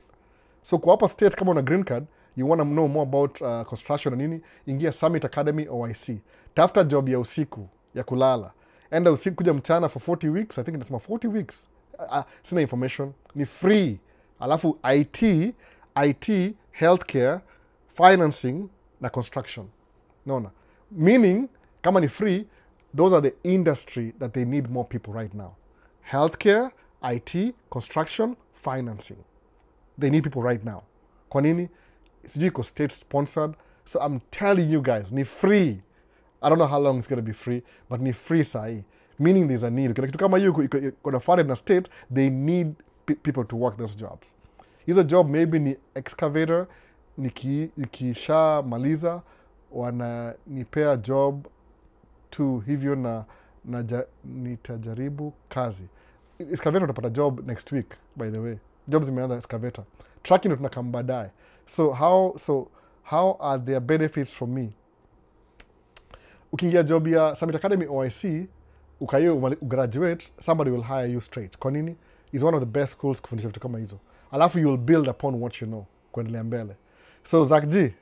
So kwa hapa state kama una green card, you want to know more about construction na nini, ingia Summit Academy OIC. Tafuta job ya usiku, ya kulala. Enda usiku kuja mchana for 40 weeks. I think inasema 40 weeks. Sina information. Ni free. Alafu IT, healthcare, financing na construction. Naona. Meaning, kama ni free, those are the industry that they need more people right now. Healthcare, IT, construction, financing. They need people right now. Kwa nini? Sijui iko state sponsored. So I'm telling you guys, ni free. I don't know how long it's going to be free, but ni free sahi. Meaning there's a need. Kitu kama hiyo kuna funded na state, they need people to work those jobs. Hizo job maybe ni excavator, nikisha maliza, wananipea job tu hivyo na nitajaribu kazi. Excavator utapata job next week, by the way. Jobs zimeanza excavator. Tracking ndo tunakam baadaye. So how are their benefits from me? Ukiingia job ya Summit Academy OIC, ugraduate, somebody will hire you straight. Kwa nini? Is one of the best schools kufundisha vitu kama hizo. Alafu you'll build upon what you know kuendelea mbele. So Zach G,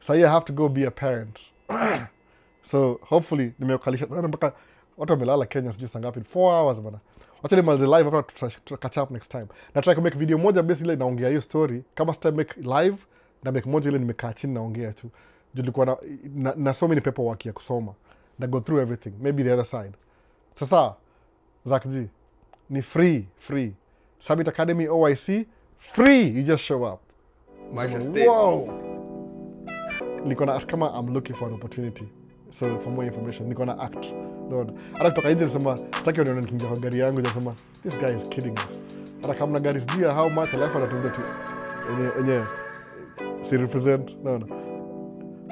I have to go be a parent. So hopefully nimeokalisha sana mpaka watu wamelala Kenya sijui saa ngapi 4 hours bana. Wacha nimalize live after to catch up next time. Na try to make video moja basically naongea hiyo story. Kama sita make live na make moja ile nimekaa chini naongea tu. Juu nilikuwa na so many paperwork ya kusoma. Na go through everything. Maybe the other side. Sasa Zach G ni free. Summit Academy OIC free. You just show up. Wow. Niko na act kama I'm looking for an opportunity. So for more information, niko na act. Lord. Hata kutoka nje nasema sitaki unione nikiingia kwa gari yangu nasema this guy is kidding us. Hata kama na gari sijui how much alafu anatuambia tu enye si represent. No.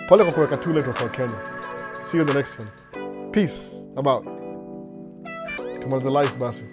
Pole kwa kuweka too late for Kenya. See you in the next one. Peace. I'm out. Tomorrow's the life, basi.